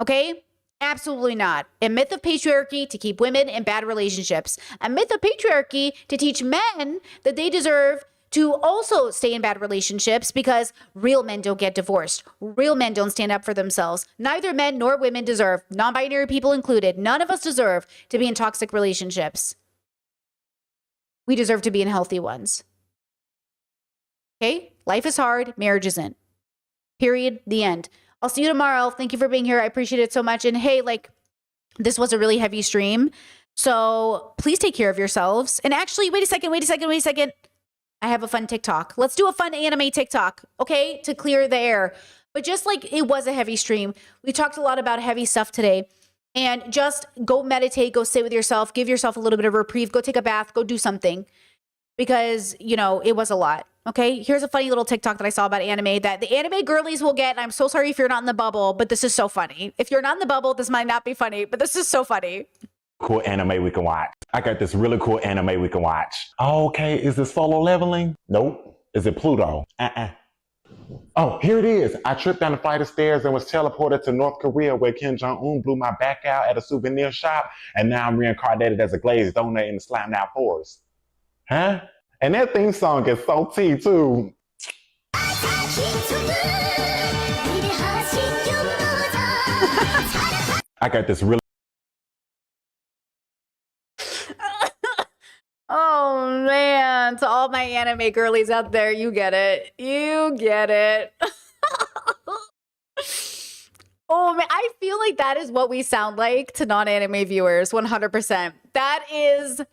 Okay? Absolutely not. A myth of patriarchy to keep women in bad relationships. A myth of patriarchy to teach men that they deserve to also stay in bad relationships because real men don't get divorced. Real men don't stand up for themselves. Neither men nor women deserve, non-binary people included, none of us deserve to be in toxic relationships. We deserve to be in healthy ones. Okay? Life is hard. Marriage isn't. Period. The end. I'll see you tomorrow. Thank you for being here. I appreciate it so much. And hey, this was a really heavy stream. So please take care of yourselves. And actually, wait a second. I have a fun TikTok. Let's do a fun anime TikTok, okay? To clear the air. But just like it was a heavy stream, we talked a lot about heavy stuff today. And just go meditate, go sit with yourself, give yourself a little bit of reprieve, go take a bath, go do something. Because, you know, it was a lot. Okay, here's a funny little TikTok that I saw about anime that the anime girlies will get. And I'm so sorry if you're not in the bubble, but this is so funny. If you're not in the bubble, this might not be funny, but this is so funny.
Cool anime we can watch. I got this really cool anime we can watch. Oh, okay, is this Solo Leveling? Nope. Is it Pluto? Oh, here it is. I tripped down the flight of stairs and was teleported to North Korea where Kim Jong-un blew my back out at a souvenir shop, and now I'm reincarnated as a glazed donut in the Slime Now forest. Huh? And that theme song is so tea, too. I got this really...
Oh man, to all my anime girlies out there, you get it. You get it. Oh man, I feel like that is what we sound like to non-anime viewers, 100%. That's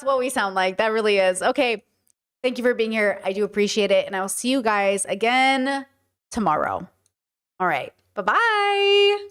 what we sound like. That really is. Okay, thank you for being here. I do appreciate it, and I will see you guys again tomorrow. All right, bye-bye.